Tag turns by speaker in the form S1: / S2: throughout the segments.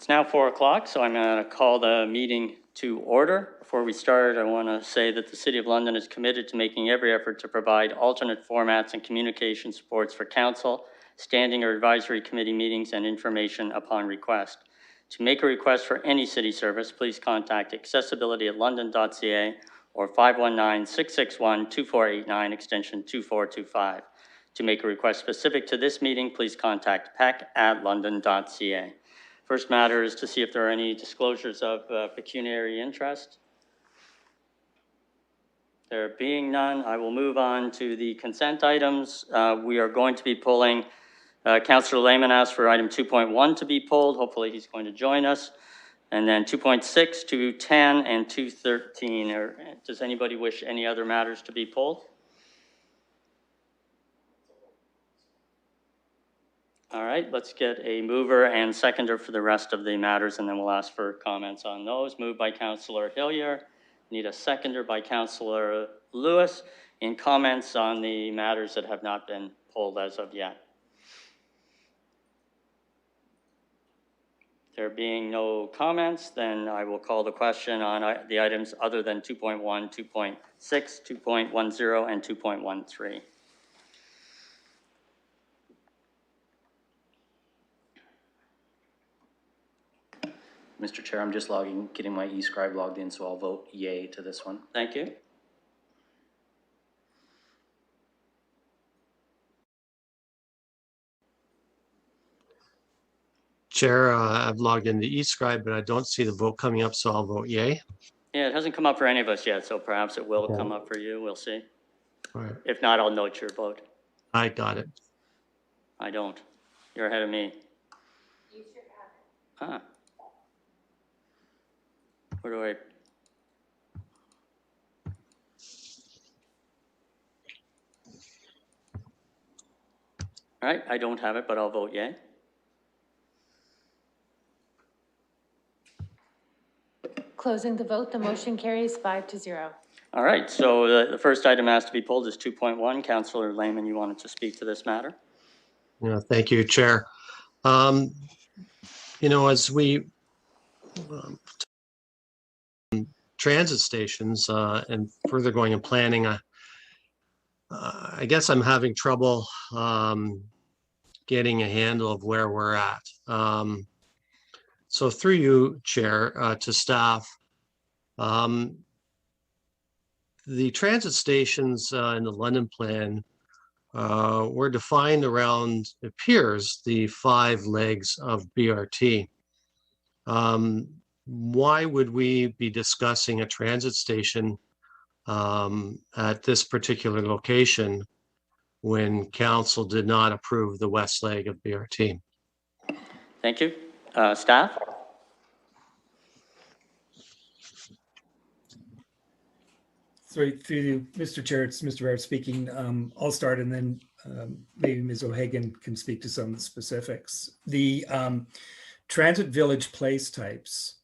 S1: It's now 4 o'clock, so I'm going to call the meeting to order. Before we start, I want to say that the City of London is committed to making every effort to provide alternate formats and communication supports for council, standing or advisory committee meetings, and information upon request. To make a request for any city service, please contact accessibility@london.ca or 519-661-2489, extension 2425. To make a request specific to this meeting, please contact pec@london.ca. First matter is to see if there are any disclosures of pecuniary interest. There being none, I will move on to the consent items. We are going to be pulling, Councillor Lehman asked for item 2.1 to be pulled. Hopefully he's going to join us. And then 2.6, 2.10, and 2.13. Does anybody wish any other matters to be pulled? All right, let's get a mover and seconder for the rest of the matters, and then we'll ask for comments on those. Moved by Councillor Hillier. Need a seconder by Councillor Lewis in comments on the matters that have not been pulled as of yet. There being no comments, then I will call the question on the items other than 2.1, 2.6, 2.10, and 2.13.
S2: Mr. Chair, I'm just getting my eScribe logged in, so I'll vote yay to this one.
S1: Thank you.
S3: Chair, I've logged into eScribe, but I don't see the vote coming up, so I'll vote yay.
S1: Yeah, it hasn't come up for any of us yet, so perhaps it will come up for you. We'll see.
S3: All right.
S1: If not, I'll note your vote.
S3: I got it.
S1: I don't. You're ahead of me.
S4: You should have it.
S1: Huh. Where do I? All right, I don't have it, but I'll vote yay.
S4: Closing the vote, the motion carries 5-0.
S1: All right, so the first item has to be pulled is 2.1. Councillor Lehman, you wanted to speak to this matter?
S3: Yeah, thank you, Chair. You know, as we transit stations and further going in planning, I guess I'm having trouble getting a handle of where we're at. So through you, Chair, to staff, the transit stations in the London plan were defined around, it appears, the 5 legs of BRT. Why would we be discussing a transit station at this particular location when council did not approve the west leg of BRT?
S1: Thank you. Staff?
S5: Sorry, through you, Mr. Chair, it's Mr. Barrett speaking. I'll start and then maybe Ms. O'Hagan can speak to some specifics. The transit village place types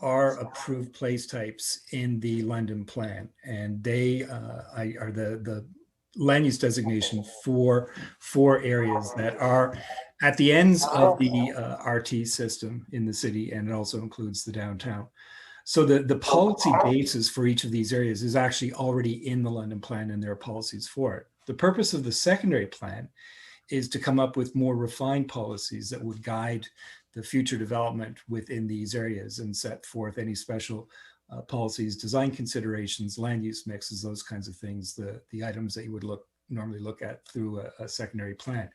S5: are approved place types in the London plan, and they are the land use designation for 4 areas that are at the ends of the RT system in the city, and it also includes the downtown. So the policy basis for each of these areas is actually already in the London plan, and there are policies for it. The purpose of the secondary plan is to come up with more refined policies that would guide the future development within these areas and set forth any special policies, design considerations, land use mixes, those kinds of things, the items that you would normally look at through a secondary plan.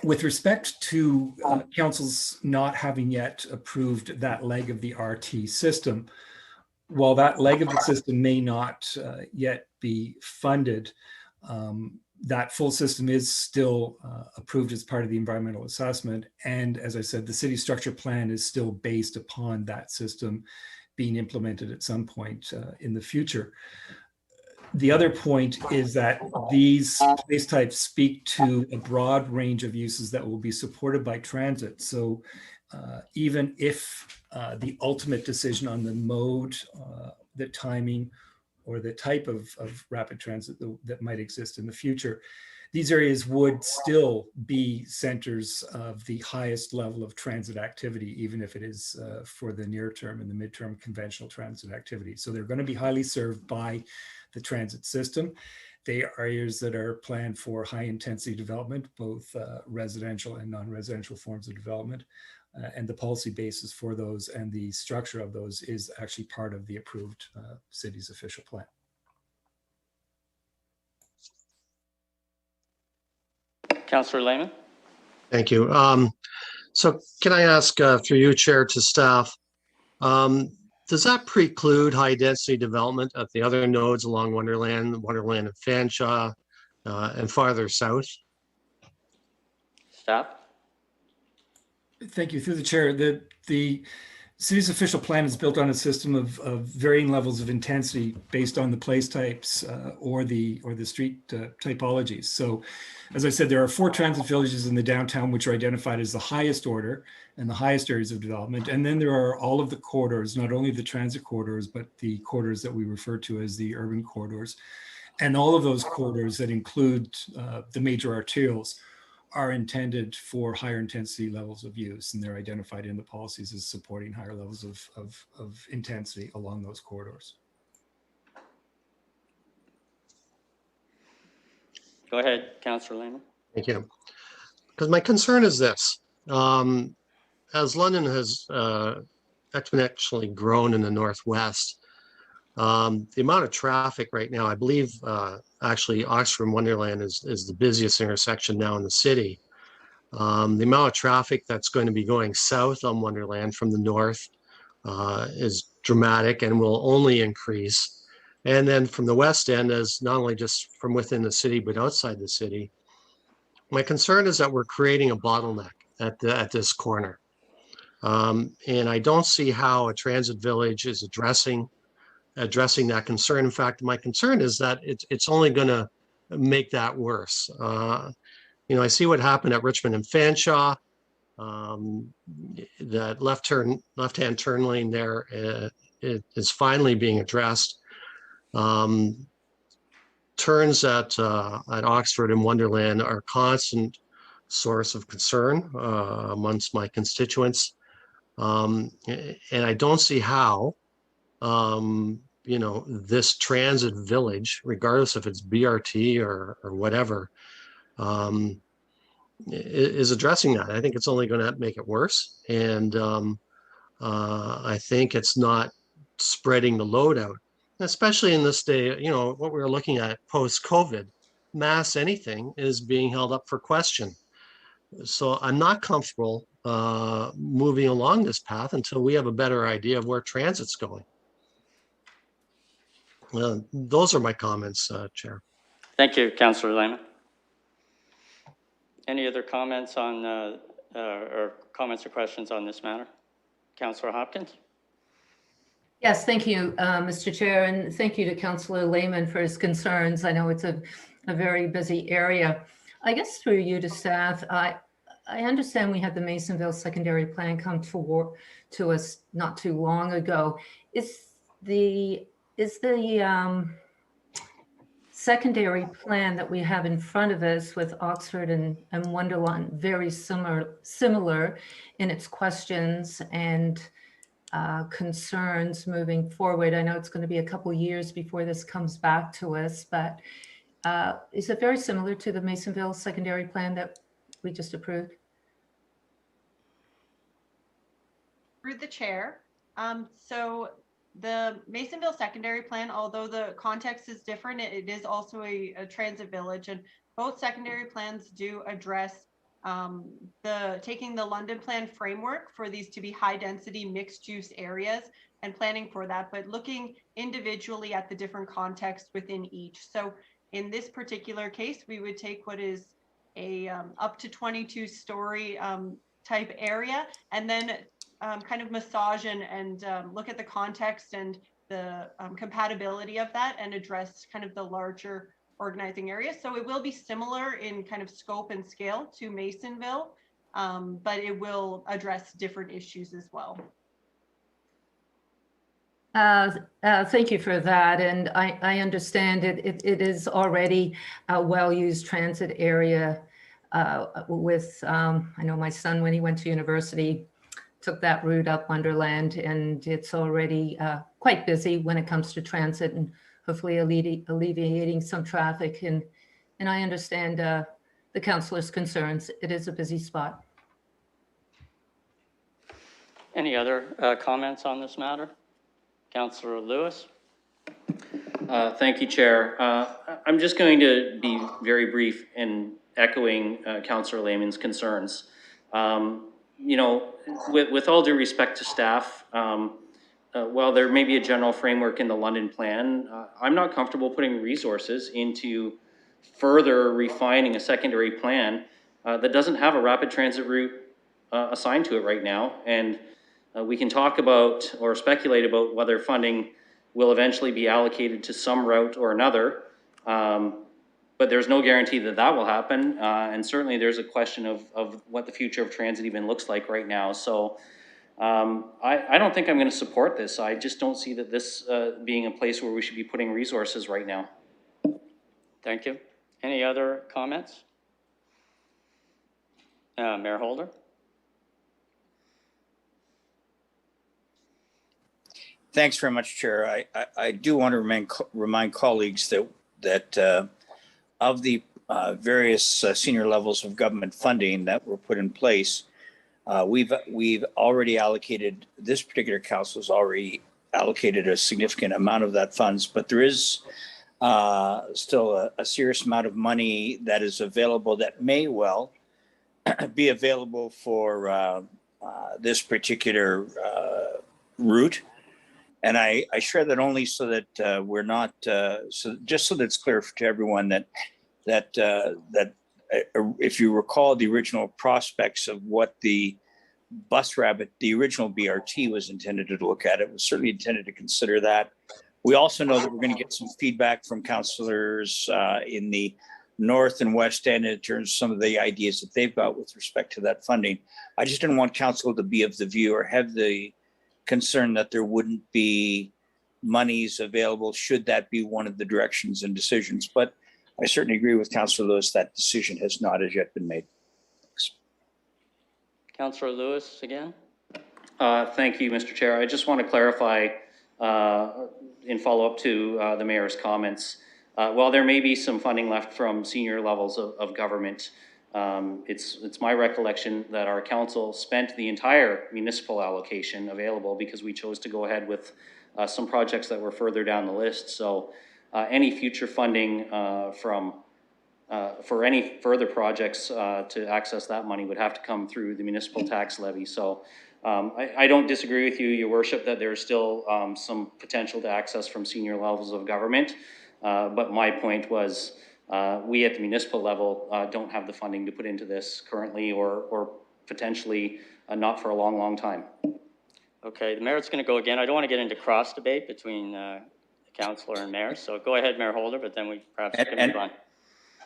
S5: With respect to councils not having yet approved that leg of the RT system, while that leg of the system may not yet be funded, that full system is still approved as part of the environmental assessment. And as I said, the city structure plan is still based upon that system being implemented at some point in the future. The other point is that these place types speak to a broad range of uses that will be supported by transit. So even if the ultimate decision on the mode, the timing, or the type of rapid transit that might exist in the future, These areas would still be centers of the highest level of transit activity, even if it is for the near term and the midterm conventional transit activity. So they're going to be highly served by the transit system. They are areas that are planned for high intensity development, both residential and non-residential forms of development. And the policy basis for those and the structure of those is actually part of the approved city's official plan.
S1: Councillor Lehman?
S3: Thank you. So can I ask through you, Chair, to staff, does that preclude high density development at the other nodes along Wonderland and Fanshawe, and farther south?
S1: Staff?
S5: Thank you. Through the chair, the city's official plan is built on a system of varying levels of intensity based on the place types or the street typologies. So, as I said, there are 4 transit villages in the downtown which are identified as the highest order and the highest areas of development. And then there are all of the corridors, not only the transit corridors, but the corridors that we refer to as the urban corridors. And all of those corridors that include the major arterials are intended for higher intensity levels of use, and they're identified in the policies as supporting higher levels of intensity along those corridors.
S1: Go ahead, Councillor Lehman.
S3: Thank you. Because my concern is this, as London has exponentially grown in the Northwest, the amount of traffic right now, I believe actually Oxford and Wonderland is the busiest intersection now in the city. The amount of traffic that's going to be going south on Wonderland from the north is dramatic and will only increase. And then from the west end, as not only just from within the city, but outside the city, my concern is that we're creating a bottleneck at this corner. And I don't see how a transit village is addressing that concern. In fact, my concern is that it's only going to make that worse. You know, I see what happened at Richmond and Fanshawe. That left-hand turn lane there is finally being addressed. Turns at Oxford and Wonderland are a constant source of concern amongst my constituents. And I don't see how, you know, this transit village, regardless if it's BRT or whatever, is addressing that. I think it's only going to make it worse. And I think it's not spreading the load out, especially in this day, you know, what we're looking at post-COVID, mass anything is being held up for question. So I'm not comfortable moving along this path until we have a better idea of where transit's going. Those are my comments, Chair.
S1: Thank you, Councillor Lehman. Any other comments on, or comments or questions on this matter? Councillor Hopkins?
S6: Yes, thank you, Mr. Chair, and thank you to Councillor Lehman for his concerns. I know it's a very busy area. I guess through you to staff, I understand we had the Masonville secondary plan come to us not too long ago. Is the secondary plan that we have in front of us with Oxford and Wonderland very similar in its questions and concerns moving forward? I know it's going to be a couple years before this comes back to us, but is it very similar to the Masonville secondary plan that we just approved?
S7: Through the chair. So the Masonville secondary plan, although the context is different, it is also a transit village, and both secondary plans do address taking the London plan framework for these to be high density mixed use areas and planning for that, but looking individually at the different contexts within each. So in this particular case, we would take what is a up to 22-story type area, and then kind of massage and look at the context and the compatibility of that and address kind of the larger organizing areas. So it will be similar in kind of scope and scale to Masonville, but it will address different issues as well.
S6: Thank you for that. And I understand it is already a well-used transit area with, I know my son, when he went to university, took that route up Wonderland, and it's already quite busy when it comes to transit and hopefully alleviating some traffic. And I understand the councillor's concerns. It is a busy spot.
S1: Any other comments on this matter? Councillor Lewis?
S2: Thank you, Chair. I'm just going to be very brief in echoing Councillor Lehman's concerns. You know, with all due respect to staff, while there may be a general framework in the London plan, I'm not comfortable putting resources into further refining a secondary plan that doesn't have a rapid transit route assigned to it right now. And we can talk about or speculate about whether funding will eventually be allocated to some route or another. But there's no guarantee that that will happen. And certainly there's a question of what the future of transit even looks like right now. So I don't think I'm going to support this. I just don't see that this being a place where we should be putting resources right now.
S1: Thank you. Any other comments? Mayor Holder?
S8: Thanks very much, Chair. I do want to remind colleagues that of the various senior levels of government funding that were put in place, we've already allocated, this particular council has already allocated a significant amount of that funds, but there is still a serious amount of money that is available that may well be available for this particular route. And I share that only so that we're not, just so that it's clear to everyone that if you recall the original prospects of what the bus rapid, the original BRT was intended to look at, it was certainly intended to consider that. We also know that we're going to get some feedback from councillors in the North and West End in terms of some of the ideas that they've got with respect to that funding. I just didn't want council to be of the view or have the concern that there wouldn't be monies available should that be one of the directions and decisions. But I certainly agree with Councillor Lewis that decision has not as yet been made. Thanks.
S1: Councillor Lewis again?
S2: Thank you, Mr. Chair. I just want to clarify in follow-up to the mayor's comments. While there may be some funding left from senior levels of government, it's my recollection that our council spent the entire municipal allocation available because we chose to go ahead with some projects that were further down the list. So any future funding for any further projects to access that money would have to come through the municipal tax levy. So I don't disagree with you, Your Worship, that there's still some potential to access from senior levels of government. But my point was, we at the municipal level don't have the funding to put into this currently or potentially not for a long, long time.
S1: Okay, the mayor's going to go again. I don't want to get into cross debate between the councillor and mayor. So go ahead, Mayor Holder, but then we perhaps can move on.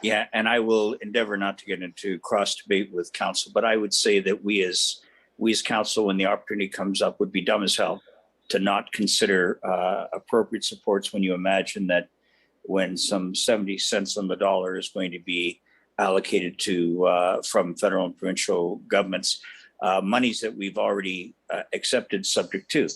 S8: Yeah, and I will endeavor not to get into cross debate with council, but I would say that we as council, when the opportunity comes up, would be dumb as hell to not consider appropriate supports when you imagine that when some 70 cents on the dollar is going to be allocated to from federal and provincial governments, monies that we've already accepted subject to.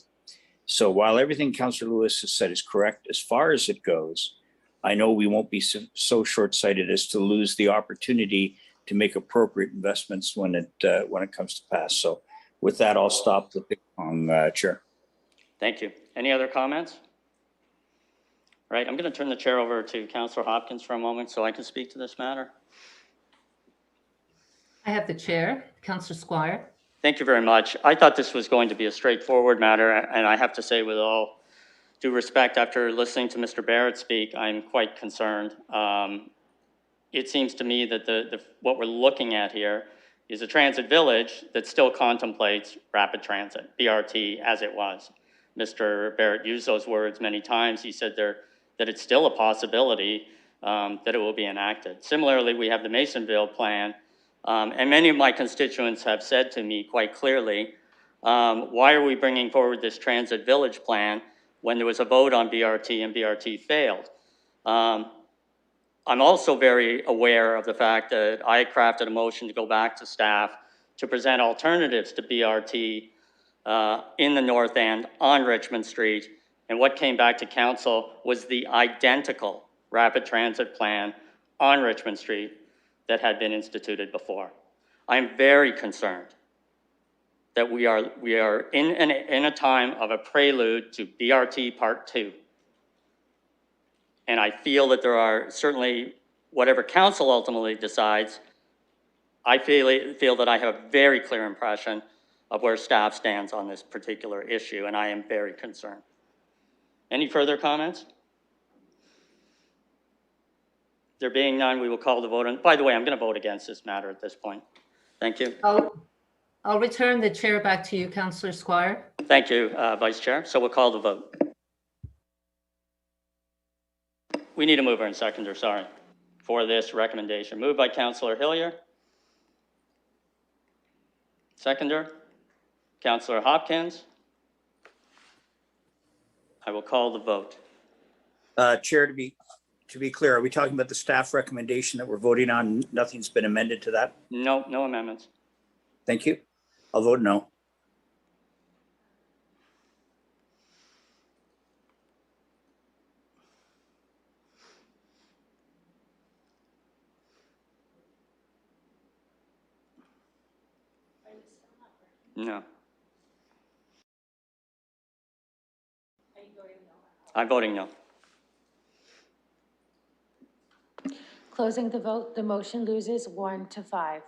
S8: So while everything Councillor Lewis has said is correct, as far as it goes, I know we won't be so short-sighted as to lose the opportunity to make appropriate investments when it comes to pass. So with that, I'll stop the ping pong, Chair.
S1: Thank you. Any other comments? All right, I'm going to turn the chair over to Councillor Hopkins for a moment so I can speak to this matter.
S6: I have the chair, Councillor Squire.
S1: Thank you very much. I thought this was going to be a straightforward matter, and I have to say with all due respect, after listening to Mr. Barrett speak, I'm quite concerned. It seems to me that what we're looking at here is a transit village that still contemplates rapid transit, BRT, as it was. Mr. Barrett used those words many times. He said that it's still a possibility that it will be enacted. Similarly, we have the Masonville plan, and many of my constituents have said to me quite clearly, why are we bringing forward this transit village plan when there was a vote on BRT and BRT failed. I'm also very aware of the fact that I crafted a motion to go back to staff to present alternatives to BRT in the North End on Richmond Street. And what came back to council was the identical rapid transit plan on Richmond Street that had been instituted before. I am very concerned that we are in a time of a prelude to BRT Part 2. And I feel that there are certainly, whatever council ultimately decides, I feel that I have a very clear impression of where staff stands on this particular issue, and I am very concerned. Any further comments? There being none, we will call the vote. And by the way, I'm going to vote against this matter at this point. Thank you.
S6: I'll return the chair back to you, Councillor Squire.
S1: Thank you, Vice Chair. So we'll call the vote. We need a mover and seconder, sorry, for this recommendation. Moved by Councillor Hillier. Seconder, Councillor Hopkins. I will call the vote.
S8: Chair, to be clear, are we talking about the staff recommendation that we're voting on? Nothing's been amended to that?
S1: No, no amendments.
S8: Thank you. I'll vote no.
S1: No. I'm voting no.
S4: Closing the vote, the motion loses 1-5.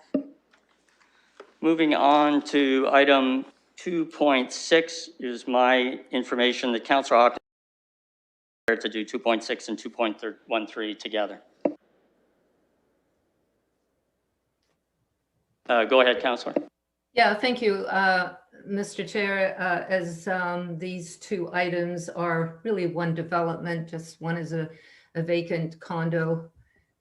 S1: Moving on to item 2.6 is my information that Councillor Hopkins to do 2.6 and 2.13 together. Go ahead, Councillor.
S6: Yeah, thank you, Mr. Chair. As these two items are really one development, just one is a vacant condo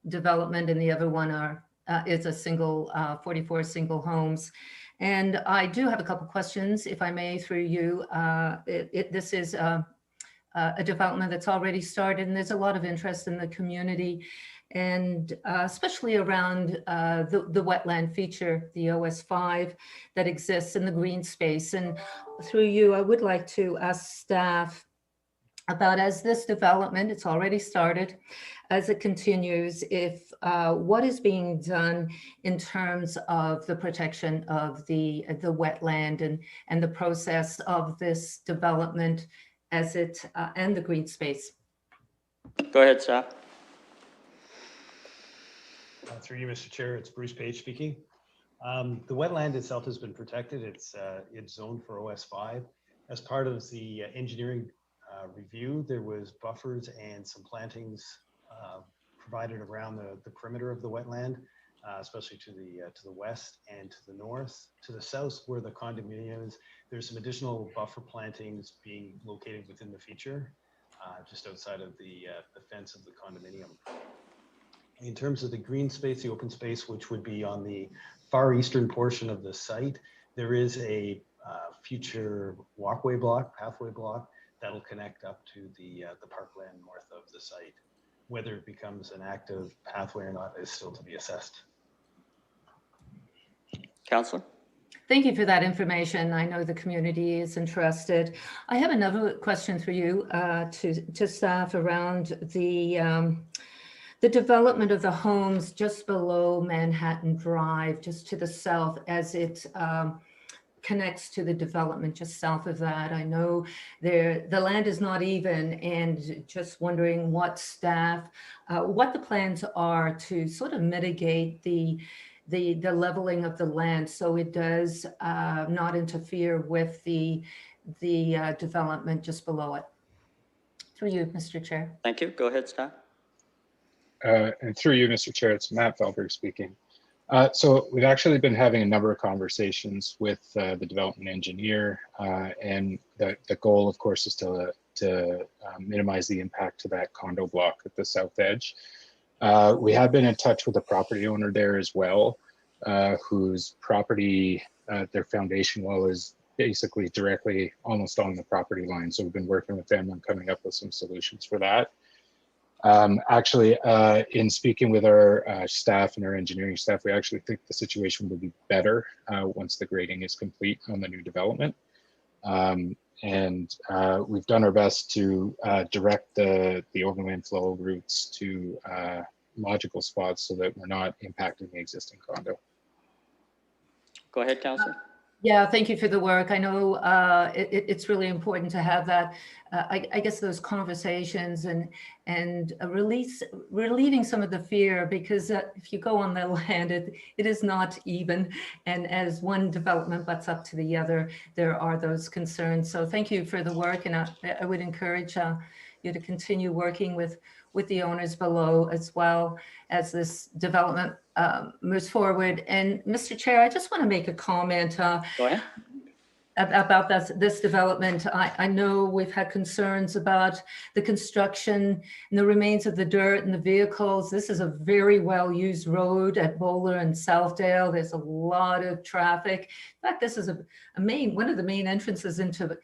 S6: development and the other one is a single 44 single homes. And I do have a couple questions, if I may, through you. This is a development that's already started, and there's a lot of interest in the community, and especially around the wetland feature, the OS5 that exists in the green space. And through you, I would like to ask staff about, as this development, it's already started, as it continues, if what is being done in terms of the protection of the wetland and the process of this development as it and the green space.
S1: Go ahead, staff.
S9: Through you, Mr. Chair, it's Bruce Page speaking. The wetland itself has been protected. It's zoned for OS5. As part of the engineering review, there was buffers and some plantings provided around the perimeter of the wetland, especially to the west and to the north. To the south, where the condominium is, there's some additional buffer plantings being located within the feature, just outside of the fence of the condominium. In terms of the green space, the open space, which would be on the far eastern portion of the site, there is a future walkway block, pathway block, that'll connect up to the parkland north of the site. Whether it becomes an active pathway or not is still to be assessed.
S1: Councillor?
S6: Thank you for that information. I know the community is interested. I have another question for you to staff around the development of the homes just below Manhattan Drive, just to the south, as it connects to the development just south of that. I know the land is not even, and just wondering what the plans are to sort of mitigate the leveling of the land so it does not interfere with the development just below it. Through you, Mr. Chair.
S1: Thank you. Go ahead, staff.
S10: And through you, Mr. Chair, it's Matt Felberg speaking. So we've actually been having a number of conversations with the development engineer, and the goal, of course, is to minimize the impact to that condo block at the south edge. We have been in touch with the property owner there as well, whose property, their foundation wall is basically directly almost on the property line. So we've been working with them on coming up with some solutions for that. Actually, in speaking with our staff and our engineering staff, we actually think the situation will be better once the grading is complete on the new development. We've done our best to direct the overland flow routes to logical spots so that we're not impacting the existing condo.
S1: Go ahead, Councillor.
S6: Yeah, thank you for the work. I know it's really important to have that, I guess those conversations and relieving some of the fear, because if you go on the land, it is not even. And as one development butts up to the other, there are those concerns. So thank you for the work. And I would encourage you to continue working with the owners below as well as this development moves forward. And Mr. Chair, I just want to make a comment
S1: Go ahead.
S6: about this development. I know we've had concerns about the construction and the remains of the dirt and the vehicles. This is a very well-used road at Bowler and Southdale. There's a lot of traffic. In fact, this is one of the main entrances into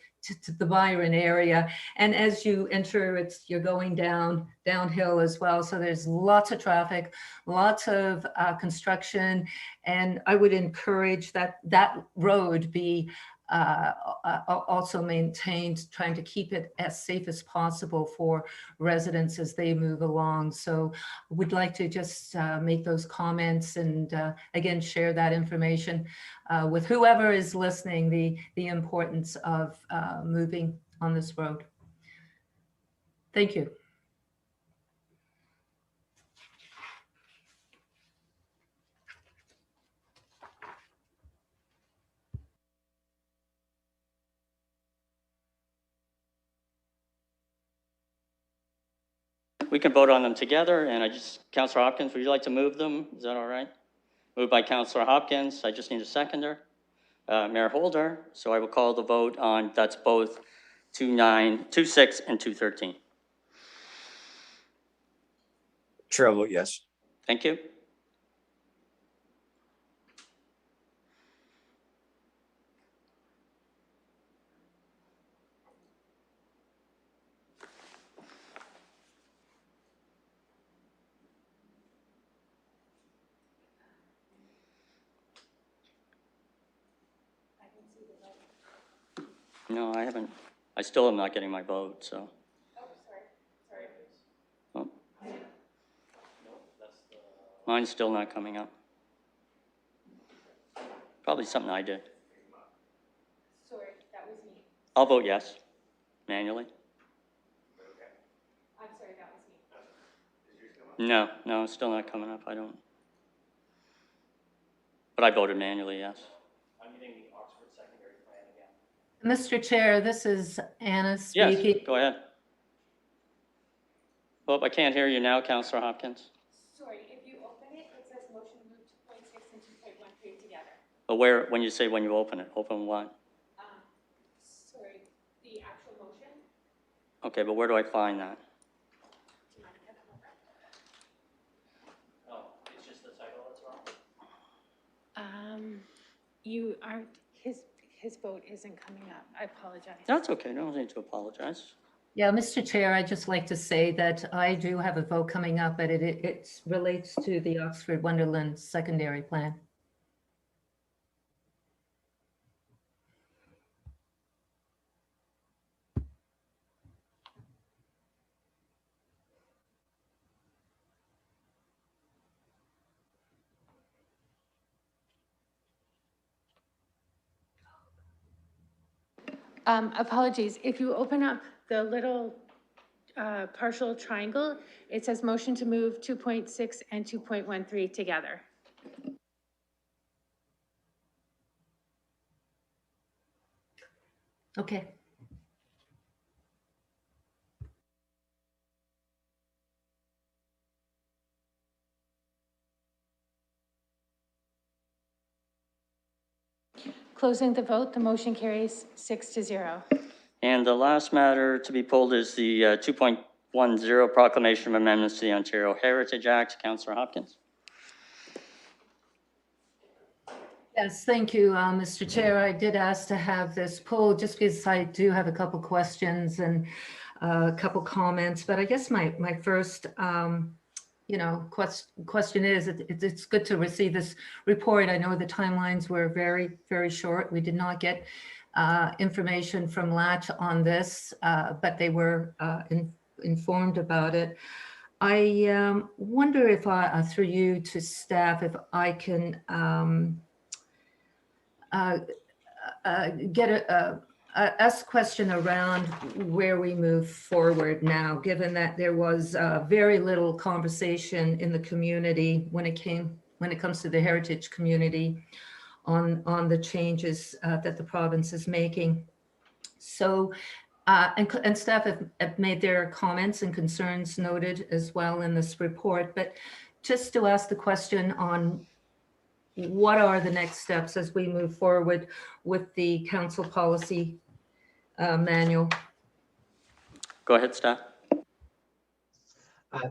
S6: the Byron area. And as you enter, you're going downhill as well. So there's lots of traffic, lots of construction. And I would encourage that road be also maintained, trying to keep it as safe as possible for residents as they move along. So we'd like to just make those comments and again, share that information with whoever is listening, the importance of moving on this road. Thank you.
S1: We can vote on them together, and Councillor Hopkins, would you like to move them? Is that all right? Moved by Councillor Hopkins. I just need a seconder. Mayor Holder. So I will call the vote on, that's both 2.9, 2.6, and 2.13.
S8: Chair will vote yes.
S1: Thank you. No, I haven't. I still am not getting my vote, so. Oh, sorry. Oh. Mine's still not coming up. Probably something I did.
S4: Sorry, that was me.
S1: I'll vote yes, manually.
S4: I'm sorry, that was me.
S1: No, it's still not coming up. I don't. But I voted manually, yes. I'm getting the Oxford secondary plan again.
S6: Mr. Chair, this is Anna speaking.
S1: Yes, go ahead. Oh, I can't hear you now, Councillor Hopkins.
S4: Sorry, if you open it, it says motion to move 2.6 and 2.13 together.
S1: But when you say when you open it, open what?
S4: Sorry, the actual motion.
S1: Okay, but where do I find that?
S4: Do you mind if I come over?
S1: Oh, it's just the title that's wrong?
S4: You aren't, his vote isn't coming up. I apologize.
S1: That's okay, no need to apologize.
S6: Yeah, Mr. Chair, I'd just like to say that I do have a vote coming up, but it relates to the Oxford Wonderland secondary plan.
S4: Apologies. If you open up the little partial triangle, it says motion to move 2.6 and 2.13 together.
S6: Okay.
S4: Closing the vote, the motion carries 6-0.
S1: And the last matter to be pulled is the 2.10 proclamation of amendments to the Ontario Heritage Act. Councillor Hopkins.
S6: Yes, thank you, Mr. Chair. I did ask to have this poll just because I do have a couple questions and a couple comments, but I guess my first question is, it's good to receive this report. I know the timelines were very, very short. We did not get information from Latch on this, but they were informed about it. I wonder if through you to staff, if I can ask a question around where we move forward now, given that there was very little conversation in the community when it comes to the heritage community on the changes that the province is making. So, and staff have made their comments and concerns noted as well in this report, but just to ask the question on what are the next steps as we move forward with the council policy manual?
S1: Go ahead, staff.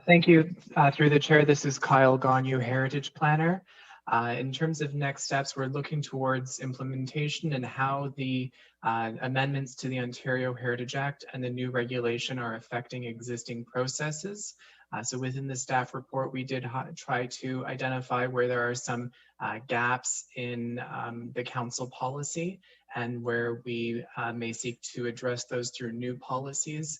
S11: Thank you. Through the chair, this is Kyle Gonyu, Heritage Planner. In terms of next steps, we're looking towards implementation and how the amendments to the Ontario Heritage Act and the new regulation are affecting existing processes. So within the staff report, we did try to identify where there are some gaps in the council policy and where we may seek to address those through new policies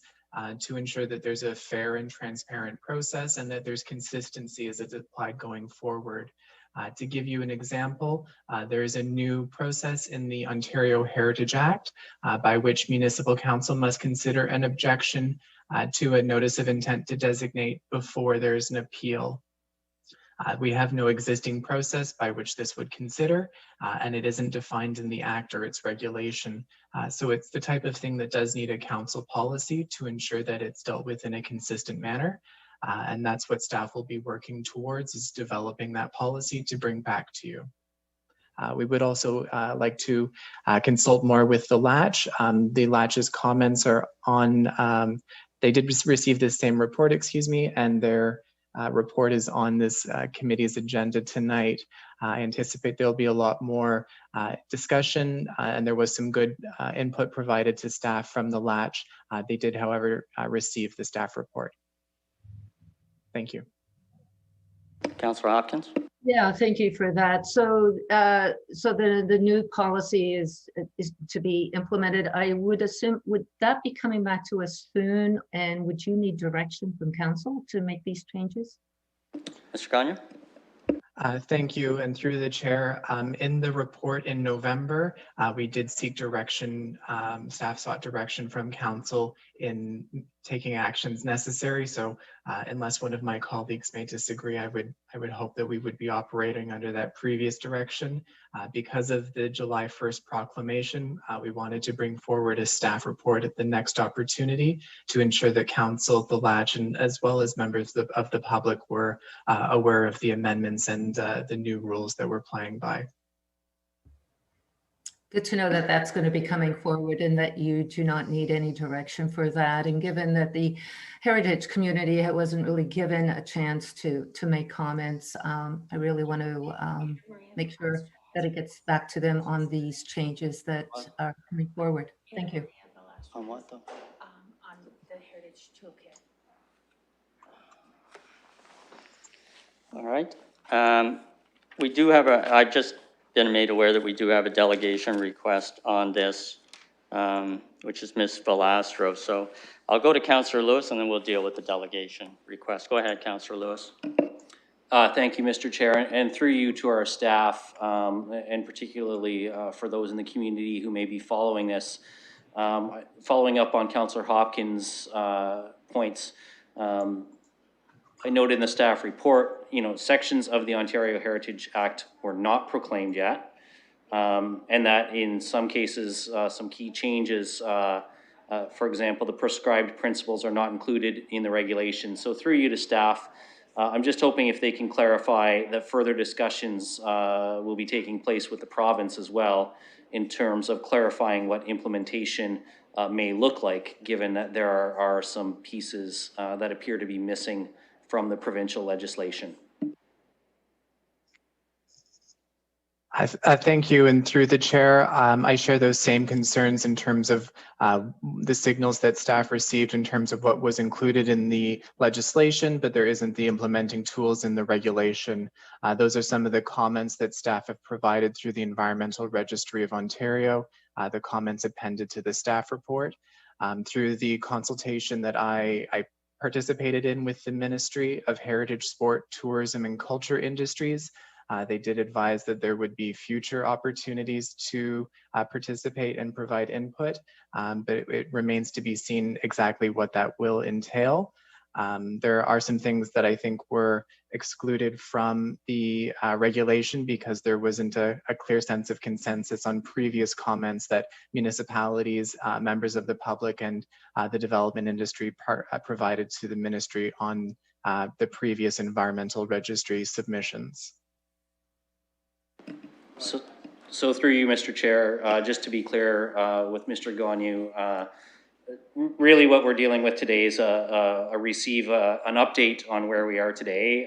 S11: to ensure that there's a fair and transparent process and that there's consistency as it's applied going forward. To give you an example, there is a new process in the Ontario Heritage Act by which municipal council must consider an objection to a notice of intent to designate before there's an appeal. We have no existing process by which this would consider, and it isn't defined in the Act or its regulation. So it's the type of thing that does need a council policy to ensure that it's dealt with in a consistent manner. And that's what staff will be working towards, is developing that policy to bring back to you. We would also like to consult more with the Latch. The Latch's comments are on, they did receive the same report, excuse me, and their report is on this committee's agenda tonight. I anticipate there'll be a lot more discussion, and there was some good input provided to staff from the Latch. They did, however, receive the staff report. Thank you.
S1: Councillor Hopkins.
S6: Yeah, thank you for that. So, so the new policy is to be implemented. I would assume, would that be coming back to us soon? And would you need direction from council to make these changes?
S1: Mr. Gagnon.
S11: Thank you. And through the chair, in the report in November, we did seek direction, staff sought direction from council in taking actions necessary. So unless one of my colleagues may disagree, I would hope that we would be operating under that previous direction. Because of the July 1st proclamation, we wanted to bring forward a staff report at the next opportunity to ensure that council, the Latch, and as well as members of the public were aware of the amendments and the new rules that we're playing by.
S6: Good to know that that's going to be coming forward and that you do not need any direction for that. And given that the heritage community wasn't really given a chance to make comments, I really want to make sure that it gets back to them on these changes that are coming forward. Thank you.
S1: On what though?
S4: On the heritage toolkit.
S1: All right. We do have I've just been made aware that we do have a delegation request on this, which is Ms. Valastro. So I'll go to Councillor Lewis and then we'll deal with the delegation request. Go ahead, Councillor Lewis.
S2: Thank you, Mr. Chair, and through you to our staff, and particularly for those in the community who may be following this. Following up on Councillor Hopkins' points, I noted in the staff report, sections of the Ontario Heritage Act were not proclaimed yet, and that in some cases, some key changes, for example, the prescribed principles are not included in the regulation. So through you to staff, I'm just hoping if they can clarify that further discussions will be taking place with the province as well in terms of clarifying what implementation may look like, given that there are some pieces that appear to be missing from the provincial legislation.
S11: Thank you. And through the chair, I share those same concerns in terms of the signals that staff received in terms of what was included in the legislation, but there isn't the implementing tools in the regulation. Those are some of the comments that staff have provided through the Environmental Registry of Ontario, the comments appended to the staff report. Through the consultation that I participated in with the Ministry of Heritage, Sport, Tourism and Culture Industries, they did advise that there would be future opportunities to participate and provide input, but it remains to be seen exactly what that will entail. There are some things that I think were excluded from the regulation because there wasn't a clear sense of consensus on previous comments that municipalities, members of the public, and the development industry provided to the ministry on the previous environmental registry submissions.
S2: So through you, Mr. Chair, just to be clear with Mr. Gagnon, really what we're dealing with today is an update on where we are today.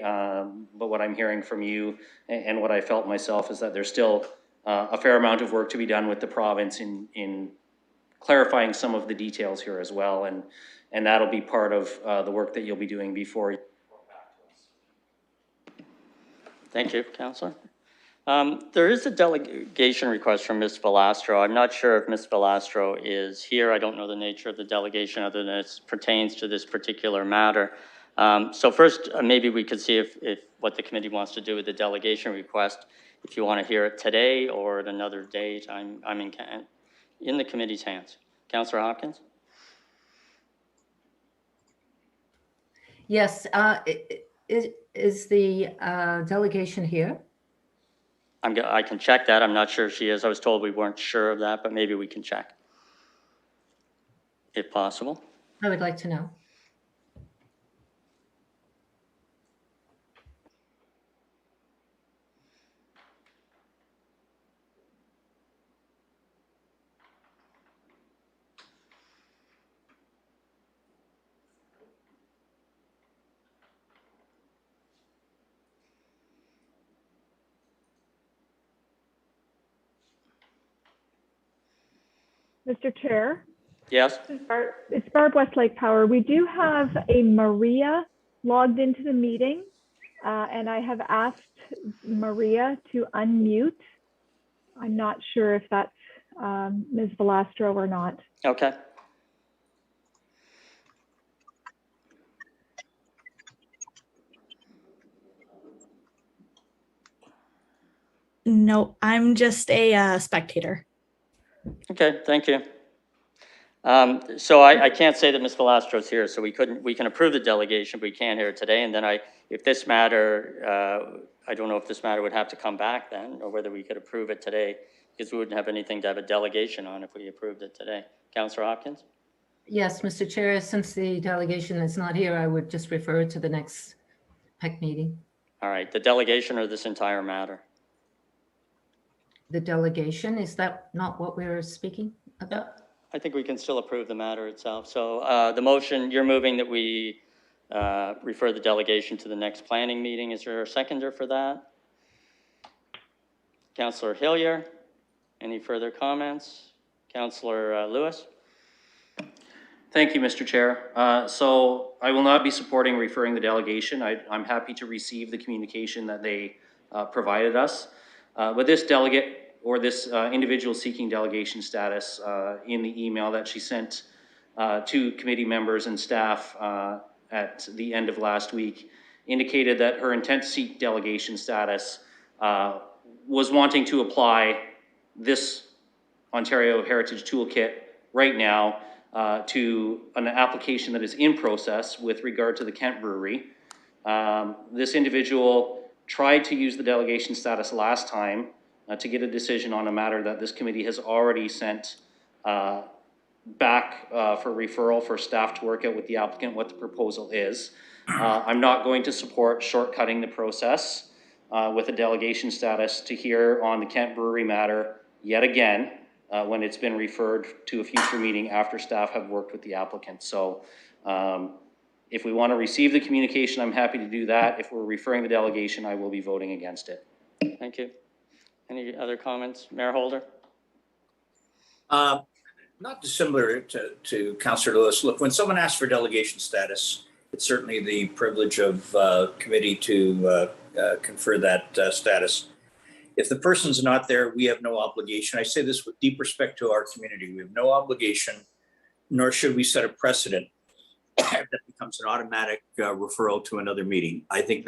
S2: But what I'm hearing from you and what I felt myself is that there's still a fair amount of work to be done with the province in clarifying some of the details here as well. And that'll be part of the work that you'll be doing before.
S1: Thank you, Councillor. There is a delegation request from Ms. Velastro. I'm not sure if Ms. Velastro is here. I don't know the nature of the delegation other than it pertains to this particular matter. So first, maybe we could see if what the committee wants to do with the delegation request. If you want to hear it today or at another date, I'm in the committee's hands. Councillor Hopkins?
S6: Yes, is the delegation here?
S1: I can check that. I'm not sure if she is. I was told we weren't sure of that, but maybe we can check, if possible.
S6: I would like to know.
S12: Mr. Chair?
S1: Yes?
S12: It's Barb Westlake Power. We do have a Maria logged into the meeting, and I have asked Maria to unmute. I'm not sure if that's Ms. Velastro or not.
S1: Okay.
S13: No, I'm just a spectator.
S1: Okay, thank you. So I can't say that Ms. Velastro's here, so we can approve the delegation, but we can't hear it today. And then if this matter, I don't know if this matter would have to come back then, or whether we could approve it today, because we wouldn't have anything to have a delegation on if we approved it today. Councillor Hopkins?
S6: Yes, Mr. Chair, since the delegation is not here, I would just refer it to the next PEC meeting.
S1: All right, the delegation or this entire matter?
S6: The delegation, is that not what we're speaking about?
S1: Yeah, I think we can still approve the matter itself. So the motion, you're moving that we refer the delegation to the next planning meeting. Is there a seconder for that? Councillor Hillier, any further comments? Councillor Lewis?
S2: Thank you, Mr. Chair. So I will not be supporting referring the delegation. I'm happy to receive the communication that they provided us. But this delegate or this individual seeking delegation status in the email that she sent to committee members and staff at the end of last week indicated that her intent to seek delegation status was wanting to apply this Ontario Heritage Toolkit right now to an application that is in process with regard to the Kent Brewery. This individual tried to use the delegation status last time to get a decision on a matter that this committee has already sent back for referral for staff to work out with the applicant what the proposal is. I'm not going to support shortcutting the process with a delegation status to hear on the Kent Brewery matter yet again when it's been referred to a future meeting after staff have worked with the applicant. So if we want to receive the communication, I'm happy to do that. If we're referring the delegation, I will be voting against it.
S1: Thank you. Any other comments? Mayor Holder?
S8: Not dissimilar to Councillor Lewis. Look, when someone asks for delegation status, it's certainly the privilege of committee to confer that status. If the person's not there, we have no obligation. I say this with deep respect to our community. We have no obligation, nor should we set a precedent that becomes an automatic referral to another meeting. I think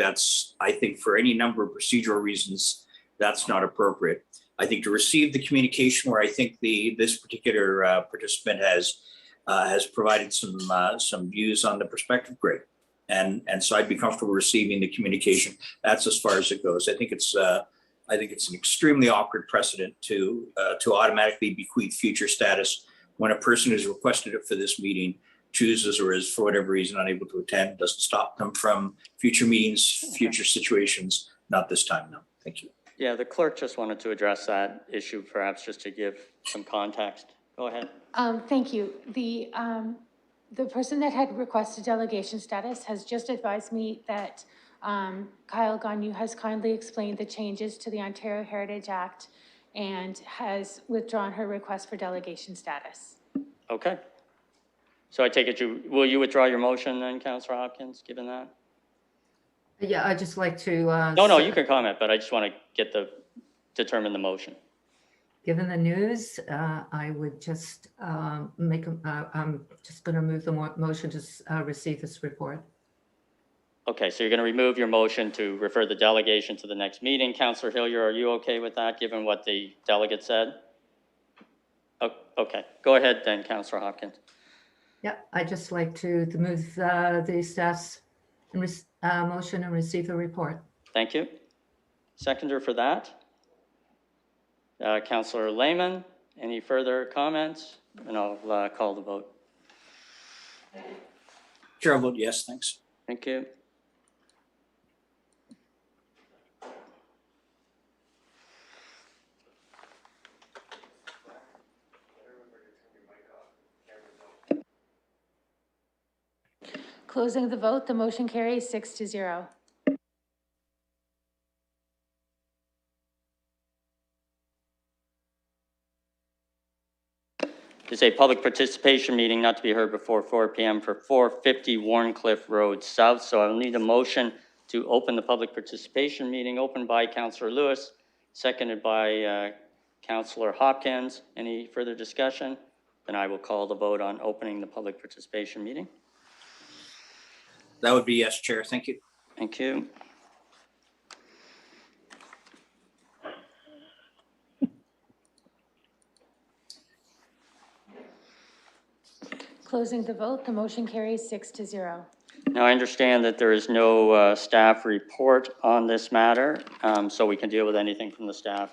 S8: for any number of procedural reasons, that's not appropriate. I think to receive the communication where I think this particular participant has provided some views on the perspective, great. And so I'd be comfortable receiving the communication. That's as far as it goes. I think it's an extremely awkward precedent to automatically bequeath future status when a person who's requested it for this meeting chooses or is for whatever reason unable to attend. Doesn't stop them from future meetings, future situations. Not this time, no. Thank you.
S1: Yeah, the clerk just wanted to address that issue, perhaps just to give some context. Go ahead.
S4: Thank you. The person that had requested delegation status has just advised me that Kyle Gagnon has kindly explained the changes to the Ontario Heritage Act and has withdrawn her request for delegation status.
S1: Okay. So I take it will you withdraw your motion then, Councillor Hopkins, given that?
S6: Yeah, I'd just like to.
S1: No, you can comment, but I just want to determine the motion.
S6: Given the news, I would just I'm just going to move the motion to receive this report.
S1: Okay, so you're going to remove your motion to refer the delegation to the next meeting. Councillor Hillier, are you okay with that, given what the delegate said? Oh, okay, go ahead then, Councillor Hopkins.
S6: Yeah, I'd just like to move the staff's motion and receive the report.
S1: Thank you. Seconder for that? Councillor Lehman, any further comments? And I'll call the vote.
S8: Chair, I'll vote yes, thanks.
S1: Thank you.
S4: Closing the vote, the motion carries 6-0.
S1: Is a public participation meeting not to be heard before 4 p.m. for 450 Warncliffe Road South. So I'll need a motion to open the public participation meeting, opened by Councillor Lewis, seconded by Councillor Hopkins. Any further discussion? Then I will call the vote on opening the public participation meeting.
S8: That would be yes, Chair. Thank you.
S1: Thank you.
S4: Closing the vote, the motion carries 6-0.
S1: Now, I understand that there is no staff report on this matter, so we can deal with anything from the staff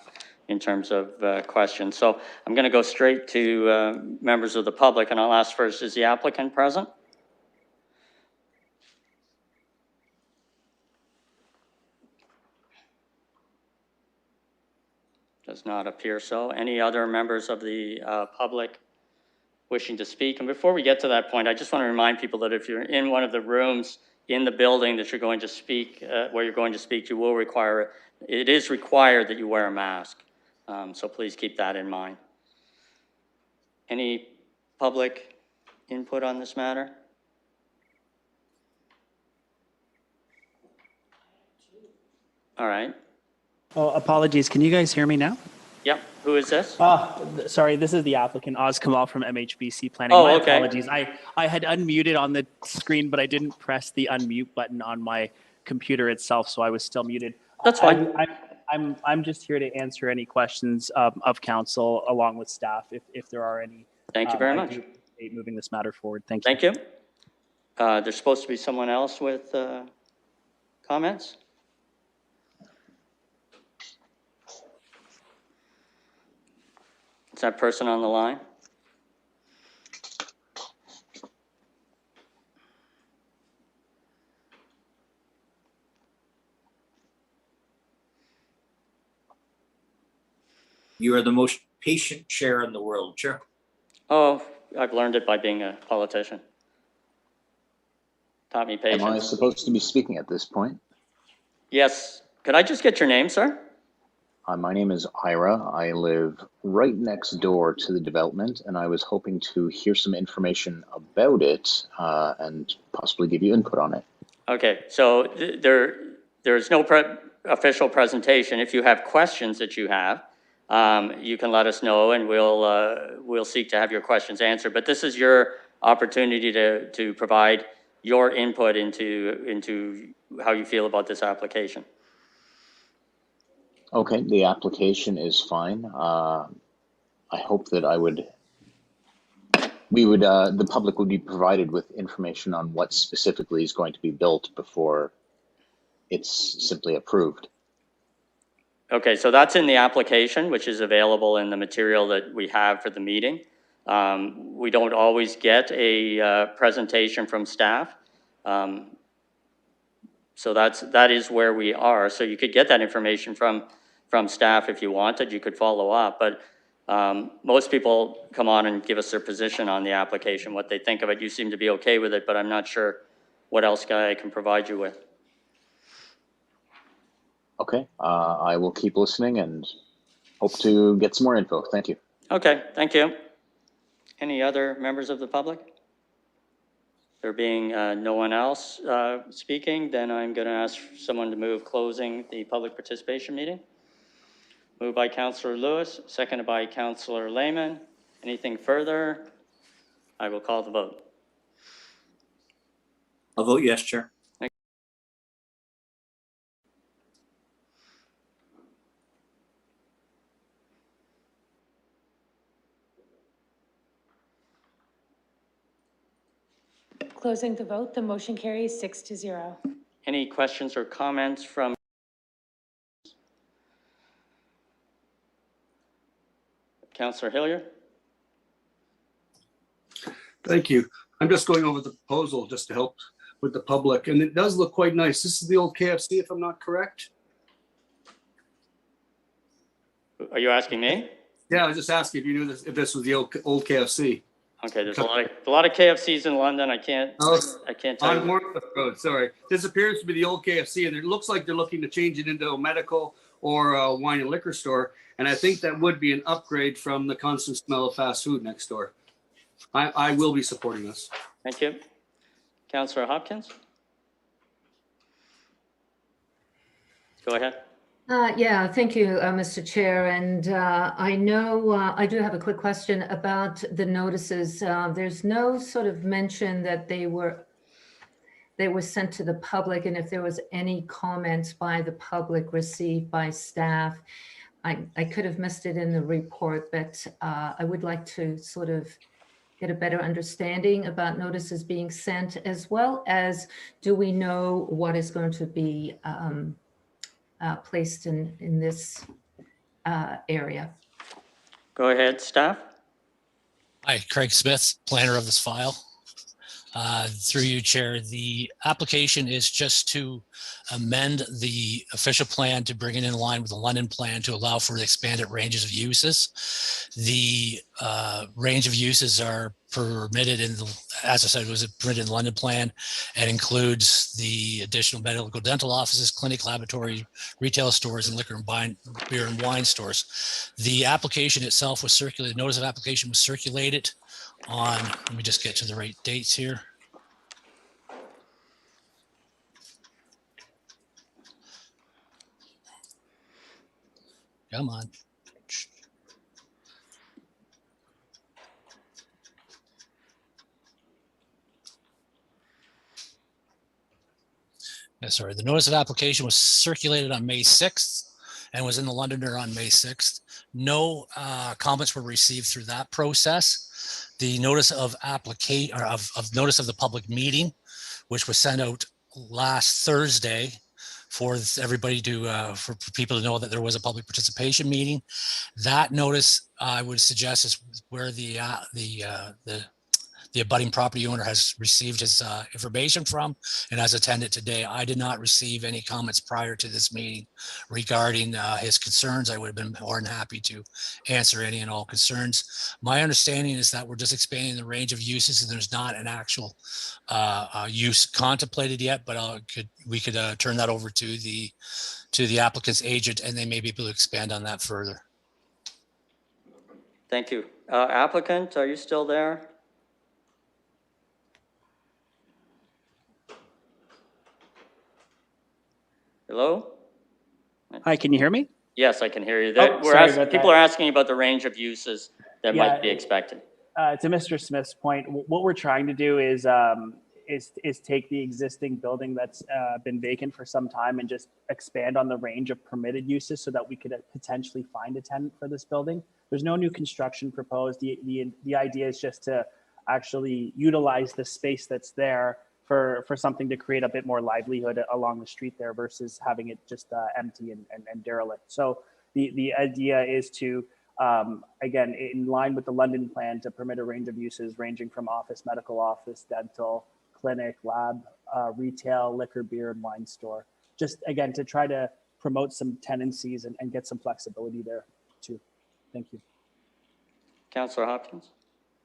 S1: in terms of questions. So I'm going to go straight to members of the public, and I'll ask first, is the applicant present? Does not appear so. Any other members of the public wishing to speak? And before we get to that point, I just want to remind people that if you're in one of the rooms in the building that you're going to speak, where you're going to speak, it is required that you wear a mask. So please keep that in mind. Any public input on this matter? All right.
S14: Oh, apologies. Can you guys hear me now?
S1: Yep. Who is this?
S14: Sorry, this is the applicant, Oz Kamal from MHBC Planning.
S1: Oh,
S14: My
S1: okay.
S14: apologies. I had unmuted on the screen, but I didn't press the unmute button on my computer itself, so I was still muted.
S1: That's fine.
S14: I'm just here to answer any questions of council along with staff, if there are any.
S1: Thank you very much.
S14: I do appreciate moving this matter forward. Thank you.
S1: Thank you. There's supposed to be someone else with comments. Is that person on the line?
S8: You are the most patient chair in the world, Chair.
S1: Oh, I've learned it by being a politician. Taught me patience.
S15: Am I supposed to be speaking at this point?
S1: Yes. Could I just get your name, sir?
S15: My name is Ira. I live right next door to the development, and I was hoping to hear some information about it and possibly give you input on it.
S1: Okay, so there's no official presentation. If you have questions that you have, you can let us know, and we'll seek to have your questions answered. But this is your opportunity to provide your input into how you feel about this application.
S15: Okay, the application is fine. I hope that the public would be provided with information on what specifically is going to be built before it's simply approved.
S1: Okay, so that's in the application, which is available in the material that we have for the meeting. We don't always get a presentation from staff. So that is where we are. So you could get that information from staff if you wanted. You could follow up, but most people come on and give us their position on the application, what they think of it. You seem to be okay with it, but I'm not sure what else I can provide you with.
S15: Okay, I will keep listening and hope to get some more info. Thank you.
S1: Okay, thank you. Any other members of the public? There being no one else speaking, then I'm going to ask someone to move closing the public participation meeting. Moved by Councillor Lewis, seconded by Councillor Lehman. Anything further? I will call the vote.
S8: I'll vote yes, Chair.
S4: Closing the vote, the motion carries 6-0.
S1: Any questions or comments from? Councillor Hillier?
S16: Thank you. I'm just going over the proposal just to help with the public, and it does look quite nice. This is the old KFC, if I'm not correct.
S1: Are you asking me?
S16: Yeah, I was just asking if you knew this, if this was the old KFC.
S1: Okay, there's a lot of KFCs in London. I can't tell
S16: On
S1: you.
S16: Morpeth Road, sorry. This appears to be the old KFC, and it looks like they're looking to change it into a medical or a wine and liquor store. And I think that would be an upgrade from the constant smell of fast food next door. I will be supporting this.
S1: Thank you. Councillor Hopkins? Go ahead.
S6: Yeah, thank you, Mr. Chair. And I know I do have a quick question about the notices. There's no sort of mention that they were sent to the public, and if there was any comments by the public received by staff. I could have missed it in the report, but I would like to sort of get a better understanding about notices being sent, as well as do we know what is going to be placed in this area.
S1: Go ahead, staff.
S17: Hi, Craig Smith, planner of this file. Through you, Chair, the application is just to amend the official plan to bring it in line with the London plan to allow for the expanded ranges of uses. The range of uses are permitted in, as I said, it was permitted in the London plan, and includes the additional medical dental offices, clinic, laboratory, retail stores, and liquor and beer and wine stores. The application itself was circulated, notice of application was circulated on, let me just get to the right dates here. Come on. Sorry, the notice of application was circulated on May 6th and was in the Londoner on May 6th. No comments were received through that process. The notice of application, or of notice of the public meeting, which was sent out last Thursday for everybody to, for people to know that there was a public participation meeting. That notice, I would suggest, is where the the abutting property owner has received his information from and has attended today. I did not receive any comments prior to this meeting regarding his concerns. I would have been more than happy to answer any and all concerns. My understanding is that we're just expanding the range of uses and there's not an actual use contemplated yet, but we could turn that over to the applicant's agent and they may be able to expand on that further.
S1: Thank you. Applicant, are you still there? Hello?
S14: Hi, can you hear me?
S1: Yes, I can hear you.
S14: Oh, sorry about
S1: People
S14: that.
S1: are asking about the range of uses that might be expected.
S14: To Mr. Smith's point, what we're trying to do is take the existing building that's been vacant for some time and just expand on the range of permitted uses so that we could potentially find a tenant for this building. There's no new construction proposed. The idea is just to actually utilize the space that's there for something to create a bit more livelihood along the street there versus having it just empty and derelict. So the idea is to, again, in line with the London plan, to permit a range of uses ranging from office, medical office, dental, clinic, lab, retail, liquor, beer, and wine store. Just, again, to try to promote some tenancies and get some flexibility there too. Thank you.
S1: Councillor Hopkins?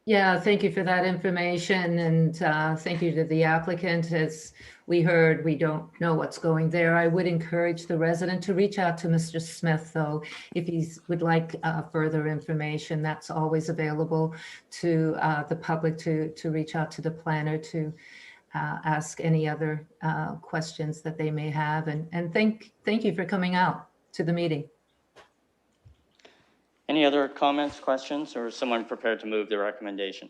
S6: Yeah, thank you for that information, and thank you to the applicant. As we heard, we don't know what's going there. I would encourage the resident to reach out to Mr. Smith, though, if he would like further information. That's always available to the public to reach out to the planner to ask any other questions that they may have. And thank you for coming out to the meeting.
S1: Any other comments, questions, or is someone prepared to move the recommendation?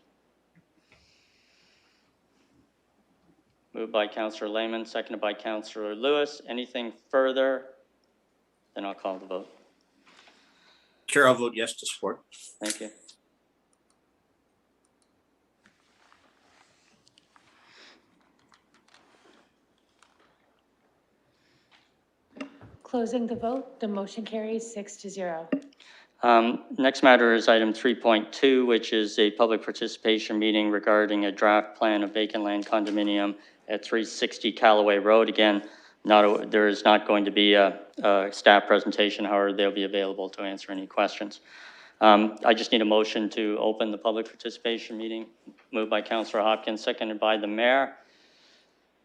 S1: Moved by Councillor Lehman, seconded by Councillor Lewis. Anything further? Then I'll call the vote.
S8: Chair, I'll vote yes to support.
S1: Thank you.
S4: Closing the vote, the motion carries 6-0.
S1: Next matter is item 3.2, which is a public participation meeting regarding a draft plan of vacant land condominium at 360 Callaway Road. Again, there is not going to be a staff presentation. However, they'll be available to answer any questions. I just need a motion to open the public participation meeting. Moved by Councillor Hopkins, seconded by the mayor.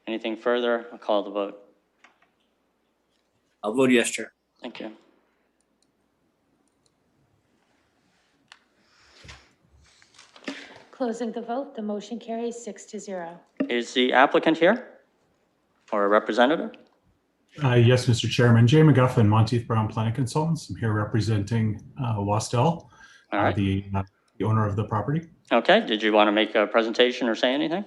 S1: Anything further? I'll call the vote.
S8: I'll vote yes, Chair.
S1: Thank you.
S4: Closing the vote, the motion carries 6-0.
S1: Is the applicant here or a representative?
S18: Yes, Mr. Chairman. Jay McGuffin, Monteith Brown Planning Consultants. I'm here representing Wastel, the owner of the property.
S1: Okay. Did you want to make a presentation or say anything?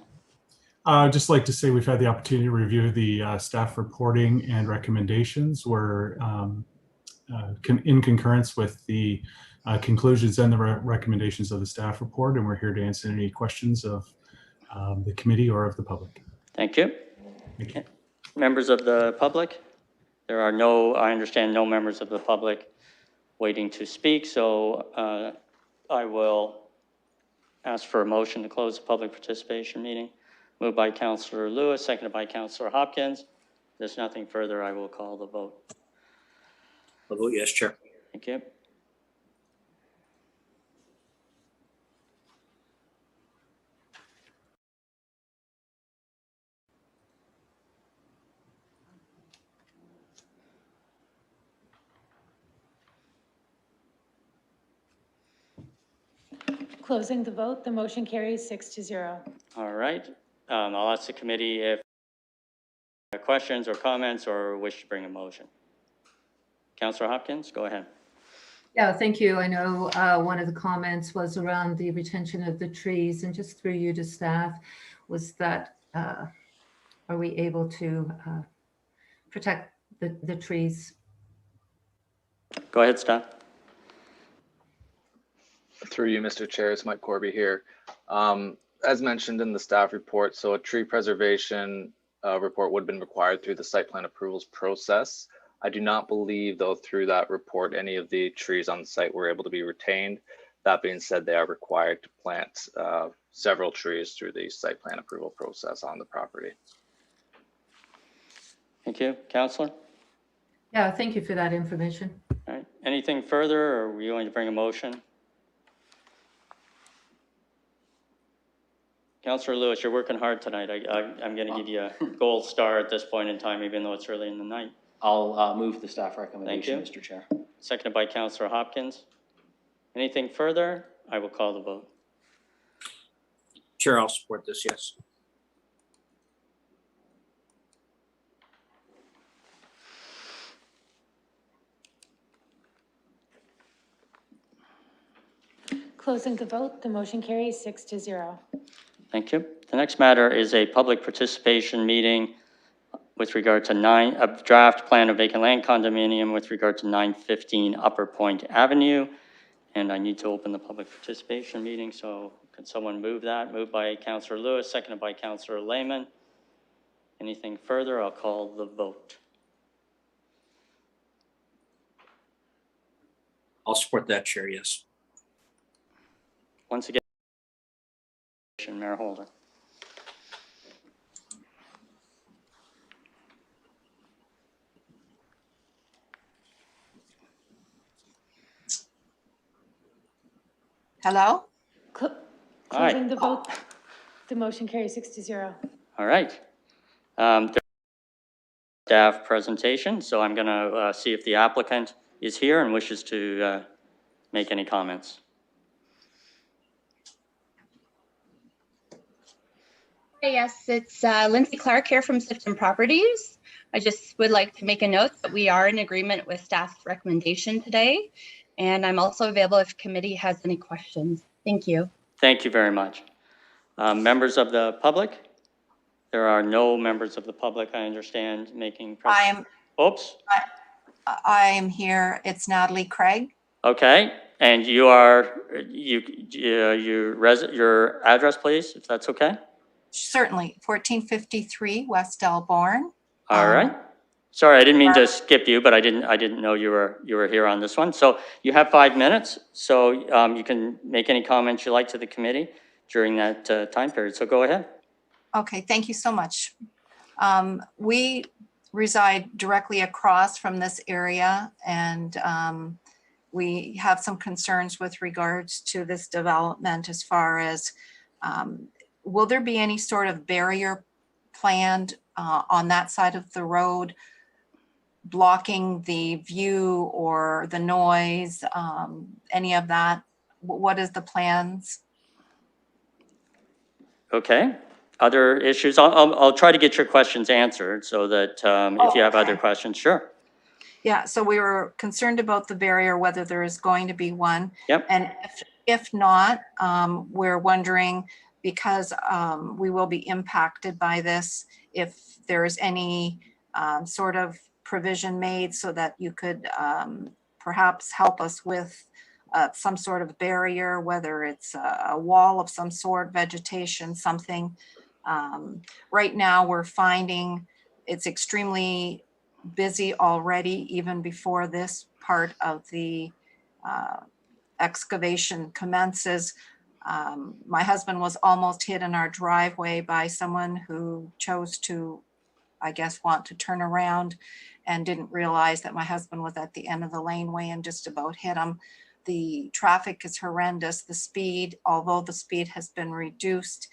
S18: I'd just like to say we've had the opportunity to review the staff reporting and recommendations. We're in concurrence with the conclusions and the recommendations of the staff report, and we're here to answer any questions of the committee or of the public.
S1: Thank you.
S18: Thank you.
S1: Members of the public? There are no, I understand, no members of the public waiting to speak, so I will ask for a motion to close the public participation meeting. Moved by Councillor Lewis, seconded by Councillor Hopkins. If there's nothing further, I will call the vote.
S8: I'll vote yes, Chair.
S1: Thank you.
S4: Closing the vote, the motion carries 6-0.
S1: All right. I'll ask the committee if questions or comments or wish to bring a motion. Councillor Hopkins, go ahead.
S6: Yeah, thank you. I know one of the comments was around the retention of the trees, and just through you to staff, was that are we able to protect the trees?
S1: Go ahead, staff.
S19: Through you, Mr. Chair, it's Mike Corby here. As mentioned in the staff report, so a tree preservation report would have been required through the site plan approvals process. I do not believe, though, through that report, any of the trees on the site were able to be retained. That being said, they are required to plant several trees through the site plan approval process on the property.
S1: Thank you. Counselor?
S6: Yeah, thank you for that information.
S1: All right. Anything further, or are we going to bring a motion? Counselor Lewis, you're working hard tonight. I'm going to give you a gold star at this point in time, even though it's early in the night.
S2: I'll move the staff recommendation,
S1: Thank you.
S2: Mr. Chair.
S1: Seconded by Counselor Hopkins. Anything further? I will call the vote.
S8: Chair, I'll support this, yes.
S4: Closing the vote, the motion carries 6-0.
S1: Thank you. The next matter is a public participation meeting with regard to a draft plan of vacant land condominium with regard to 915 Upper Point Avenue. And I need to open the public participation meeting, so can someone move that? Moved by Councillor Lewis, seconded by Councillor Lehman. Anything further? I'll call the vote.
S8: I'll support that, Chair, yes.
S1: Once again, Mayor Holder.
S20: Hello?
S4: Closing the vote, the motion carries 6-0.
S1: All right. Staff presentation, so I'm going to see if the applicant is here and wishes to make any comments.
S20: Yes, it's Lindsay Clark here from Sifton Properties. I just would like to make a note that we are in agreement with staff's recommendation today. And I'm also available if committee has any questions. Thank you.
S1: Thank you very much. Members of the public? There are no members of the public, I understand, making. Oops.
S20: I am here. It's Natalie Craig.
S1: Okay, and you are, your address, please, if that's okay?
S20: Certainly, 1453 West Delbourne.
S1: All right. Sorry, I didn't mean to skip you, but I didn't know you were here on this one. So you have 5 minutes, so you can make any comments you like to the committee during that time period. So go ahead.
S20: Okay, thank you so much. We reside directly across from this area, and we have some concerns with regards to this development as far as will there be any sort of barrier planned on that side of the road, blocking the view or the noise, any of that? What is the plans?
S1: Okay. Other issues? I'll try to get your questions answered so that if you have other questions, sure.
S20: Yeah, so we were concerned about the barrier, whether there is going to be one.
S1: Yep.
S20: And if not, we're wondering, because we will be impacted by this, if there's any sort of provision made so that you could perhaps help us with some sort of barrier, whether it's a wall of some sort, vegetation, something. Right now we're finding it's extremely busy already, even before this part of the excavation commences. My husband was almost hit in our driveway by someone who chose to, I guess, want to turn around and didn't realize that my husband was at the end of the laneway and just about hit him. The traffic is horrendous. The speed, although the speed has been reduced,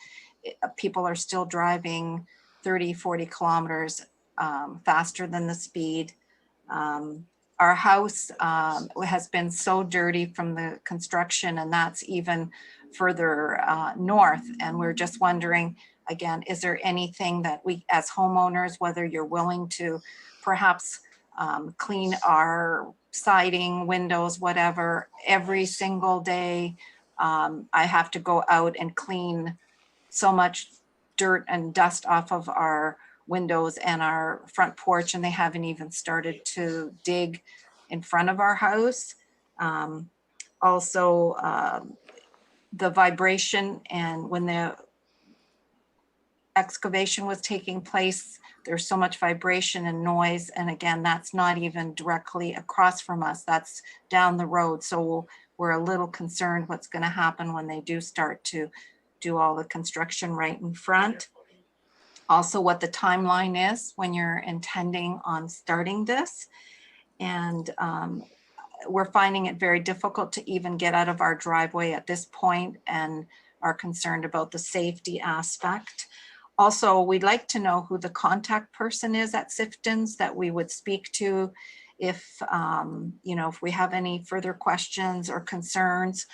S20: people are still driving 30, 40 kilometers faster than the speed. Our house has been so dirty from the construction, and that's even further north. And we're just wondering, again, is there anything that we as homeowners, whether you're willing to perhaps clean our siding, windows, whatever, every single day. I have to go out and clean so much dirt and dust off of our windows and our front porch, and they haven't even started to dig in front of our house. Also, the vibration, and when the excavation was taking place, there's so much vibration and noise. And again, that's not even directly across from us, that's down the road. So we're a little concerned what's going to happen when they do start to do all the construction right in front. Also, what the timeline is when you're intending on starting this. And we're finding it very difficult to even get out of our driveway at this point and are concerned about the safety aspect. Also, we'd like to know who the contact person is at Sifton's that we would speak to if, you know, if we have any further questions or concerns.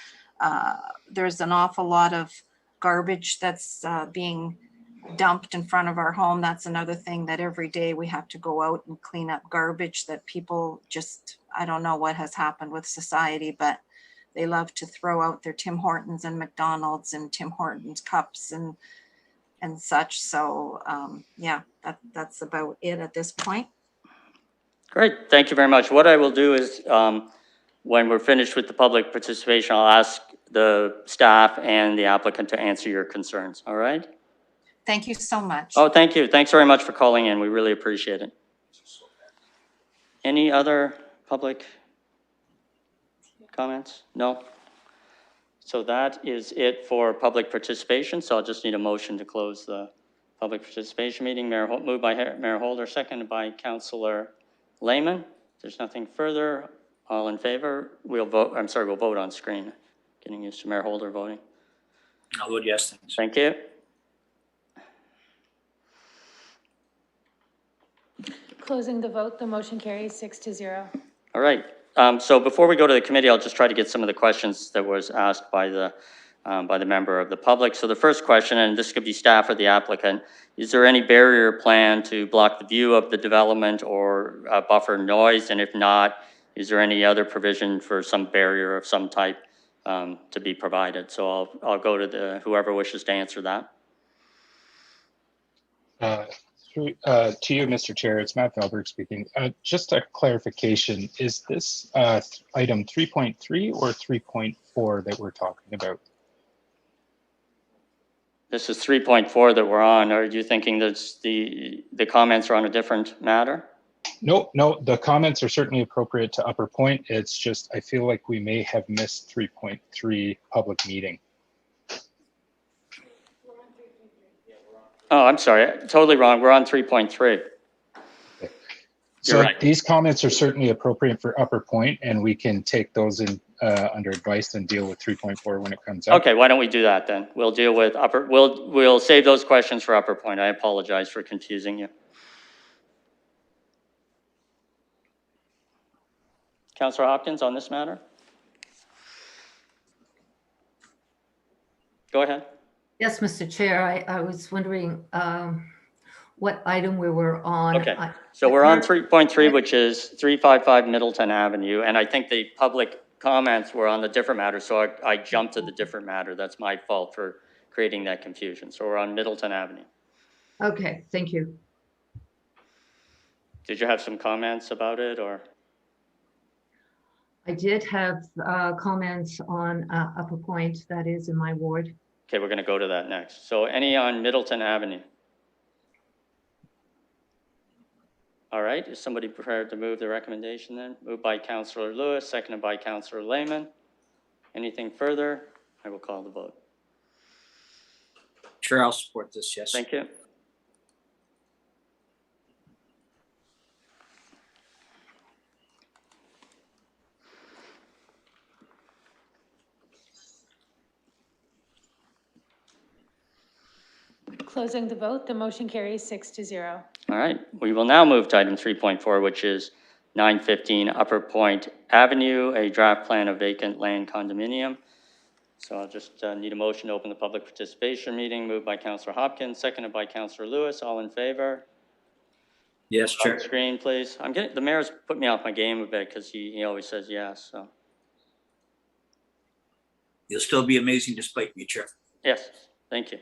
S20: There's an awful lot of garbage that's being dumped in front of our home. That's another thing that every day we have to go out and clean up garbage that people just, I don't know what has happened with society, but they love to throw out their Tim Hortons and McDonald's and Tim Hortons cups and such. So yeah, that's about it at this point.
S1: Great, thank you very much. What I will do is, when we're finished with the public participation, I'll ask the staff and the applicant to answer your concerns, all right?
S20: Thank you so much.
S1: Oh, thank you. Thanks very much for calling in. We really appreciate it. Any other public comments? No? So that is it for public participation. So I'll just need a motion to close the public participation meeting. Moved by Mayor Holder, seconded by Councillor Lehman. If there's nothing further, all in favor? We'll vote. I'm sorry, we'll vote on screen. Getting used to Mayor Holder voting.
S8: I'll vote yes. Thanks.
S1: Thank you.
S4: Closing the vote, the motion carries 6-0.
S1: All right. So before we go to the committee, I'll just try to get some of the questions that was asked by the member of the public. So the first question, and this could be staff or the applicant, is there any barrier plan to block the view of the development or buffer noise? And if not, is there any other provision for some barrier of some type to be provided? So I'll go to whoever wishes to answer that.
S10: To you, Mr. Chair, it's Matt Felberg speaking. Just a clarification, is this item 3.3 or 3.4 that we're talking about?
S1: This is 3.4 that we're on. Are you thinking that the comments are on a different matter?
S10: No, the comments are certainly appropriate to Upper Point. It's just, I feel like we may have missed 3.3 public meeting.
S1: Oh, I'm sorry, totally wrong. We're on 3.3.
S10: So
S1: right.
S10: These comments are certainly appropriate for Upper Point, and we can take those in under advice and deal with 3.4 when it comes up.
S1: Okay, why don't we do that then? We'll deal with we'll save those questions for Upper Point. I apologize for confusing you. Councillor Hopkins on this matter? Go ahead.
S6: Yes, Mr. Chair, I was wondering what item we were on.
S1: Okay, so we're on 3.3, which is 355 Middleton Avenue, and I think the public comments were on the different matter, so I jumped to the different matter. That's my fault for creating that confusion. So we're on Middleton Avenue.
S6: Okay, thank you.
S1: Did you have some comments about it, or?
S6: I did have comments on Upper Point, that is in my ward.
S1: Okay, we're going to go to that next. So any on Middleton Avenue? All right, is somebody prepared to move the recommendation then? Moved by Councillor Lewis, seconded by Councillor Lehman. Anything further? I will call the vote.
S8: Sure, I'll support this, yes.
S1: Thank you.
S4: Closing the vote, the motion carries 6-0.
S1: All right, we will now move to item 3.4, which is 915 Upper Point Avenue, a draft plan of vacant land condominium. So I'll just need a motion to open the public participation meeting. Moved by Councillor Hopkins, seconded by Councillor Lewis. All in favor?
S8: Yes, Chair.
S1: Screen, please. The mayor's put me off my game a bit because he always says yes. So
S8: You'll still be amazing despite me, Chair.
S1: yes, thank you.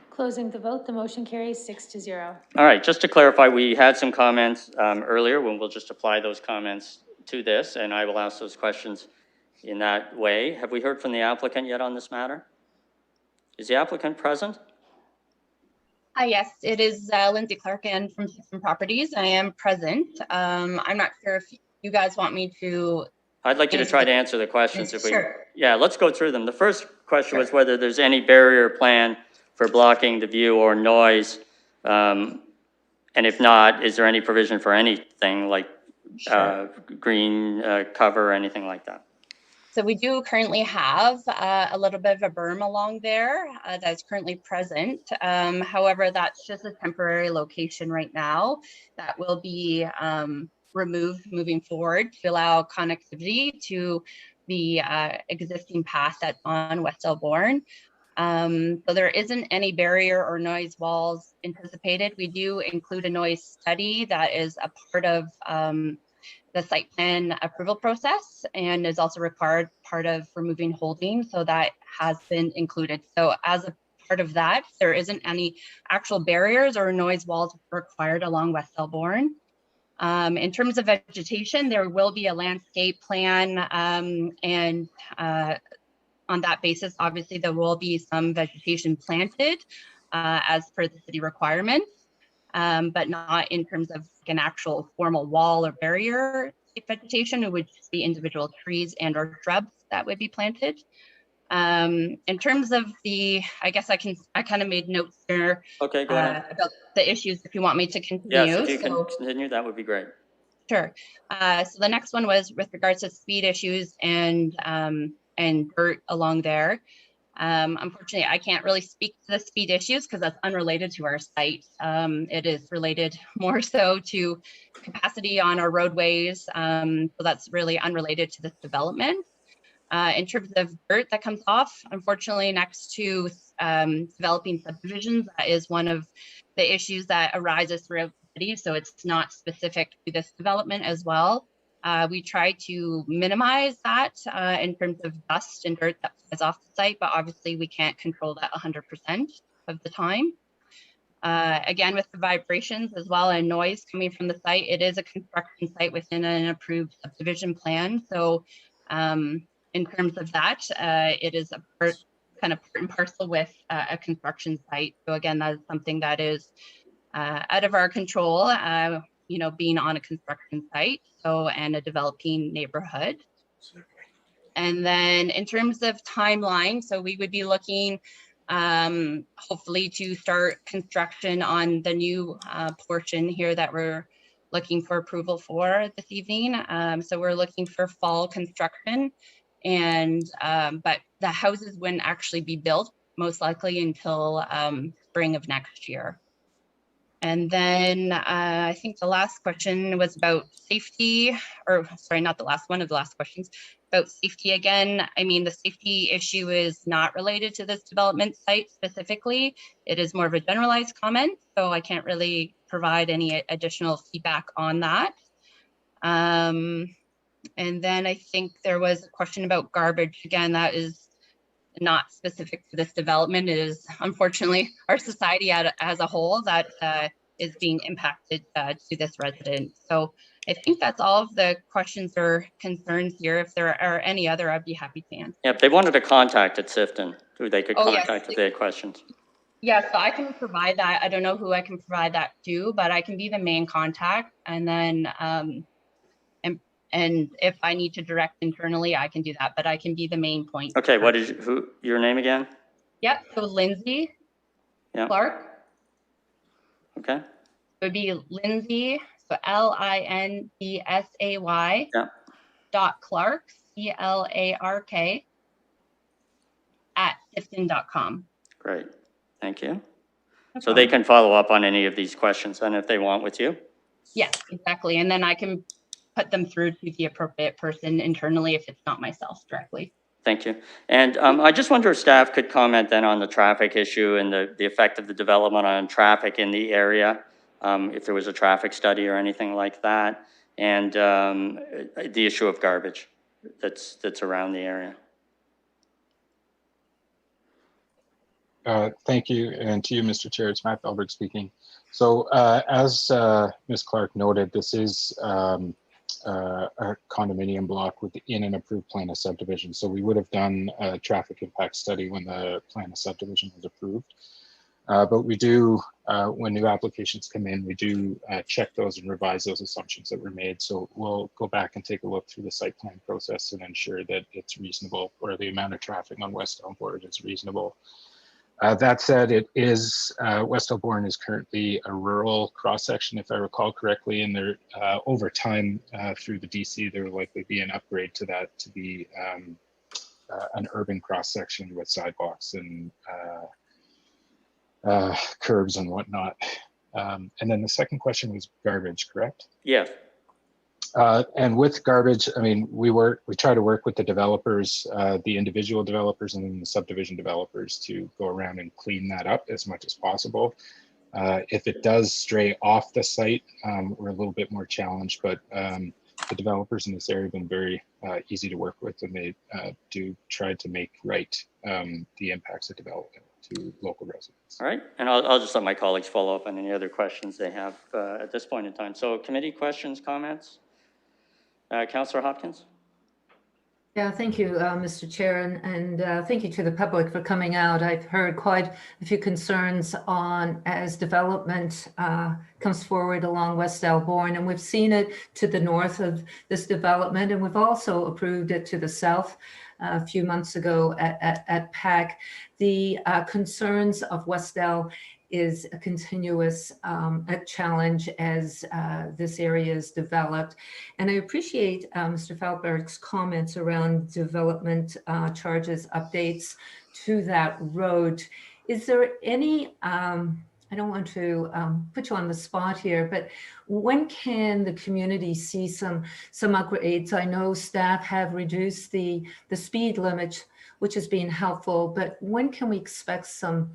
S4: Closing the vote, the motion carries 6-0.
S1: All right, just to clarify, we had some comments earlier, when we'll just apply those comments to this, and I will ask those questions in that way. Have we heard from the applicant yet on this matter? Is the applicant present?
S21: Hi, yes, it is Lindsay Clark and from System Properties. I am present. I'm not sure if you guys want me to.
S1: I'd like you to try to answer the questions if we,
S21: Sure.
S1: yeah, let's go through them. The first question was whether there's any barrier plan for blocking the view or noise. And if not, is there any provision for anything like green cover or anything like that?
S21: So we do currently have a little bit of a berm along there that's currently present. However, that's just a temporary location right now that will be removed moving forward to allow connectivity to the existing path that's on West Elborn. So there isn't any barrier or noise walls anticipated. We do include a noise study that is a part of the site plan approval process and is also required part of removing holding. So that has been included. So as a part of that, there isn't any actual barriers or noise walls required along West Elborn. In terms of vegetation, there will be a landscape plan and on that basis, obviously there will be some vegetation planted as per the city requirements. But not in terms of an actual formal wall or barrier vegetation. It would just be individual trees and or shrubs that would be planted. In terms of the, I guess I kind of made notes there.
S1: Okay, go ahead.
S21: About the issues if you want me to continue.
S1: Yes, if you can continue, that would be great.
S21: Sure. So the next one was with regards to speed issues and dirt along there. Unfortunately, I can't really speak to the speed issues because that's unrelated to our site. It is related more so to capacity on our roadways. So that's really unrelated to this development. In terms of dirt that comes off, unfortunately, next to developing subdivisions, that is one of the issues that arises throughout the city. So it's not specific to this development as well. We try to minimize that in terms of dust and dirt that flies off the site, but obviously we can't control that 100% of the time. Again, with the vibrations as well and noise coming from the site, it is a construction site within an approved subdivision plan. So in terms of that, it is a kind of part and parcel with a construction site. So again, that is something that is out of our control. You know, being on a construction site, so and a developing neighborhood. And then in terms of timeline, so we would be looking hopefully to start construction on the new portion here that we're looking for approval for this evening. So we're looking for fall construction and but the houses wouldn't actually be built most likely until spring of next year. And then I think the last question was about safety, or sorry, not the last one of the last questions, about safety again. I mean, the safety issue is not related to this development site specifically. It is more of a generalized comment, so I can't really provide any additional feedback on that. And then I think there was a question about garbage. Again, that is not specific to this development. It is unfortunately our society as a whole that is being impacted to this resident. So I think that's all of the questions or concerns here. If there are any other, I'd be happy to answer.
S1: Yeah, if they wanted to contact at Sifton, who they could contact
S21: yes.
S1: if they had questions.
S21: Yeah, so I can provide that. I don't know who I can provide that to, but I can be the main contact. And then and if I need to direct internally, I can do that, but I can be the main point.
S1: Okay, what is your name again?
S21: Yeah, so Lindsay Clark.
S1: Okay.
S21: It would be Lindsay, so LINDSAY .Clark, CLARK @sifton.com.
S1: Great, thank you. So they can follow up on any of these questions then if they want with you?
S21: Yes, exactly. And then I can put them through to the appropriate person internally if it's not myself directly.
S1: Thank you. And I just wonder if staff could comment then on the traffic issue and the effect of the development on traffic in the area, if there was a traffic study or anything like that, and the issue of garbage that's around the area.
S10: Thank you, and to you, Mr. Chair, it's Matt Felberg speaking. So as Ms. Clark noted, this is a condominium block within an approved plan of subdivision. So we would have done a traffic impact study when the plan of subdivision was approved. But we do, when new applications come in, we do check those and revise those assumptions that were made. So we'll go back and take a look through the site plan process and ensure that it's reasonable, or the amount of traffic on West Elmbourne is reasonable. That said, it is, West Elmbourne is currently a rural cross-section, if I recall correctly, and there, over time through the DC, there will likely be an upgrade to that to be an urban cross-section with sidewalks and curbs and whatnot. And then the second question was garbage, correct?
S1: Yeah.
S10: And with garbage, I mean, we try to work with the developers, the individual developers and then the subdivision developers to go around and clean that up as much as possible. If it does stray off the site, we're a little bit more challenged, but the developers in this area have been very easy to work with, and they do try to make right the impacts of development to local residents.
S1: All right, and I'll just let my colleagues follow up on any other questions they have at this point in time. So committee questions, comments? Councillor Hopkins?
S6: Yeah, thank you, Mr. Chair, and thank you to the public for coming out. I've heard quite a few concerns on as development comes forward along West Elmbourne, and we've seen it to the north of this development, and we've also approved it to the south a few months ago at PAC. The concerns of West El is a continuous challenge as this area is developed. And I appreciate Mr. Falberg's comments around development charges, updates to that road. Is there any, I don't want to put you on the spot here, but when can the community see some upgrades? I know staff have reduced the speed limit, which has been helpful, but when can we expect some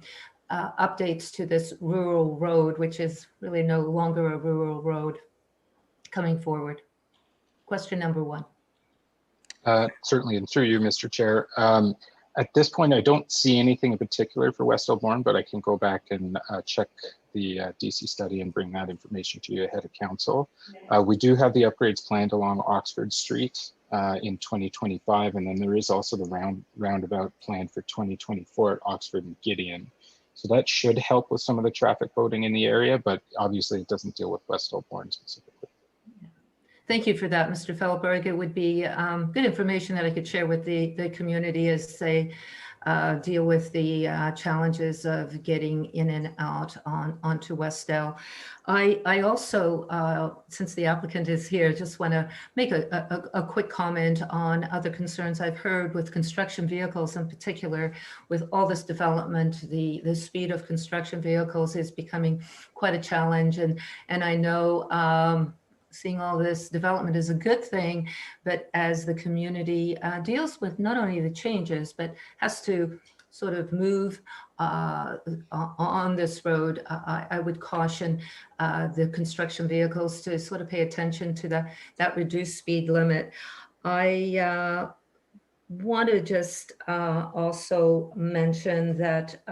S6: updates to this rural road, which is really no longer a rural road coming forward? Question number one.
S10: Certainly, and through you, Mr. Chair. At this point, I don't see anything in particular for West Elmbourne, but I can go back and check the DC study and bring that information to you ahead of council. We do have the upgrades planned along Oxford Street in 2025, and then there is also the roundabout planned for 2024 at Oxford and Gideon. So that should help with some of the traffic coding in the area, but obviously it doesn't deal with West Elmbourne specifically.
S6: Thank you for that, Mr. Falberg. It would be good information that I could share with the community as they deal with the challenges of getting in and out onto West El. I also, since the applicant is here, just want to make a quick comment on other concerns I've heard with construction vehicles in particular. With all this development, the speed of construction vehicles is becoming quite a challenge. And I know seeing all this development is a good thing, but as the community deals with not only the changes, but has to sort of move on this road, I would caution the construction vehicles to sort of pay attention to that reduced speed limit. I want to just also mention that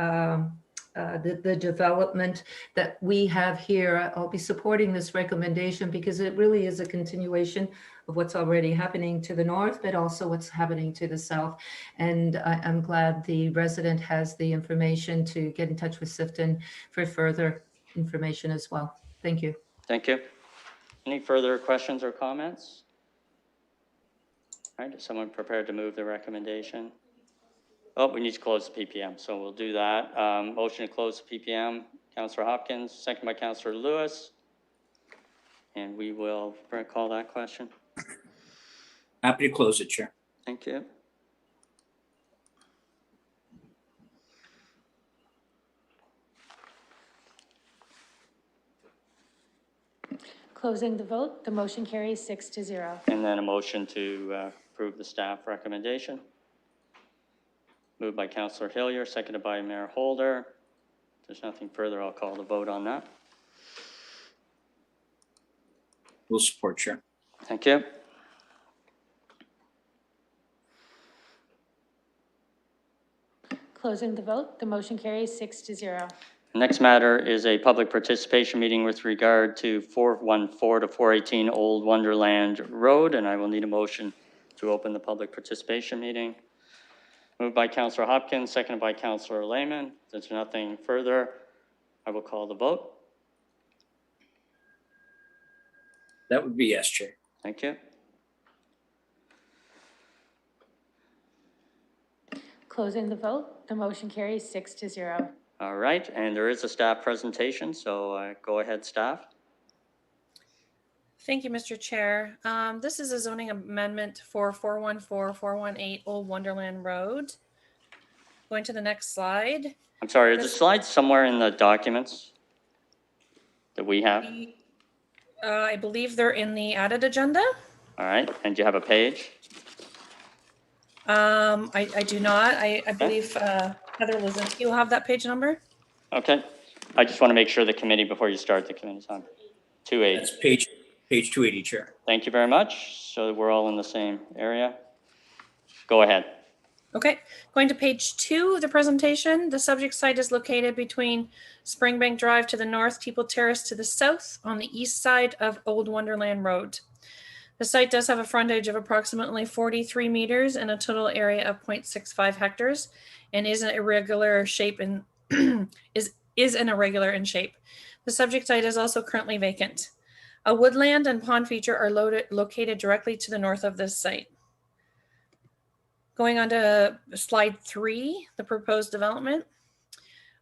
S6: the development that we have here, I'll be supporting this recommendation because it really is a continuation of what's already happening to the north, but also what's happening to the south. And I'm glad the resident has the information to get in touch with Sifton for further information as well. Thank you.
S1: Thank you. Any further questions or comments? All right, is someone prepared to move the recommendation? Oh, we need to close the PPM, so we'll do that. Motion to close the PPM, Councillor Hopkins, second by Councillor Lewis. And we will call that question.
S8: Happy to close it, Chair.
S1: Thank you.
S4: Closing the vote, the motion carries 6-0.
S1: And then a motion to approve the staff recommendation. Moved by Councillor Hillier, seconded by Mayor Holder. If there's nothing further, I'll call the vote on that.
S8: We'll support, Chair.
S1: Thank you.
S4: Closing the vote, the motion carries 6-0.
S1: The next matter is a public participation meeting with regard to 414 to 418 Old Wonderland Road, and I will need a motion to open the public participation meeting. Moved by Councillor Hopkins, seconded by Councillor Lehman. If there's nothing further, I will call the vote.
S8: That would be yes, Chair.
S1: Thank you.
S4: Closing the vote, the motion carries 6-0.
S1: All right, and there is a staff presentation, so go ahead, staff.
S5: Thank you, Mr. Chair. This is a zoning amendment for 414-418 Old Wonderland Road. Going to the next slide.
S1: I'm sorry, are the slides somewhere in the documents that we have?
S5: I believe they're in the added agenda.
S1: All right, and do you have a page?
S5: I do not. I believe Heather Lizinski will have that page number.
S1: Okay, I just want to make sure the committee, before you start, the committee's on 280.
S8: That's page 280, Chair.
S1: Thank you very much. So we're all in the same area. Go ahead.
S5: Okay, going to page 2 of the presentation. The subject site is located between Springbank Drive to the north, Teeple Terrace to the south, on the east side of Old Wonderland Road. The site does have a frontage of approximately 43 meters and a total area of 0.65 hectares, and is an irregular shape and is an irregular in shape. The subject site is also currently vacant. A woodland and pond feature are located directly to the north of this site. Going on to slide 3, the proposed development.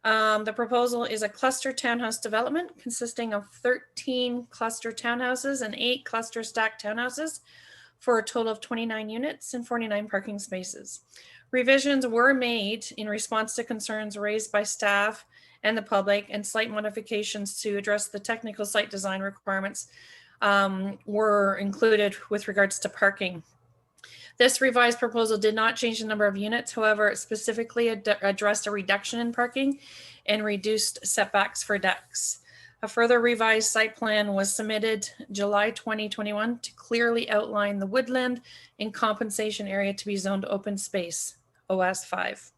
S5: The proposal is a cluster townhouse development consisting of 13 cluster townhouses and 8 cluster stacked townhouses for a total of 29 units and 49 parking spaces. Revisions were made in response to concerns raised by staff and the public, and slight modifications to address the technical site design requirements were included with regards to parking. This revised proposal did not change the number of units. However, it specifically addressed a reduction in parking and reduced setbacks for decks. A further revised site plan was submitted July 2021 to clearly outline the woodland and compensation area to be zoned open space, OS 5.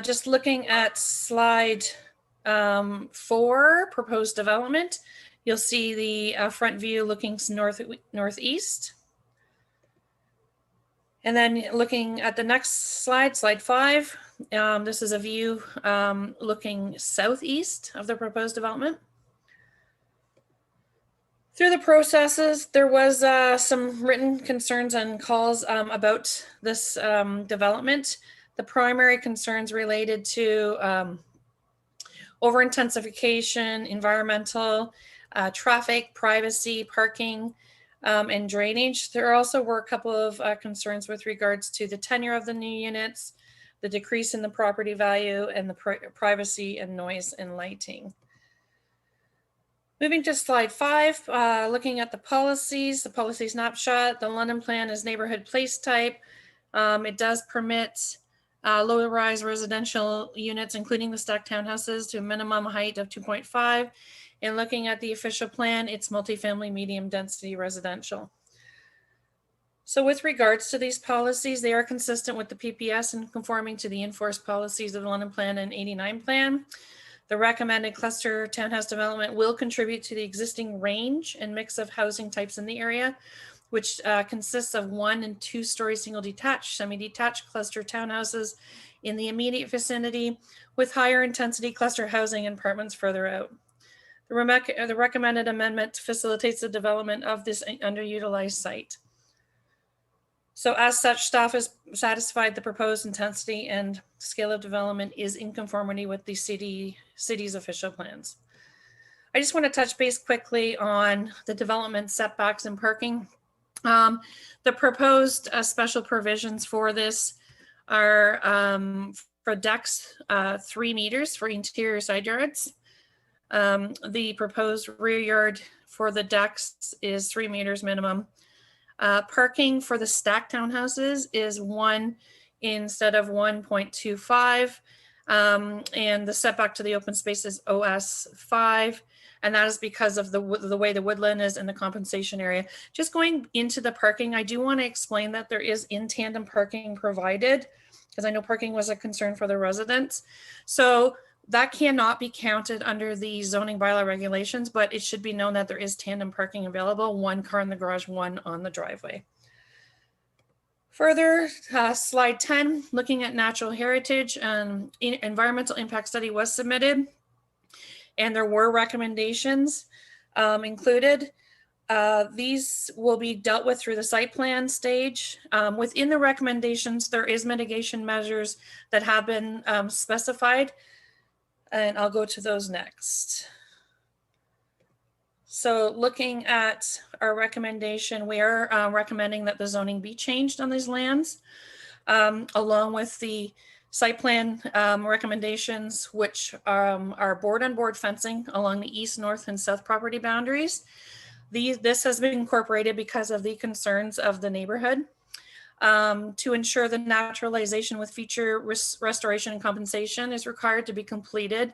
S5: Just looking at slide 4, proposed development, you'll see the front view looking northeast. And then looking at the next slide, slide 5, this is a view looking southeast of the proposed development. Through the processes, there was some written concerns and calls about this development. The primary concerns related to over-intensification, environmental, traffic, privacy, parking, and drainage. There also were a couple of concerns with regards to the tenure of the new units, the decrease in the property value, and the privacy and noise and lighting. Moving to slide 5, looking at the policy snapshot. The London plan is neighborhood place type. It does permit low-rise residential units, including the stacked townhouses, to a minimum height of 2.5. And looking at the official plan, it's multifamily medium density residential. So with regards to these policies, they are consistent with the PPS and conforming to the enforced policies of the London Plan and 89 Plan. The recommended cluster townhouse development will contribute to the existing range and mix of housing types in the area, which consists of 1- and 2-story single detached, semi-detached cluster townhouses in the immediate vicinity, with higher intensity cluster housing and apartments further out. The recommended amendment facilitates the development of this underutilized site. So as such, staff has satisfied the proposed intensity and scale of development is in conformity with the city's official plans. I just want to touch base quickly on the development setbacks and parking. The proposed special provisions for this are for decks, 3 meters for interior side yards. The proposed rear yard for the decks is 3 meters minimum. Parking for the stacked townhouses is 1 instead of 1.25. And the setback to the open space is OS 5. And that is because of the way the woodland is in the compensation area. Just going into the parking, I do want to explain that there is in tandem parking provided, because I know parking was a concern for the residents. So that cannot be counted under the zoning bylaw regulations, but it should be known that there is tandem parking available, 1 car in the garage, 1 on the driveway. Further, slide 10, looking at natural heritage, environmental impact study was submitted. and there were recommendations included. These will be dealt with through the site plan stage. Within the recommendations, there is mitigation measures that have been specified, and I'll go to those next. So looking at our recommendation, we are recommending that the zoning be changed on these lands, along with the site plan recommendations, which are board-on-board fencing along the east, north, and south property boundaries. This has been incorporated because of the concerns of the neighborhood to ensure the naturalization with future restoration and compensation is required to be completed.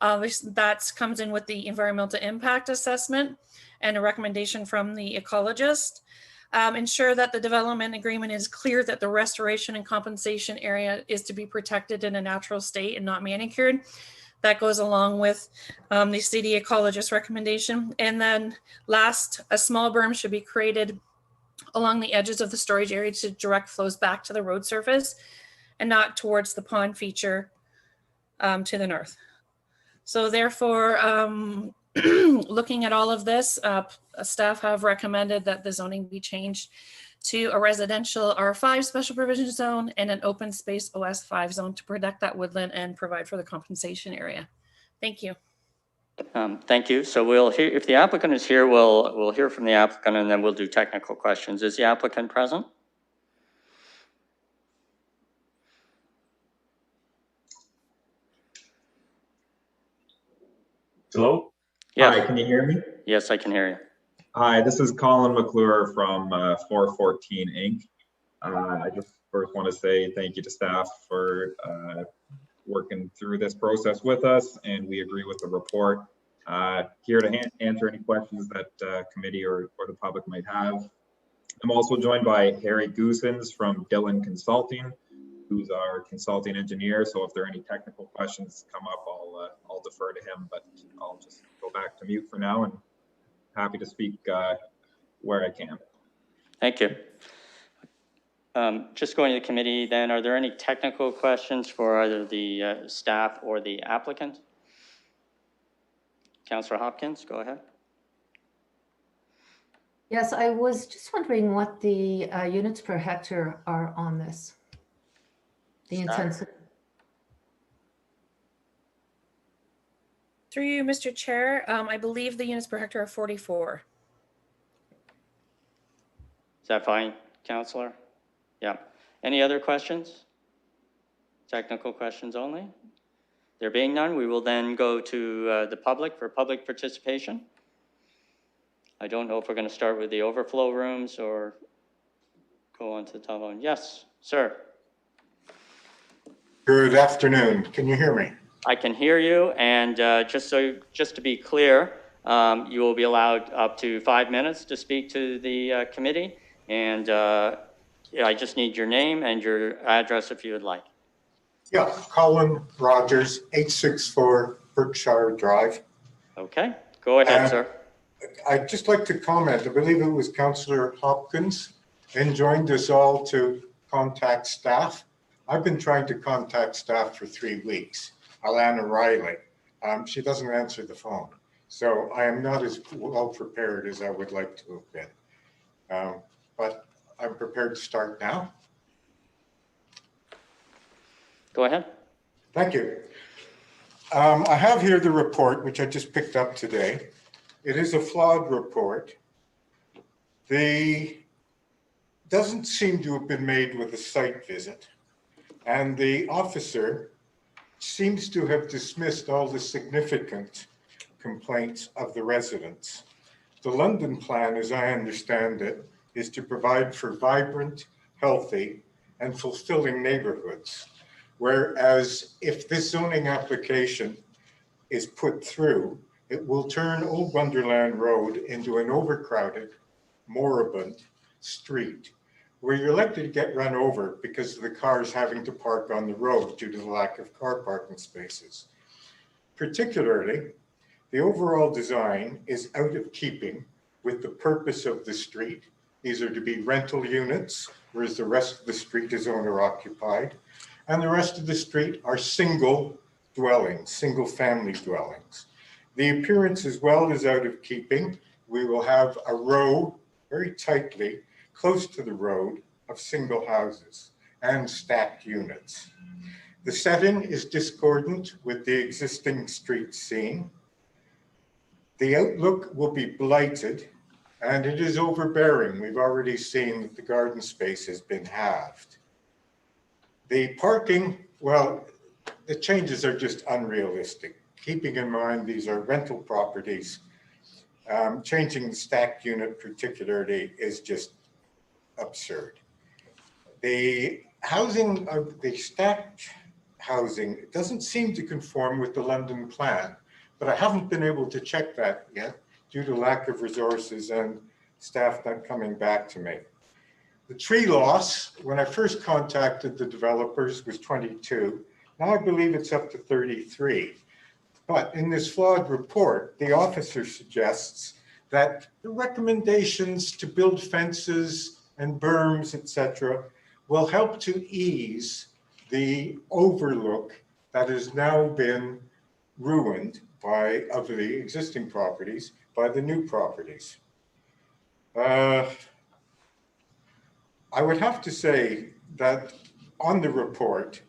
S5: That comes in with the environmental impact assessment and a recommendation from the ecologist. Ensure that the development agreement is clear that the restoration and compensation area is to be protected in a natural state and not manicured. That goes along with the city ecologist recommendation. And then last, a small berm should be created along the edges of the storage area to direct flows back to the road surface and not towards the pond feature to the north. So therefore, looking at all of this, staff have recommended that the zoning be changed to a residential R5 special provision zone and an open space OS5 zone to protect that woodland and provide for the compensation area. Thank you.
S1: Thank you. So we'll hear, if the applicant is here, we'll hear from the applicant and then we'll do technical questions. Is the applicant present?
S3: Hello?
S1: Yes.
S3: Hi, can you hear me?
S1: Yes, I can hear you.
S3: Hi, this is Colin McClure from 414 Inc. I just first want to say thank you to staff for working through this process with us, and we agree with the report. Here to answer any questions that committee or the public might have. I'm also joined by Harry Goosens from Dillon Consulting, who's our consulting engineer. So if there are any technical questions come up, I'll defer to him, but I'll just go back to mute for now and happy to speak where I can.
S1: Thank you. Just going to the committee then, are there any technical questions for either the staff or the applicant? Councillor Hopkins, go ahead.
S6: Yes, I was just wondering what the units per hectare are on this. The intensive.
S5: Through you, Mr. Chair, I believe the units per hectare are 44.
S1: Is that fine, Councillor? Yeah. Any other questions? Technical questions only? There being none, we will then go to the public for public participation. I don't know if we're going to start with the overflow rooms or go on to the telephone. Yes, sir.
S22: Good afternoon. Can you hear me?
S1: I can hear you, and just to be clear, you will be allowed up to 5 minutes to speak to the committee, and I just need your name and your address if you would like.
S22: Yeah, Colin Rogers, 864 Berkshire Drive.
S1: Okay, go ahead, sir.
S22: I'd just like to comment, I believe it was Councillor Hopkins enjoined us all to contact staff. I've been trying to contact staff for 3 weeks. Alana Riley, she doesn't answer the phone. So I am not as well prepared as I would like to have been. But I'm prepared to start now.
S1: Go ahead.
S22: Thank you. I have here the report, which I just picked up today. It is a flawed report. Doesn't seem to have been made with a site visit. And the officer seems to have dismissed all the significant complaints of the residents. The London plan, as I understand it, is to provide for vibrant, healthy, and fulfilling neighborhoods. Whereas if this zoning application is put through, it will turn Old Wonderland Road into an overcrowded, moribund street where you're likely to get run over because of the cars having to park on the road due to the lack of car parking spaces. Particularly, the overall design is out of keeping with the purpose of the street. These are to be rental units, whereas the rest of the street is owner occupied. And the rest of the street are single dwellings, single family dwellings. The appearance as well is out of keeping. We will have a row very tightly close to the road of single houses and stacked units. The setting is discordant with the existing street scene. The outlook will be blighted and it is overbearing. We've already seen that the garden space has been halved. The parking, well, the changes are just unrealistic. Keeping in mind these are rental properties, changing the stacked unit particularly is just absurd. The housing of the stacked housing doesn't seem to conform with the London plan, but I haven't been able to check that yet due to lack of resources and staff not coming back to me. The tree loss, when I first contacted the developers, was 22. Now I believe it's up to 33. But in this flawed report, the officer suggests that the recommendations to build fences and berms, etc., will help to ease the overlook that has now been ruined of the existing properties by the new properties. I would have to say that on the report,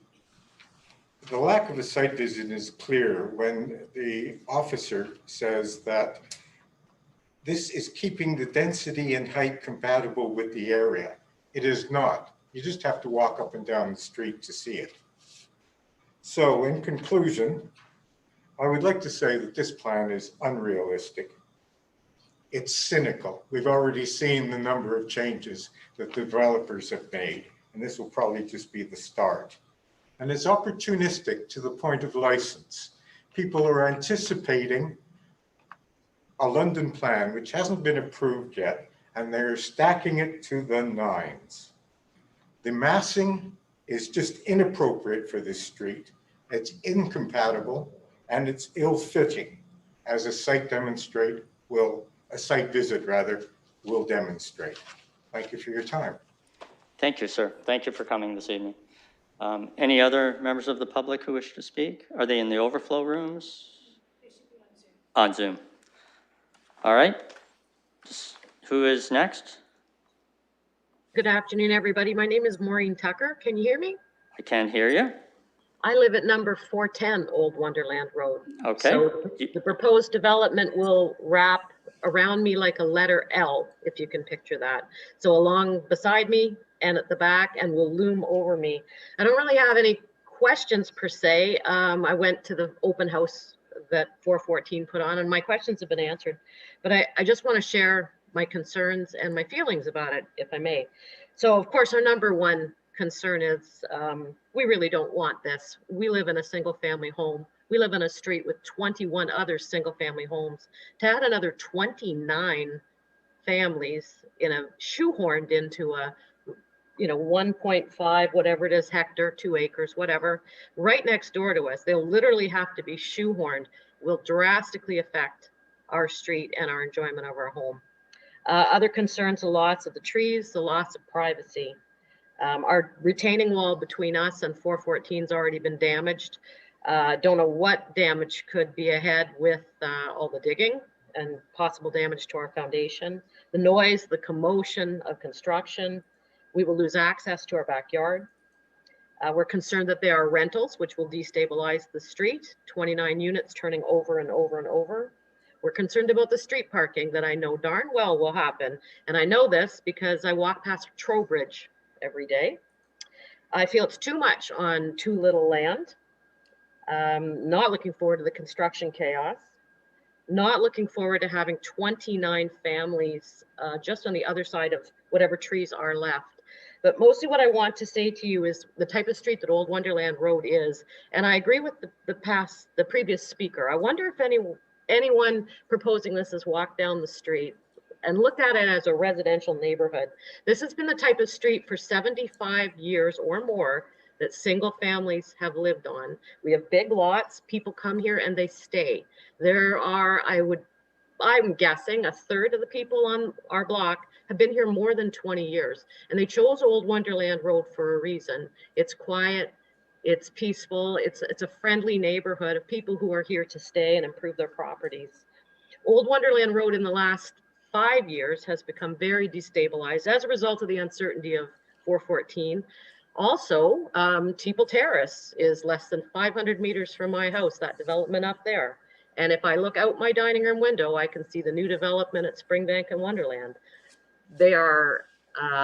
S22: the lack of a site visit is clear when the officer says that this is keeping the density and height compatible with the area. It is not. You just have to walk up and down the street to see it. So in conclusion, I would like to say that this plan is unrealistic. It's cynical. We've already seen the number of changes that the developers have made, and this will probably just be the start. And it's opportunistic to the point of license. People are anticipating a London plan, which hasn't been approved yet, and they're stacking it to the nines. The massing is just inappropriate for this street. It's incompatible, and it's ill-fitting, as a site visit will demonstrate. Thank you for your time.
S1: Thank you, sir. Thank you for coming this evening. Any other members of the public who wish to speak? Are they in the overflow rooms? They should be on Zoom. On Zoom. All right. Who is next?
S7: Good afternoon, everybody. My name is Maureen Tucker. Can you hear me?
S1: I can hear you.
S7: I live at number 410 Old Wonderland Road.
S1: Okay.
S7: So the proposed development will wrap around me like a letter L, if you can picture that. So along beside me and at the back, and will loom over me. I don't really have any questions per se. I went to the open house that 414 put on, and my questions have been answered. But I just want to share my concerns and my feelings about it, if I may. So of course, our number one concern is we really don't want this. We live in a single family home. We live in a street with 21 other single family homes. To add another 29 families shoehorned into a 1.5, whatever it is, hectare, 2 acres, whatever, right next door to us, they'll literally have to be shoehorned, will drastically affect our street and our enjoyment of our home. Other concerns, the loss of the trees, the loss of privacy. Our retaining wall between us and 414 has already been damaged. Don't know what damage could be ahead with all the digging and possible damage to our foundation. The noise, the commotion of construction. We will lose access to our backyard. We're concerned that there are rentals, which will destabilize the street, 29 units turning over and over and over. We're concerned about the street parking that I know darn well will happen. And I know this because I walk past Trowbridge every day. I feel it's too much on too little land. Not looking forward to the construction chaos. Not looking forward to having 29 families just on the other side of whatever trees are left. But mostly what I want to say to you is the type of street that Old Wonderland Road is. And I agree with the previous speaker. I wonder if anyone proposing this has walked down the street and looked at it as a residential neighborhood. This has been the type of street for 75 years or more that single families have lived on. We have big lots, people come here and they stay. There are, I'm guessing, a third of the people on our block have been here more than 20 years. And they chose Old Wonderland Road for a reason. It's quiet, It's peaceful. It's a friendly neighborhood of people who are here to stay and improve their properties. Old Wonderland Road in the last 5 years has become very destabilized as a result of the uncertainty of 414. Also, Teeple Terrace is less than 500 meters from my house, that development up there. And if I look out my dining room window, I can see the new development at Springbank and Wonderland. They are,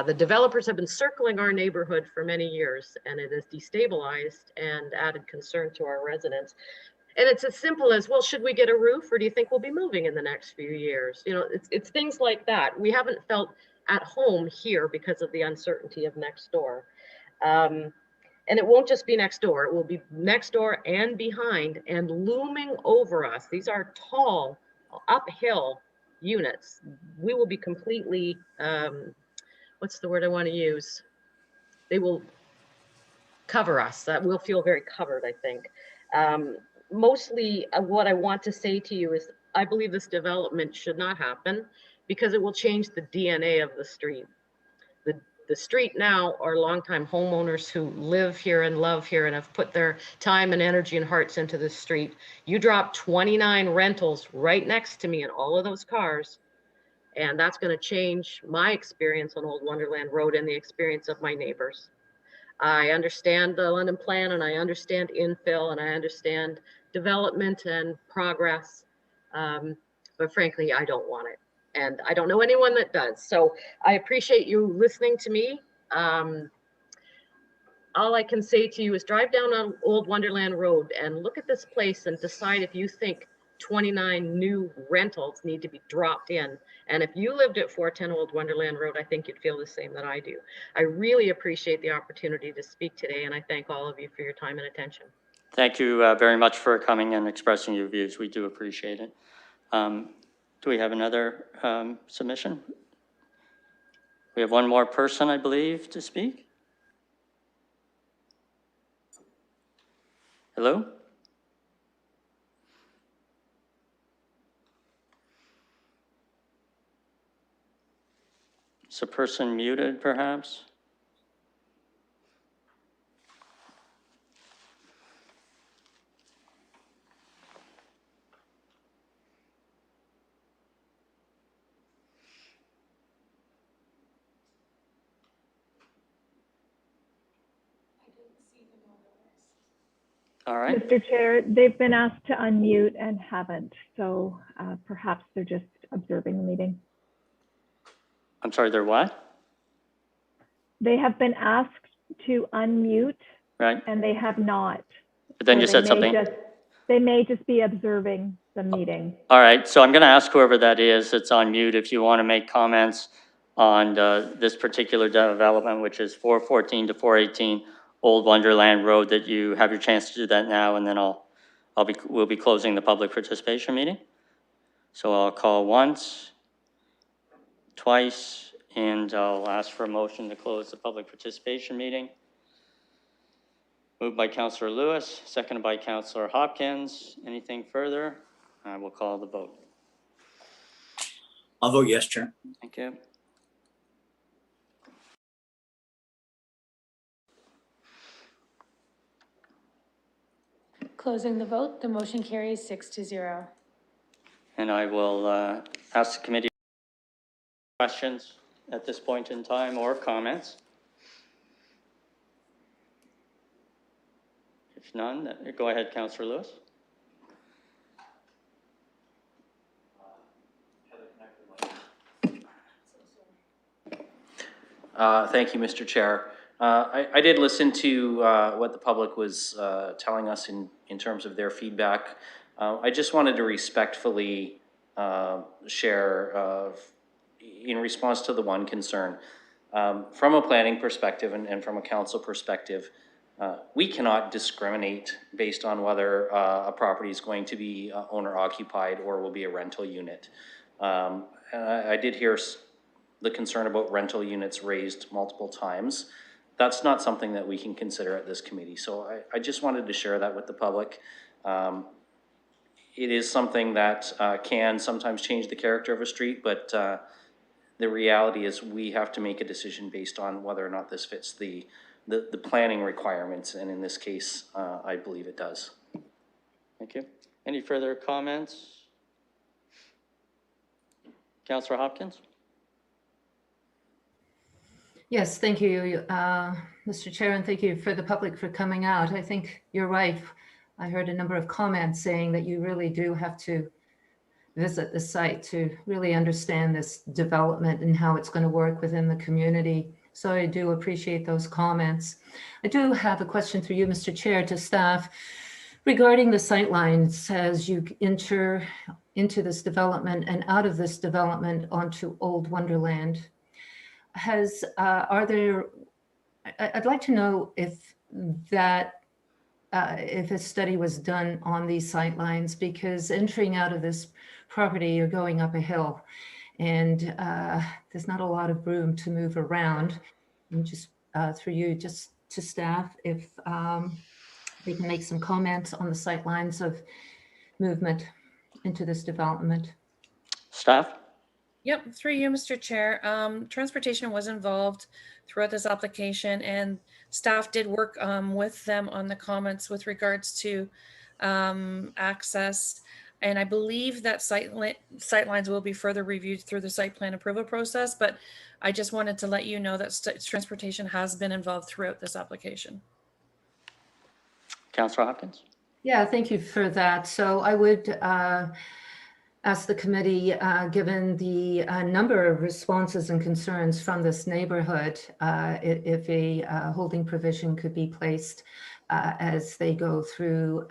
S7: the developers have been circling our neighborhood for many years, and it has destabilized and added concern to our residents. And it's as simple as, well, should we get a roof, or do you think we'll be moving in the next few years? You know, it's things like that. We haven't felt at home here because of the uncertainty of next door. And it won't just be next door, it will be next door and behind and looming over us. These are tall, uphill units. We will be completely, what's the word I want to use? They will cover us. That we'll feel very covered, I think. Mostly what I want to say to you is I believe this development should not happen because it will change the DNA of the street. The street now are longtime homeowners who live here and love here and have put their time and energy and hearts into the street. You drop 29 rentals right next to me in all of those cars, and that's going to change my experience on Old Wonderland Road and the experience of my neighbors. I understand the London plan, and I understand infill, and I understand development and progress, but frankly, I don't want it. And I don't know anyone that does. So I appreciate you listening to me. All I can say to you is drive down on Old Wonderland Road and look at this place and decide if you think 29 new rentals need to be dropped in. And if you lived at 410 Old Wonderland Road, I think you'd feel the same that I do. I really appreciate the opportunity to speak today, and I thank all of you for your time and attention.
S1: Thank you very much for coming and expressing your views. We do appreciate it. Do we have another submission? We have one more person, I believe, to speak. Hello? Is the person muted, perhaps? All right.
S12: Mr. Chair, they've been asked to unmute and haven't, so perhaps they're just observing the meeting.
S1: I'm sorry, they're what?
S12: They have been asked to unmute,
S1: Right.
S12: and they have not.
S1: But then
S12: So
S1: you said something.
S12: They may just be observing the meeting.
S1: All right, so I'm going to ask whoever that is that's on mute if you want to make comments on this particular development, which is 414 to 418 Old Wonderland Road, that you have your chance to do that now, and then we'll be closing the public participation meeting. So I'll call once, twice, and I'll ask for a motion to close the public participation meeting. Moved by Councillor Lewis, seconded by Councillor Hopkins. Anything further? I will call the vote.
S8: I'll vote yes, Chair.
S1: Thank you.
S4: Closing the vote, the motion carries 6-0.
S1: And I will ask the committee questions at this point in time or comments. If none, go ahead, Councillor Lewis.
S2: Thank you, Mr. Chair. I did listen to what the public was telling us in terms of their feedback. I just wanted to respectfully share in response to the one concern. From a planning perspective and from a council perspective, we cannot discriminate based on whether a property is going to be owner occupied or will be a rental unit. I did hear the concern about rental units raised multiple times. That's not something that we can consider at this committee. So I just wanted to share that with the public. It is something that can sometimes change the character of a street, but the reality is we have to make a decision based on whether or not this fits the the planning requirements, and in this case, I believe it does.
S1: Thank you. Any further comments? Councillor Hopkins?
S6: Yes, thank you, Mr. Chair, and thank you for the public for coming out. I think you're right. I heard a number of comments saying that you really do have to visit the site to really understand this development and how it's going to work within the community. So I do appreciate those comments. I do have a question through you, Mr. Chair, to staff regarding the sightlines as you enter into this development and out of this development onto Old Wonderland. I'd like to know if if a study was done on these sightlines, because entering out of this property, you're going up a hill and there's not a lot of room to move around. And just through you, just to staff, if they can make some comments on the sightlines of movement into this development.
S1: Staff?
S5: Yep, through you, Mr. Chair. Transportation was involved throughout this application, and staff did work with them on the comments with regards to access. And I believe that sightlines will be further reviewed through the site plan approval process, but I just wanted to let you know that transportation has been involved throughout this application.
S1: Councillor Hopkins?
S6: Yeah, thank you for that. So I would ask the committee, given the number of responses and concerns from this neighborhood, if a holding provision could be placed as they go through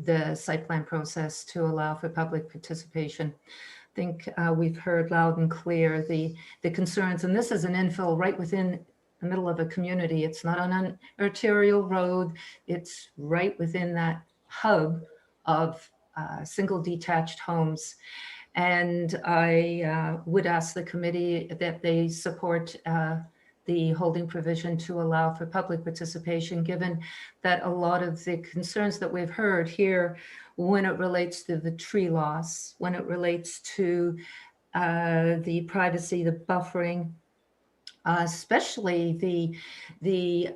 S6: the site plan process to allow for public participation. I think we've heard loud and clear the concerns, and this is an infill right within the middle of a community. It's not on an arterial road. It's right within that hub of single detached homes. And I would ask the committee that they support the holding provision to allow for public participation, given that a lot of the concerns that we've heard here when it relates to the tree loss, when it relates to the privacy, the buffering, especially the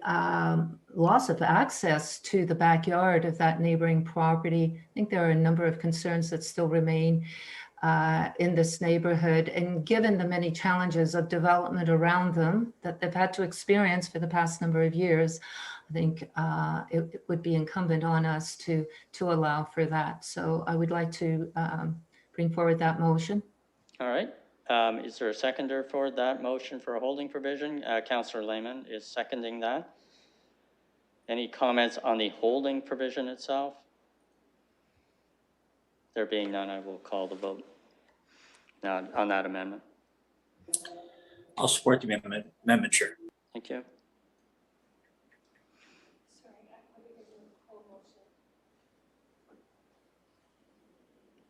S6: loss of access to the backyard of that neighboring property. I think there are a number of concerns that still remain in this neighborhood. And given the many challenges of development around them that they've had to experience for the past number of years, I think it would be incumbent on us to allow for that. So I would like to bring forward that motion.
S1: All right. Is there a seconder for that motion for a holding provision? Councillor Lehman is seconding that. Any comments on the holding provision itself? There being none, I will call the vote on that amendment.
S8: I'll support the amendment, Chair.
S1: Thank you.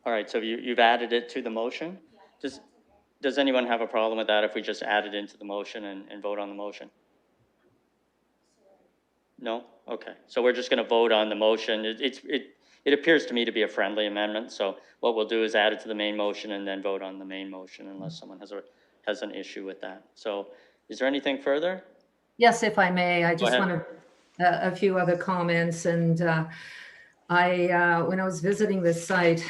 S1: All right, so you've added it to the motion? Does anyone have a problem with that if we just add it into the motion and vote on the motion? No? Okay, so we're just going to vote on the motion. It appears to me to be a friendly amendment, so what we'll do is add it to the main motion and then vote on the main motion unless someone has an issue with that. So is there anything further?
S6: Yes, if I may, I just want a few other comments. And when I was visiting this site,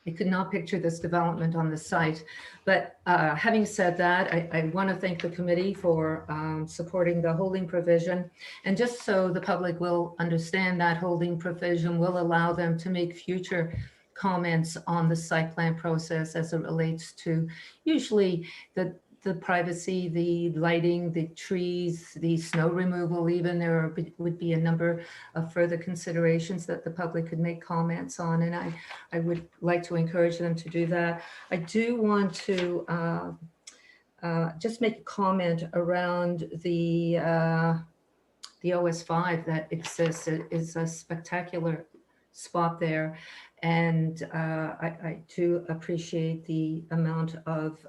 S6: I could not picture this development on the site. But having said that, I want to thank the committee for supporting the holding provision. And just so the public will understand, that holding provision will allow them to make future comments on the site plan process as it relates to usually the privacy, the lighting, the trees, the snow removal. Even there would be a number of further considerations that the public could make comments on, and I would like to encourage them to do that. I do want to just make a comment around the OS5 that exists. It is a spectacular spot there, and I do appreciate the amount of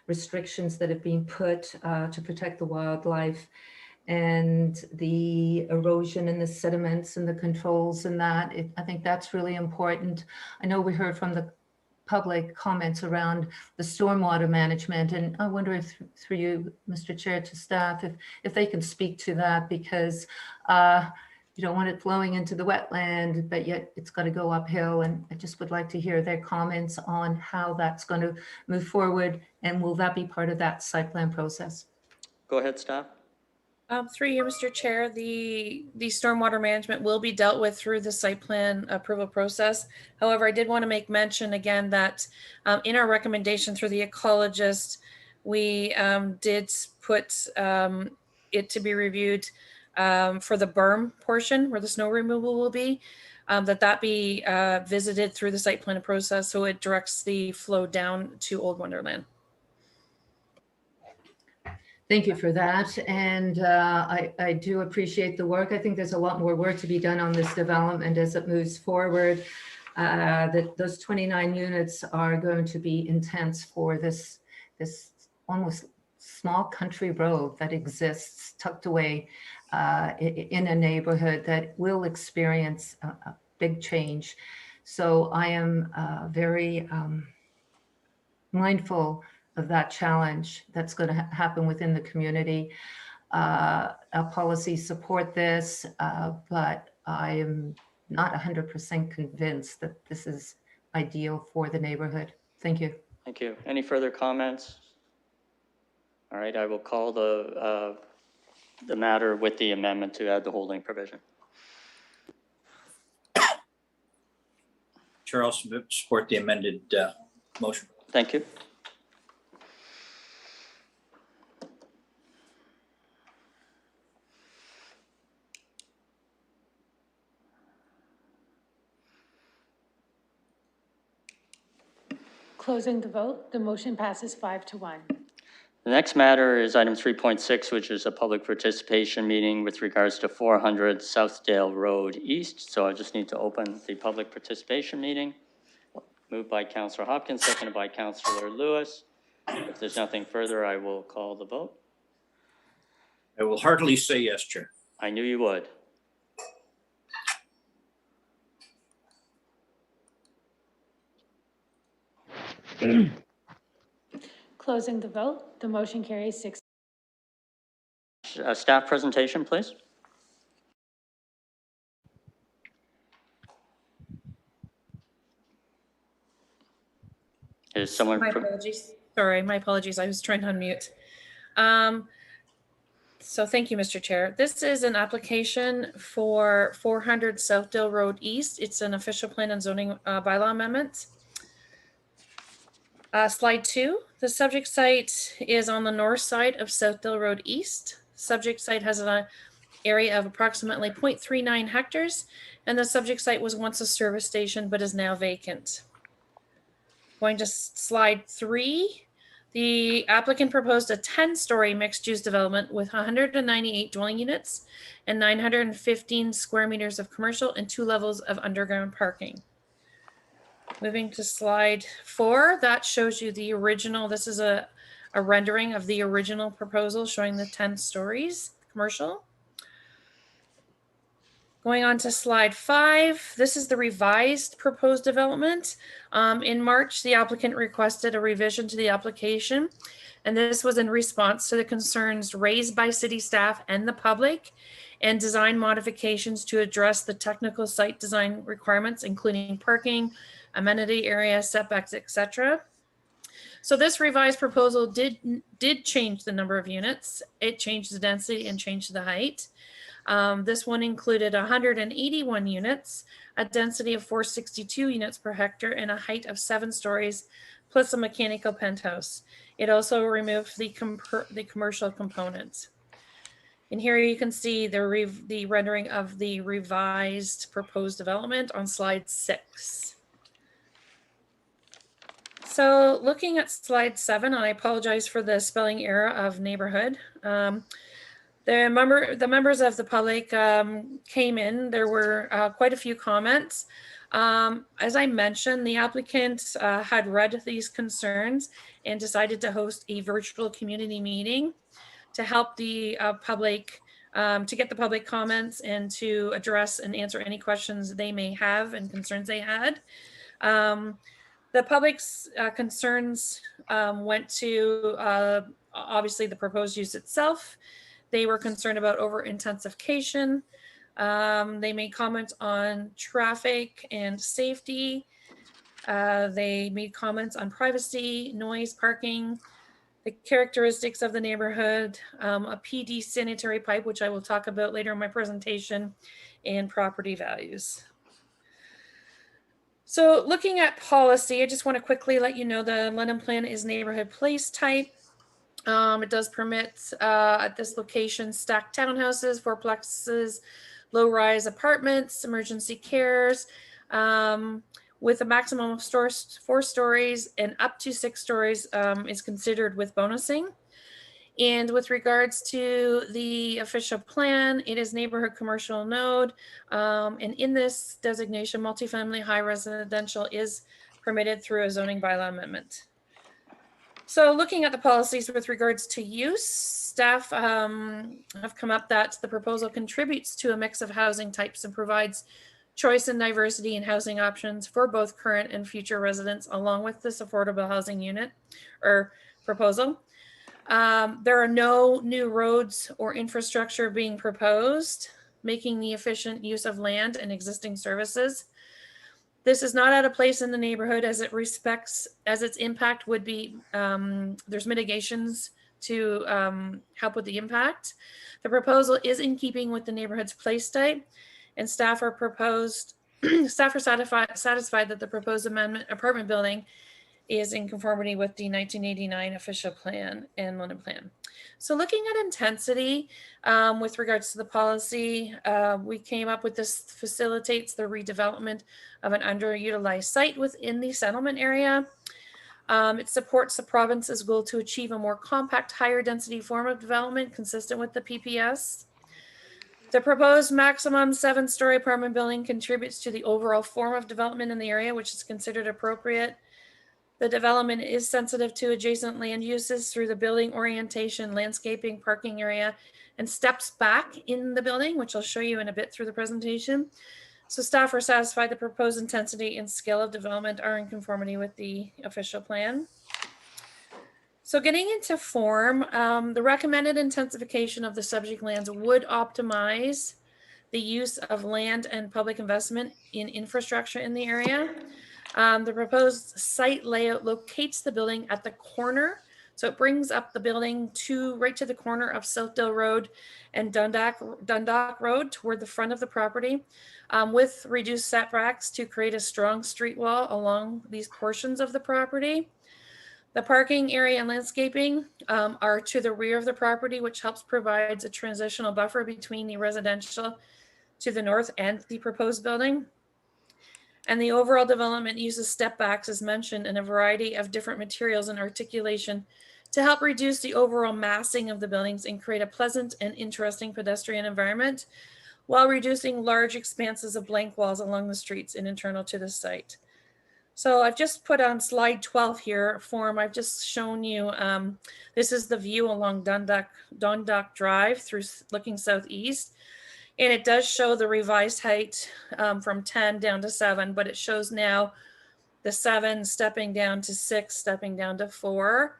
S6: restrictions that have been put to protect the wildlife and the erosion and the sediments and the controls and that. I think that's really important. I know we heard from the public comments around the stormwater management. And I wonder if through you, Mr. Chair, to staff, if they can speak to that, because you don't want it flowing into the wetland, but yet it's got to go uphill. And I just would like to hear their comments on how that's going to move forward. And will that be part of that site plan process?
S1: Go ahead, staff.
S5: Through you, Mr. Chair, the stormwater management will be dealt with through the site plan approval process. However, I did want to make mention again that in our recommendation through the ecologist, we did put it to be reviewed for the berm portion where the snow removal will be, that be visited through the site plan process, so it directs the flow down to Old Wonderland.
S6: Thank you for that. And I do appreciate the work. I think there's a lot more work to be done on this development as it moves forward. That those 29 units are going to be intense for this almost small country road that exists tucked away in a neighborhood that will experience a big change. So I am very mindful of that challenge that's going to happen within the community. Our policies support this, but I am not 100% convinced that this is ideal for the neighborhood. Thank you.
S1: Thank you. Any further comments? All right, I will call the matter with the amendment to add the holding provision.
S8: Chair, I'll support the amended motion.
S1: Thank you.
S4: Closing the vote, the motion passes 5-1.
S1: The next matter is item 3.6, which is a public participation meeting with regards to 400 Southdale Road East. So I just need to open the public participation meeting. Moved by Councillor Hopkins, seconded by Councillor Lewis. If there's nothing further, I will call the vote.
S8: I will heartily say yes, Chair.
S1: I knew you would.
S4: Closing the vote, the motion carries 6.
S1: Staff presentation, please. Is someone?
S5: My apologies. Sorry, my apologies. I was trying to unmute. So thank you, Mr. Chair. This is an application for 400 Southdale Road East. It's an official plan and zoning bylaw amendment. Slide 2, the subject site is on the north side of Southdale Road East. Subject site has an area of approximately 0.39 hectares, and the subject site was once a service station but is now vacant. Going to slide 3, the applicant proposed a 10-story mixed-use development with 198 dwelling units and 915 square meters of commercial and 2 levels of underground parking. Moving to slide 4, that shows you the original. This is a rendering of the original proposal showing the 10 stories commercial. Going on to slide 5, this is the revised proposed development. In March, the applicant requested a revision to the application, and this was in response to the concerns raised by city staff and the public, and design modifications to address the technical site design requirements, including parking, amenity area, setbacks, etc. So this revised proposal did change the number of units. It changed the density and changed the height. This one included 181 units, a density of 462 units per hectare, and a height of 7 stories, plus a mechanical penthouse. It also removed the commercial components. And here you can see the rendering of the revised proposed development on slide 6. So looking at slide 7, and I apologize for the spelling error of neighborhood. The members of the public came in. There were quite a few comments. As I mentioned, the applicant had read these concerns and decided to host a virtual community meeting to help the public, to get the public comments and to address and answer any questions they may have and concerns they had. The public's concerns went to obviously the proposed use itself. They were concerned about over-intensification. They made comments on traffic and safety. They made comments on privacy, noise, parking, the characteristics of the neighborhood, a PD sanitary pipe, which I will talk about later in my presentation, and property values. So looking at policy, I just want to quickly let you know the London Plan is neighborhood place type. It does permit at this location stacked townhouses, fourplexes, low-rise apartments, emergency cares, with a maximum of 4 stories and up to 6 stories is considered with bonusing. And with regards to the official plan, it is neighborhood commercial node. And in this designation, multifamily high residential is permitted through a zoning bylaw amendment. So looking at the policies with regards to use, staff have come up that the proposal contributes to a mix of housing types and provides choice and diversity in housing options for both current and future residents, along with this affordable housing unit or proposal. There are no new roads or infrastructure being proposed, making the efficient use of land and existing services. This is not out of place in the neighborhood as its impact would be, there's mitigations to help with the impact. The proposal is in keeping with the neighborhood's place type, and staff are satisfied that the proposed apartment building is in conformity with the 1989 official plan and London Plan. So looking at intensity with regards to the policy, we came up with this facilitates the redevelopment of an underutilized site within the settlement area. It supports the province's goal to achieve a more compact, higher density form of development consistent with the PPS. The proposed maximum 7-story apartment building contributes to the overall form of development in the area, which is considered appropriate. The development is sensitive to adjacent land uses through the building orientation, landscaping, parking area, and steps back in the building, which I'll show you in a bit through the presentation. So staff are satisfied the proposed intensity and scale of development are in conformity with the official plan. So getting into form, the recommended intensification of the subject lands would optimize the use of land and public investment in infrastructure in the area. The proposed site layout locates the building at the corner. So it brings up the building right to the corner of Southdale Road and Dundalk Road toward the front of the property with reduced setbacks to create a strong street wall along these portions of the property. The parking area and landscaping are to the rear of the property, which helps provide a transitional buffer between the residential to the north and the proposed building. And the overall development uses step backs as mentioned in a variety of different materials and articulation to help reduce the overall massing of the buildings and create a pleasant and interesting pedestrian environment while reducing large expanses of blank walls along the streets and internal to the site. So I've just put on slide 12 here I've just shown you, this is the view along Dundalk Drive through looking southeast. And it does show the revised height from 10 down to 7, but it shows now the 7 stepping down to 6, stepping down to 4.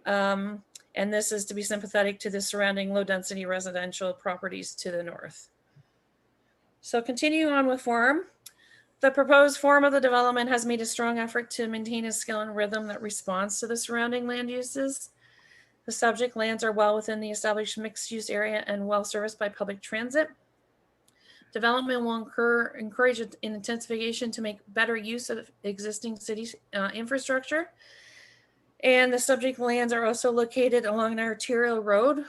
S5: And this is to be sympathetic to the surrounding low density residential properties to the north. So continuing on with form, the proposed form of the development has made a strong effort to maintain a scale and rhythm that responds to the surrounding land uses. The subject lands are well within the established mixed use area and well serviced by public transit. Development will encourage an intensification to make better use of existing city infrastructure. And the subject lands are also located along an arterial road,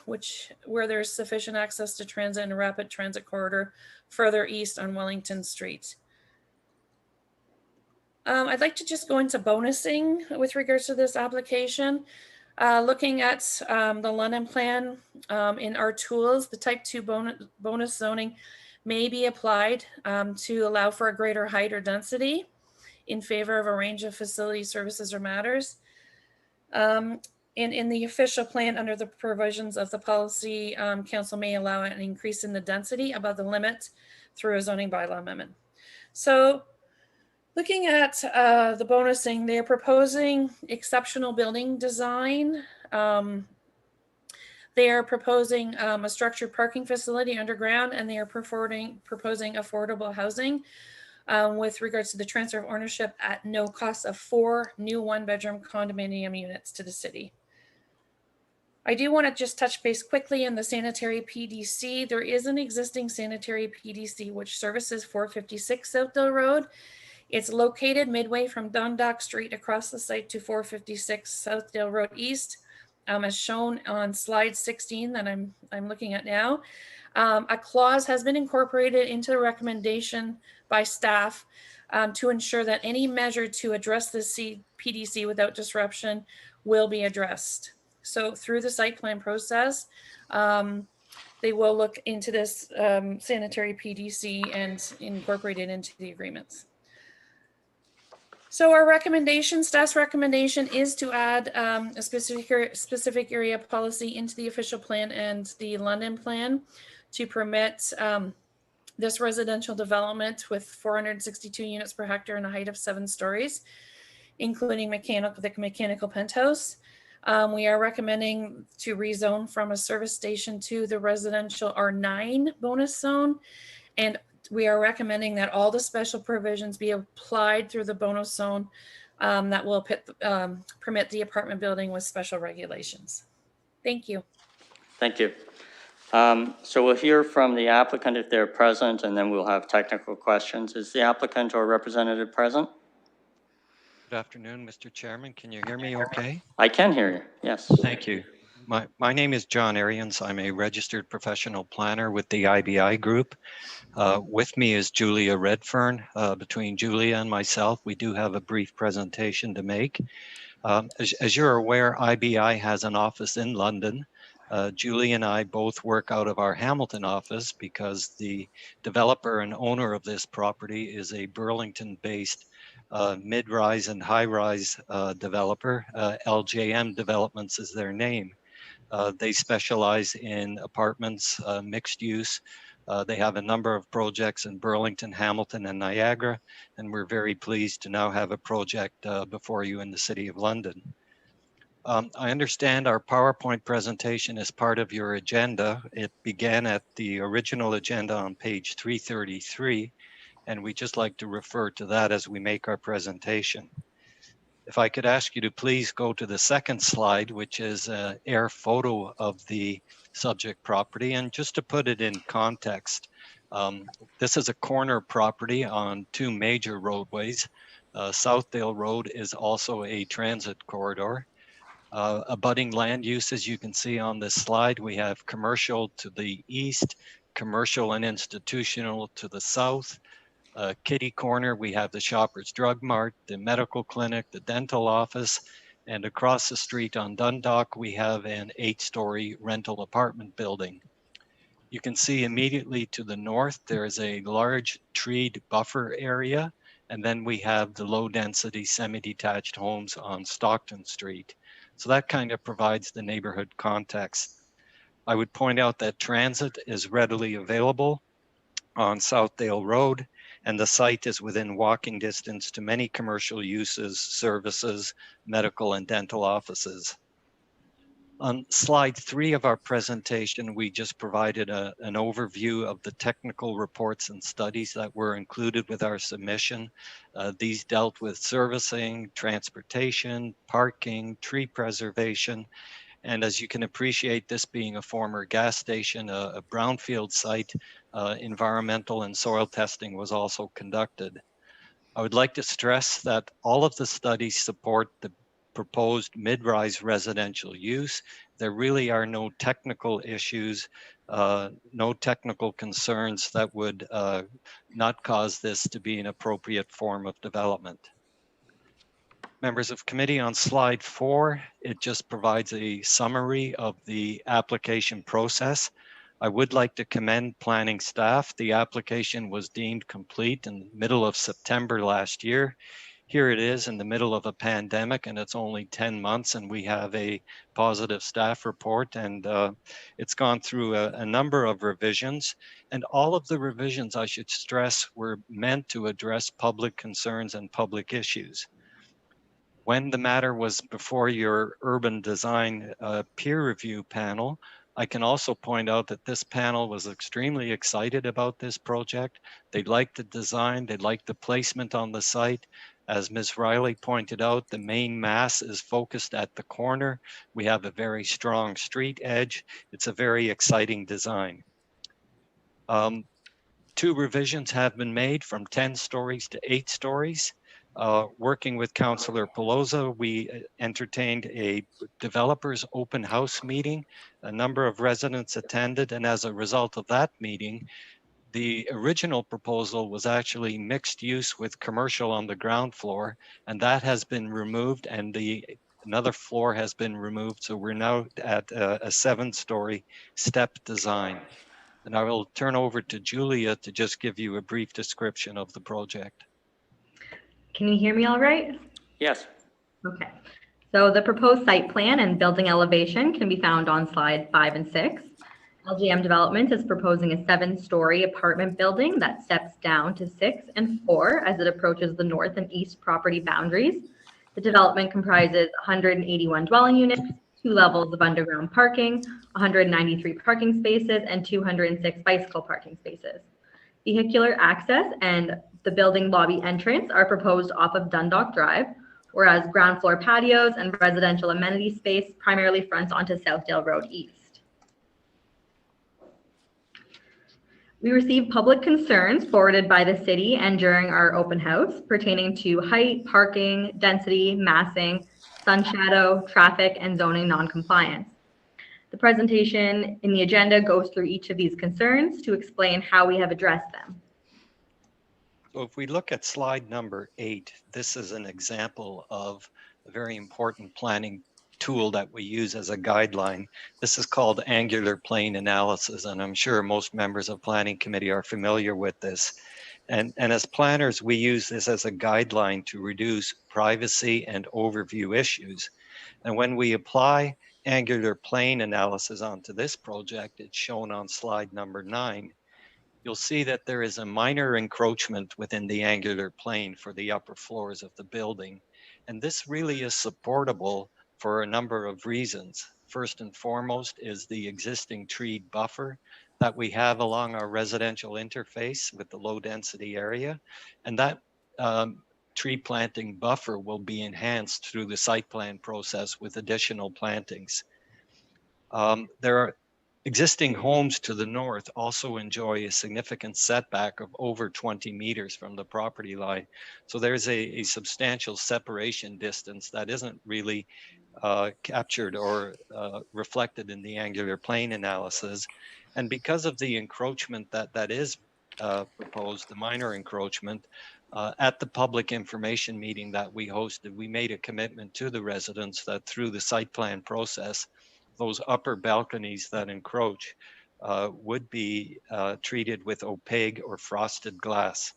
S5: where there's sufficient access to transit and a rapid transit corridor further east on Wellington Street. I'd like to just go into bonusing with regards to this application. Looking at the London Plan in our tools, the type 2 bonus zoning may be applied to allow for a greater height or density in favor of a range of facility services or matters. In the official plan under the provisions of the policy, council may allow an increase in the density above the limit through a zoning bylaw amendment. So Looking at the bonusing, they're proposing exceptional building design. They are proposing a structured parking facility underground, and they are proposing affordable housing with regards to the transfer of ownership at no cost of 4 new one-bedroom condominium units to the city. I do want to just touch base quickly in the sanitary PDC. There is an existing sanitary PDC which services 456 Southdale Road. It's located midway from Dundalk Street across the site to 456 Southdale Road East, as shown on slide 16 that I'm looking at now. A clause has been incorporated into the recommendation by staff to ensure that any measure to address the PDC without disruption will be addressed. So through the site plan process, they will look into this sanitary PDC and incorporate it into the agreements. So our recommendation, staff's recommendation, is to add a specific area policy into the official plan and the London plan to permit this residential development with 462 units per hectare and a height of 7 stories, including the mechanical penthouse. We are recommending to rezone from a service station to the residential R9 bonus zone, and we are recommending that all the special provisions be applied through the bonus zone that will permit the apartment building with special regulations. Thank you.
S1: Thank you. So we'll hear from the applicant if they're present, and then we'll have technical questions. Is the applicant or representative present?
S9: Good afternoon, Mr. Chairman. Can you hear me okay?
S1: I can hear you, yes.
S9: Thank you. My name is John Arians. I'm a registered professional planner with the IBI Group. With me is Julia Redfern. Between Julia and myself, we do have a brief presentation to make. As you're aware, IBI has an office in London. Julie and I both work out of our Hamilton office because the developer and owner of this property is a Burlington-based mid-rise and high-rise developer. LJM Developments is their name. They specialize in apartments, mixed use. They have a number of projects in Burlington, Hamilton, and Niagara, and we're very pleased to now have a project before you in the City of London. I understand our PowerPoint presentation is part of your agenda. It began at the original agenda on page 333, and we just like to refer to that as we make our presentation. If I could ask you to please go to the second slide, which is an air photo of the subject property. And just to put it in context, this is a corner property on 2 major roadways. Southdale Road is also a transit corridor. Abutting land use, as you can see on this slide, we have commercial to the east, commercial and institutional to the south. Kitty corner, we have the Shoppers Drug Mart, the medical clinic, the dental office, and across the street on Dundalk, we have an 8-story rental apartment building. You can see immediately to the north, there is a large treed buffer area, and then we have the low-density semi-detached homes on Stockton Street. So that kind of provides the neighborhood context. I would point out that transit is readily available on Southdale Road, and the site is within walking distance to many commercial uses, services, medical and dental offices. On slide 3 of our presentation, we just provided an overview of the technical reports and studies that were included with our submission. These dealt with servicing, transportation, parking, tree preservation, and as you can appreciate, this being a former gas station, a brownfield site, environmental and soil testing was also conducted. I would like to stress that all of the studies support the proposed mid-rise residential use. There really are no technical issues, no technical concerns that would not cause this to be an appropriate form of development. Members of committee, on slide 4, it just provides a summary of the application process. I would like to commend planning staff. The application was deemed complete in the middle of September last year. here it is in the middle of a pandemic, and it's only 10 months, and we have a positive staff report, and it's gone through a number of revisions. And all of the revisions, I should stress, were meant to address public concerns and public issues. When the matter was before your urban design peer review panel, I can also point out that this panel was extremely excited about this project. They liked the design, they liked the placement on the site. As Ms. Riley pointed out, the main mass is focused at the corner. We have a very strong street edge. It's a very exciting design. 2 revisions have been made from 10 stories to 8 stories. Working with Councillor Pelosa, we entertained a developers open house meeting. A number of residents attended, and as a result of that meeting, the original proposal was actually mixed use with commercial on the ground floor, and that has been removed, and another floor has been removed. So we're now at a 7-story step design. And I will turn over to Julia to just give you a brief description of the project.
S11: Can you hear me all right?
S1: Yes.
S11: Okay. So the proposed site plan and building elevation can be found on slide 5 and 6. LGM Development is proposing a 7-story apartment building that steps down to 6 and 4 as it approaches the north and east property boundaries. The development comprises 181 dwelling units, 2 levels of underground parking, 193 parking spaces, and 206 bicycle parking spaces. Vehicular access and the building lobby entrance are proposed off of Dundalk Drive, whereas ground floor patios and residential amenity space primarily fronts onto Southdale Road East. We received public concerns forwarded by the city and during our open house pertaining to height, parking, density, massing, sun shadow, traffic, and zoning noncompliance. The presentation in the agenda goes through each of these concerns to explain how we have addressed them.
S9: So if we look at slide number 8, this is an example of a very important planning tool that we use as a guideline. This is called angular plane analysis, and I'm sure most members of Planning Committee are familiar with this. And as planners, we use this as a guideline to reduce privacy and overview issues. And when we apply angular plane analysis onto this project, it's shown on slide number 9, you'll see that there is a minor encroachment within the angular plane for the upper floors of the building. And this really is supportable for a number of reasons. First and foremost is the existing tree buffer that we have along our residential interface with the low density area. And that tree planting buffer will be enhanced through the site plan process with additional plantings. There are existing homes to the north also enjoy a significant setback of over 20 meters from the property line. So there's a substantial separation distance that isn't really captured or reflected in the angular plane analysis. And because of the encroachment that is proposed, the minor encroachment, at the public information meeting that we hosted, we made a commitment to the residents that through the site plan process, those upper balconies that encroach would be treated with opaque or frosted glass.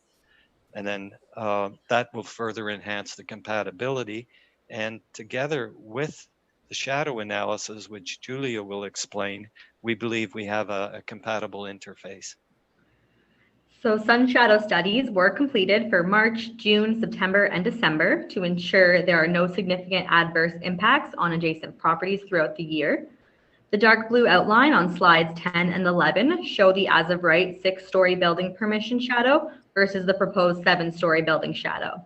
S9: And then that will further enhance the compatibility. And together with the shadow analysis, which Julia will explain, we believe we have a compatible interface.
S11: So sun shadow studies were completed for March, June, September, and December to ensure there are no significant adverse impacts on adjacent properties throughout the year. The dark blue outline on slides 10 and 11 show the as of right 6-story building permission shadow versus the proposed 7-story building shadow.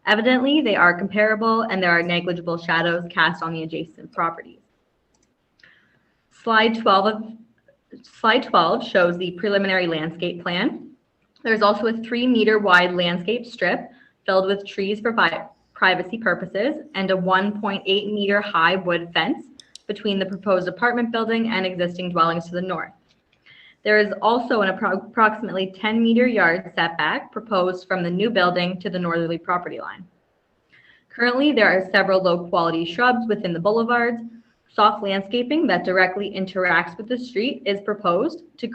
S11: Evidently, they are comparable and there are negligible shadows cast on the adjacent properties. Slide 12 shows the preliminary landscape plan. There's also a 3-meter wide landscape strip filled with trees for privacy purposes and a 1.8 meter high wood fence between the proposed apartment building and existing dwellings to the north. There is also an approximately 10-meter yard setback proposed from the new building to the northerly property line. Currently, there are several low-quality shrubs within the boulevards. Soft landscaping that directly interacts with the street is proposed to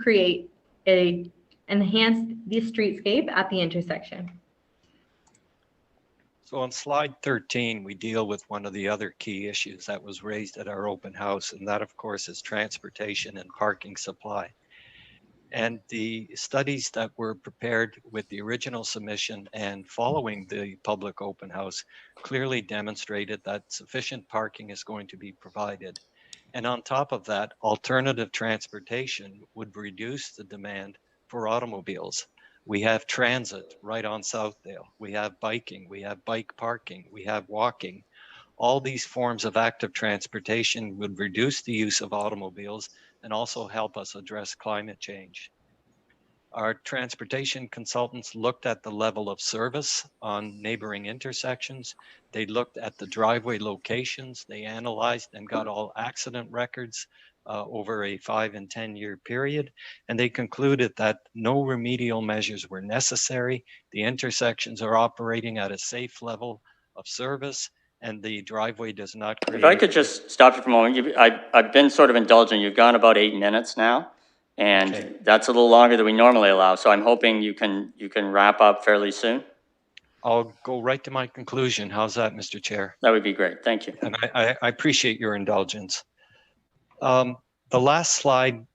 S11: enhance the streetscape at the intersection.
S9: So on slide 13, we deal with one of the other key issues that was raised at our open house, and that of course is transportation and parking supply. And the studies that were prepared with the original submission and following the public open house clearly demonstrated that sufficient parking is going to be provided. And on top of that, alternative transportation would reduce the demand for automobiles. We have transit right on Southdale. We have biking, we have bike parking, we have walking. All these forms of active transportation would reduce the use of automobiles and also help us address climate change. Our transportation consultants looked at the level of service on neighboring intersections. They looked at the driveway locations. They analyzed and got all accident records over a 5 and 10 year period. And they concluded that no remedial measures were necessary. The intersections are operating at a safe level of service, and the driveway does not create.
S1: If I could just stop you for a moment. I've been sort of indulgent. You've gone about 8 minutes now, and
S9: Okay.
S1: that's a little longer than we normally allow. So I'm hoping you can wrap up fairly soon.
S9: I'll go right to my conclusion. How's that, Mr. Chair?
S1: That would be great. Thank you.
S9: And I appreciate your indulgence. The last slide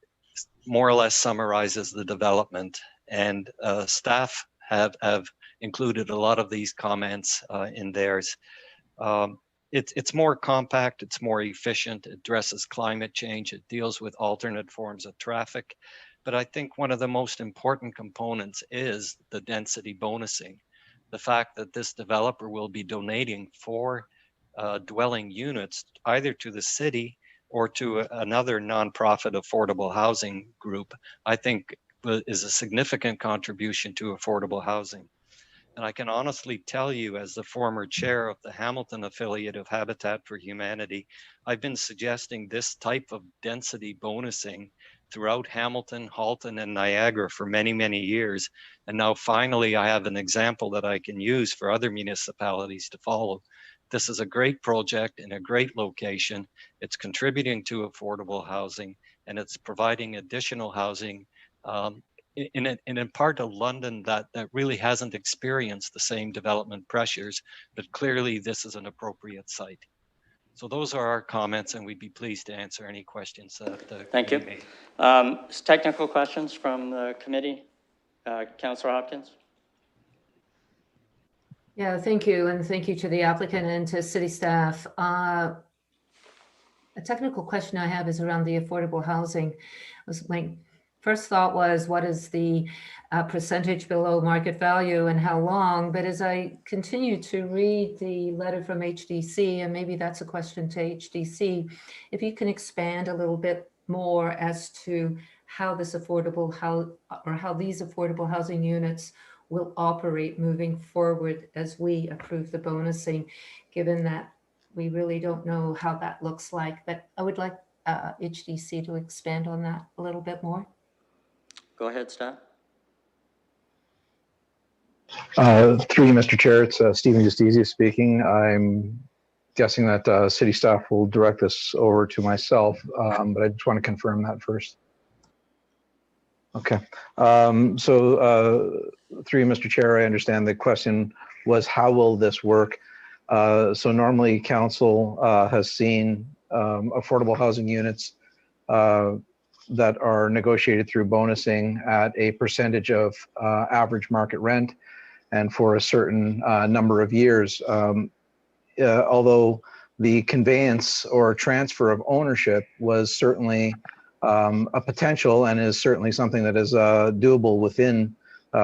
S9: more or less summarizes the development, and staff have included a lot of these comments in theirs. It's more compact, it's more efficient, it addresses climate change, it deals with alternate forms of traffic. But I think one of the most important components is the density bonusing. The fact that this developer will be donating 4 dwelling units either to the city or to another nonprofit affordable housing group, I think is a significant contribution to affordable housing. And I can honestly tell you, as the former chair of the Hamilton affiliate of Habitat for Humanity, I've been suggesting this type of density bonusing throughout Hamilton, Halton, and Niagara for many, many years. And now finally, I have an example that I can use for other municipalities to follow. This is a great project in a great location. It's contributing to affordable housing, and it's providing additional housing in a part of London that really hasn't experienced the same development pressures, but clearly this is an appropriate site. So those are our comments, and we'd be pleased to answer any questions that
S1: Thank you.
S9: may.
S1: Technical questions from the committee? Councillor Hopkins?
S6: Yeah, thank you. And thank you to the applicant and to city staff. A technical question I have is around the affordable housing. My first thought was, what is the percentage below market value and how long? But as I continue to read the letter from HDC, and maybe that's a question to HDC, if you can expand a little bit more as to how this affordable house or how these affordable housing units will operate moving forward as we approve the bonusing, given that we really don't know how that looks like. But I would like HDC to expand on that a little bit more.
S1: Go ahead, staff.
S13: Through you, Mr. Chair, it's Stephen Justizia speaking. I'm guessing that city staff will direct this over to myself, but I just want to confirm that first. Okay. Through you, Mr. Chair, I understand the question was, how will this work? So normally council has seen affordable housing units that are negotiated through bonusing at a percentage of average market rent and for a certain number of years. Although the conveyance or transfer of ownership was certainly a potential and is certainly something that is doable within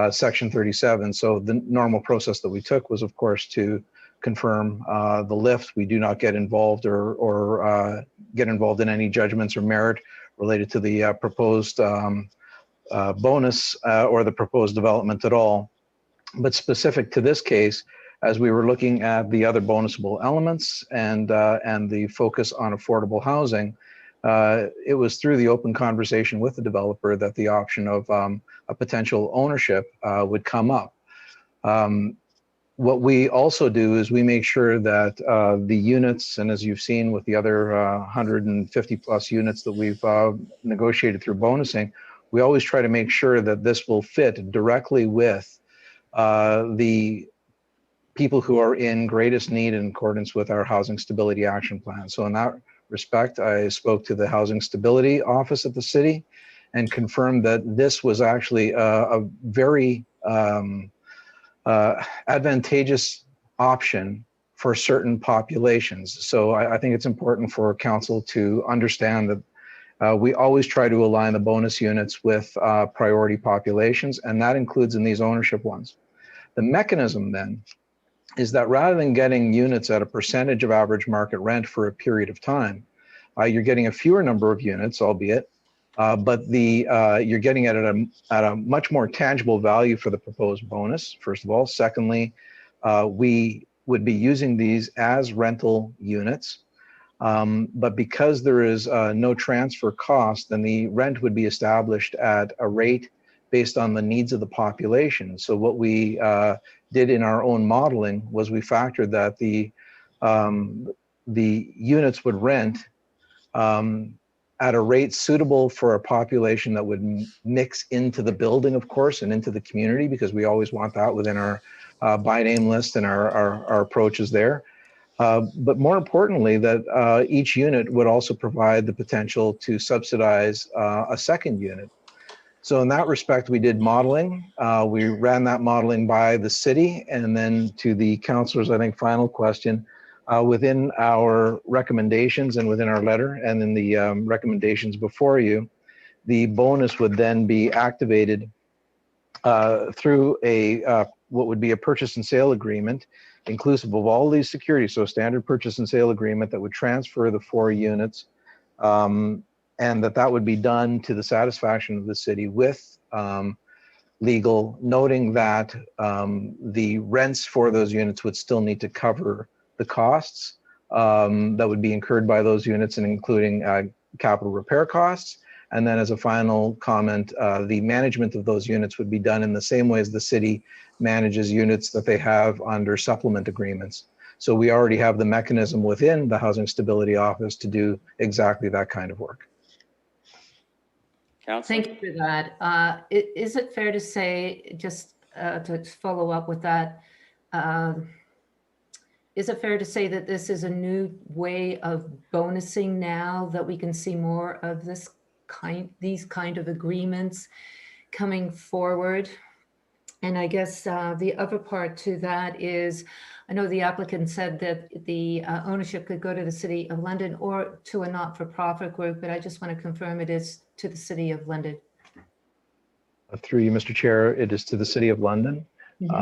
S13: Section 37. So the normal process that we took was, of course, to confirm the lift. We do not get involved or get involved in any judgments or merit related to the proposed bonus or the proposed development at all. But specific to this case, as we were looking at the other bonusable elements and the focus on affordable housing, it was through the open conversation with the developer that the option of a potential ownership would come up. What we also do is we make sure that the units, and as you've seen with the other 150 plus units that we've negotiated through bonusing, we always try to make sure that this will fit directly with the people who are in greatest need in accordance with our Housing Stability Action Plan. So in that respect, I spoke to the Housing Stability Office at the city and confirmed that this was actually a very advantageous option for certain populations. So I think it's important for council to understand that we always try to align the bonus units with priority populations, and that includes in these ownership ones. The mechanism then is that rather than getting units at a percentage of average market rent for a period of time, you're getting a fewer number of units, albeit, but you're getting it at a much more tangible value for the proposed bonus, first of all. Secondly, we would be using these as rental units, but because there is no transfer cost, then the rent would be established at a rate based on the needs of the population. So what we did in our own modeling was we factored that the units would rent at a rate suitable for a population that would mix into the building, of course, and into the community, because we always want that within our by name list and our approaches there. But more importantly, that each unit would also provide the potential to subsidize a second unit. So in that respect, we did modeling. We ran that modeling by the city, and then to the councilors, I think, final question, within our recommendations and within our letter and in the recommendations before you, the bonus would then be activated through a what would be a purchase and sale agreement, inclusive of all these securities. So standard purchase and sale agreement that would transfer the 4 units, and that would be done to the satisfaction of the city with legal, noting that the rents for those units would still need to cover the costs that would be incurred by those units, and including capital repair costs. And then as a final comment, the management of those units would be done in the same way as the city manages units that they have under supplement agreements. So we already have the mechanism within the Housing Stability Office to do exactly that kind of work.
S1: Councilor?
S6: Thank you for that. Is it fair to say, just to follow up with that, is it fair to say that this is a new way of bonusing now, that we can see more of these kind of agreements coming forward? And I guess the other part to that is, I know the applicant said that the ownership could go to the City of London or to a not-for-profit group, but I just want to confirm it is to the City of London.
S13: Through you, Mr. Chair, it is to the City of London.
S6: Mm-hmm.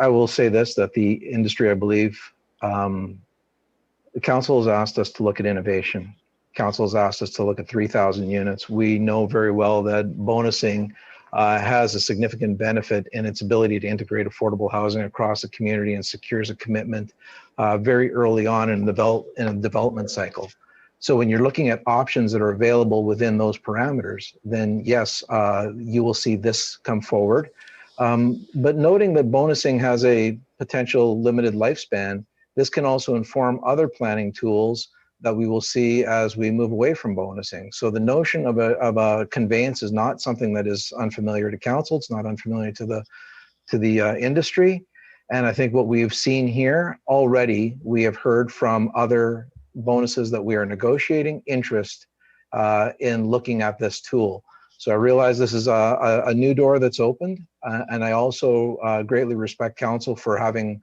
S13: I will say this, that the industry, I believe, the council has asked us to look at innovation. Council has asked us to look at 3,000 units. We know very well that bonusing has a significant benefit in its ability to integrate affordable housing across the community and secures a commitment very early on in a development cycle. So when you're looking at options that are available within those parameters, then yes, you will see this come forward. But noting that bonusing has a potential limited lifespan, this can also inform other planning tools that we will see as we move away from bonusing. So the notion of a conveyance is not something that is unfamiliar to council. It's not unfamiliar to the industry. And I think what we've seen here already, we have heard from other bonuses that we are negotiating interest in looking at this tool. So I realize this is a new door that's opened, and I also greatly respect council for having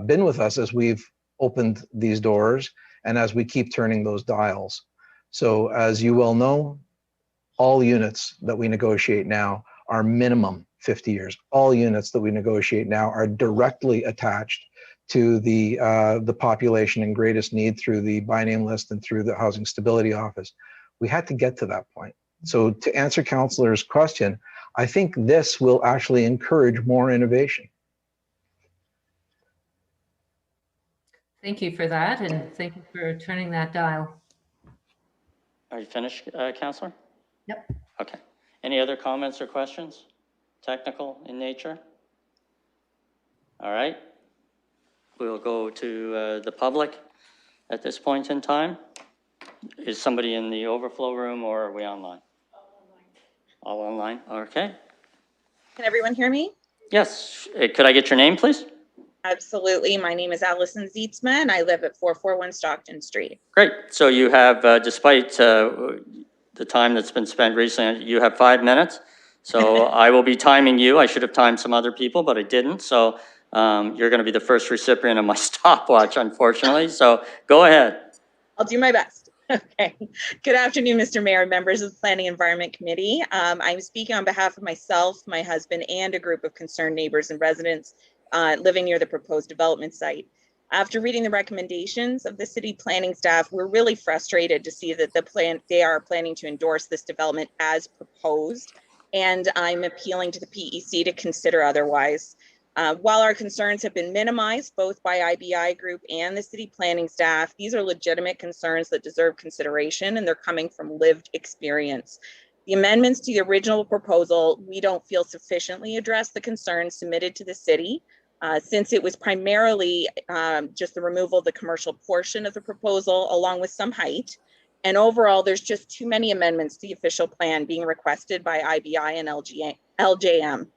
S13: been with us as we've opened these doors and as we keep turning those dials. So as you well know, all units that we negotiate now are minimum 50 years. All units that we negotiate now are directly attached to the population in greatest need through the by name list and through the Housing Stability Office. We had to get to that point. So to answer Councillor's question, I think this will actually encourage more innovation.
S6: Thank you for that, and thank you for turning that dial.
S1: Are you finished, Councillor?
S6: Yep.
S1: Okay. Any other comments or questions? Technical in nature? All right. We'll go to the public at this point in time. Is somebody in the overflow room or are we online? All online. Okay.
S15: Can everyone hear me?
S1: Yes, could I get your name, please?
S15: Absolutely. My name is Allison Zietzma, and I live at 441 Stockton Street.
S1: Great. So you have, despite the time that's been spent recently, you have 5 minutes. So I will be timing you. I should have timed some other people, but I didn't. So you're going to be the first recipient of my stopwatch, unfortunately. So go ahead.
S15: I'll do my best. Okay. Good afternoon, Mr. Mayor, members of the Planning Environment Committee. I'm speaking on behalf of myself, my husband, and a group of concerned neighbors and residents living near the proposed development site. After reading the recommendations of the city planning staff, we're really frustrated to see that they are planning to endorse this development as proposed, and I'm appealing to the PEC to consider otherwise. While our concerns have been minimized both by IBI Group and the city planning staff, these are legitimate concerns that deserve consideration, and they're coming from lived experience. The amendments to the original proposal, we don't feel sufficiently address the concerns submitted to the city, since it was primarily just the removal of the commercial portion of the proposal along with some height. And overall, there's just too many amendments to the official plan being requested by IBI and LJM.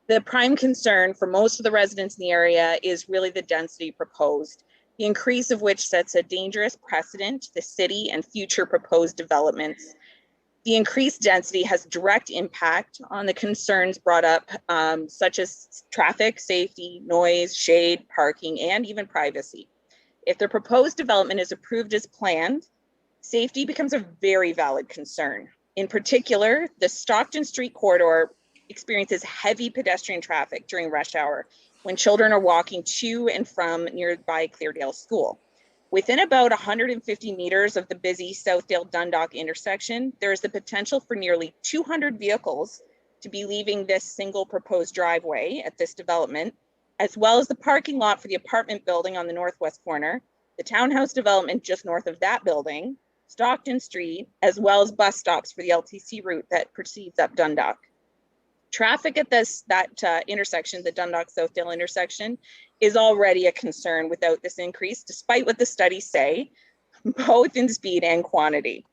S15: The prime concern for most of the residents in the area is really the density proposed, the increase of which sets a dangerous precedent to the city and future proposed developments. The increased density has direct impact on the concerns brought up, such as traffic, safety, noise, shade, parking, and even privacy. If the proposed development is approved as planned, safety becomes a very valid concern. In particular, the Stockton Street corridor experiences heavy pedestrian traffic during rush hour when children are walking to and from nearby Cleardale School. Within about 150 meters of the busy Southdale Dundalk intersection, there is the potential for nearly 200 vehicles to be leaving this single proposed driveway at this development, as well as the parking lot for the apartment building on the northwest corner, the townhouse development just north of that building, Stockton Street, as well as bus stops for the LTC route that proceeds up Dundalk. Traffic at that intersection, the Dundalk-Southdale intersection, is already a concern without this increase, despite what the studies say, both in speed and quantity.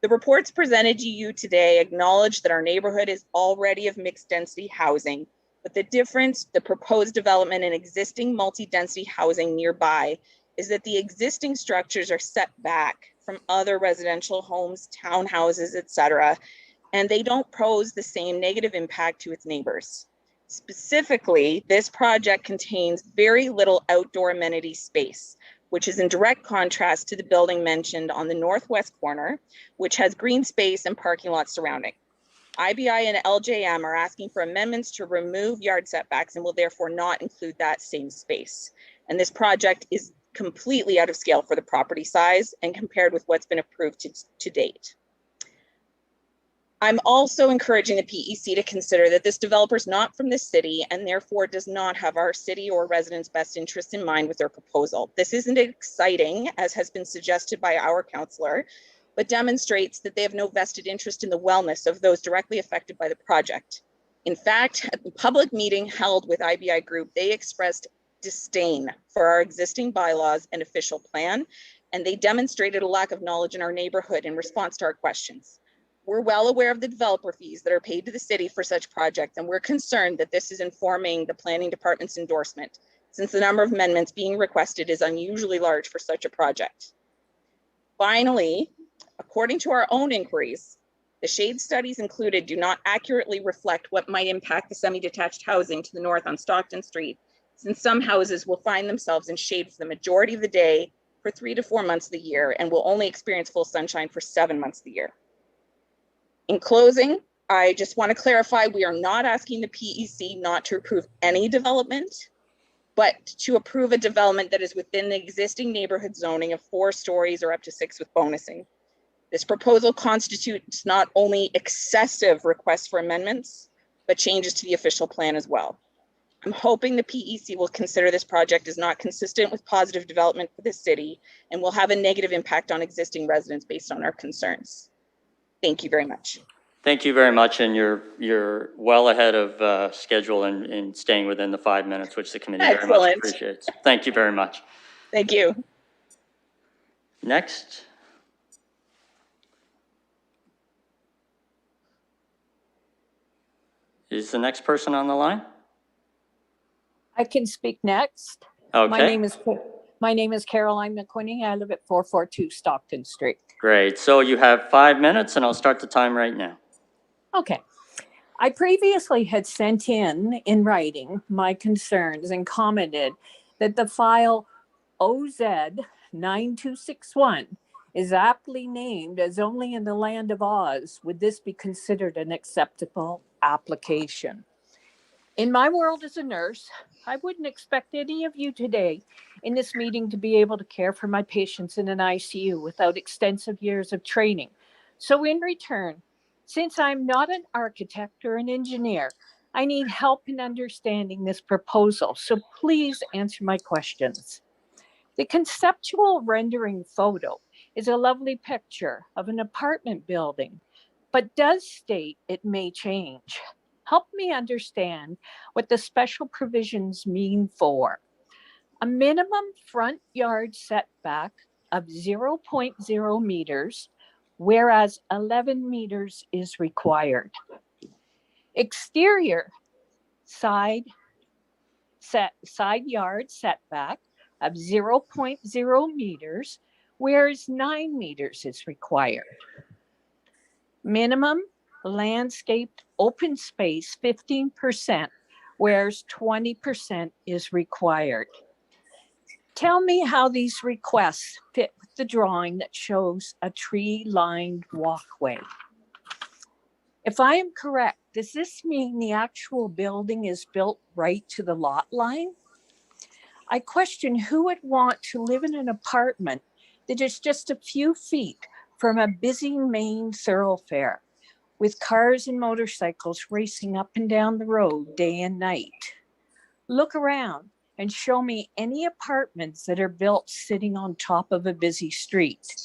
S15: The reports presented to you today acknowledge that our neighborhood is already of mixed density housing, but the difference, the proposed development and existing multi-density housing nearby is that the existing structures are set back from other residential homes, townhouses, etc., and they don't pose the same negative impact to its neighbors. Specifically, this project contains very little outdoor amenity space, which is in direct contrast to the building mentioned on the northwest corner, which has green space and parking lots surrounding. IBI and LJM are asking for amendments to remove yard setbacks and will therefore not include that same space. And this project is completely out of scale for the property size and compared with what's been approved to date. I'm also encouraging the PEC to consider that this developer is not from this city and therefore does not have our city or residents' best interests in mind with their proposal. This isn't exciting, as has been suggested by our councillor, but demonstrates that they have no vested interest in the wellness of those directly affected by the project. In fact, at the public meeting held with IBI Group, they expressed disdain for our existing bylaws and official plan, and they demonstrated a lack of knowledge in our neighborhood in response to our questions. We're well aware of the developer fees that are paid to the city for such projects, and we're concerned that this is informing the planning department's endorsement, since the number of amendments being requested is unusually large for such a project. Finally, according to our own inquiries, the shade studies included do not accurately reflect what might impact the semi-detached housing to the north on Stockton Street, since some houses will find themselves in shade for the majority of the day for 3 to 4 months of the year and will only experience full sunshine for 7 months of the year. In closing, I just want to clarify, we are not asking the PEC not to approve any development, but to approve a development that is within the existing neighborhood zoning of 4 stories or up to 6 with bonusing. This proposal constitutes not only excessive requests for amendments, but changes to the official plan as well. I'm hoping the PEC will consider this project as not consistent with positive development for the city and will have a negative impact on existing residents based on our concerns. Thank you very much.
S1: Thank you very much, and you're well ahead of schedule in staying within the 5 minutes, which the committee very much appreciates. Thank you very much.
S15: Thank you.
S1: Next. Is the next person on the line?
S16: I can speak next.
S1: Okay.
S16: My name is Caroline McQuinney. I live at 442 Stockton Street.
S1: Great. So you have 5 minutes and I'll start the time right now. Okay.
S16: I previously had sent in writing my concerns and commented that the file OZ9261 is aptly named as only in the land of Oz would this be considered an acceptable application. In my world as a nurse, I wouldn't expect any of you today in this meeting to be able to care for my patients in an ICU without extensive years of training. So in return, since I'm not an architect or an engineer, I need help in understanding this proposal. So please answer my questions. The conceptual rendering photo is a lovely picture of an apartment building, but does state it may change. Help me understand what the special provisions mean for a minimum front yard setback of 0.0 meters, whereas 11 meters is required. Exterior side yard setback of 0.0 meters, whereas 9 meters is required. Minimum landscaped open space 15%, whereas 20% is required. Tell me how these requests fit with the drawing that shows a tree-lined walkway. If I am correct, does this mean the actual building is built right to the lot line? I question who would want to live in an apartment that is just a few feet from a busy main thoroughfare with cars and motorcycles racing up and down the road day and night. Look around and show me any apartments that are built sitting on top of a busy street.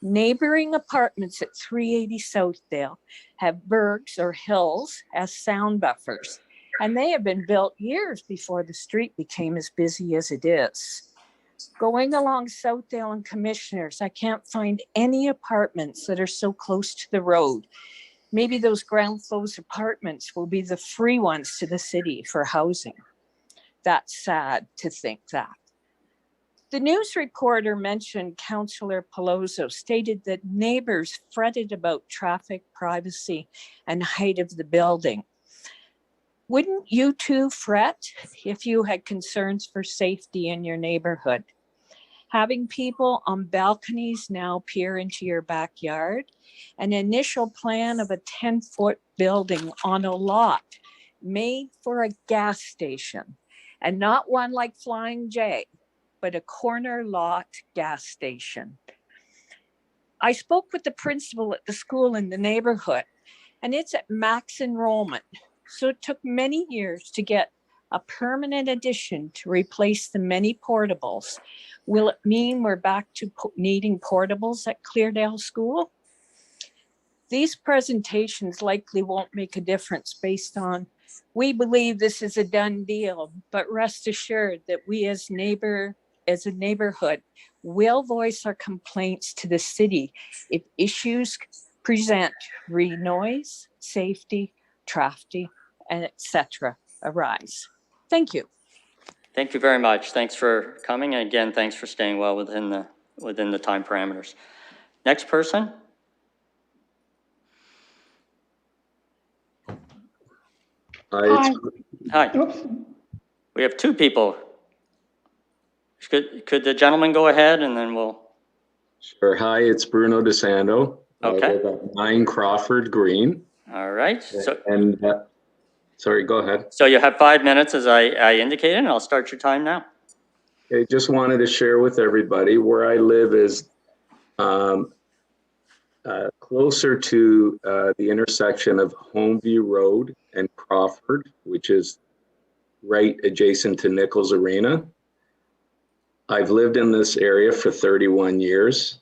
S16: Neighboring apartments at 380 Southdale have bergs or hills as sound buffers, and they have been built years before the street became as busy as it is. Going along Southdale and Commissioners, I can't find any apartments that are so close to the road. Maybe those ground floor apartments will be the free ones to the city for housing. That's sad to think that. The news reporter mentioned Councillor Peloso stated that neighbors fretted about traffic, privacy, and height of the building. Wouldn't you too fret if you had concerns for safety in your neighborhood? Having people on balconies now peer into your backyard, an initial plan of a 10-foot building on a lot made for a gas station, and not one like Flying J, but a corner lot gas station. I spoke with the principal at the school in the neighborhood, and it's at max enrollment. So it took many years to get a permanent addition to replace the many portables. Will it mean we're back to needing portables at Cleardale School? These presentations likely won't make a difference based on, we believe this is a done deal, but rest assured that we as a neighborhood will voice our complaints to the city if issues present noise, safety, traffic, and etc. arise. Thank you.
S1: Thank you very much. Thanks for coming. And again, thanks for staying well within the time parameters. Next person.
S17: Hi.
S1: Hi.
S17: Oops.
S1: We have two people. Could the gentleman go ahead and then we'll.
S17: Sure. Hi, it's Bruno DeSando.
S1: Okay.
S17: I live at 9 Crawford Green.
S1: All right. So,
S17: sorry, go ahead.
S1: So you have 5 minutes as I indicated, and I'll start your time now.
S17: I just wanted to share with everybody where I live is closer to the intersection of Homeview Road and Crawford, which is right adjacent to Nichols Arena. I've lived in this area for 31 years,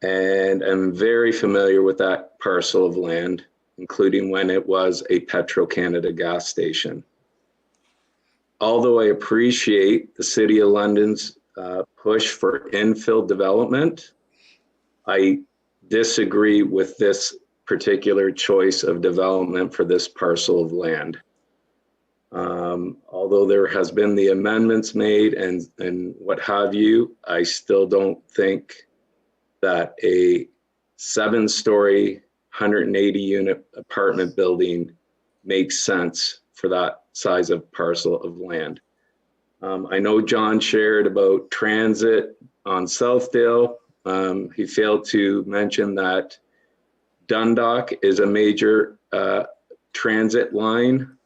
S17: and I'm very familiar with that parcel of land, including when it was a Petro-Canada gas station. Although I appreciate the City of London's push for infill development, I disagree with this particular choice of development for this parcel of land. Although there has been the amendments made and what have you, I still don't think that a 7-story, 180 unit apartment building makes sense for that size of parcel of land. I know John shared about transit on Southdale. He failed to mention that Dundalk is a major transit line,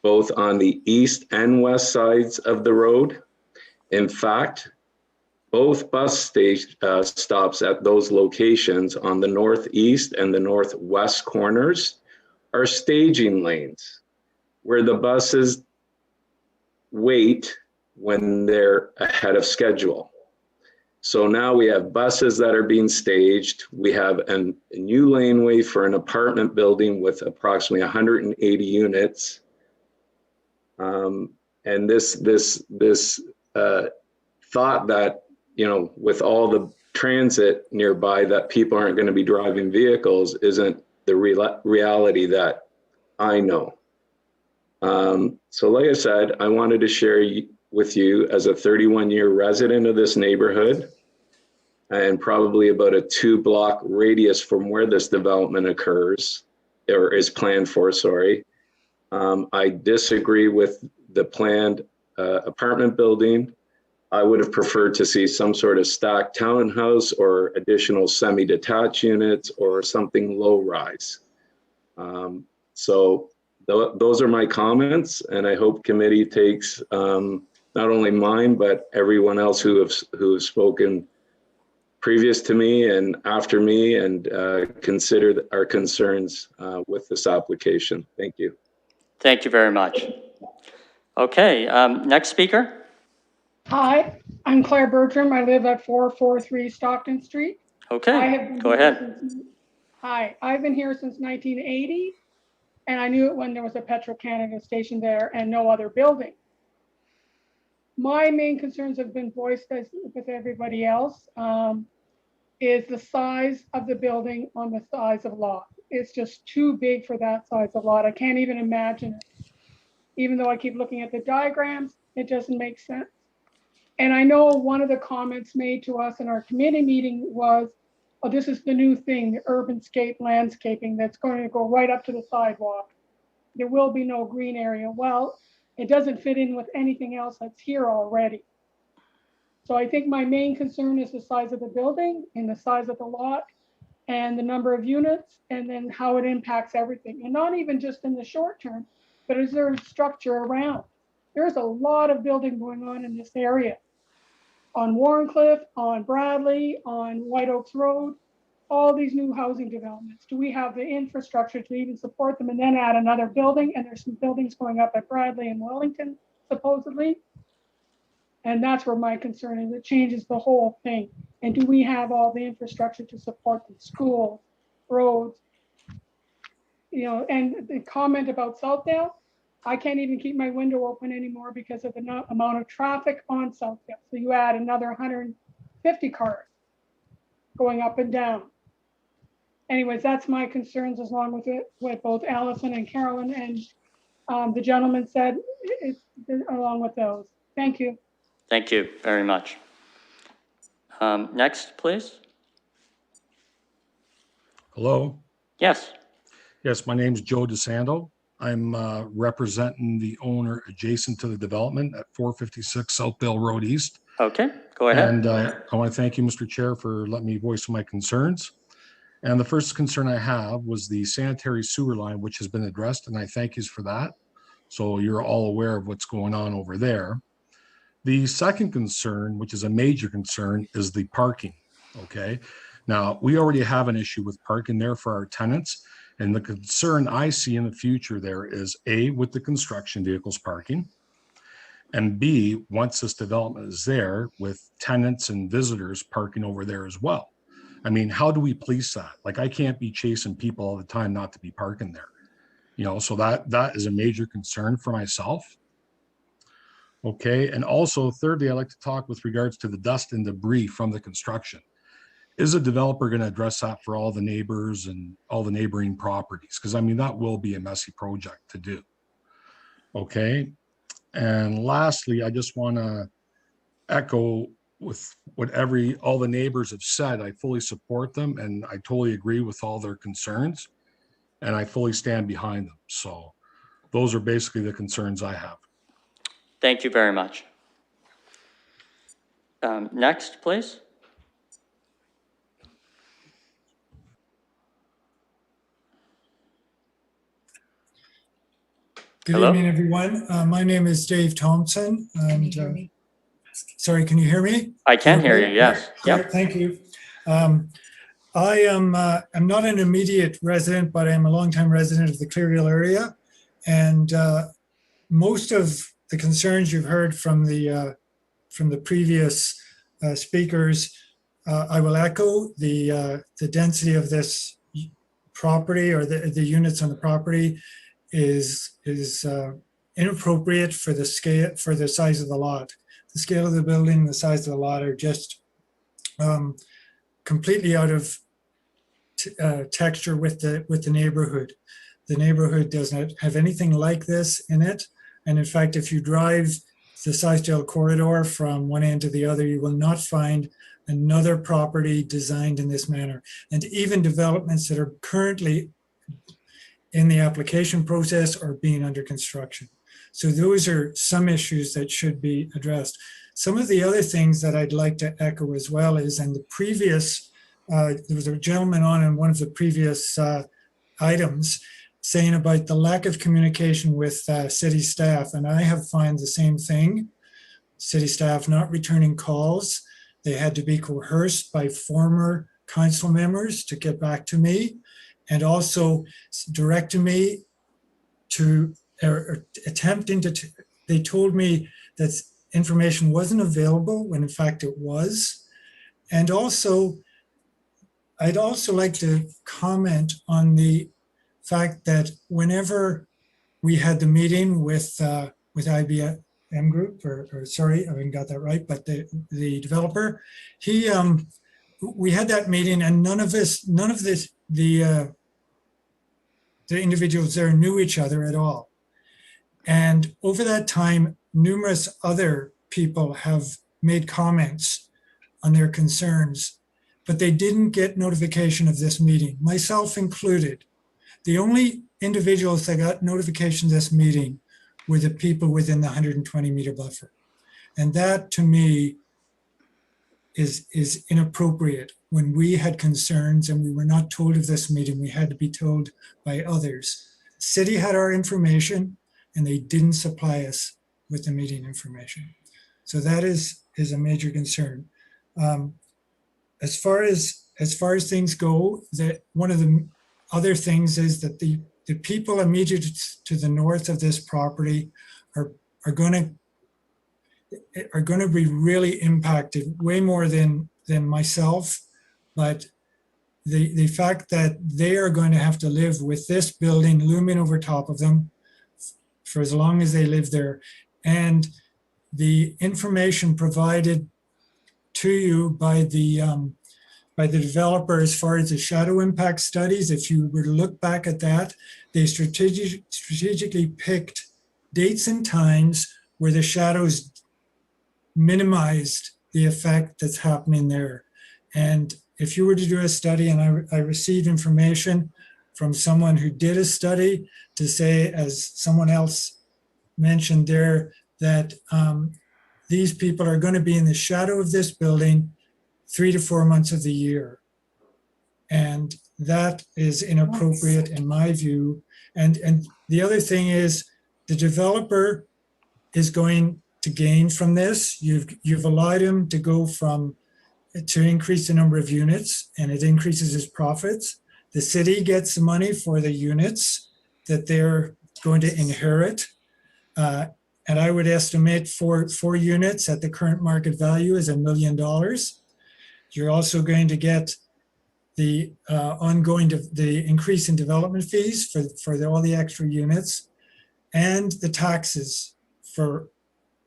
S17: both on the east and west sides of the road. In fact, both bus stops at those locations on the northeast and the northwest corners are staging lanes where the buses wait when they're ahead of schedule. So now we have buses that are being staged. We have a new laneway for an apartment building with approximately 180 units. And this thought that, you know, with all the transit nearby, that people aren't going to be driving vehicles isn't the reality that I know. So like I said, I wanted to share with you as a 31-year resident of this neighborhood and probably about a 2-block radius from where this development occurs or is planned for, sorry. I disagree with the planned apartment building. I would have preferred to see some sort of stacked townhouse or additional semi-detached units or something low rise. So those are my comments, and I hope committee takes not only mine, but everyone else who has spoken previous to me and after me and consider our concerns with this application. Thank you.
S1: Thank you very much. Okay, next speaker.
S14: Hi, I'm Claire Bertram. I live at 443 Stockton Street.
S1: Okay, go ahead.
S14: Hi, I've been here since 1980, and I knew it when there was a Petro-Canada station there and no other building. My main concerns have been voiced as with everybody else, is the size of the building on the size of lot. It's just too big for that size of lot. I can't even imagine it. Even though I keep looking at the diagrams, it doesn't make sense. And I know one of the comments made to us in our committee meeting was, oh, this is the new thing, the urbanscape landscaping that's going to go right up to the sidewalk. There will be no green area. Well, it doesn't fit in with anything else that's here already. So I think my main concern is the size of the building and the size of the lot and the number of units, and then how it impacts everything. And not even just in the short term, but is there a structure around? There's a lot of building going on in this area. On Warrencliffe, on Bradley, on White Oaks Road, all these new housing developments. Do we have the infrastructure to even support them and then add another building? And there's some buildings going up at Bradley and Wellington, supposedly. And that's where my concern is. It changes the whole thing. And do we have all the infrastructure to support the schools, roads? You know, and the comment about Southdale, I can't even keep my window open anymore because of the amount of traffic on Southdale. So you add another 150 cars going up and down. Anyways, that's my concerns, as long with it, with both Allison and Carolyn and the gentleman said, it's along with those. Thank you.
S1: Thank you very much. Next, please.
S18: Hello.
S1: Yes.
S18: Yes, my name is Joe DeSando. I'm representing the owner adjacent to the development at 456 Southdale Road East.
S1: Okay, go ahead.
S18: And I want to thank you, Mr. Chair, for letting me voice my concerns. And the first concern I have was the sanitary sewer line, which has been addressed, and I thank you for that. So you're all aware of what's going on over there. The second concern, which is a major concern, is the parking, okay? Now, we already have an issue with parking there for our tenants, and the concern I see in the future there is A, with the construction vehicles parking, and B, once this development is there, with tenants and visitors parking over there as well. I mean, how do we police that? Like, I can't be chasing people all the time not to be parking there. You know, so that is a major concern for myself. Okay, and also thirdly, I'd like to talk with regards to the dust and debris from the construction. is a developer going to address that for all the neighbors and all the neighboring properties? Because I mean, that will be a messy project to do. Okay. And lastly, I just want to echo with what all the neighbors have said. I fully support them and I totally agree with all their concerns and I fully stand behind them. So those are basically the concerns I have.
S1: Thank you very much. Next, please.
S19: Good
S1: Hello?
S19: evening, everyone. My name is Dave Thompson. And, sorry, can you hear me?
S1: I can hear you, yes.
S19: Great,
S1: Yep.
S19: thank you. I am I'm not an immediate resident, but I'm a longtime resident of the Clearville area. And most of the concerns you've heard from the previous speakers, I will echo. The density of this property or the units on the property is inappropriate for the scale, for the size of the lot. The scale of the building, the size of the lot are just completely out of texture with the neighborhood. The neighborhood does not have anything like this in it. And in fact, if you drive the Sisdale corridor from one end to the other, you will not find another property designed in this manner. And even developments that are currently in the application process or being under construction. So those are some issues that should be addressed. Some of the other things that I'd like to echo as well is, and the previous, there was a gentleman on in one of the previous items saying about the lack of communication with city staff. And I have found the same thing. City staff not returning calls. They had to be coerced by former council members to get back to me, and also directing me to, or attempting to, they told me that information wasn't available when in fact it was. And also, I'd also like to comment on the fact that whenever we had the meeting with IBM Group, or sorry, I haven't got that right, but the developer, we had that meeting and none of the individuals there knew each other at all. And over that time, numerous other people have made comments on their concerns, but they didn't get notification of this meeting, myself included. The only individuals that got notification of this meeting were the people within the 120 meter buffer. And that to me is inappropriate. When we had concerns and we were not told of this meeting, we had to be told by others. City had our information and they didn't supply us with the meeting information. So that is a major concern. As far as things go, that one of the other things is that the people immediate to the north of this property are going to be really impacted way more than myself. But the fact that they are going to have to live with this building looming over top of them for as long as they live there, and the information provided to you by the developer as far as the shadow impact studies, if you were to look back at that, they strategically picked dates and times where the shadows minimized the effect that's happening there. And if you were to do a study, and I received information from someone who did a study to say, as someone else mentioned there, that these people are going to be in the shadow of this building 3 to 4 months of the year. And that is inappropriate in my view. And the other thing is the developer is going to gain from this. You've allowed him to go to increase the number of units, and it increases his profits. The city gets the money for the units that they're going to inherit. And I would estimate four units at the current market value is $1 million. You're also going to get the the increase in development fees for all the extra units, and the taxes for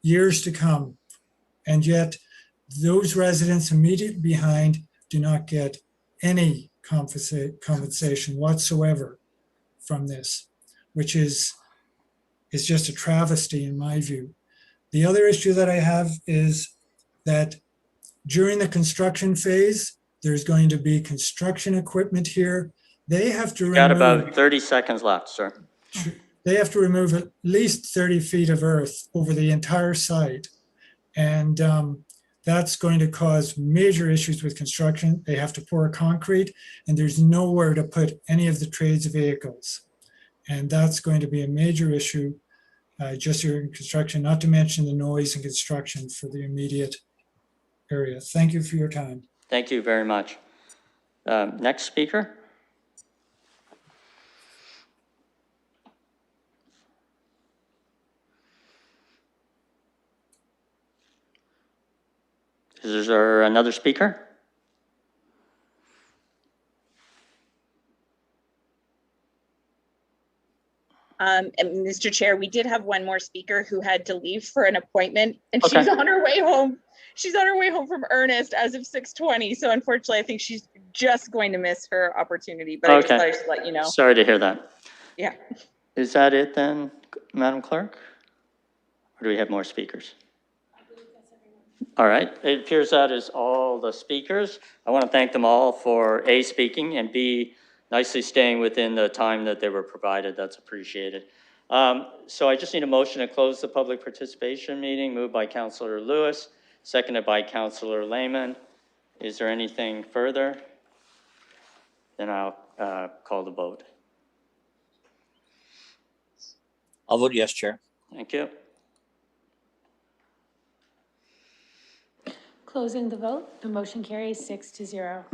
S19: years to come. And yet those residents immediately behind do not get any compensation whatsoever from this, which is just a travesty in my view. The other issue that I have is that during the construction phase, there's going to be construction equipment here. They have to
S1: Got
S19: remove,
S1: about 30 seconds left, sir.
S19: they have to remove at least 30 feet of earth over the entire site. And that's going to cause major issues with construction. They have to pour concrete, and there's nowhere to put any of the trades vehicles. And that's going to be a major issue just during construction, not to mention the noise and construction for the immediate area. Thank you for your time.
S1: Thank you very much. Next speaker. Is there another speaker?
S15: And Mr. Chair, we did have one more speaker who had to leave for an appointment, and
S1: Okay.
S15: she's on her way home. She's on her way home from Ernest as of 6:20. So unfortunately, I think she's just going to miss her opportunity. But I just thought I should let you know.
S1: Sorry to hear that.
S15: Yeah.
S1: Is that it then, Madam Clerk? Or do we have more speakers? All right, it appears that is all the speakers. I want to thank them all for A, speaking, and B, nicely staying within the time that they were provided. That's appreciated. So I just need a motion to close the public participation meeting, moved by Councillor Lewis, seconded by Councillor Lehman. Is there anything further? Then I'll call the vote.
S8: I'll vote yes, Chair.
S1: Thank you.
S4: Closing the vote, the motion carries 6-0.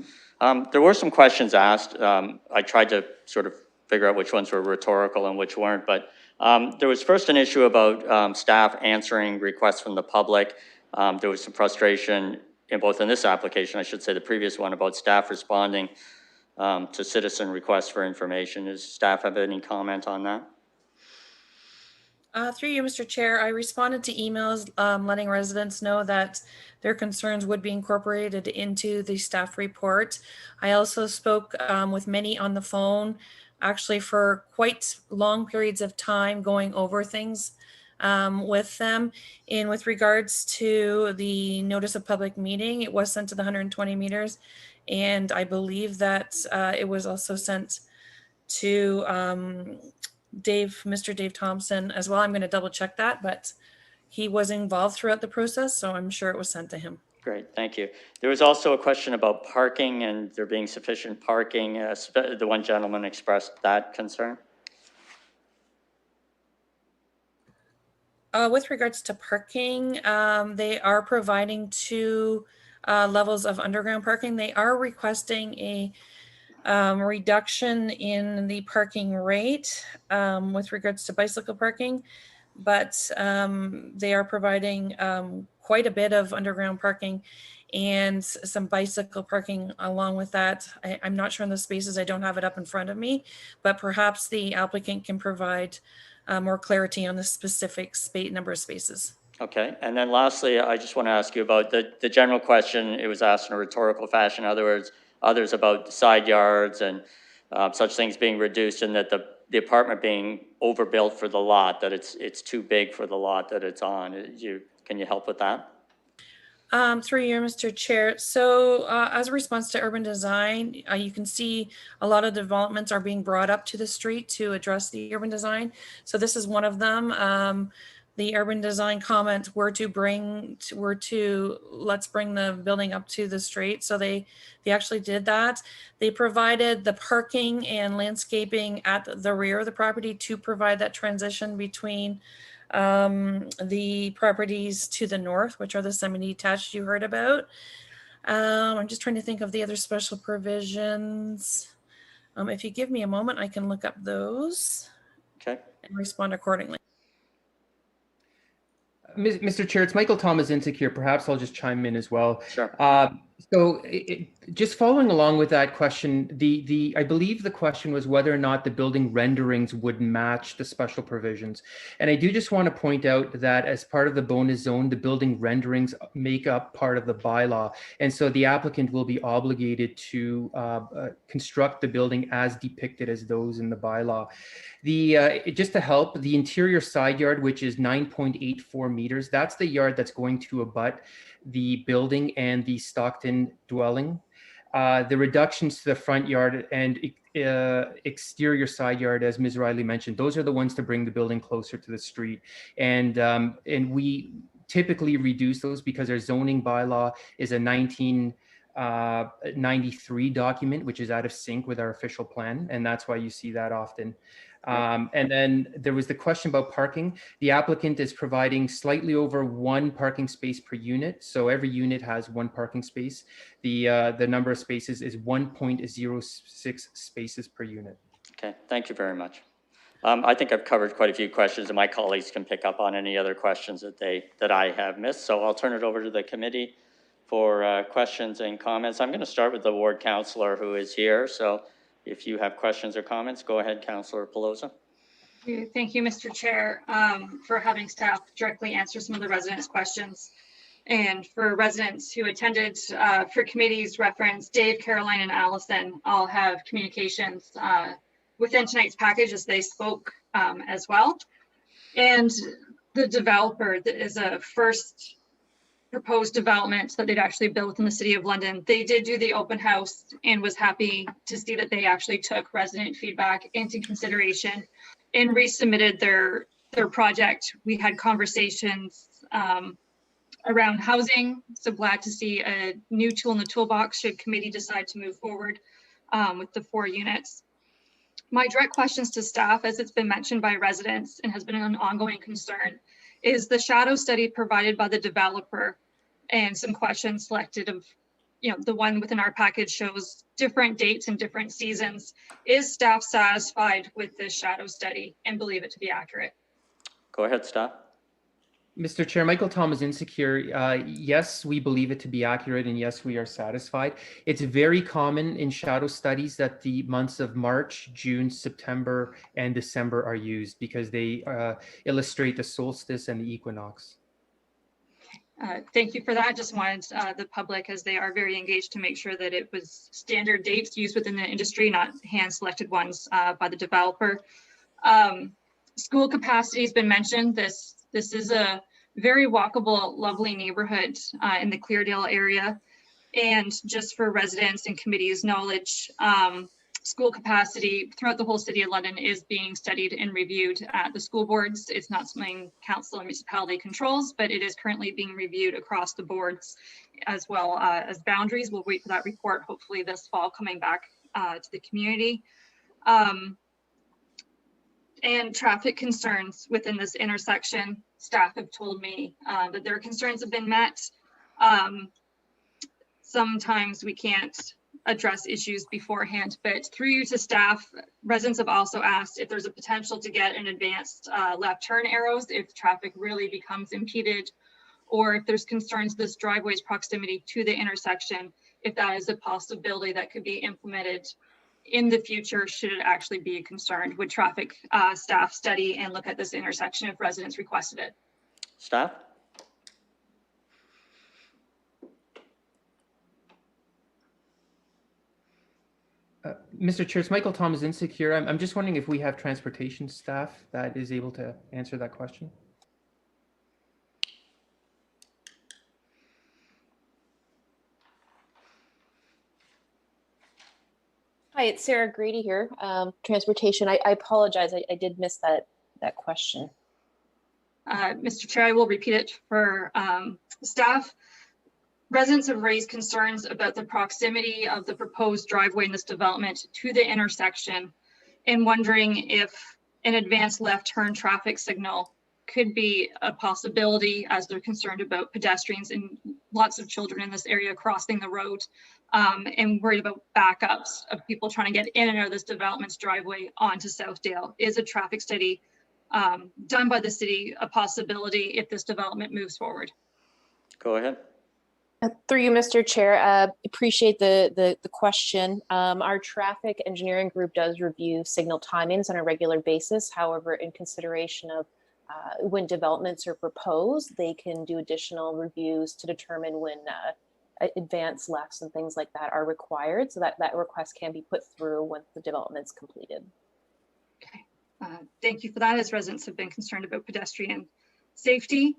S1: There were some questions asked. I tried to sort of figure out which ones were rhetorical and which weren't, but there was first an issue about staff answering requests from the public. There was some frustration in both in this application, I should say the previous one, about staff responding to citizen requests for information. Does staff have any comment on that?
S5: Through you, Mr. Chair, I responded to emails letting residents know that their concerns would be incorporated into the staff report. I also spoke with many on the phone, actually for quite long periods of time, going over things with them. And with regards to the notice of public meeting, it was sent to the 120 meters. And I believe that it was also sent to Mr. Dave Thompson as well. I'm going to double check that, but he was involved throughout the process, so I'm sure it was sent to him.
S1: Great, thank you. There was also a question about parking and there being sufficient parking. The one gentleman expressed that concern.
S5: With regards to parking, they are providing 2 levels of underground parking. They are requesting a reduction in the parking rate with regards to bicycle parking, but they are providing quite a bit of underground parking and some bicycle parking along with that. I'm not sure on the spaces, I don't have it up in front of me, but perhaps the applicant can provide more clarity on the specific number of spaces.
S1: Okay, and then lastly, I just want to ask you about the general question. It was asked in a rhetorical fashion. In other words, others about side yards and such things being reduced, and that the apartment being overbuilt for the lot, that it's too big for the lot that it's on. Can you help with that?
S5: Through you, Mr. Chair. So as a response to urban design, you can see a lot of developments are being brought up to the street to address the urban design. So this is one of them. The urban design comment were to let's bring the building up to the street. So they actually did that. They provided the parking and landscaping at the rear of the property to provide that transition between the properties to the north, which are the semi-detached you heard about. I'm just trying to think of the other special provisions. If you give me a moment, I can look up those.
S1: Okay.
S5: And respond accordingly.
S20: Mr. Chair, it's Michael Thomas Intic here. Perhaps I'll just chime in as well.
S1: Sure.
S20: So just following along with that question, I believe the question was whether or not the building renderings would match the special provisions. And I do just want to point out that as part of the bonus zone, the building renderings make up part of the bylaw. And so the applicant will be obligated to construct the building as depicted as those in the bylaw. Just to help, the interior side yard, which is 9.84 meters, that's the yard that's going to abut the building and the Stockton dwelling. The reductions to the front yard and exterior side yard, as Ms. Riley mentioned, those are the ones to bring the building closer to the street. And we typically reduce those because our zoning bylaw is a 1993 document, which is out of sync with our official plan. And that's why you see that often. And then there was the question about parking. The applicant is providing slightly over 1 parking space per unit. So every unit has 1 parking space. The number of spaces is 1.06 spaces per unit.
S1: Okay, thank you very much. I think I've covered quite a few questions, and my colleagues can pick up on any other questions that I have missed. So I'll turn it over to the committee for questions and comments. I'm going to start with the ward councillor who is here. So if you have questions or comments, go ahead, Councillor Pelosa.
S21: Thank you, Mr. Chair, for having staff directly answer some of the residents' questions. And for residents who attended, for committee's reference, Dave, Caroline, and Allison all have communications within tonight's package as they spoke as well. And the developer is a first proposed development that they'd actually built in the City of London. They did do the open house and was happy to see that they actually took resident feedback into consideration and resubmitted their project. We had conversations around housing, so glad to see a new tool in the toolbox should committee decide to move forward with the 4 units. My direct questions to staff, as it's been mentioned by residents and has been an ongoing concern, is the shadow study provided by the developer and some questions selected of, the one within our package shows different dates and different seasons. Is staff satisfied with this shadow study and believe it to be accurate?
S1: Go ahead, staff.
S20: Mr. Chair, Michael Thomas Insecure, yes, we believe it to be accurate, and yes, we are satisfied. It's very common in shadow studies that the months of March, June, September, and December are used because they illustrate the solstice and the equinox.
S21: Thank you for that. Just wanted the public, as they are very engaged, to make sure that it was standard dates used within the industry, not hand-selected ones by the developer. School capacity has been mentioned. This is a very walkable, lovely neighborhood in the Cleardale area. And just for residents and committee's knowledge, school capacity throughout the whole City of London is being studied and reviewed at the school boards. It's not something council and municipality controls, but it is currently being reviewed across the boards as well as boundaries. We'll wait for that report, hopefully this fall, coming back to the community. And traffic concerns within this intersection, staff have told me that their concerns have been met. Sometimes we can't address issues beforehand, but through you to staff, residents have also asked if there's a potential to get an advanced left turn arrows if traffic really becomes impeded, or if there's concerns this driveway's proximity to the intersection, if that is a possibility that could be implemented in the future should it actually be a concern. Would traffic staff study and look at this intersection if residents requested it?
S1: Staff?
S20: Mr. Chair, it's Michael Thomas Insecure. I'm just wondering if we have transportation staff that is able to answer that question.
S23: Hi, it's Sarah Grady here. Transportation. I apologize. I did miss that question.
S21: Mr. Chair, I will repeat it for staff. Residents have raised concerns about the proximity of the proposed driveway in this development to the intersection and wondering if an advanced left turn traffic signal could be a possibility, as they're concerned about pedestrians and lots of children in this area crossing the road and worried about backups of people trying to get in and out of this development's driveway onto Southdale. Is a traffic study done by the city a possibility if this development moves forward?
S1: Go ahead.
S23: Through you, Mr. Chair, appreciate the question. Our traffic engineering group does review signal timings on a regular basis. However, in consideration of when developments are proposed, they can do additional reviews to determine when advanced lefts and things like that are required, so that request can be put through once the development's completed.
S21: Okay, thank you for that, as residents have been concerned about pedestrian safety.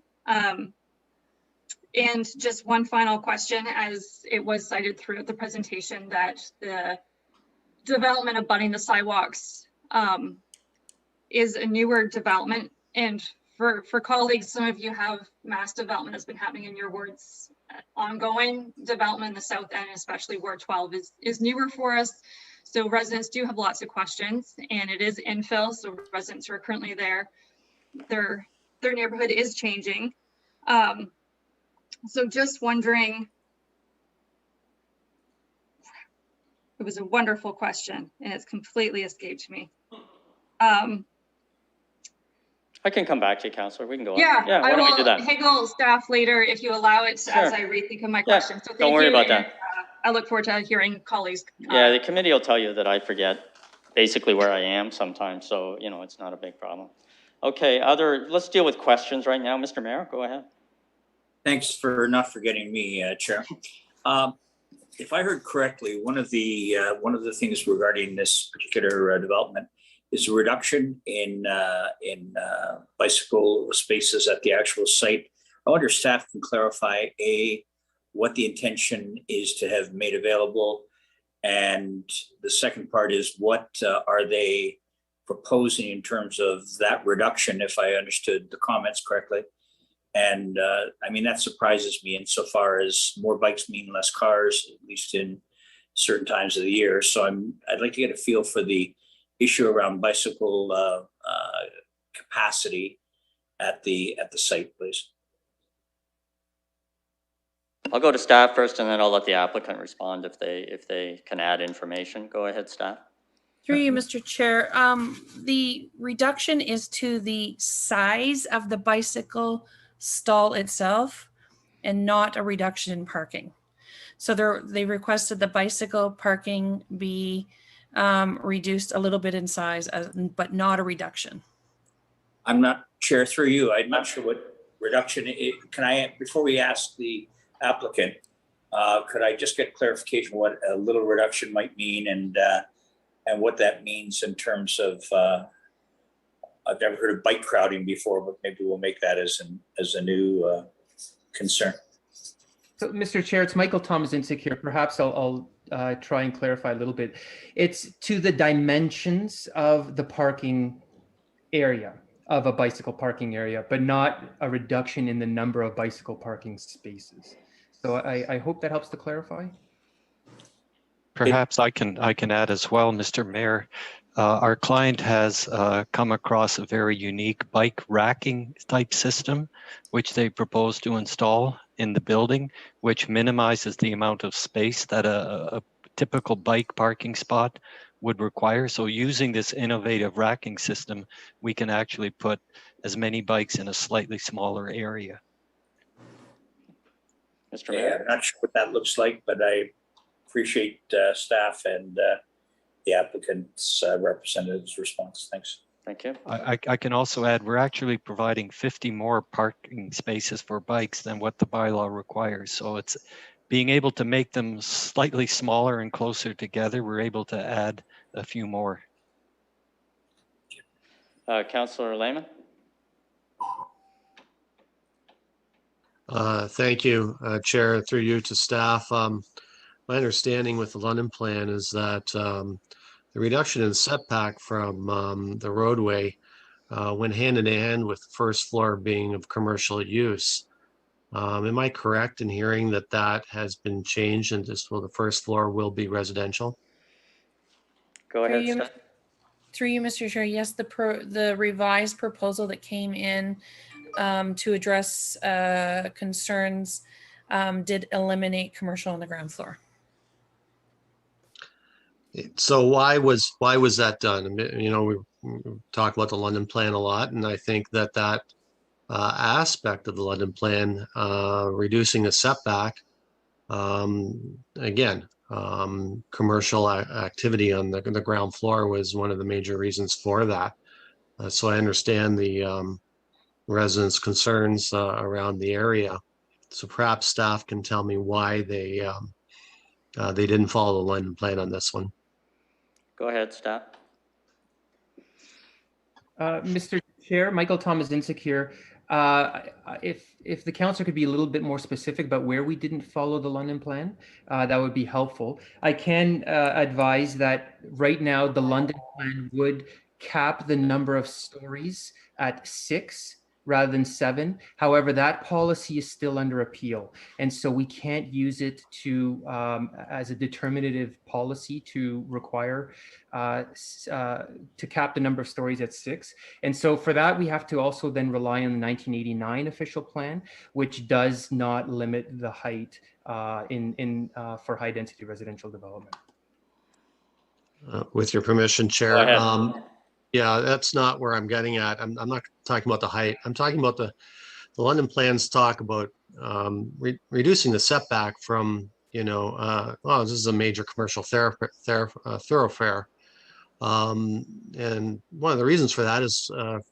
S21: And just one final question, as it was cited throughout the presentation that the development abutting the sidewalks is a newer development. And for colleagues, some of you have mass development that's been happening in your wards. Ongoing development in the south end, especially Ward 12, is newer for us. So residents do have lots of questions, and it is infill. So residents who are currently there, their neighborhood is changing. So just wondering, it was a wonderful question and it's completely escaped me.
S1: I can come back to you, Councillor. We can go on.
S21: Yeah,
S1: Why don't we do that?
S21: Haggle staff later if you allow it,
S1: Sure.
S21: as I rethink of my question. So
S1: Don't worry about
S21: and,
S1: that.
S21: I look forward to hearing colleagues.
S1: Yeah, the committee will tell you that I forget basically where I am sometimes, so, you know, it's not a big problem. Okay, let's deal with questions right now. Mr. Mayor, go ahead.
S8: Thanks for not forgetting me, Chair. If I heard correctly, one of the things regarding this particular development is a reduction in bicycle spaces at the actual site. I wonder if staff can clarify what the intention is to have made available, and the second part is what are they proposing in terms of that reduction, if I understood the comments correctly. And I mean, that surprises me insofar as more bikes mean less cars, at least in certain times of the year. So I'd like to get a feel for the issue around bicycle capacity at the site, please.
S1: I'll go to staff first, and then I'll let the applicant respond if they can add information. Go ahead, staff.
S5: Through you, Mr. Chair, the reduction is to the size of the bicycle stall itself and not a reduction in parking. So they requested the bicycle parking be reduced a little bit in size, but not a reduction.
S8: I'm not, Chair, through you, I'm not sure what reduction, can I, before we ask the applicant, could I just get clarification what a little reduction might mean and what that means in terms of, I've never heard of bike crowding before, but maybe we'll make that as a new concern.
S20: So, Mr. Chair, it's Michael Tomasinczyk here. Perhaps I'll try and clarify a little bit. It's to the dimensions of the parking area, of a bicycle parking area, but not a reduction in the number of bicycle parking spaces. So I hope that helps to clarify.
S9: Perhaps I can add as well, Mr. Mayor. Our client has come across a very unique bike racking type system, which they propose to install in the building, which minimizes the amount of space that a typical bike parking spot would require. So using this innovative racking system, we can actually put as many bikes in a slightly smaller area.
S1: Mr. Mayor.
S8: Yeah, I'm not sure what that looks like, but I appreciate staff and the applicant's representative's response. Thanks.
S1: Thank you.
S9: I can also add, we're actually providing 50 more parking spaces for bikes than what the bylaw requires. So it's being able to make them slightly smaller and closer together. We're able to add a few more.
S1: Councillor Lehman.
S3: Thank you, Chair, through you to staff. My understanding with the London plan is that the reduction in setback from the roadway went hand in hand with the first floor being of commercial use. Am I correct in hearing that that has been changed and just the first floor will be residential?
S1: Go ahead, Steph.
S5: Through you, Mr. Chair, yes, the revised proposal that came in to address concerns did eliminate commercial on the ground floor.
S3: So why was that done? You know, we talk about the London plan a lot, and I think that aspect of the London plan, reducing the setback, Again, commercial activity on the ground floor was one of the major reasons for that. So I understand the residents' concerns around the area. So perhaps staff can tell me why they didn't follow the London plan on this one.
S1: Go ahead, staff.
S20: Mr. Chair, Michael Thomas Insecure. If the council could be a little bit more specific about where we didn't follow the London plan, that would be helpful. I can advise that right now the London plan would cap the number of stories at 6 rather than 7. However, that policy is still under appeal. And so we can't use it to as a determinative policy to require to cap the number of stories at 6. And so for that, we have to also then rely on the 1989 official plan, which does not limit the height for high density residential development.
S3: With your permission, Chair. Yeah, that's not where I'm getting at. I'm not talking about the height. I'm talking about the London plans talk about reducing the setback from, well, this is a major commercial thoroughfare. And one of the reasons for that is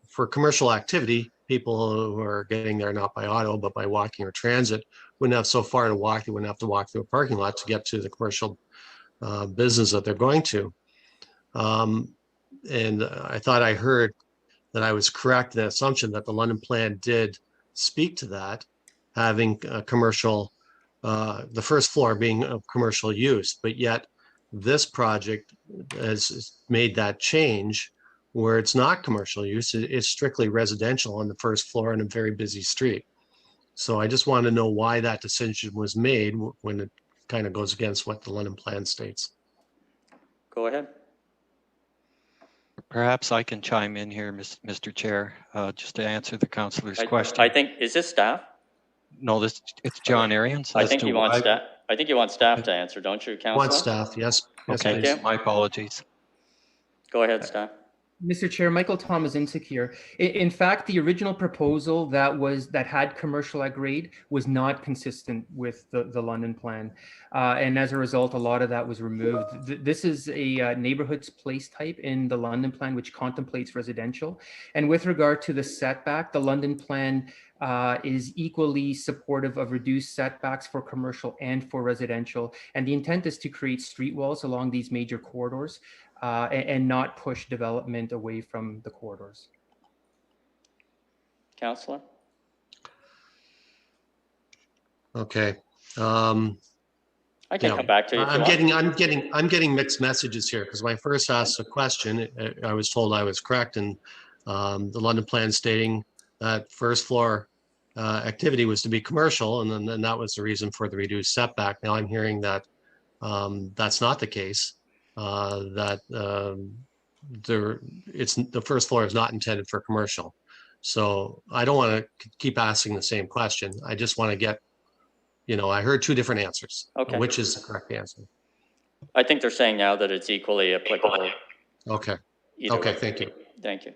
S3: for commercial activity, people who are getting there not by auto, but by walking or transit wouldn't have so far to walk. They wouldn't have to walk through a parking lot to get to the commercial business that they're going to. And I thought I heard that I was correct in the assumption that the London plan did speak to that, having a commercial, the first floor being of commercial use, but yet this project has made that change where it's not commercial use. It's strictly residential on the first floor in a very busy street. So I just want to know why that decision was made when it kind of goes against what the London plan states.
S1: Go ahead.
S9: Perhaps I can chime in here, Mr. Chair, just to answer the councillor's question.
S1: I think, is this staff?
S9: No, it's John Arians.
S1: I think you want staff. I think you want staff to answer, don't you, Councillor?
S3: Want staff, yes.
S9: Okay,
S3: Yes,
S9: my apologies.
S1: Go ahead, staff.
S20: Mr. Chair, Michael Thomas Insecure. In fact, the original proposal that had commercial at grade was not consistent with the London plan. And as a result, a lot of that was removed. This is a neighborhoods place type in the London plan, which contemplates residential. And with regard to the setback, the London plan is equally supportive of reduced setbacks for commercial and for residential. And the intent is to create street walls along these major corridors and not push development away from the corridors.
S1: Councillor?
S3: Okay.
S1: I can come back to you.
S3: I'm getting mixed messages here because when I first asked a question, I was told I was correct, and the London plan stating that first floor activity was to be commercial, and then that was the reason for the reduced setback. Now I'm hearing that that's not the case. That the first floor is not intended for commercial. So I don't want to keep asking the same question. I just want to get, I heard 2 different answers.
S1: Okay.
S3: Which is the correct answer?
S1: I think they're saying now that it's equally applicable.
S3: Okay.
S1: Okay,
S3: thank you.
S1: Thank you.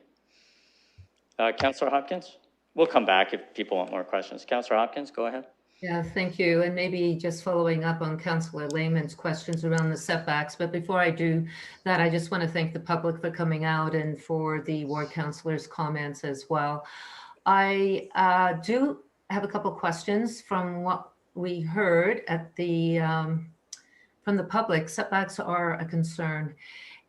S1: Councillor Hopkins? We'll come back if people want more questions. Councillor Hopkins, go ahead.
S6: Yeah, thank you. And maybe just following up on Councillor Lehman's questions around the setbacks. But before I do that, I just want to thank the public for coming out and for the ward councillors' comments as well. I do have a couple questions from what we heard at the from the public. Setbacks are a concern.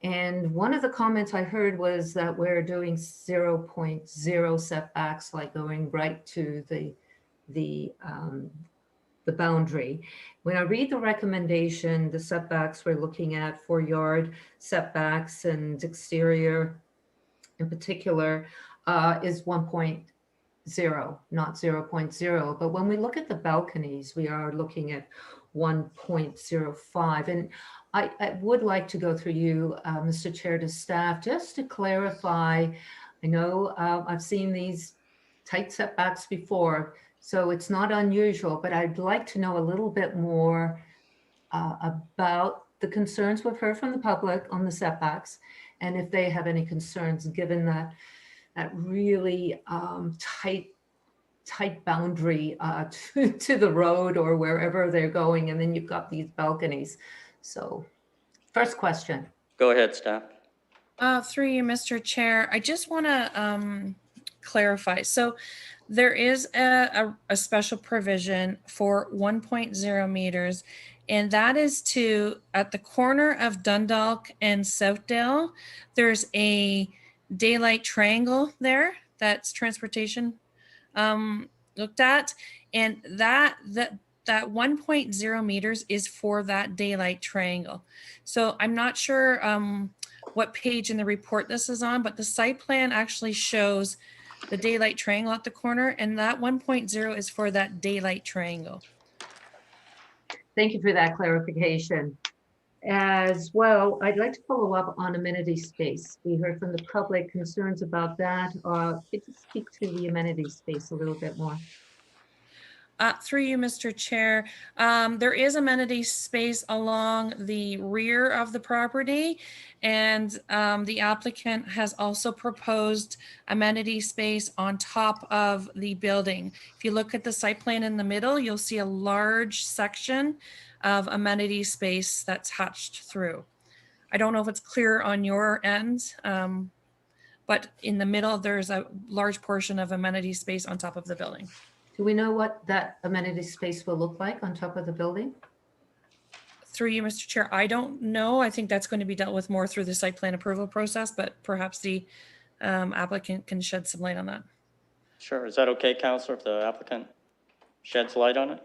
S6: And one of the comments I heard was that we're doing 0.0 setbacks, like going right to the boundary. When I read the recommendation, the setbacks we're looking at for yard setbacks and exterior in particular is 1.0, not 0.0. But when we look at the balconies, we are looking at 1.05. And I would like to go through you, Mr. Chair, to staff, just to clarify. I know I've seen these tight setbacks before, so it's not unusual, but I'd like to know a little bit more about the concerns we've heard from the public on the setbacks, and if they have any concerns given that really tight tight boundary to the road or wherever they're going, and then you've got these balconies. So, first question.
S1: Go ahead, staff.
S5: Through you, Mr. Chair, I just want to clarify. So there is a special provision for 1.0 meters, and that is to, at the corner of Dundalk and Southdale, there's a daylight triangle there that's transportation looked at, and that 1.0 meters is for that daylight triangle. So I'm not sure what page in the report this is on, but the site plan actually shows the daylight triangle at the corner, and that 1.0 is for that daylight triangle.
S6: Thank you for that clarification. As well, I'd like to follow up on amenity space. We heard from the public concerns about that. Could you speak to the amenity space a little bit more?
S5: Through you, Mr. Chair, there is amenity space along the rear of the property, and the applicant has also proposed amenity space on top of the building. If you look at the site plan in the middle, you'll see a large section of amenity space that's hatched through. I don't know if it's clear on your end, but in the middle, there's a large portion of amenity space on top of the building.
S6: Do we know what that amenity space will look like on top of the building?
S5: Through you, Mr. Chair, I don't know. I think that's going to be dealt with more through the site plan approval process, but perhaps the applicant can shed some light on that.
S1: Sure. Is that okay, Councillor, if the applicant sheds light on it?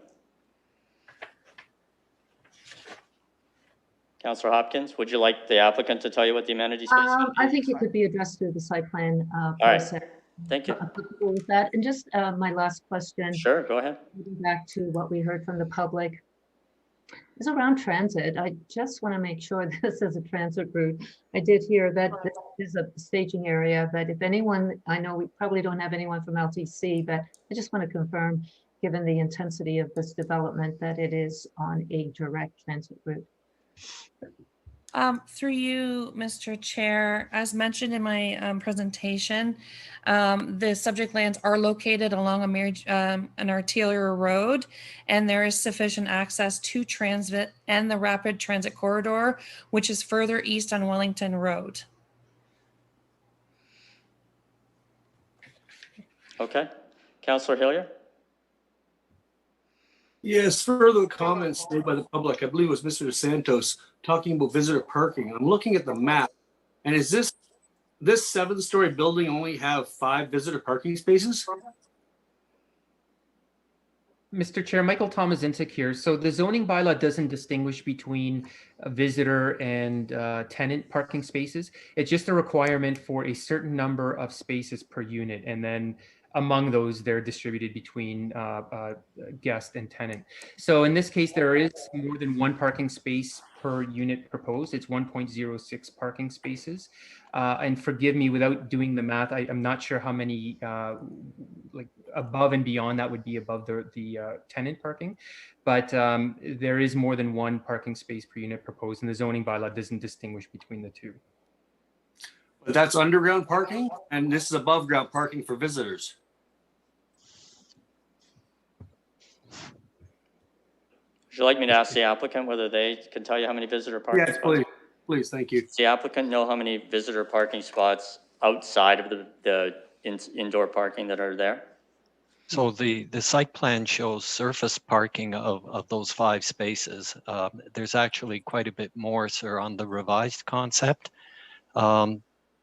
S1: Councillor Hopkins, would you like the applicant to tell you what the amenity space is?
S6: I think it could be addressed through the site plan
S1: process.
S6: process.
S1: Thank you.
S6: Applicable with that. And just my last question.
S1: Sure, go ahead.
S6: Back to what we heard from the public is around transit. I just want to make sure this is a transit route. I did hear that this is a staging area, but if anyone, I know we probably don't have anyone from LTC, but I just want to confirm, given the intensity of this development, that it is on a direct transit route.
S5: Through you, Mr. Chair, as mentioned in my presentation, the subject lands are located along an arterial road, and there is sufficient access to transit and the rapid transit corridor, which is further east on Wellington Road.
S1: Okay. Councillor Hillier?
S7: Yes, further comments made by the public. I believe it was Mr. Santos talking about visitor parking. I'm looking at the map, and is this 7-story building only have 5 visitor parking spaces?
S20: Mr. Chair, Michael Tomazintik here. So the zoning bylaw doesn't distinguish between a visitor and tenant parking spaces. It's just a requirement for a certain number of spaces per unit, and then among those, they're distributed between guest and tenant. So in this case, there is more than 1 parking space per unit proposed. It's 1.06 parking spaces. And forgive me, without doing the math, I'm not sure how many like above and beyond that would be above the tenant parking. But there is more than 1 parking space per unit proposed, and the zoning bylaw doesn't distinguish between the two.
S7: But that's underground parking, and this is above ground parking for visitors.
S1: Would you like me to ask the applicant whether they can tell you how many visitor parking
S7: Yes,
S1: spots?
S7: please, thank you.
S1: Does the applicant know how many visitor parking spots outside of the indoor parking that are there?
S9: So the site plan shows surface parking of those 5 spaces. There's actually quite a bit more, sir, on the revised concept.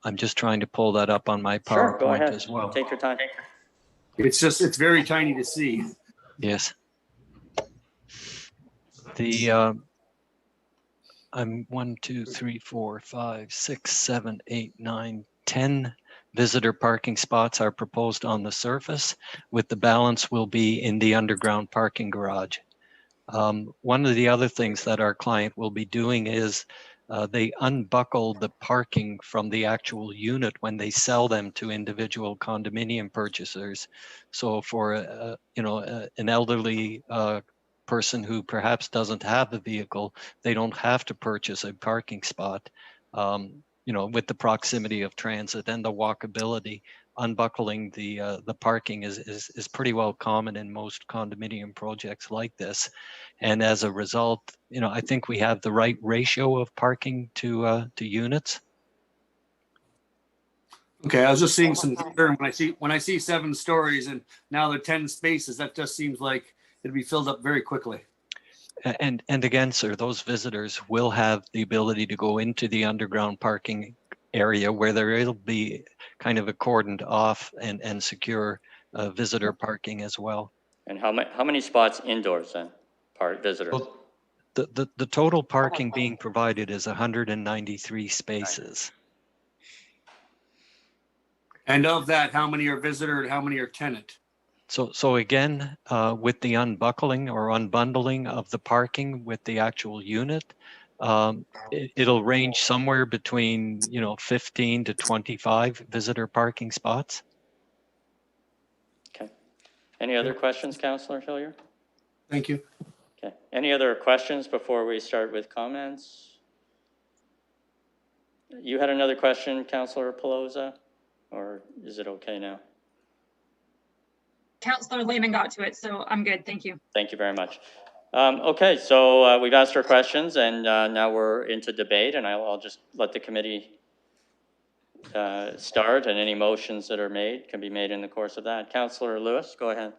S9: I'm just trying to pull that up on my PowerPoint
S1: Sure, go ahead.
S9: as well.
S1: Take your time.
S7: It's very tiny to see.
S9: Yes. I'm 1, 2, 3, 4, 5, 6, 7, 8, 9, 10 visitor parking spots are proposed on the surface, with the balance will be in the underground parking garage. One of the other things that our client will be doing is they unbuckle the parking from the actual unit when they sell them to individual condominium purchasers. So for an elderly person who perhaps doesn't have a vehicle, they don't have to purchase a parking spot. With the proximity of transit and the walkability, unbuckling the parking is pretty well common in most condominium projects like this. And as a result, I think we have the right ratio of parking to units.
S7: Okay, I was just seeing some concern when I see 7 stories and now they're 10 spaces. That just seems like it'd be filled up very quickly.
S9: And again, sir, those visitors will have the ability to go into the underground parking area where there will be kind of a cordoned off and secure visitor parking as well.
S1: And how many spots indoors then, visitors?
S9: Well, the total parking being provided is 193 spaces.
S7: And of that, how many are visitor and how many are tenant?
S9: So again, with the unbuckling or unbundling of the parking with the actual unit, it'll range somewhere between 15 to 25 visitor parking spots.
S1: Okay. Any other questions, Councillor Hillier?
S7: Thank you.
S1: Okay. Any other questions before we start with comments? You had another question, Councillor Pelosa, or is it okay now?
S21: Councillor Lehman got to it, so I'm good. Thank you.
S1: Thank you very much. Okay, so we've asked our questions, and now we're into debate, and I'll just let the committee start, and any motions that are made can be made in the course of that. Councillor Lewis, go ahead.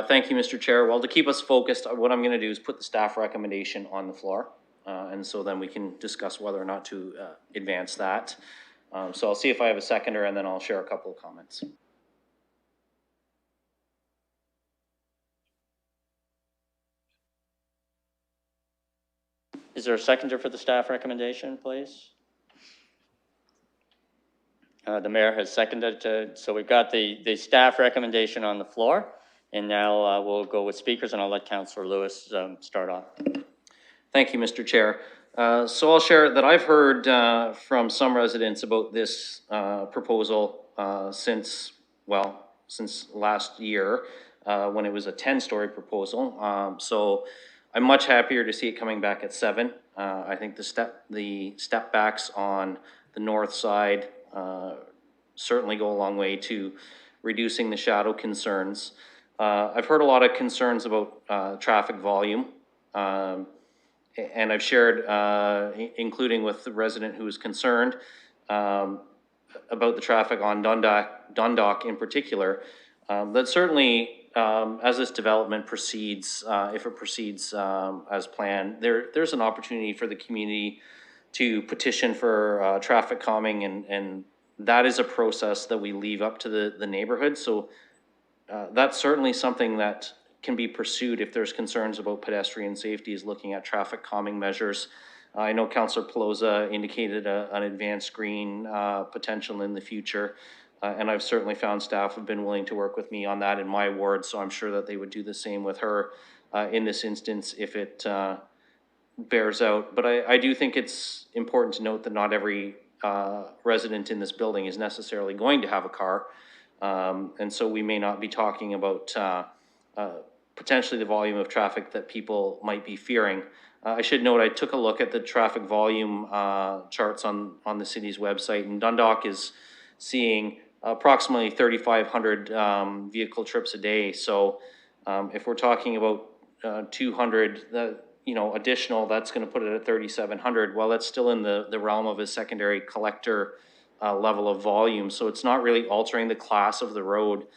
S2: Thank you, Mr. Chair. Well, to keep us focused, what I'm going to do is put the staff recommendation on the floor, and so then we can discuss whether or not to advance that. So I'll see if I have a seconder, and then I'll share a couple of comments.
S1: Is there a seconder for the staff recommendation, please? The mayor has seconded, so we've got the staff recommendation on the floor, and now we'll go with speakers, and I'll let Councillor Lewis start off.
S2: Thank you, Mr. Chair. So I'll share that I've heard from some residents about this proposal since last year when it was a 10-story proposal. So I'm much happier to see it coming back at 7. I think the step backs on the north side certainly go a long way to reducing the shadow concerns. I've heard a lot of concerns about traffic volume, and I've shared, including with the resident who is concerned about the traffic on Dundalk in particular, that certainly as this development proceeds, if it proceeds as planned, there's an opportunity for the community to petition for traffic calming, and that is a process that we leave up to the neighborhood. So that's certainly something that can be pursued if there's concerns about pedestrian safety, is looking at traffic calming measures. I know Councillor Pelosa indicated an advanced green potential in the future. And I've certainly found staff have been willing to work with me on that in my ward, so I'm sure that they would do the same with her in this instance if it bears out. But I do think it's important to note that not every resident in this building is necessarily going to have a car. And so we may not be talking about potentially the volume of traffic that people might be fearing. I should note I took a look at the traffic volume charts on the city's website, and Dundalk is seeing approximately 3,500 vehicle trips a day. So if we're talking about 200, additional, that's going to put it at 3,700. Well, that's still in the realm of a secondary collector level of volume. So it's not really altering the class of the road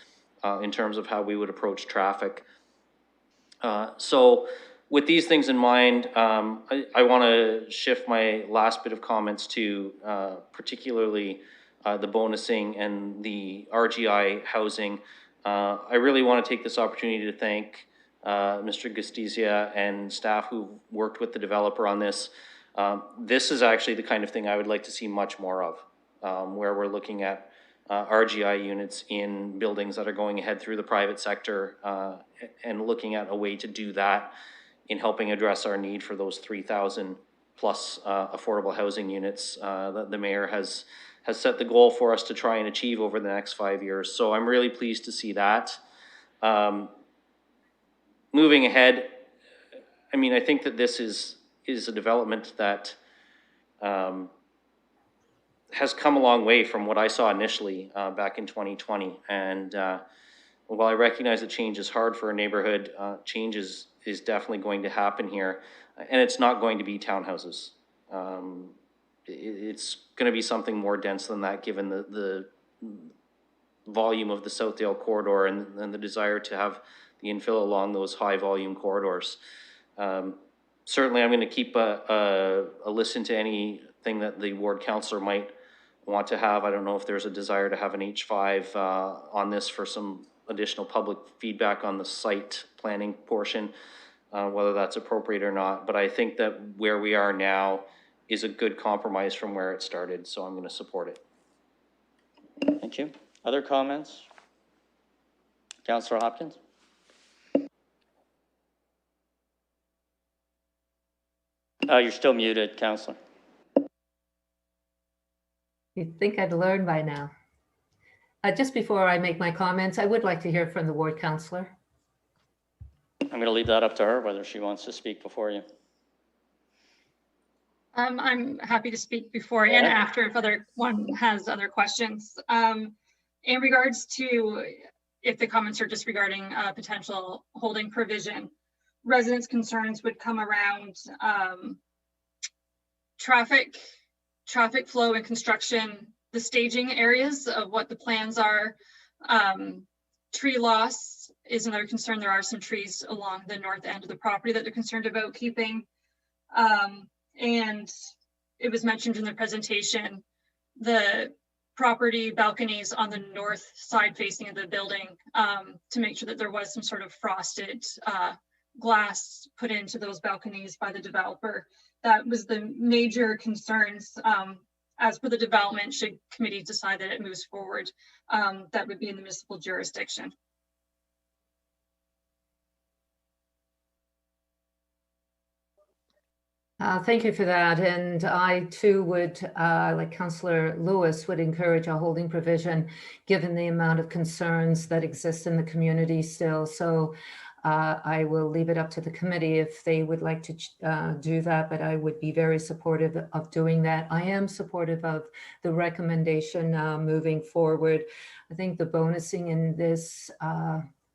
S2: in terms of how we would approach traffic. So with these things in mind, I want to shift my last bit of comments to particularly the bonusing and the RGI housing. I really want to take this opportunity to thank Mr. Gustizia and staff who worked with the developer on this. This is actually the kind of thing I would like to see much more of, where we're looking at RGI units in buildings that are going ahead through the private sector and looking at a way to do that in helping address our need for those 3,000 plus affordable housing units that the mayor has set the goal for us to try and achieve over the next 5 years. So I'm really pleased to see that. Moving ahead, I mean, I think that this is a development that has come a long way from what I saw initially back in 2020. And while I recognize that change is hard for a neighborhood, change is definitely going to happen here. And it's not going to be townhouses. It's going to be something more dense than that, given the volume of the Southdale corridor and the desire to have the infill along those high volume corridors. Certainly, I'm going to keep a listen to anything that the ward councillor might want to have. I don't know if there's a desire to have an H5 on this for some additional public feedback on the site planning portion, whether that's appropriate or not. But I think that where we are now is a good compromise from where it started, so I'm going to support it.
S1: Thank you. Other comments? Councillor Hopkins? You're still muted, Councillor.
S6: You'd think I'd learn by now. Just before I make my comments, I would like to hear from the ward councillor.
S1: I'm going to leave that up to her, whether she wants to speak before you.
S21: I'm happy to speak before and after if one has other questions. In regards to if the comments are just regarding potential holding provision, residents' concerns would come around traffic flow and construction, the staging areas of what the plans are. Tree loss is another concern. There are some trees along the north end of the property that they're concerned about keeping. And it was mentioned in the presentation, the property balconies on the north side facing of the building, to make sure that there was some sort of frosted glass put into those balconies by the developer. That was the major concerns. As per the development, should committee decide that it moves forward, that would be in the municipal jurisdiction.
S6: Thank you for that. And I too would, like Councillor Lewis, would encourage a holding provision given the amount of concerns that exist in the community still. So I will leave it up to the committee if they would like to do that, but I would be very supportive of doing that. I am supportive of the recommendation moving forward. I think the bonusing in this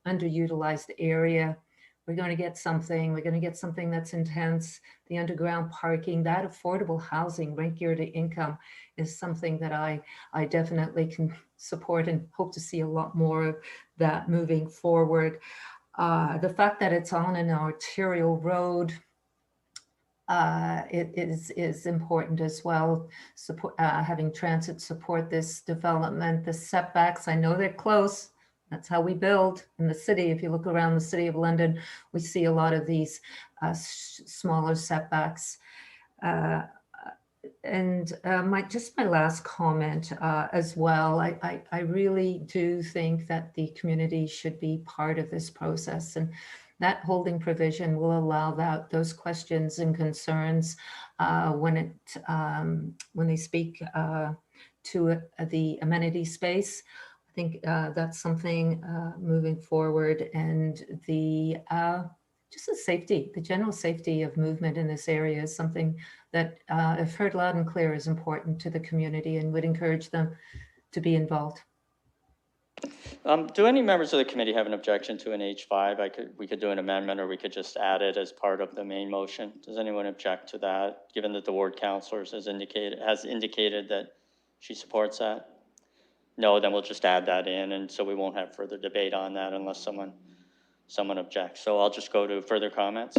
S6: underutilized area, we're going to get something. We're going to get something that's intense. The underground parking, that affordable housing, rent geared to income, is something that I definitely can support and hope to see a lot more of that moving forward. The fact that it's on an arterial road, it is important as well. Having transit support this development. The setbacks, I know they're close. That's how we build in the city. If you look around the City of London, we see a lot of these smaller setbacks. And my last comment as well, I really do think that the community should be part of this process, and that holding provision will allow those questions and concerns when they speak to the amenity space. I think that's something moving forward, and just the safety, the general safety of movement in this area is something that I've heard loud and clear is important to the community, and would encourage them to be involved.
S1: Do any members of the committee have an objection to an H5? We could do an amendment, or we could just add it as part of the main motion. Does anyone object to that, given that the ward councillor has indicated that she supports that? No, then we'll just add that in, and so we won't have further debate on that unless someone objects. So I'll just go to further comments.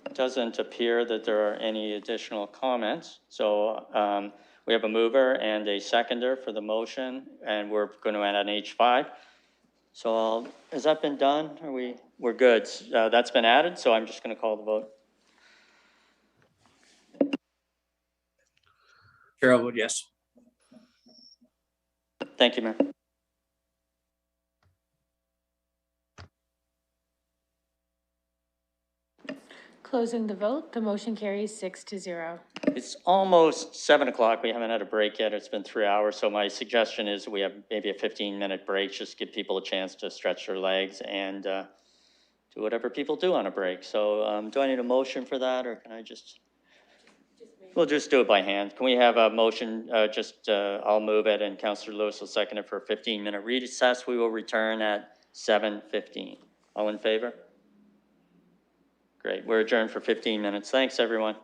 S1: It doesn't appear that there are any additional comments. So we have a mover and a seconder for the motion, and we're going to add an H5. So has that been done? We're good. That's been added, so I'm just going to call the vote.
S8: Chair will vote yes.
S1: Thank you, Mayor.
S4: Closing the vote, the motion carries 6-0.
S1: It's almost 7 o'clock. We haven't had a break yet. It's been 3 hours. So my suggestion is we have maybe a 15-minute break, just give people a chance to stretch their legs and do whatever people do on a break. So do I need a motion for that, or can I just We'll just do it by hand. Can we have a motion, I'll move it and Councillor Lewis will second it for a 15-minute recess. We will return at 7:15. All in favor? Great, we're adjourned for 15 minutes. Thanks, everyone.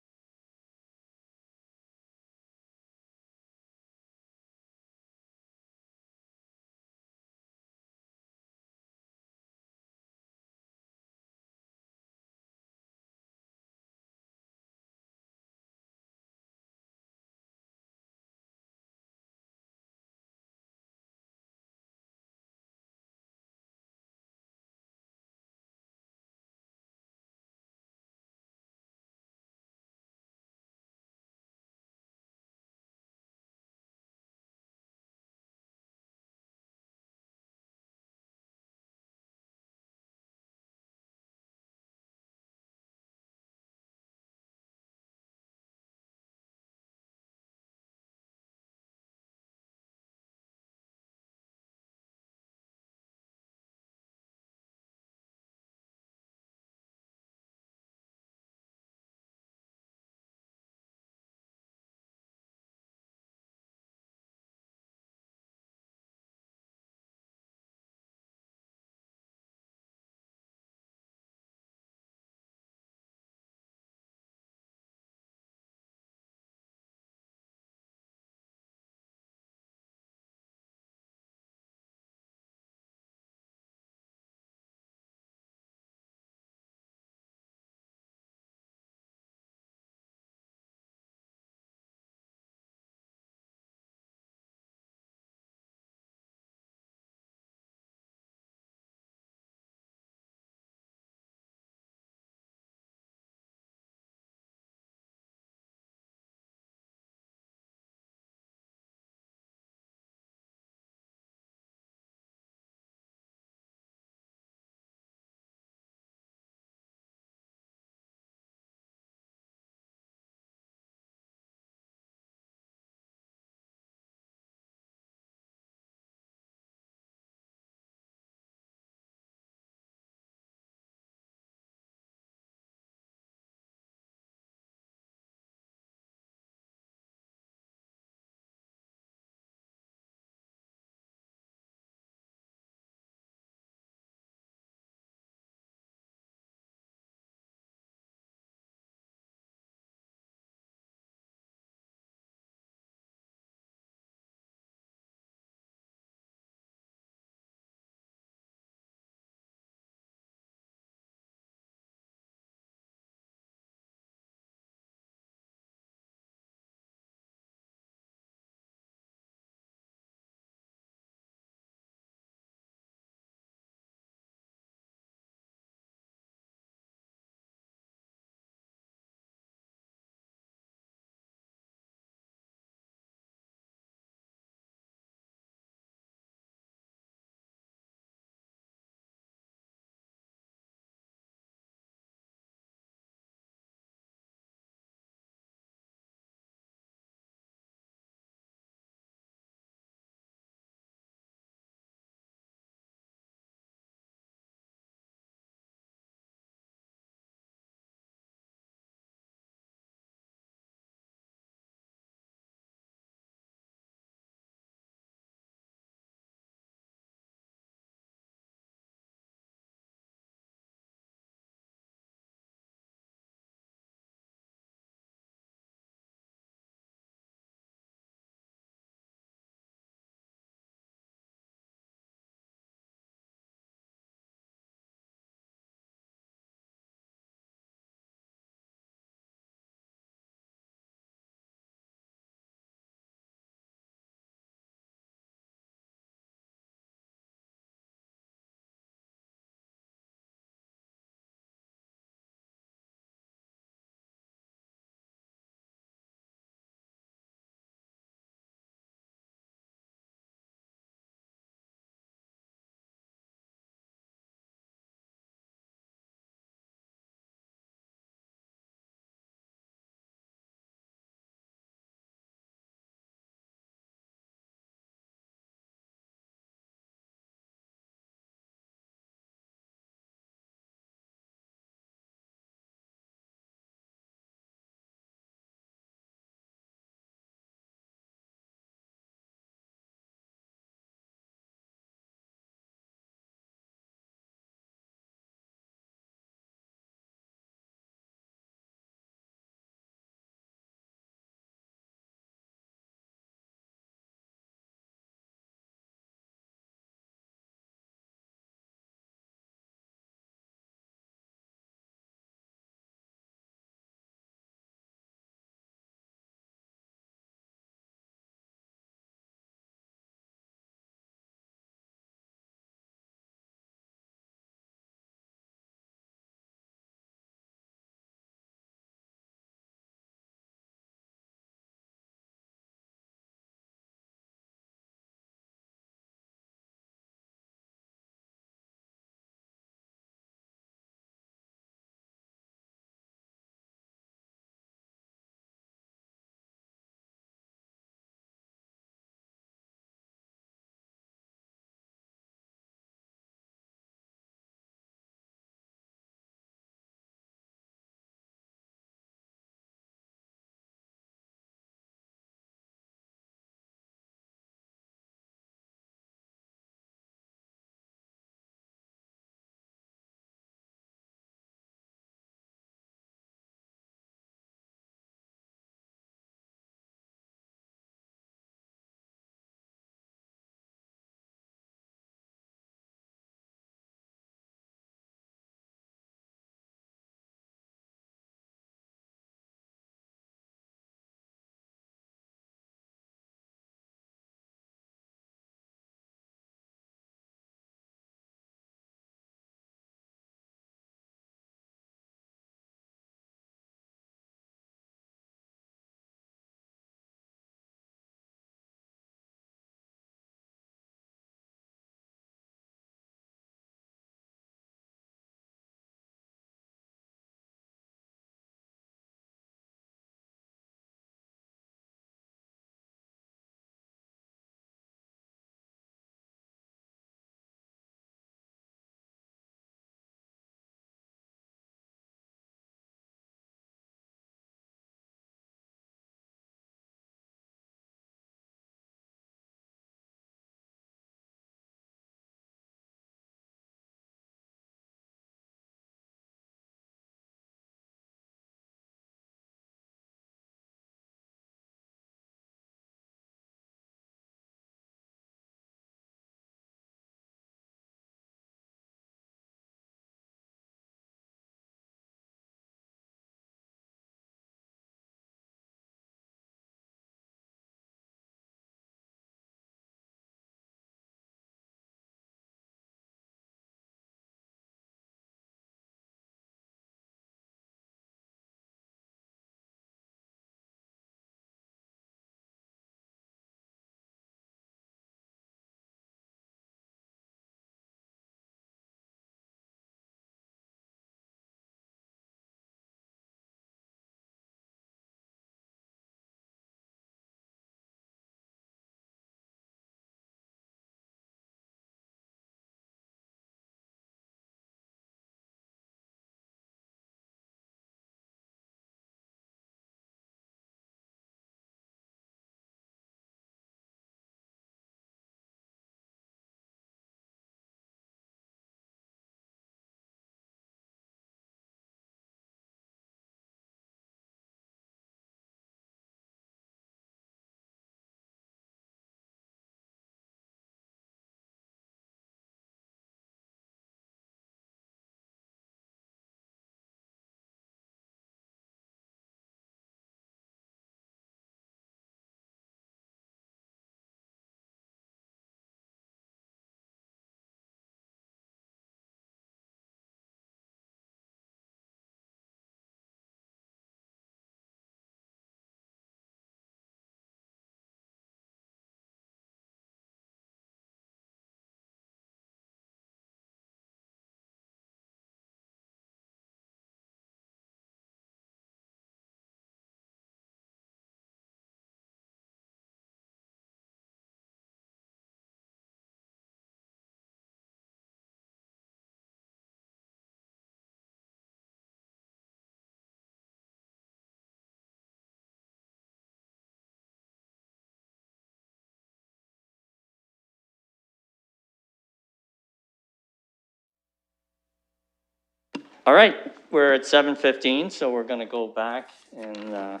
S1: All right, we're at 7:15, so we're going to go back and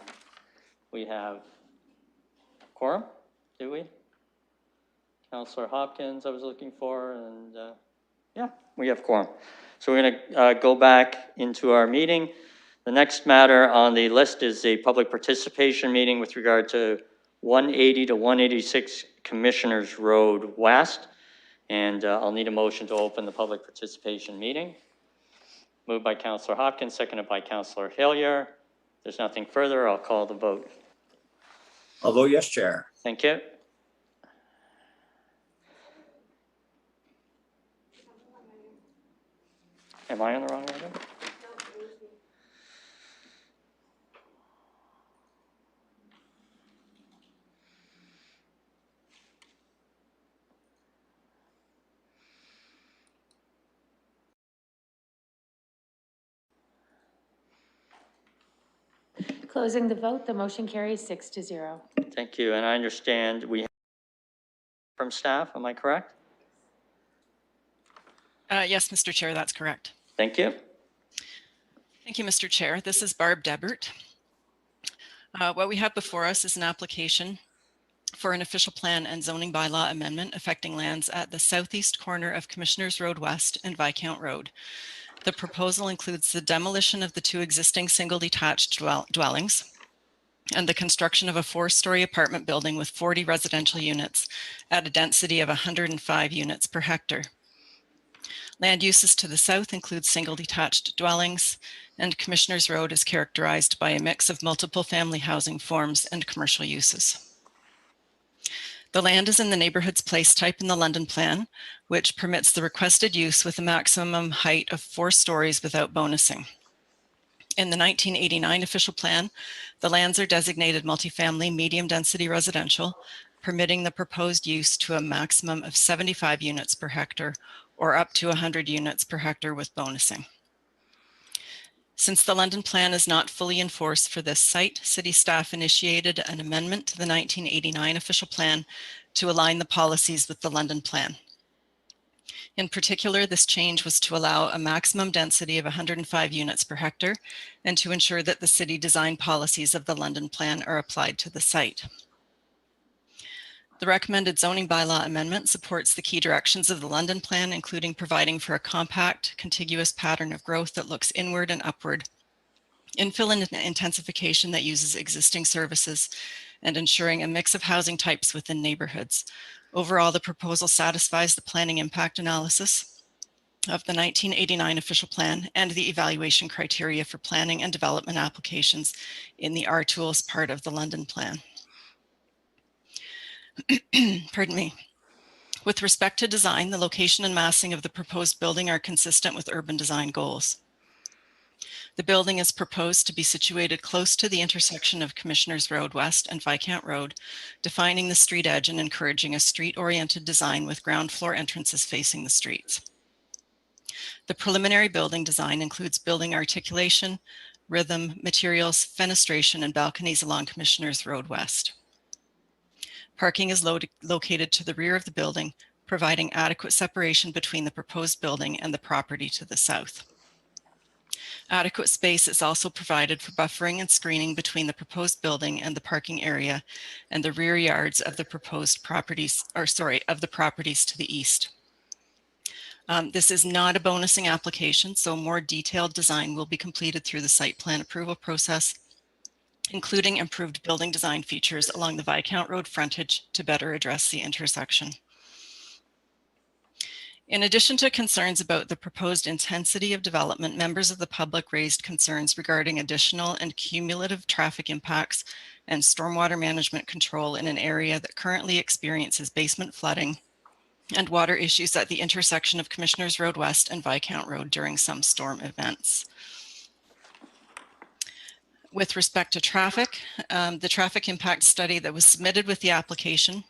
S1: we have quorum, do we? Councillor Hopkins I was looking for, and yeah, we have quorum. So we're going to go back into our meeting. The next matter on the list is a public participation meeting with regard to 180 to 186 Commissioners Road West. And I'll need a motion to open the public participation meeting. Moved by Councillor Hopkins, seconded by Councillor Hillier. If there's nothing further, I'll call the vote.
S8: I'll vote yes, Chair.
S1: Thank you. Am I on the wrong item?
S4: Closing the vote, the motion carries 6-0.
S1: Thank you, and I understand we have from staff, am I correct?
S10: Yes, Mr. Chair, that's correct.
S1: Thank you.
S10: Thank you, Mr. Chair. This is Barb Debert. What we have before us is an application for an official plan and zoning bylaw amendment affecting lands at the southeast corner of Commissioners Road West and Viscount Road. The proposal includes the demolition of the 2 existing single detached dwellings and the construction of a 4-story apartment building with 40 residential units at a density of 105 units per hectare. Land uses to the south include single detached dwellings, and Commissioners Road is characterized by a mix of multiple family housing forms and commercial uses. The land is in the neighborhood's place type in the London Plan, which permits the requested use with a maximum height of 4 stories without bonusing. In the 1989 official plan, the lands are designated multifamily medium density residential, permitting the proposed use to a maximum of 75 units per hectare or up to 100 units per hectare with bonusing. Since the London Plan is not fully enforced for this site, City staff initiated an amendment to the 1989 official plan to align the policies with the London Plan. In particular, this change was to allow a maximum density of 105 units per hectare and to ensure that the city design policies of the London Plan are applied to the site. The recommended zoning bylaw amendment supports the key directions of the London Plan, including providing for a compact, contiguous pattern of growth that looks inward and upward, infill and intensification that uses existing services, and ensuring a mix of housing types within neighborhoods. Overall, the proposal satisfies the planning impact analysis of the 1989 official plan and the evaluation criteria for planning and development applications in the R-Tools part of the London Plan. Pardon me. With respect to design, the location and massing of the proposed building are consistent with urban design goals. The building is proposed to be situated close to the intersection of Commissioners Road West and Viscount Road, defining the street edge and encouraging a street-oriented design with ground floor entrances facing the streets. The preliminary building design includes building articulation, rhythm, materials, fenestration, and balconies along Commissioners Road West. Parking is located to the rear of the building, providing adequate separation between the proposed building and the property to the south. Adequate space is also provided for buffering and screening between the proposed building and the parking area and the rear yards of the proposed properties, of the properties to the east. This is not a bonusing application, so more detailed design will be completed through the site plan approval process, including improved building design features along the Viscount Road frontage to better address the intersection. In addition to concerns about the proposed intensity of development, members of the public raised concerns regarding additional and cumulative traffic impacts and stormwater management control in an area that currently experiences basement flooding and water issues at the intersection of Commissioners Road West and Viscount Road during some storm events. With respect to traffic, the traffic impact study that was submitted with the application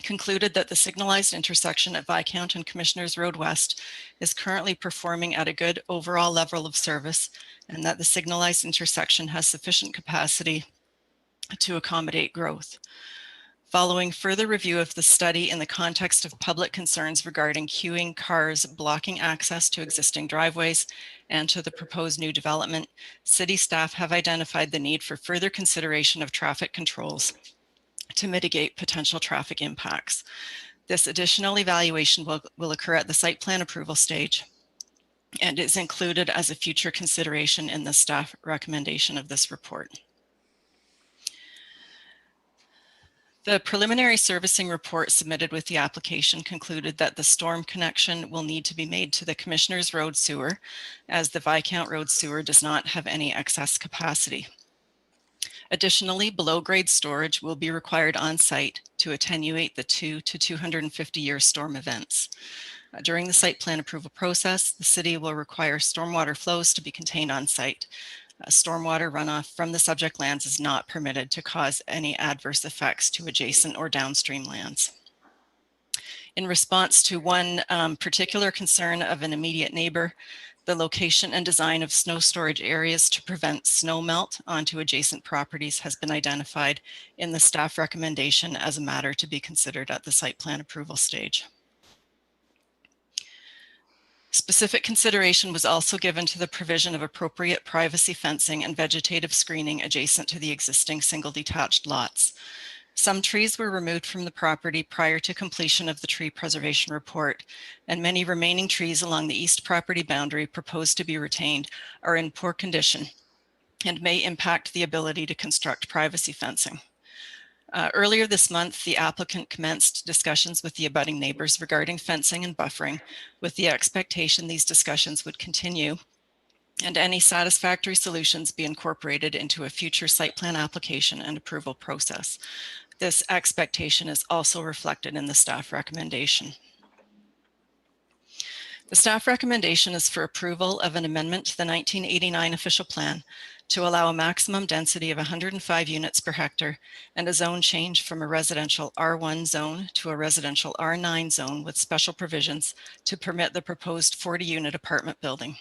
S10: concluded that the signalized intersection at Viscount and Commissioners Road West is currently performing at a good overall level of service, and that the signalized intersection has sufficient capacity to accommodate growth. Following further review of the study in the context of public concerns regarding queuing cars blocking access to existing driveways and to the proposed new development, city staff have identified the need for further consideration of traffic controls to mitigate potential traffic impacts. This additional evaluation will occur at the site plan approval stage and is included as a future consideration in the staff recommendation of this report. The preliminary servicing report submitted with the application concluded that the storm connection will need to be made to the Commissioners Road sewer, as the Viscount Road sewer does not have any excess capacity. Additionally, below-grade storage will be required on site to attenuate the 2 to 250-year storm events. During the site plan approval process, the city will require stormwater flows to be contained on site. Stormwater runoff from the subject lands is not permitted to cause any adverse effects to adjacent or downstream lands. In response to one particular concern of an immediate neighbor, the location and design of snow storage areas to prevent snow melt onto adjacent properties has been identified in the staff recommendation as a matter to be considered at the site plan approval stage. Specific consideration was also given to the provision of appropriate privacy fencing and vegetative screening adjacent to the existing single detached lots. Some trees were removed from the property prior to completion of the tree preservation report, and many remaining trees along the east property boundary proposed to be retained are in poor condition and may impact the ability to construct privacy fencing. Earlier this month, the applicant commenced discussions with the abutting neighbors regarding fencing and buffering, with the expectation these discussions would continue and any satisfactory solutions be incorporated into a future site plan application and approval process. This expectation is also reflected in the staff recommendation. The staff recommendation is for approval of an amendment to the 1989 official plan to allow a maximum density of 105 units per hectare and a zone change from a residential R1 zone to a residential R9 zone with special provisions to permit the proposed 40-unit apartment building.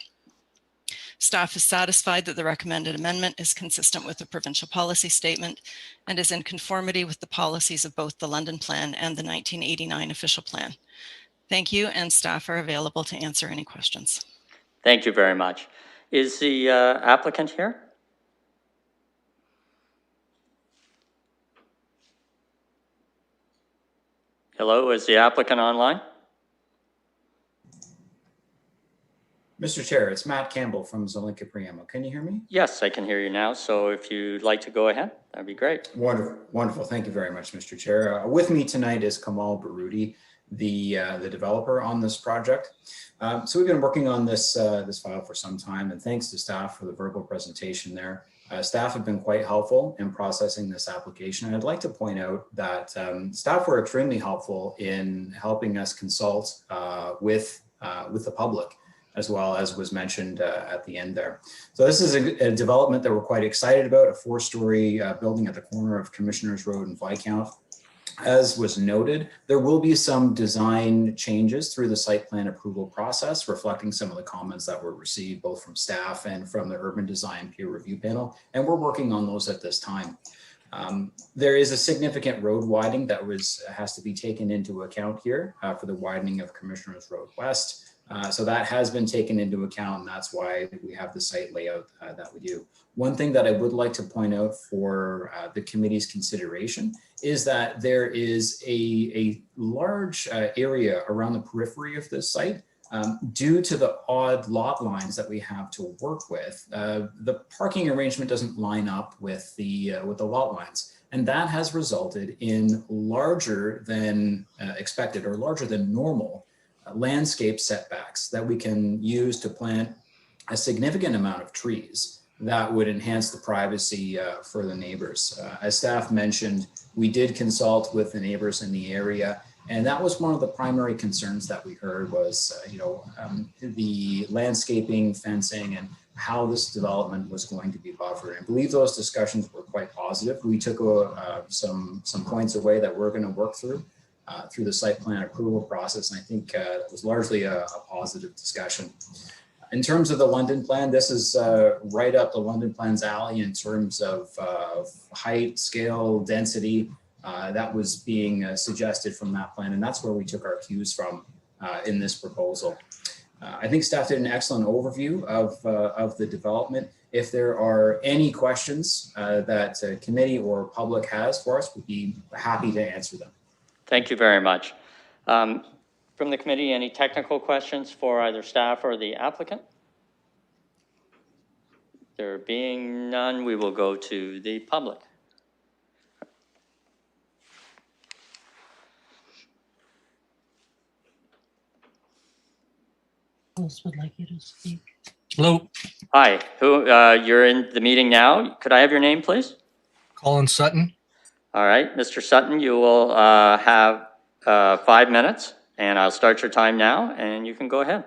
S10: Staff is satisfied that the recommended amendment is consistent with the provincial policy statement and is in conformity with the policies of both the London Plan and the 1989 official plan. Thank you, and staff are available to answer any questions.
S1: Thank you very much. Is the applicant here? Hello, is the applicant online?
S11: Mr. Chair, it's Matt Campbell from Zelenka Priamo. Can you hear me?
S1: Yes, I can hear you now. So if you'd like to go ahead, that'd be great.
S11: Wonderful, wonderful. Thank you very much, Mr. Chair. With me tonight is Kamal Baroudi, the developer on this project. So we've been working on this file for some time, and thanks to staff for the verbal presentation there. Staff have been quite helpful in processing this application. And I'd like to point out that staff were extremely helpful in helping us consult with the public, as well as was mentioned at the end there. So this is a development that we're quite excited about, a 4-story building at the corner of Commissioners Road and Viscount. As was noted, there will be some design changes through the site plan approval process, reflecting some of the comments that were received both from staff and from the urban design peer review panel, and we're working on those at this time. There is a significant road widening that has to be taken into account here for the widening of Commissioners Road West. So that has been taken into account, and that's why we have the site layout that we do. One thing that I would like to point out for the committee's consideration is that there is a large area around the periphery of this site. Due to the odd lot lines that we have to work with, the parking arrangement doesn't line up with the lot lines. And that has resulted in larger than expected or larger than normal landscape setbacks that we can use to plant a significant amount of trees that would enhance the privacy for the neighbors. As staff mentioned, we did consult with the neighbors in the area, and that was one of the primary concerns that we heard was, the landscaping, fencing, and how this development was going to be buffered. I believe those discussions were quite positive. We took some points away that we're going to work through the site plan approval process. And I think it was largely a positive discussion. In terms of the London plan, this is right up the London plan's alley in terms of height, scale, density. that was being suggested from that plan. And that's where we took our cues from in this proposal. I think staff did an excellent overview of the development. If there are any questions that committee or public has for us, we'd be happy to answer them.
S1: Thank you very much. From the committee, any technical questions for either staff or the applicant? There being none, we will go to the public.
S12: Would like you to speak.
S13: Hello,
S1: Hi, you're in the meeting now. Could I have your name, please?
S13: Colin Sutton.
S1: All right, Mr. Sutton, you will have 5 minutes, and I'll start your time now, and you can go ahead.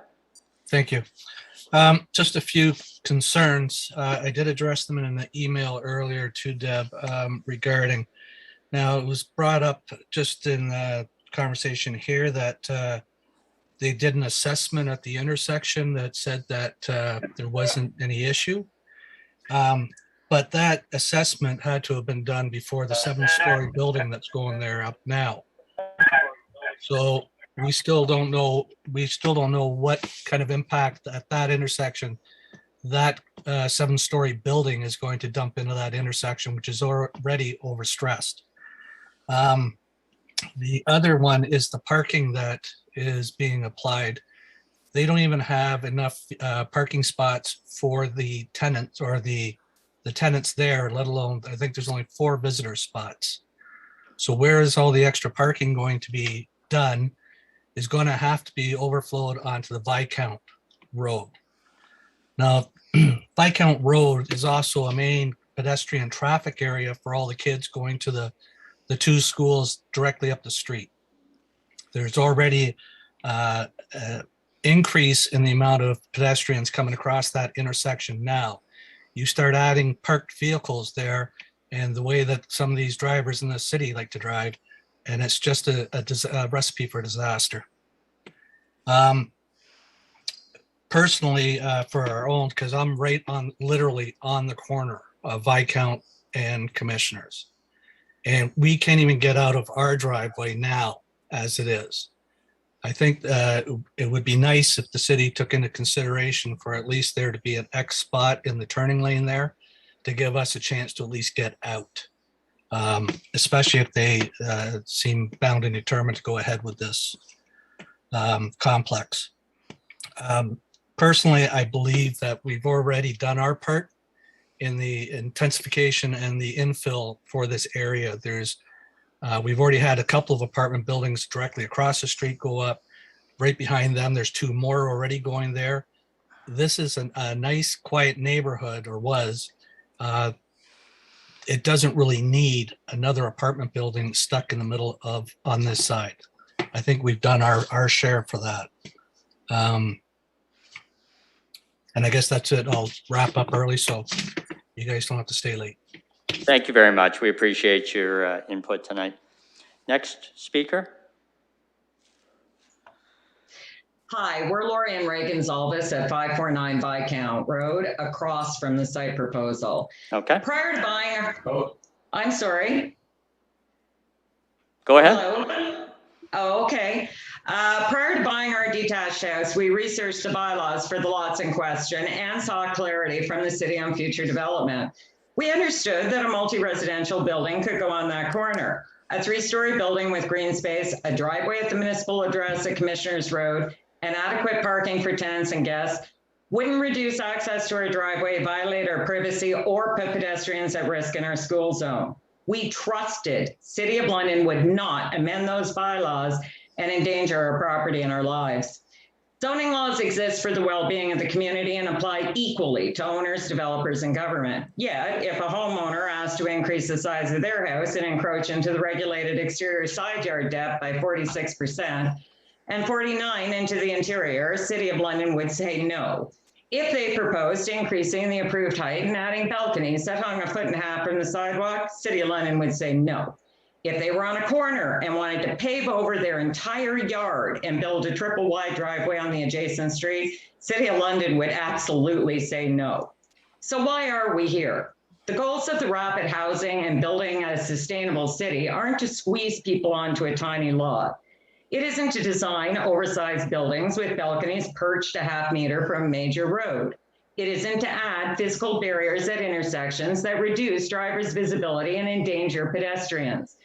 S13: Thank you. Just a few concerns. I did address them in an email earlier to Deb regarding, now it was brought up just in the conversation here that they did an assessment at the intersection that said that there wasn't any issue. But that assessment had to have been done before the 7-story building that's going there up now. So we still don't know what kind of impact at that intersection that 7-story building is going to dump into that intersection, which is already overstressed. The other one is the parking that is being applied. They don't even have enough parking spots for the tenants or the tenants there, let alone, I think there's only 4 visitor spots. So where is all the extra parking going to be done is going to have to be overflowed onto the Viscount Road. Now, Viscount Road is also a main pedestrian traffic area for all the kids going to the 2 schools directly up the street. There's already increase in the amount of pedestrians coming across that intersection now. You start adding parked vehicles there and the way that some of these drivers in the city like to drive, and it's just a recipe for disaster. Personally, for our own, because I'm right on, literally on the corner of Viscount and Commissioners, and we can't even get out of our driveway now as it is. I think it would be nice if the city took into consideration for at least there to be an X spot in the turning lane there to give us a chance to at least get out, especially if they seem bound and determined to go ahead with this complex. Personally, I believe that we've already done our part in the intensification and the infill for this area. We've already had a couple of apartment buildings directly across the street go up. Right behind them, there's 2 more already going there. This is a nice, quiet neighborhood, or was. It doesn't really need another apartment building stuck in the middle of on this side. I think we've done our share for that. And I guess that's it. I'll wrap up early so you guys don't have to stay late.
S1: Thank you very much. We appreciate your input tonight. Next speaker.
S22: Hi, we're Lori and Ray Gonzalez at 549 Viscount Road, across from the site proposal.
S1: Okay.
S22: Prior to buying I'm sorry.
S1: Go ahead.
S22: Hello? Oh, okay. Prior to buying our detached house, we researched the bylaws for the lots in question and sought clarity from the city on future development. We understood that a multi-residential building could go on that corner. A 3-story building with green space, a driveway at the municipal address at Commissioners Road, and adequate parking for tenants and guests wouldn't reduce access to our driveway, violate our privacy, or put pedestrians at risk in our school zone. We trusted City of London would not amend those bylaws and endanger our property and our lives. Zoning laws exist for the well-being of the community and apply equally to owners, developers, and government. Yet, if a homeowner asks to increase the size of their house and encroach into the regulated exterior side yard depth by 46% and 49% into the interior, City of London would say no. If they proposed increasing the approved height and adding balconies that hung 1.5 feet from the sidewalk, City of London would say no. If they were on a corner and wanted to pave over their entire yard and build a triple wide driveway on the adjacent street, City of London would absolutely say no. So why are we here? The goals of the rapid housing and building a sustainable city aren't to squeeze people onto a tiny lot. It isn't to design oversized buildings with balconies perched a half meter from a major road. It isn't to add physical barriers at intersections that reduce drivers' visibility and endanger pedestrians.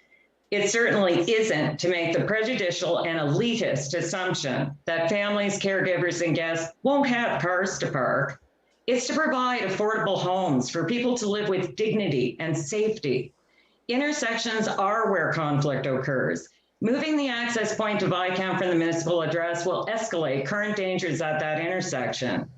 S22: It certainly isn't to make the prejudicial and elitist assumption that families, caregivers, and guests won't have cars to park. It's to provide affordable homes for people to live with dignity and safety. Intersections are where conflict occurs. Moving the access point to Viscount from the municipal address will escalate current dangers at that intersection.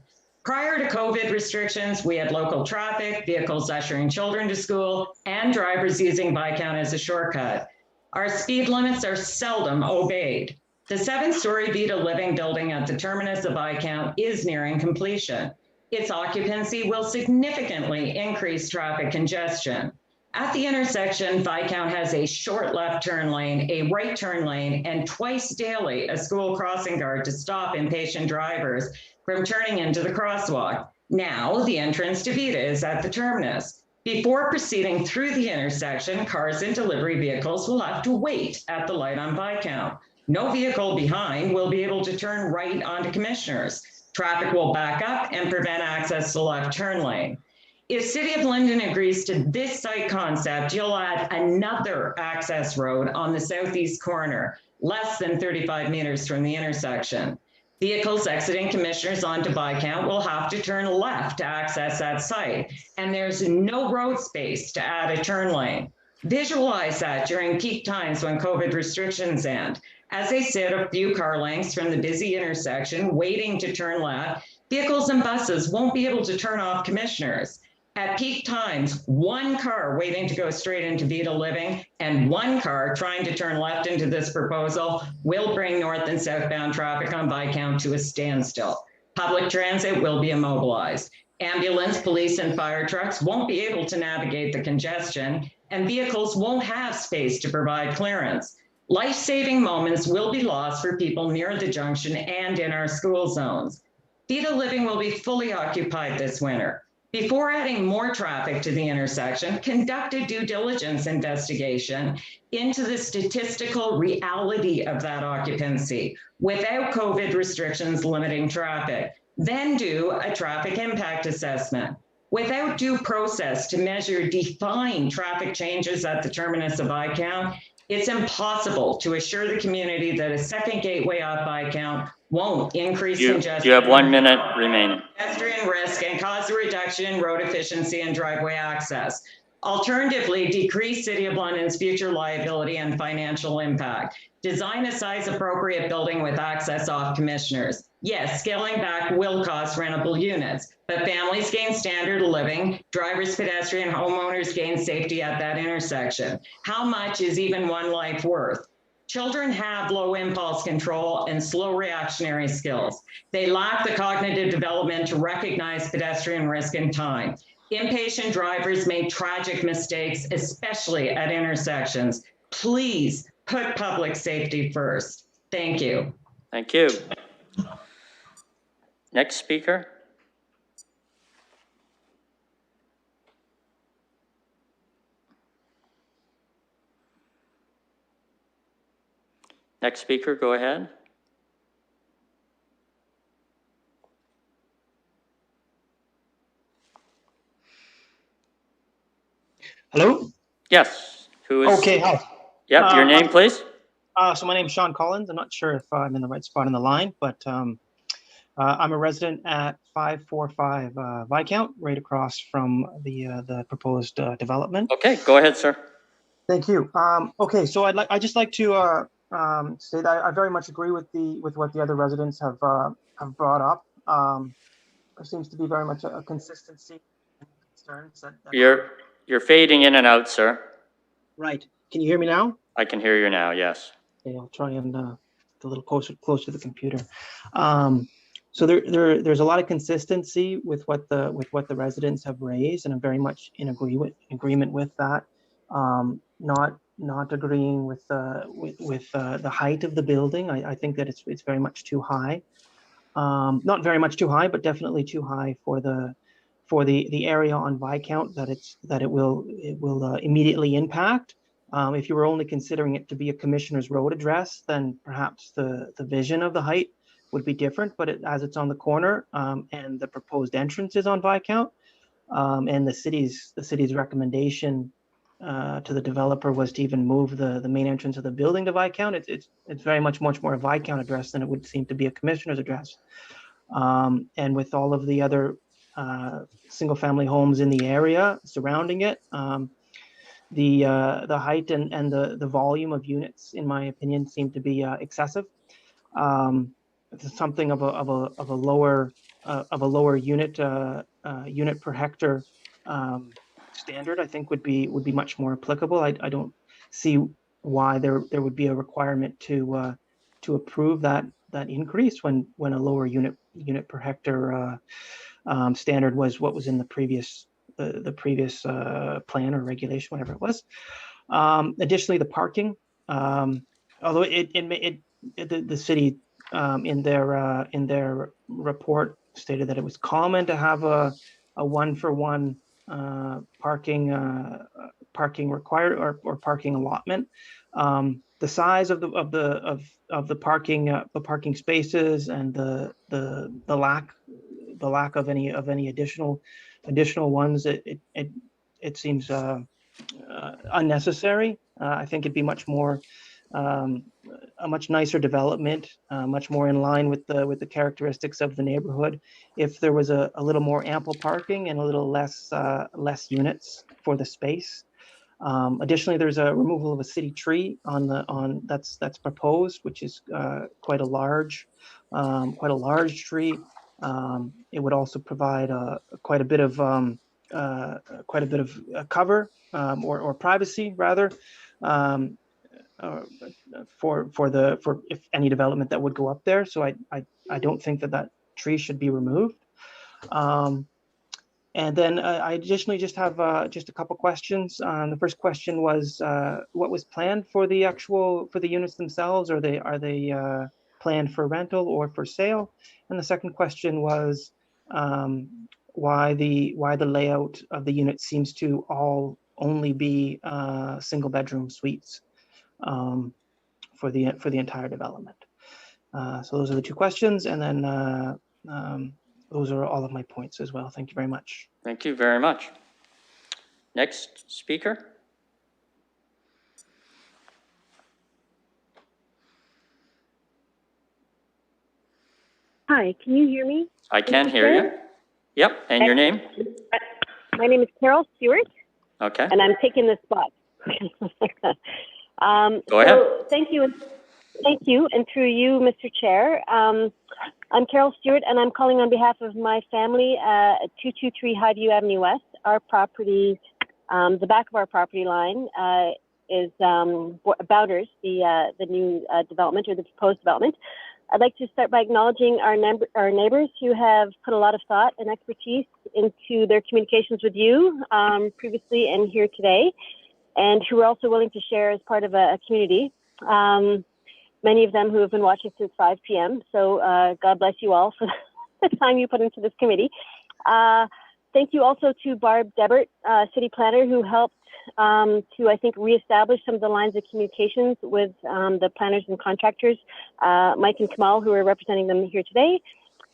S22: Prior to COVID restrictions, we had local traffic, vehicles ushering children to school, and drivers using Viscount as a shortcut. Our speed limits are seldom obeyed. The 7-story Vita Living building at the terminus of Viscount is nearing completion. Its occupancy will significantly increase traffic congestion. At the intersection, Viscount has a short left turn lane, a right turn lane, and twice daily a school crossing guard to stop impatient drivers from turning into the crosswalk. Now, the entrance to Vita is at the terminus. Before proceeding through the intersection, cars and delivery vehicles will have to wait at the light on Viscount. No vehicle behind will be able to turn right onto Commissioners. Traffic will back up and prevent access to the left turn lane. If City of London agrees to this site concept, you'll add another access road on the southeast corner, less than 35 meters from the intersection. Vehicles exiting Commissioners onto Viscount will have to turn left to access that site, and there's no road space to add a turn lane. Visualize that during peak times when COVID restrictions end. As they sit a few car lengths from the busy intersection, waiting to turn left, vehicles and buses won't be able to turn off Commissioners. At peak times, one car waiting to go straight into Vita Living and one car trying to turn left into this proposal will bring north and southbound traffic on Viscount to a standstill. Public transit will be immobilized. Ambulance, police, and fire trucks won't be able to navigate the congestion, and vehicles won't have space to provide clearance. Life-saving moments will be lost for people near the junction and in our school zones. Vita Living will be fully occupied this winter. Before adding more traffic to the intersection, conduct a due diligence investigation into the statistical reality of that occupancy without COVID restrictions limiting traffic. Then do a traffic impact assessment. Without due process to measure defined traffic changes at the terminus of Viscount, it's impossible to assure the community that a second gateway off Viscount won't increase congestion.
S1: You have 1 minute remaining.
S22: Pedestrian risk and cause a reduction in road efficiency and driveway access. Alternatively, decrease City of London's future liability and financial impact. Design a size appropriate building with access off Commissioners. Yes, scaling back will cost rentable units, but families gain standard of living, drivers, pedestrian, homeowners gain safety at that intersection. How much is even one life worth? Children have low impulse control and slow reactionary skills. They lack the cognitive development to recognize pedestrian risk in time. Impatient drivers make tragic mistakes, especially at intersections. Please put public safety first. Thank you.
S1: Thank you. Next speaker. Next speaker, go ahead.
S14: Hello?
S1: Yes. Who is?
S14: Okay, hi.
S1: Yep, your name, please.
S14: So my name's Sean Collins. I'm not sure if I'm in the right spot on the line, but I'm a resident at 545 Viscount, right across from the proposed development.
S1: Okay, go ahead, sir.
S14: Thank you. Okay, so I'd just like to say that I very much agree with what the other residents have brought up. There seems to be very much a consistency and concerns that
S1: You're fading in and out, sir.
S14: Right. Can you hear me now?
S1: I can hear you now, yes.
S14: Okay, I'll try and get a little closer to the computer. So there's a lot of consistency with what the residents have raised, and I'm very much in agreement with that. Not agreeing with the height of the building. I think that it's very much too high. Not very much too high, but definitely too high for the the area on Viscount that it will immediately impact. If you were only considering it to be a Commissioner's Road address, then perhaps the vision of the height would be different, but as it's on the corner, and the proposed entrance is on Viscount, and the city's recommendation to the developer was to even move the main entrance of the building to Viscount, it's very much more a Viscount address than it would seem to be a Commissioner's address. And with all of the other single family homes in the area surrounding it, the height and the volume of units, in my opinion, seem to be excessive. Something of a lower unit per hectare standard, I think would be much more applicable. I don't see why there would be a requirement to approve that increase when a lower unit per hectare standard was what was in the previous plan or regulation, whatever it was. Additionally, the parking, although the city in their report stated that it was common to have a 1-for-1 parking required or parking allotment. The size of the parking spaces and the lack of any additional ones, it seems unnecessary. I think it'd be much more a much nicer development, much more in line with the characteristics of the neighborhood, if there was a little more ample parking and a little less units for the space. Additionally, there's a removal of a city tree that's proposed, which is quite a large tree. It would also provide quite a bit of cover or privacy rather, for if any development that would go up there. So I don't think that tree should be removed. And then I additionally just have just a couple questions. The first question was what was planned for the units themselves? Are they planned for rental or for sale? And the second question was why the layout of the unit seems to all only be single bedroom suites for the entire development. So those are the two questions, and then those are all of my points as well. Thank you very much.
S1: Thank you very much. Next speaker.
S16: Hi, can you hear me?
S1: I can hear you. Yep, and your name?
S16: My name is Carol Stewart.
S1: Okay.
S16: And I'm taking the spot.
S1: Go ahead.
S16: So thank you, and through you, Mr. Chair. I'm Carol Stewart, and I'm calling on behalf of my family at 223 Highview Avenue West. Our property, the back of our property line is Bowders, the new development or the proposed development. I'd like to start by acknowledging our neighbors who have put a lot of thought and expertise into their communications with you previously and here today, and who are also willing to share as part of a community. Many of them who have been watching since 5 p.m. So God bless you all for the time you put into this committee. Thank you also to Barb Debert, city planner, who helped to, I think, reestablish some of the lines of communications with the planners and contractors, Mike and Kamal, who are representing them here today.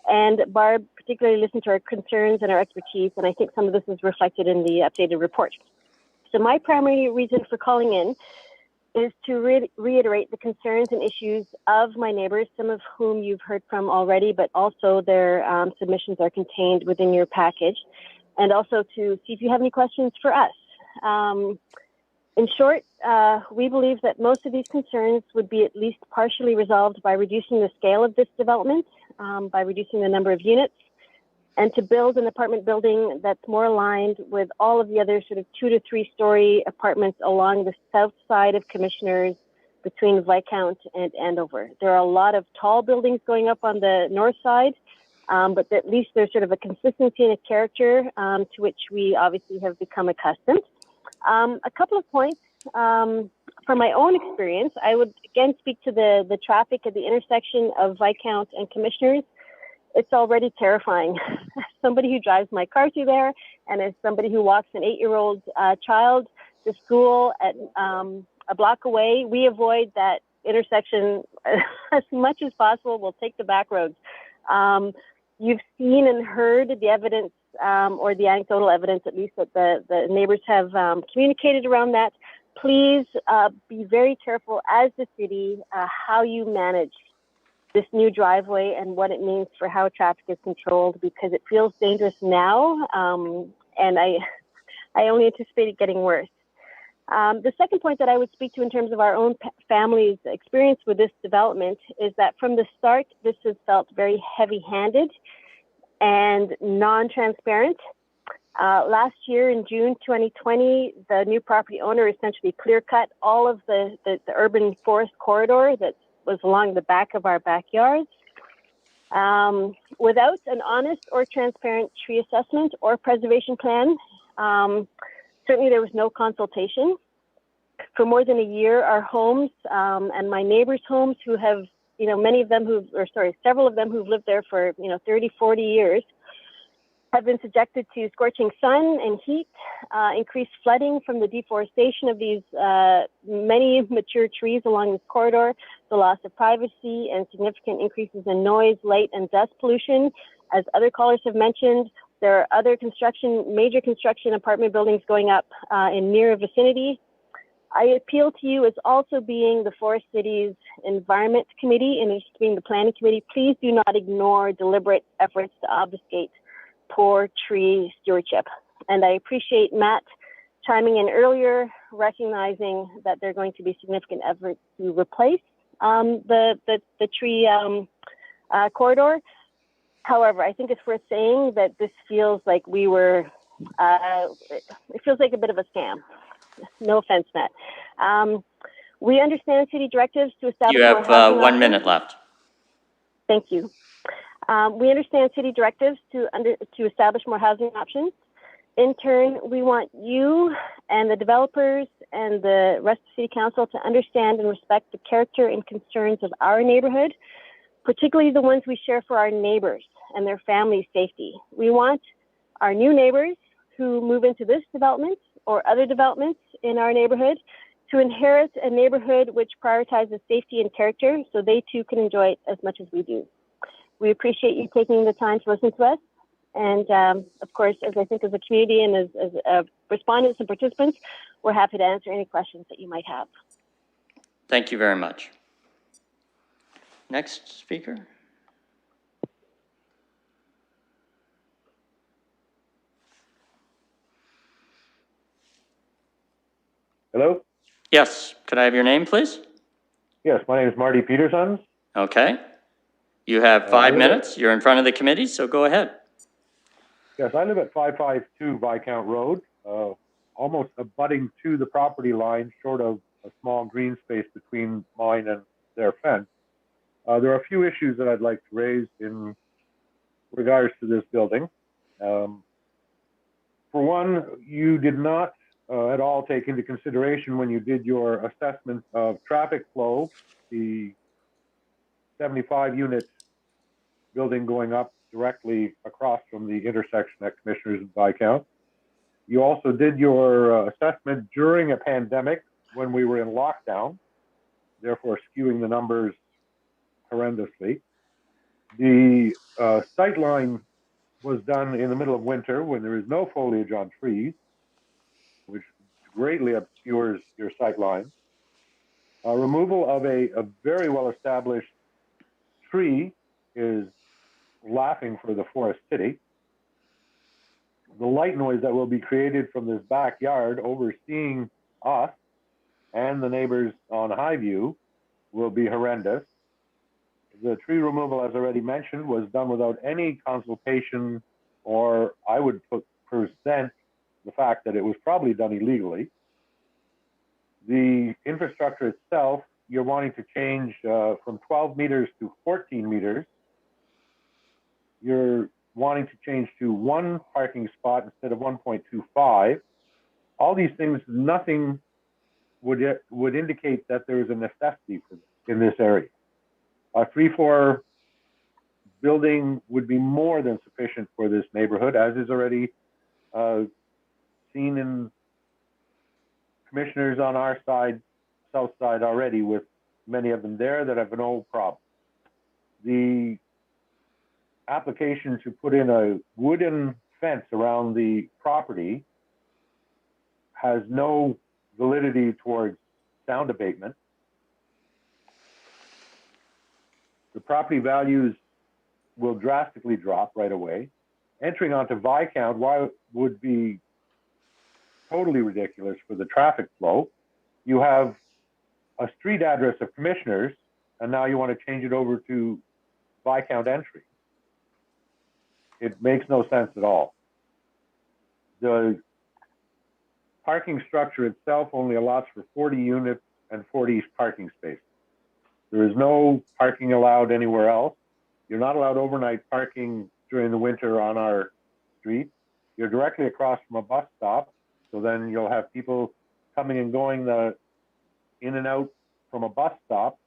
S16: And Barb particularly listened to our concerns and our expertise, and I think some of this is reflected in the updated report. So my primary reason for calling in is to reiterate the concerns and issues of my neighbors, some of whom you've heard from already, but also their submissions are contained within your package, and also to see if you have any questions for us. In short, we believe that most of these concerns would be at least partially resolved by reducing the scale of this development, by reducing the number of units, and to build an apartment building that's more aligned with all of the other sort of 2 to 3 story apartments along the south side of Commissioners between Viscount and Andover. There are a lot of tall buildings going up on the north side, but at least there's sort of a consistency and a character to which we obviously have become accustomed. A couple of points. From my own experience, I would again speak to the traffic at the intersection of Viscount and Commissioners. It's already terrifying. somebody who drives my car through there, and as somebody who walks an 8-year-old child to school at a block away, we avoid that intersection as much as possible. We'll take the back roads. You've seen and heard the evidence, or the anecdotal evidence, at least, that the neighbors have communicated around that. Please be very careful as the city how you manage this new driveway and what it means for how traffic is controlled, because it feels dangerous now, and I only anticipate it getting worse. The second point that I would speak to in terms of our own family's experience with this development is that from the start, this has felt very heavy-handed and non-transparent. Last year in June 2020, the new property owner essentially clear-cut all of the urban forest corridor that was along the back of our backyards. Without an honest or transparent tree assessment or preservation plan, certainly there was no consultation. For more than a year, our homes and my neighbors' homes, who have, several of them who've lived there for, 30, 40 years, have been subjected to scorching sun and heat, increased flooding from the deforestation of these many mature trees along this corridor, the loss of privacy, and significant increases in noise, light, and dust pollution. As other callers have mentioned, there are other major construction apartment buildings going up in near vicinity. I appeal to you as also being the Forest Cities Environment Committee and being the Planning Committee, please do not ignore deliberate efforts to obfuscate poor tree stewardship. And I appreciate Matt chiming in earlier, recognizing that there are going to be significant efforts to replace the tree corridor. However, I think it's worth saying that this feels like it feels like a bit of a scam. No offense, Matt. We understand city directives to establish
S1: You have
S16: more housing
S1: 1
S16: options.
S1: minute left.
S16: Thank you. We understand city directives to establish more housing options. In turn, we want you and the developers and the rest of the city council to understand and respect the character and concerns of our neighborhood, particularly the ones we share for our neighbors and their family safety. We want our new neighbors who move into this development or other developments in our neighborhood to inherit a neighborhood which prioritizes safety and character so they too can enjoy it as much as we do. We appreciate you taking the time to listen to us. And of course, as I think as a community and as respondents and participants, we're happy to answer any questions that you might have.
S1: Thank you very much. Next speaker.
S17: Hello?
S1: Yes, could I have your name, please?
S17: Yes, my name is Marty Peterson.
S1: Okay. You have 5 minutes. You're in front of the committee, so go ahead.
S17: Yes, I live at 552 Viscount Road, almost abutting to the property line, short of a small green space between mine and their fence. There are a few issues that I'd like to raise in regards to this building. For one, you did not at all take into consideration when you did your assessment of traffic flow, the 75 unit building going up directly across from the intersection at Commissioners and Viscount. You also did your assessment during a pandemic when we were in lockdown, therefore skewing the numbers horrendously. The sight line was done in the middle of winter when there is no foliage on trees, which greatly obscures your sight line. Removal of a very well-established tree is laughing for the Forest City. The light noise that will be created from this backyard overseeing us and the neighbors on Highview will be horrendous. The tree removal, as already mentioned, was done without any consultation, or I would present the fact that it was probably done illegally. The infrastructure itself, you're wanting to change from 12 meters to 14 meters. You're wanting to change to 1 parking spot instead of 1.25. All these things, nothing would indicate that there is a necessity for this in this area. 3-4 building would be more than sufficient for this neighborhood, as is already seen in commissioners on our side, south side already, with many of them there that have no problem. The application to put in a wooden fence around the property has no validity towards sound abatement. The property values will drastically drop right away. Entering onto Viscount would be totally ridiculous for the traffic flow. You have a street address of commissioners, and now you want to change it over to Viscount entry. It makes no sense at all. The parking structure itself only allows for 40 units and 40 parking spaces. There is no parking allowed anywhere else. You're not allowed overnight parking during the winter on our street. You're directly across from a bus stop, so then you'll have people coming and going in and out from a bus stop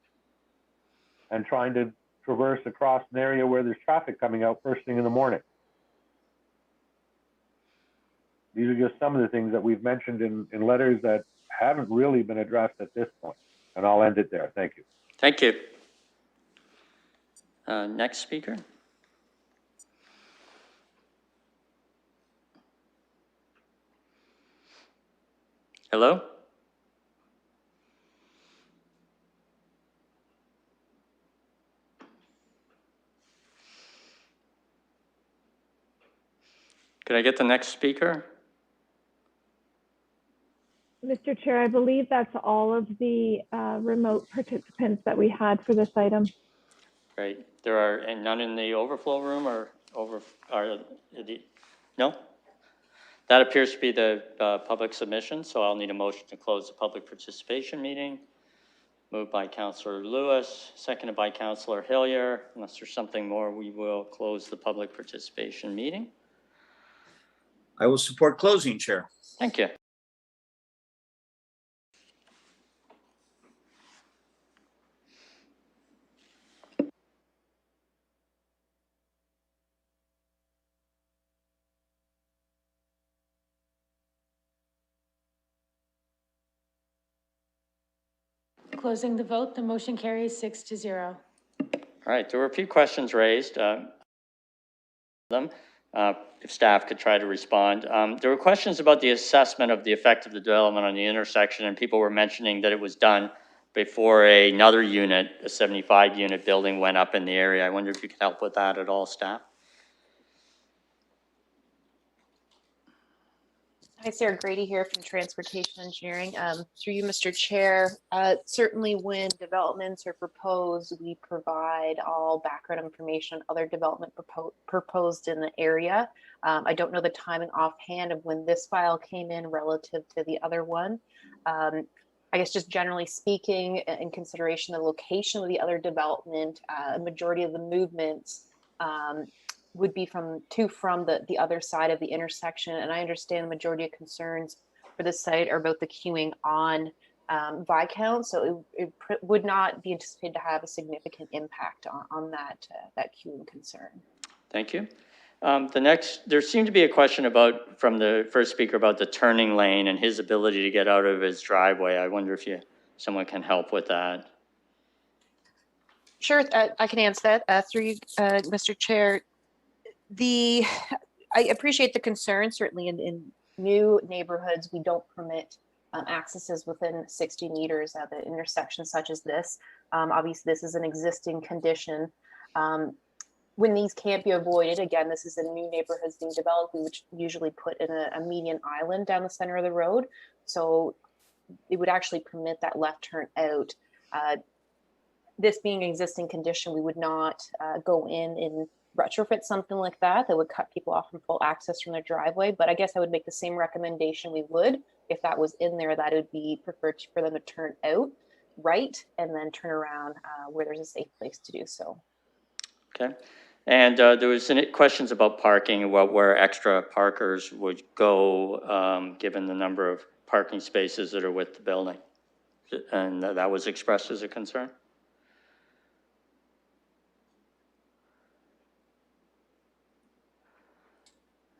S17: and trying to traverse across an area where there's traffic coming out first thing in the morning. These are just some of the things that we've mentioned in letters that haven't really been addressed at this point. And I'll end it there. Thank you.
S1: Thank you. Next speaker. Hello? Could I get the next speaker?
S15: Mr. Chair, I believe that's all of the remote participants that we had for this item.
S1: Great. There are none in the overflow room no? That appears to be the public submission, so I'll need a motion to close the public participation meeting. Moved by Councillor Lewis, seconded by Councillor Hillier. Unless there's something more, we will close the public participation meeting.
S8: I will support closing, Chair.
S1: Thank you.
S4: Closing the vote, the motion carries 6-0.
S1: All right, there were a few questions raised. If staff could try to respond. There were questions about the assessment of the effect of the development on the intersection, and people were mentioning that it was done before another unit, a 75 unit building, went up in the area. I wonder if you could help with that at all, staff?
S23: Hi, Sarah Grady here from Transportation Engineering. Through you, Mr. Chair, certainly when developments are proposed, we provide all background information on other development proposed in the area. I don't know the timing offhand of when this file came in relative to the other one. I guess just generally speaking, in consideration of the location of the other development, a majority of the movements would be from the other side of the intersection. And I understand the majority of concerns for this site are about the queuing on Viscount. So it would not be anticipated to have a significant impact on that queuing concern.
S1: Thank you. There seemed to be a question from the first speaker about the turning lane and his ability to get out of his driveway. I wonder if someone can help with that.
S23: Sure, I can answer that through you, Mr. Chair. I appreciate the concern. Certainly in new neighborhoods, we don't permit accesses within 60 meters at the intersection such as this. Obviously, this is an existing condition. When these can't be avoided, again, this is a new neighborhoods being developed, we would usually put in a median island down the center of the road. So it would actually permit that left turn out. This being an existing condition, we would not go in retrofit something like that would cut people off from full access from their driveway. But I guess I would make the same recommendation we would if that was in there, that it would be preferred for them to turn out right and then turn around where there's a safe place to do so.
S1: Okay. And there was questions about parking, where extra parkers would go, given the number of parking spaces that are with the building. And that was expressed as a concern?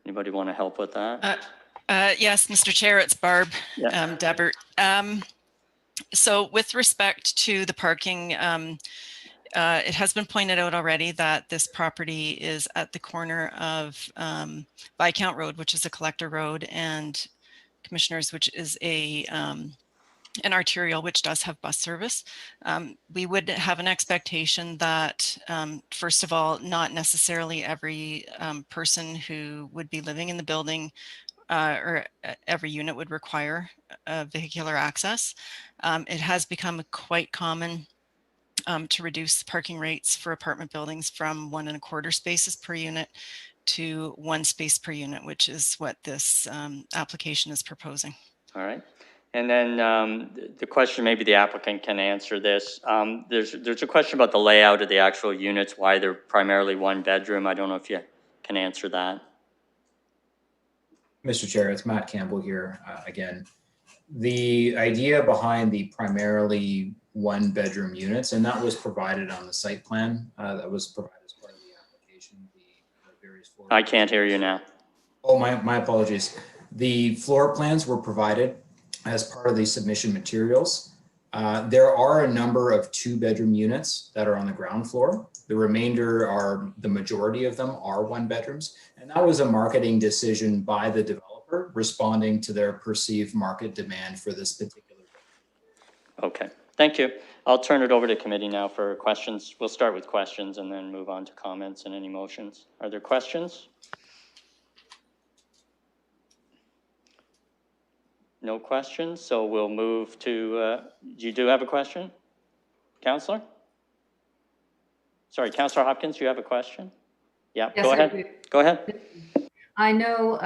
S1: Anybody want to help with that?
S10: Yes, Mr. Chair, it's Barb
S1: Yeah.
S10: Debert. So with respect to the parking, it has been pointed out already that this property is at the corner of Viscount Road, which is a collector road, and Commissioners, which is an arterial, which does have bus service. We would have an expectation that, first of all, not necessarily every person who would be living in the building or every unit would require vehicular access. It has become quite common to reduce parking rates for apartment buildings from 1.25 spaces per unit to 1 space per unit, which is what this application is proposing.
S1: All right. And then the question, maybe the applicant can answer this. There's a question about the layout of the actual units, why they're primarily 1 bedroom. I don't know if you can answer that.
S11: Mr. Chair, it's Matt Campbell here again. The idea behind the primarily 1 bedroom units, and that was provided on the site plan, that was provided as part of the application, the various floor.
S1: I can't hear you now.
S11: Oh, my apologies. The floor plans were provided as part of the submission materials. There are a number of 2-bedroom units that are on the ground floor. The remainder are, the majority of them are 1 bedrooms. And that was a marketing decision by the developer responding to their perceived market demand for this particular building.
S1: Okay, thank you. I'll turn it over to committee now for questions. We'll start with questions and then move on to comments and any motions. Are there questions? No questions, so we'll move to, you do have a question? Counselor? Sorry, Counselor Hopkins, you have a question? Yeah,
S6: Yes,
S1: go
S6: I
S1: ahead.
S6: do.
S1: Go ahead.
S6: I know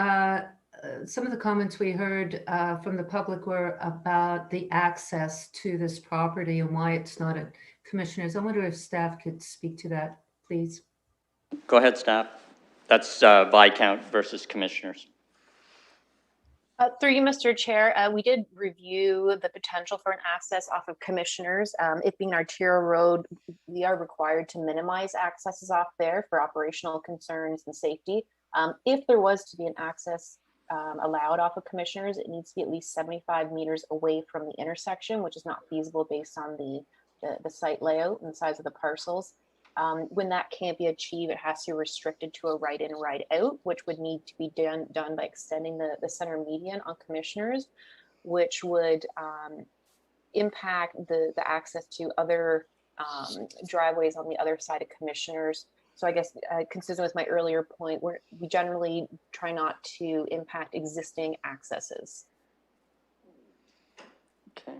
S6: some of the comments we heard from the public were about the access to this property and why it's not a commissioner's. I wonder if staff could speak to that, please.
S1: Go ahead, staff. That's Viscount versus commissioners.
S23: Through you, Mr. Chair, we did review the potential for an access off of Commissioners. It being an arterial road, we are required to minimize accesses off there for operational concerns and safety. If there was to be an access allowed off of Commissioners, it needs to be at least 75 meters away from the intersection, which is not feasible based on the site layout and the size of the parcels. When that can't be achieved, it has to be restricted to a right in, right out, which would need to be done by extending the center median on Commissioners, which would impact the access to other driveways on the other side of Commissioners. So I guess consistent with my earlier point, we generally try not to impact existing accesses.
S1: Okay.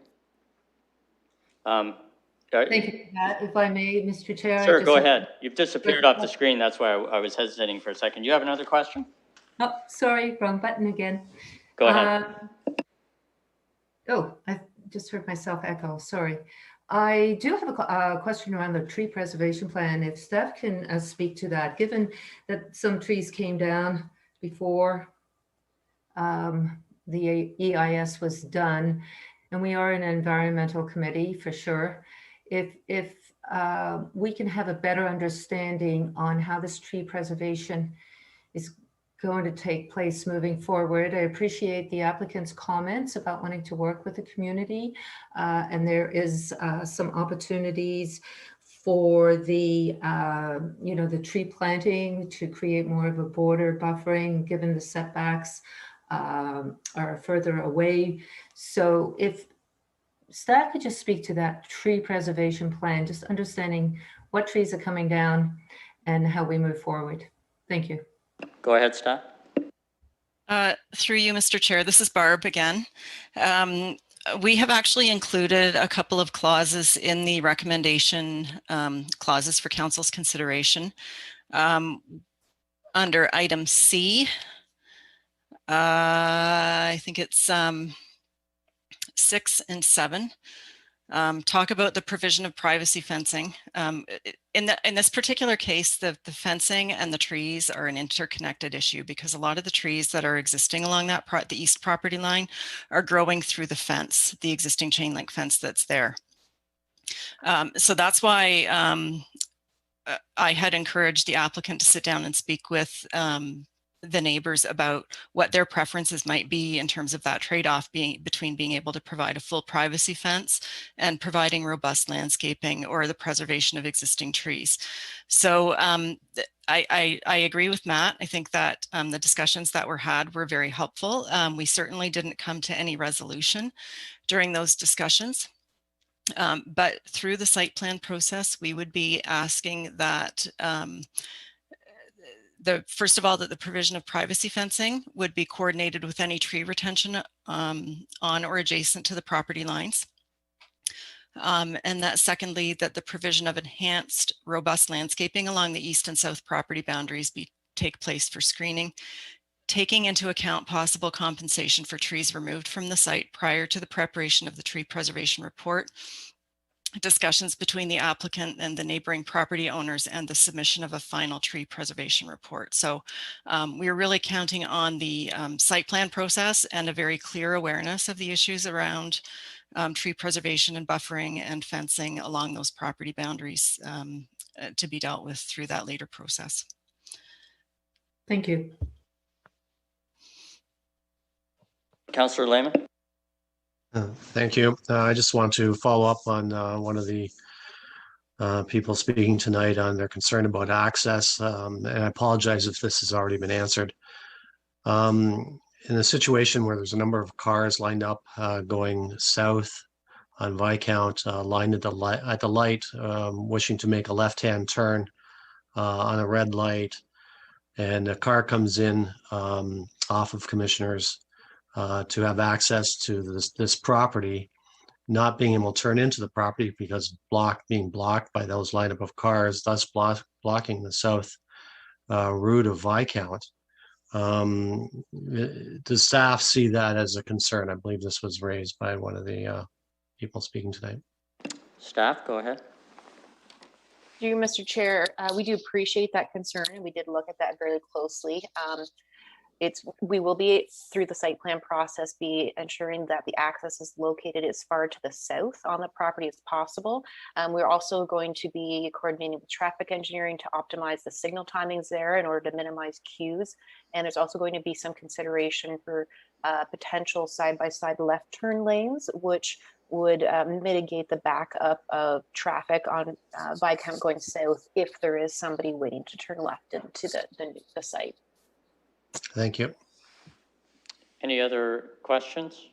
S6: Thank you for that. If I may, Mr. Chair.
S1: Sure, go ahead. You've disappeared off the screen. That's why I was hesitating for a second. You have another question?
S6: Oh, sorry, wrong button again.
S1: Go ahead.
S6: Oh, I just heard myself echo, sorry. I do have a question around the tree preservation plan. If staff can speak to that, given that some trees came down before the EIS was done, and we are an environmental committee for sure. If we can have a better understanding on how this tree preservation is going to take place moving forward. I appreciate the applicant's comments about wanting to work with the community. And there is some opportunities for the, the tree planting to create more of a border buffering, given the setbacks are further away. So if staff could just speak to that tree preservation plan, just understanding what trees are coming down and how we move forward. Thank you.
S1: Go ahead, staff.
S10: Through you, Mr. Chair, this is Barb again. We have actually included a couple of clauses in the recommendation clauses for council's consideration. Under item C, I think it's 6 and 7, talk about the provision of privacy fencing. In this particular case, the fencing and the trees are an interconnected issue because a lot of the trees that are existing along that the east property line are growing through the fence, the existing chain link fence that's there. So that's why I had encouraged the applicant to sit down and speak with the neighbors about what their preferences might be in terms of that trade-off between being able to provide a full privacy fence and providing robust landscaping or the preservation of existing trees. So I agree with Matt. I think that the discussions that were had were very helpful. We certainly didn't come to any resolution during those discussions. But through the site plan process, we would be asking that first of all, that the provision of privacy fencing would be coordinated with any tree retention on or adjacent to the property lines. And that secondly, that the provision of enhanced robust landscaping along the east and south property boundaries take place for screening, taking into account possible compensation for trees removed from the site prior to the preparation of the tree preservation report, discussions between the applicant and the neighboring property owners, and the submission of a final tree preservation report. So we are really counting on the site plan process and a very clear awareness of the issues around tree preservation and buffering and fencing along those property boundaries to be dealt with through that later process.
S6: Thank you.
S1: Councillor Lehman.
S3: Thank you. I just want to follow up on one of the people speaking tonight on their concern about access. And I apologize if this has already been answered. In a situation where there's a number of cars lined up going south on Viscount, lined at the light, wishing to make a left-hand turn on a red light, and a car comes in off of Commissioners to have access to this property, not being able to turn into the property because being blocked by those lineup of cars, thus blocking the south route of Viscount. Does staff see that as a concern? I believe this was raised by one of the people speaking tonight.
S1: Staff, go ahead.
S23: Through you, Mr. Chair, we do appreciate that concern, and we did look at that very closely. We will be, through the site plan process, be ensuring that the access is located as far to the south on the property as possible. We're also going to be coordinating with traffic engineering to optimize the signal timings there in order to minimize queues. And there's also going to be some consideration for potential side-by-side left turn lanes, which would mitigate the backup of traffic on Viscount going south if there is somebody waiting to turn left into the site.
S3: Thank you.
S1: Any other questions?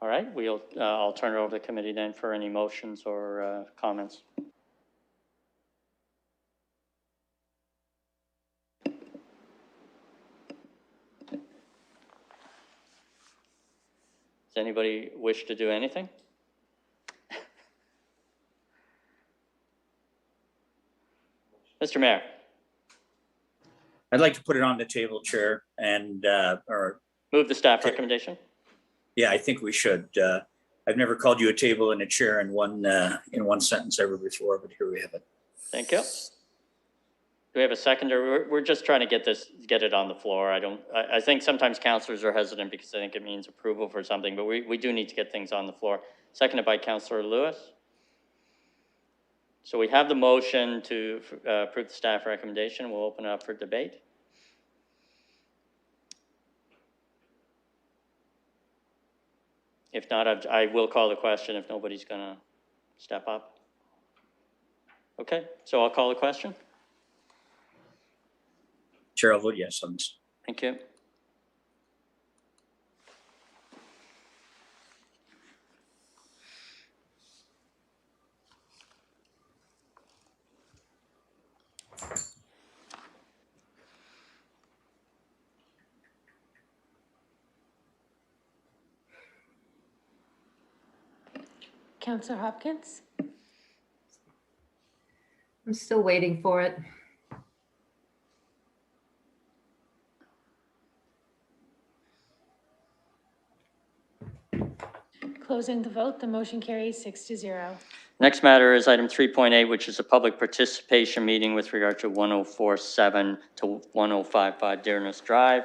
S1: All right, I'll turn it over to the committee then for any motions or comments. Does anybody wish to do anything? Mr. Mayor.
S8: I'd like to put it on the table, Chair, and or
S1: move the staff recommendation.
S8: Yeah, I think we should. I've never called you a table and a chair in one sentence ever before, but here we have it.
S1: Thank you. Do we have a seconder? We're just trying to get it on the floor. I think sometimes councillors are hesitant because I think it means approval for something, but we do need to get things on the floor. Seconded by Councillor Lewis. So we have the motion to approve the staff recommendation. We'll open it up for debate. If not, I will call the question if nobody's going to step up. Okay, so I'll call the question.
S8: Chair, I'll vote yes on this.
S1: Thank you.
S4: Councillor Hopkins?
S6: I'm still waiting for it.
S4: Closing the vote, the motion carries 6-0.
S1: Next matter is item 3.8, which is a public participation meeting with regard to 1047 to 1055 Dearness Drive.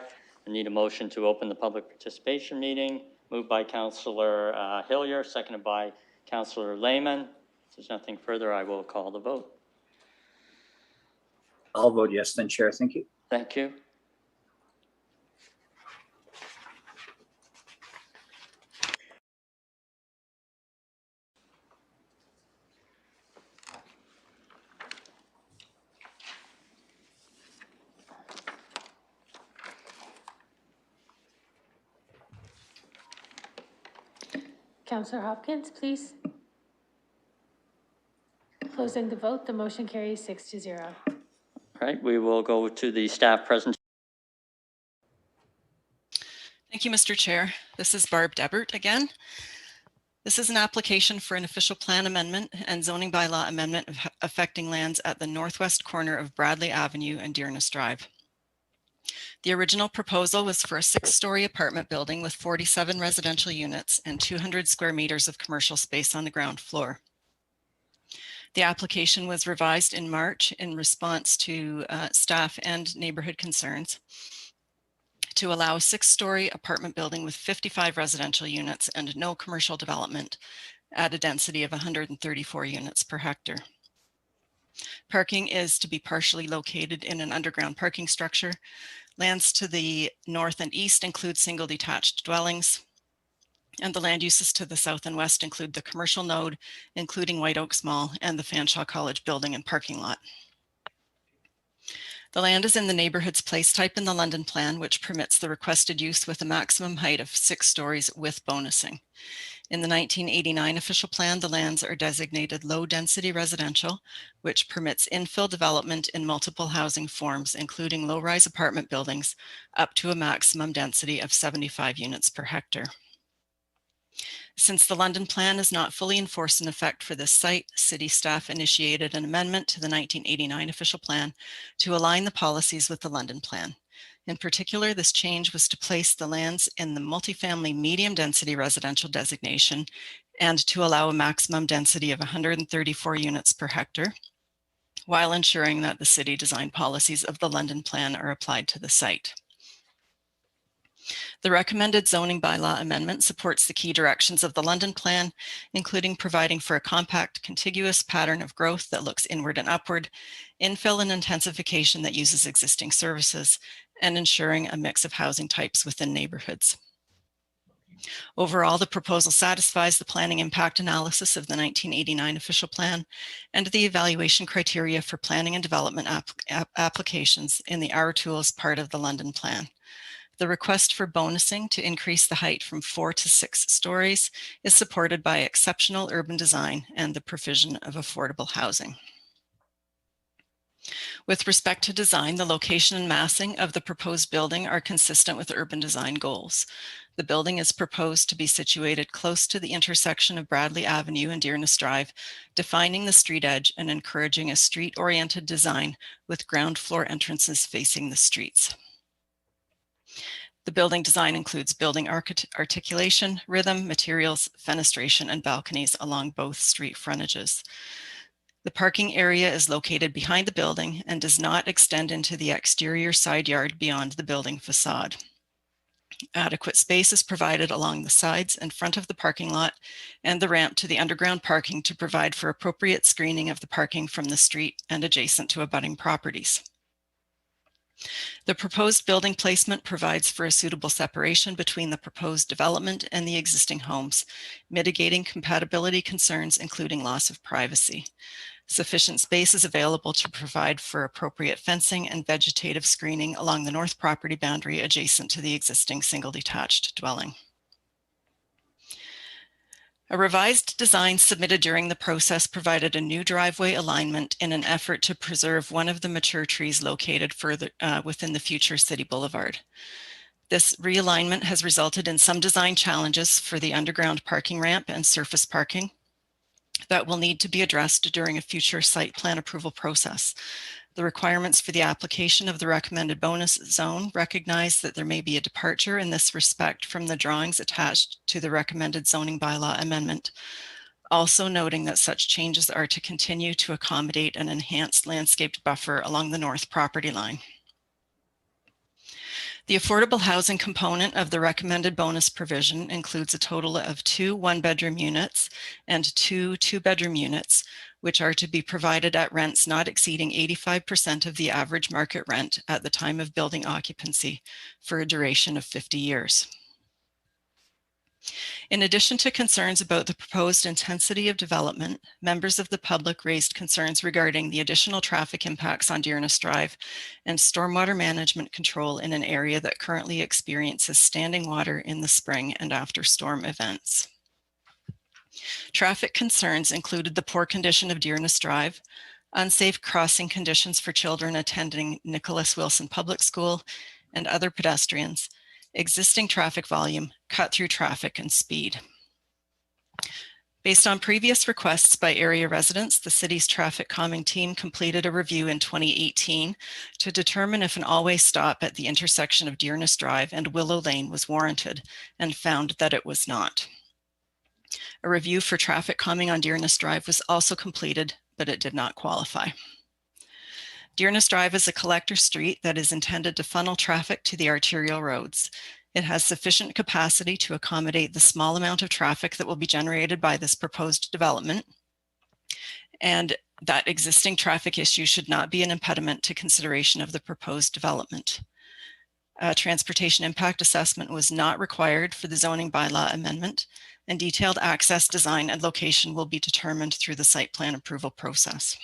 S1: I need a motion to open the public participation meeting. Moved by Councillor Hillier, seconded by Councillor Lehman. If there's nothing further, I will call the vote.
S8: I'll vote yes then, Chair. Thank you.
S1: Thank you.
S4: Councillor Hopkins, please. Closing the vote, the motion carries 6-0.
S1: All right, we will go to the staff presentation.
S10: Thank you, Mr. Chair. This is Barb Debert again. This is an application for an official plan amendment and zoning bylaw amendment affecting lands at the northwest corner of Bradley Avenue and Dearness Drive. The original proposal was for a 6-story apartment building with 47 residential units and 200 square meters of commercial space on the ground floor. The application was revised in March in response to staff and neighborhood concerns to allow a 6-story apartment building with 55 residential units and no commercial development at a density of 134 units per hectare. Parking is to be partially located in an underground parking structure. Lands to the north and east include single detached dwellings, and the land uses to the south and west include the commercial node, including White Oaks Mall and the Fanshawe College building and parking lot. The land is in the neighborhood's place type in the London Plan, which permits the requested use with a maximum height of 6 stories with bonusing. In the 1989 official plan, the lands are designated low density residential, which permits infill development in multiple housing forms, including low-rise apartment buildings, up to a maximum density of 75 units per hectare. Since the London Plan is not fully in force in effect for this site, city staff initiated an amendment to the 1989 official plan to align the policies with the London Plan. In particular, this change was to place the lands in the multifamily medium density residential designation and to allow a maximum density of 134 units per hectare, while ensuring that the city design policies of the London Plan are applied to the site. The recommended zoning bylaw amendment supports the key directions of the London Plan, including providing for a compact, contiguous pattern of growth that looks inward and upward, infill and intensification that uses existing services, and ensuring a mix of housing types within neighborhoods. Overall, the proposal satisfies the planning impact analysis of the 1989 official plan and the evaluation criteria for planning and development applications in the Our Tools part of the London Plan. The request for bonusing to increase the height from 4 to 6 stories is supported by exceptional urban design and the provision of affordable housing. With respect to design, the location and massing of the proposed building are consistent with urban design goals. The building is proposed to be situated close to the intersection of Bradley Avenue and Dearness Drive, defining the street edge and encouraging a street-oriented design with ground floor entrances facing the streets. The building design includes building articulation, rhythm, materials, fenestration, and balconies along both street frontages. The parking area is located behind the building and does not extend into the exterior side yard beyond the building facade. Adequate space is provided along the sides and front of the parking lot and the ramp to the underground parking to provide for appropriate screening of the parking from the street and adjacent to abutting properties. The proposed building placement provides for a suitable separation between the proposed development and the existing homes, mitigating compatibility concerns, including loss of privacy. Sufficient space is available to provide for appropriate fencing and vegetative screening along the north property boundary adjacent to the existing single detached dwelling. A revised design submitted during the process provided a new driveway alignment in an effort to preserve one of the mature trees located further within the future city boulevard. This realignment has resulted in some design challenges for the underground parking ramp and surface parking that will need to be addressed during a future site plan approval process. The requirements for the application of the recommended bonus zone recognize that there may be a departure in this respect from the drawings attached to the recommended zoning bylaw amendment, also noting that such changes are to continue to accommodate an enhanced landscaped buffer along the north property line. The affordable housing component of the recommended bonus provision includes a total of 2 one-bedroom units and 2 two-bedroom units, which are to be provided at rents not exceeding 85% of the average market rent at the time of building occupancy for a duration of 50 years. In addition to concerns about the proposed intensity of development, members of the public raised concerns regarding the additional traffic impacts on Dearness Drive and stormwater management control in an area that currently experiences standing water in the spring and after storm events. Traffic concerns included the poor condition of Dearness Drive, unsafe crossing conditions for children attending Nicholas Wilson Public School and other pedestrians, existing traffic volume, cut-through traffic, and speed. Based on previous requests by area residents, the city's traffic calming team completed a review in 2018 to determine if an all-way stop at the intersection of Dearness Drive and Willow Lane was warranted, and found that it was not. A review for traffic calming on Dearness Drive was also completed, but it did not qualify. Dearness Drive is a collector street that is intended to funnel traffic to the arterial roads. It has sufficient capacity to accommodate the small amount of traffic that will be generated by this proposed development, and that existing traffic issue should not be an impediment to consideration of the proposed development. A transportation impact assessment was not required for the zoning bylaw amendment, and detailed access, design, and location will be determined through the site plan approval process.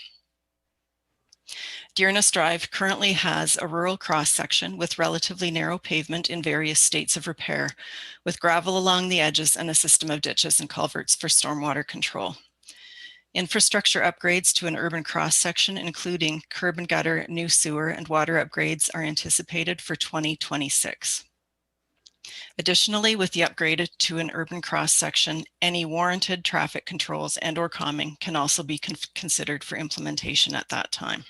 S10: Dearness Drive currently has a rural cross-section with relatively narrow pavement in various states of repair, with gravel along the edges and a system of ditches and culverts for stormwater control. Infrastructure upgrades to an urban cross-section, including curb and gutter, new sewer, and water upgrades, are anticipated for 2026. Additionally, with the upgrade to an urban cross-section, any warranted traffic controls and/or calming can also be considered for implementation at that time.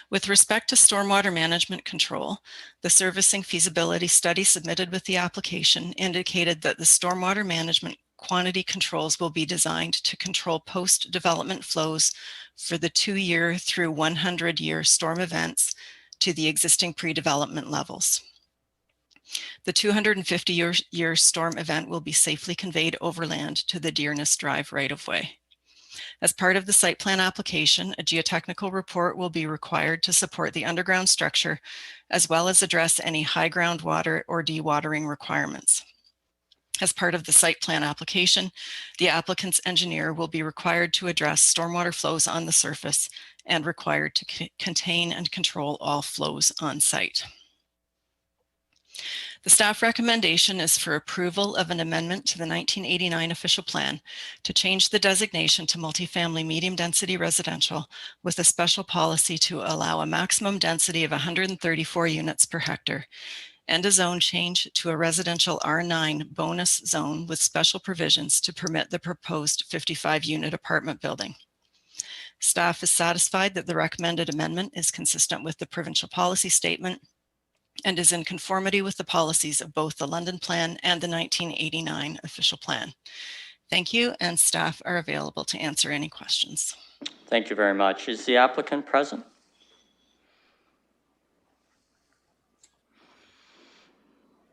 S10: With respect to stormwater management control, the servicing feasibility study submitted with the application indicated that the stormwater management quantity controls will be designed to control post-development flows for the 2-year through 100-year storm events to the existing pre-development levels. The 250-year storm event will be safely conveyed overland to the Dearness Drive right-of-way. As part of the site plan application, a geotechnical report will be required to support the underground structure, as well as address any high groundwater or dewatering requirements. As part of the site plan application, the applicant's engineer will be required to address stormwater flows on the surface and required to contain and control all flows on site. The staff recommendation is for approval of an amendment to the 1989 official plan to change the designation to multifamily medium density residential with a special policy to allow a maximum density of 134 units per hectare and a zone change to a residential R9 bonus zone with special provisions to permit the proposed 55-unit apartment building. Staff is satisfied that the recommended amendment is consistent with the provincial policy statement and is in conformity with the policies of both the London Plan and the 1989 official plan. Thank you, and staff are available to answer any questions.
S1: Thank you very much. Is the applicant present?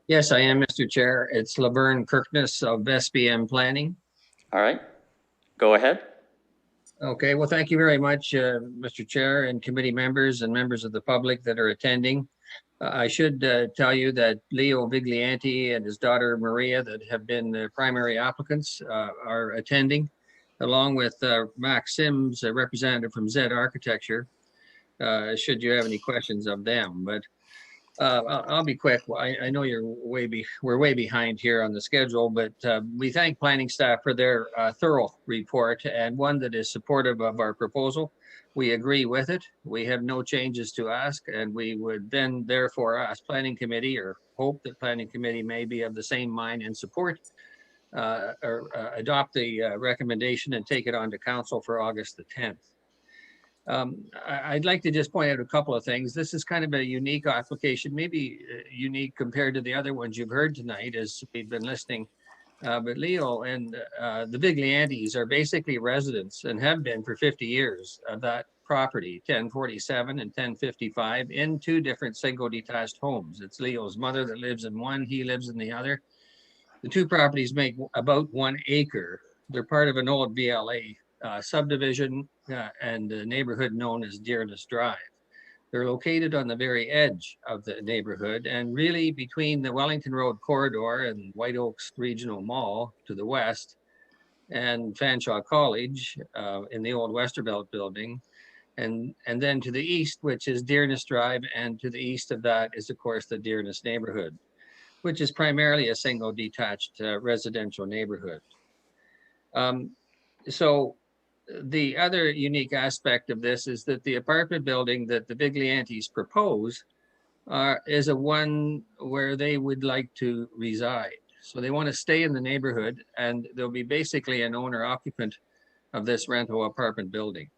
S5: Yes, I am, Mr. Chair. It's Laverne Kirkness of SBM Planning.
S1: All right, go ahead.
S5: Okay, well, thank you very much, Mr. Chair and committee members and members of the public that are attending. I should tell you that Leo Viglianti and his daughter Maria, that have been the primary applicants, are attending, along with Max Sims, a representative from Z Architecture, should you have any questions of them. But I'll be quick. I know we're way behind here on the schedule, but we thank planning staff for their thorough report and one that is supportive of our proposal. We agree with it. We have no changes to ask, and we would then therefore ask Planning Committee, or hope that Planning Committee may be of the same mind and support or adopt the recommendation and take it on to Council for August the 10th. I'd like to just point out a couple of things. This is kind of a unique application, maybe unique compared to the other ones you've heard tonight as we've been listening. But Leo and the Vigliantis are basically residents and have been for 50 years of that property, 1047 and 1055, in two different single detached homes. It's Leo's mother that lives in one, he lives in the other. The two properties make about 1 acre. They're part of an old VLA subdivision and the neighborhood known as Dearness Drive. They're located on the very edge of the neighborhood and really between the Wellington Road corridor and White Oaks Regional Mall to the west and Fanshawe College in the old Westervelt building. And then to the east, which is Dearness Drive, and to the east of that is, of course, the Dearness neighborhood, which is primarily a single detached residential neighborhood. So the other unique aspect of this is that the apartment building that the Vigliantes propose is a one where they would like to reside. So they want to stay in the neighborhood, and they'll be basically an owner occupant of this rental apartment building.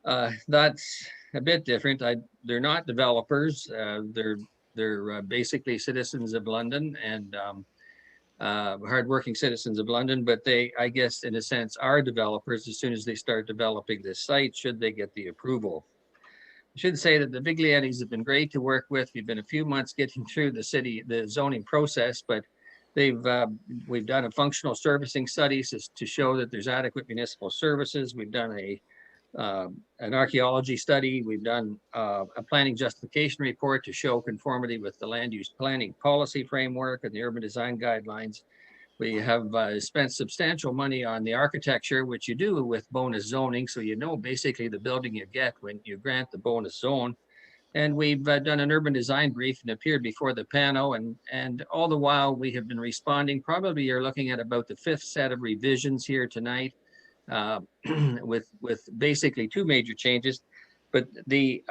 S5: That's a bit different. They're not developers. They're basically citizens of London and hardworking citizens of London, but they, I guess, in a sense, are developers as soon as they start developing this site, should they get the approval. I should say that the Vigliantes have been great to work with. We've been a few months getting through the zoning process, but we've done a functional servicing study to show that there's adequate municipal services. We've done an archaeology study. We've done a planning justification report to show conformity with the land use planning policy framework and the urban design guidelines. We have spent substantial money on the architecture, which you do with bonus zoning. So you know basically the building you get when you grant the bonus zone. And we've done an urban design brief and appeared before the panel. And all the while we have been responding. Probably you're looking at about the 5th set of revisions here tonight. With basically 2 major changes, but the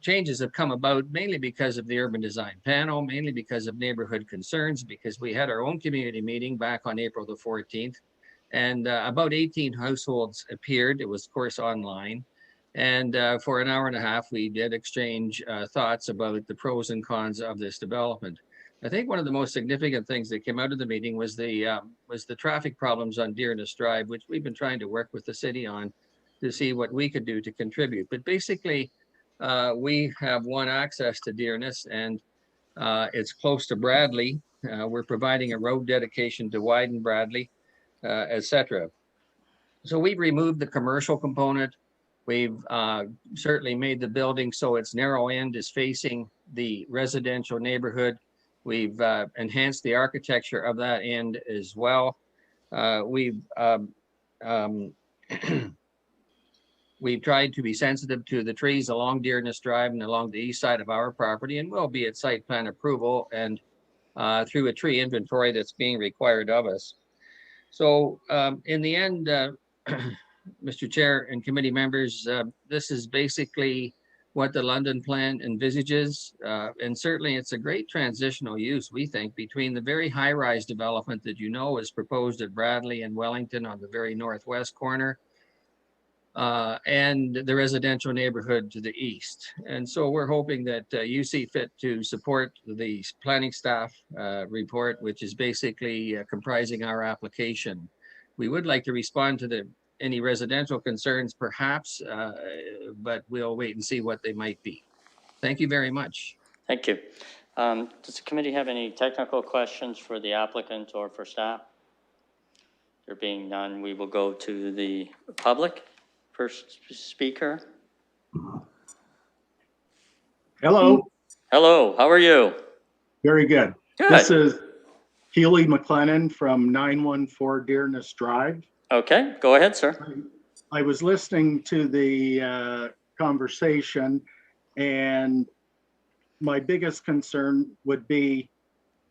S5: changes have come about mainly because of the urban design panel, mainly because of neighborhood concerns, because we had our own community meeting back on April the 14th, and about 18 households appeared. It was, of course, online. And for an hour and a half, we did exchange thoughts about the pros and cons of this development. I think one of the most significant things that came out of the meeting was the traffic problems on Dearness Drive, which we've been trying to work with the city on to see what we could do to contribute. But basically, we have one access to Dearness, and it's close to Bradley. We're providing a road dedication to widen Bradley, etc. So we've removed the commercial component. We've certainly made the building so its narrow end is facing the residential neighborhood. We've enhanced the architecture of that end as well. We've tried to be sensitive to the trees along Dearness Drive and along the east side of our property, and will be at site plan approval and through a tree inventory that's being required of us. So in the end, Mr. Chair and committee members, this is basically what the London plan envisages. And certainly it's a great transitional use, we think, between the very high-rise development that you know is proposed at Bradley and Wellington on the very northwest corner, and the residential neighborhood to the east. And so we're hoping that you see fit to support the planning staff report, which is basically comprising our application. We would like to respond to any residential concerns perhaps, but we'll wait and see what they might be. Thank you very much.
S1: Thank you. Does the committee have any technical questions for the applicant or for staff? There being none, we will go to the public. First speaker.
S18: Hello.
S1: Hello, how are you?
S18: Very good.
S1: Good.
S18: This is Healy McLennan from 914 Dearness Drive.
S1: Okay, go ahead, sir.
S18: I was listening to the conversation, and my biggest concern would be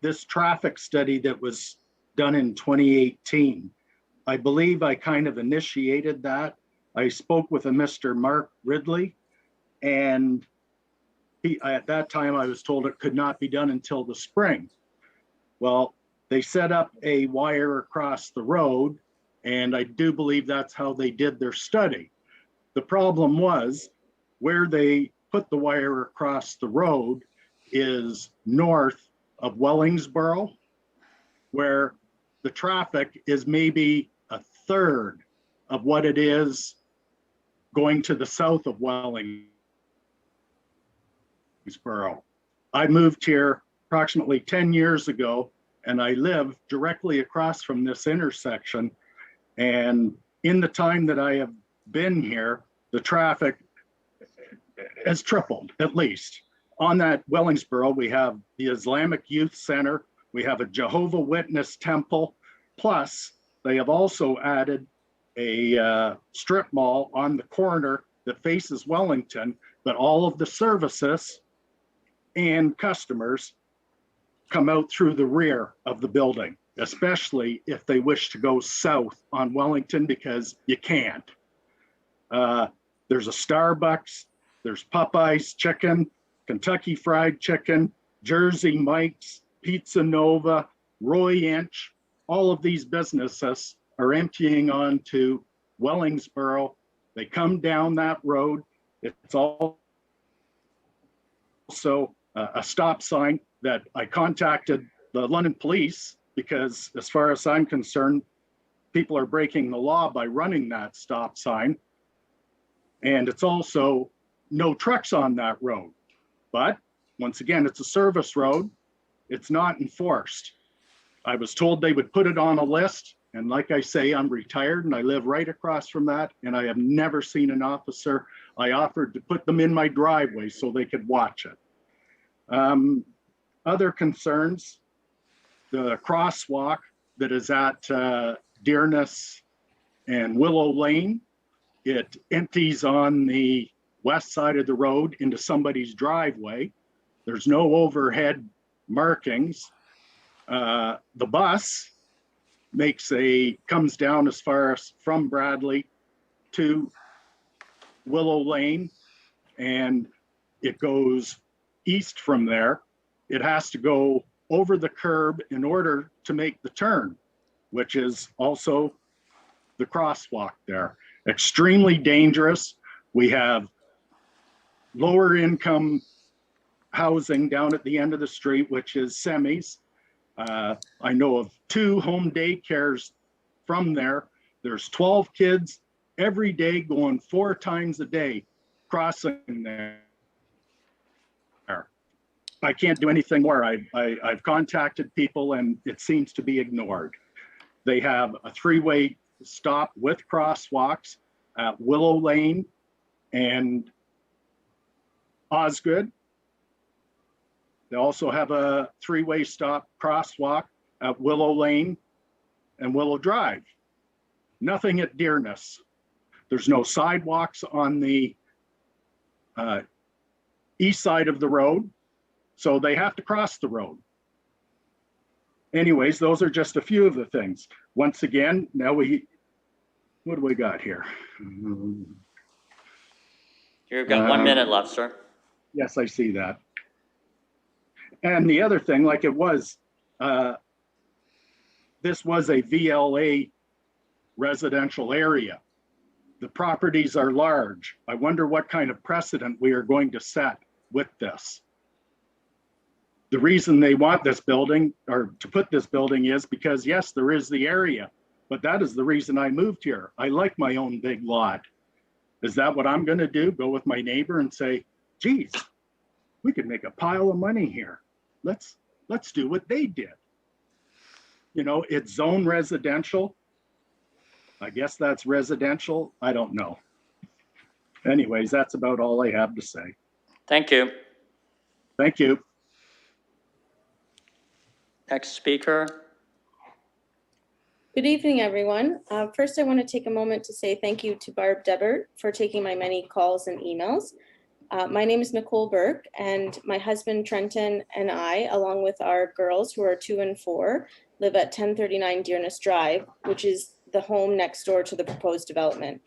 S18: this traffic study that was done in 2018. I believe I kind of initiated that. I spoke with a Mr. Mark Ridley, and at that time I was told it could not be done until the spring. Well, they set up a wire across the road, and I do believe that's how they did their study. The problem was where they put the wire across the road is north of Wellingsboro, where the traffic is maybe a third of what it is going to the south of Wellingsboro. I moved here approximately 10 years ago, and I live directly across from this intersection. And in the time that I have been here, the traffic has tripled at least. On that Wellingsboro, we have the Islamic Youth Center, we have a Jehovah Witness temple, plus they have also added a strip mall on the corner that faces Wellington, but all of the services and customers come out through the rear of the building, especially if they wish to go south on Wellington, because you can't. There's a Starbucks, there's Popeye's Chicken, Kentucky Fried Chicken, Jersey Mike's, Pizza Nova, Roy Inch. All of these businesses are emptying onto Wellingsboro. They come down that road. It's also a stop sign that I contacted the London Police, because as far as I'm concerned, people are breaking the law by running that stop sign. And it's also no trucks on that road. But once again, it's a service road. It's not enforced. I was told they would put it on a list. And like I say, I'm retired and I live right across from that. And I have never seen an officer. I offered to put them in my driveway so they could watch it. Other concerns, the crosswalk that is at Dearness and Willow Lane, it empties on the west side of the road into somebody's driveway. There's no overhead markings. The bus comes down as far as from Bradley to Willow Lane, and it goes east from there. It has to go over the curb in order to make the turn, which is also the crosswalk there. Extremely dangerous. We have lower income housing down at the end of the street, which is semis. I know of 2 home daycares from there. There's 12 kids every day going 4 times a day crossing there. I can't do anything more. I've contacted people and it seems to be ignored. They have a 3-way stop with crosswalks at Willow Lane and Osgood. They also have a 3-way stop crosswalk at Willow Lane and Willow Drive. Nothing at Dearness. There's no sidewalks on the east side of the road, so they have to cross the road. Anyways, those are just a few of the things. Once again, now what do we got here?
S1: You've got 1 minute left, sir.
S18: Yes, I see that. And the other thing, like it was, this was a VLA residential area. The properties are large. I wonder what kind of precedent we are going to set with this. The reason they want this building, or to put this building, is because yes, there is the area, but that is the reason I moved here. I like my own big lot. Is that what I'm going to do? Go with my neighbor and say, geez, we could make a pile of money here. Let's do what they did. You know, it's zone residential. I guess that's residential. I don't know. Anyways, that's about all I have to say.
S1: Thank you.
S18: Thank you.
S1: Next speaker.
S9: Good evening, everyone. First, I want to take a moment to say thank you to Barb Debert for taking my many calls and emails. My name is Nicole Burke, and my husband Trenton and I, along with our girls who are 2 and 4, live at 1039 Dearness Drive, which is the home next door to the proposed development.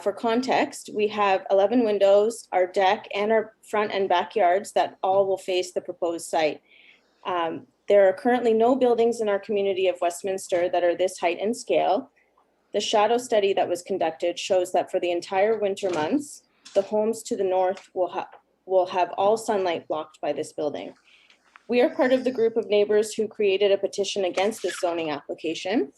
S9: For context, we have 11 windows, our deck, and our front and backyards that all will face the proposed site. There are currently no buildings in our community of Westminster that are this height and scale. The shadow study that was conducted shows that for the entire winter months, the homes to the north will have all sunlight blocked by this building. We are part of the group of neighbors who created a petition against this zoning application.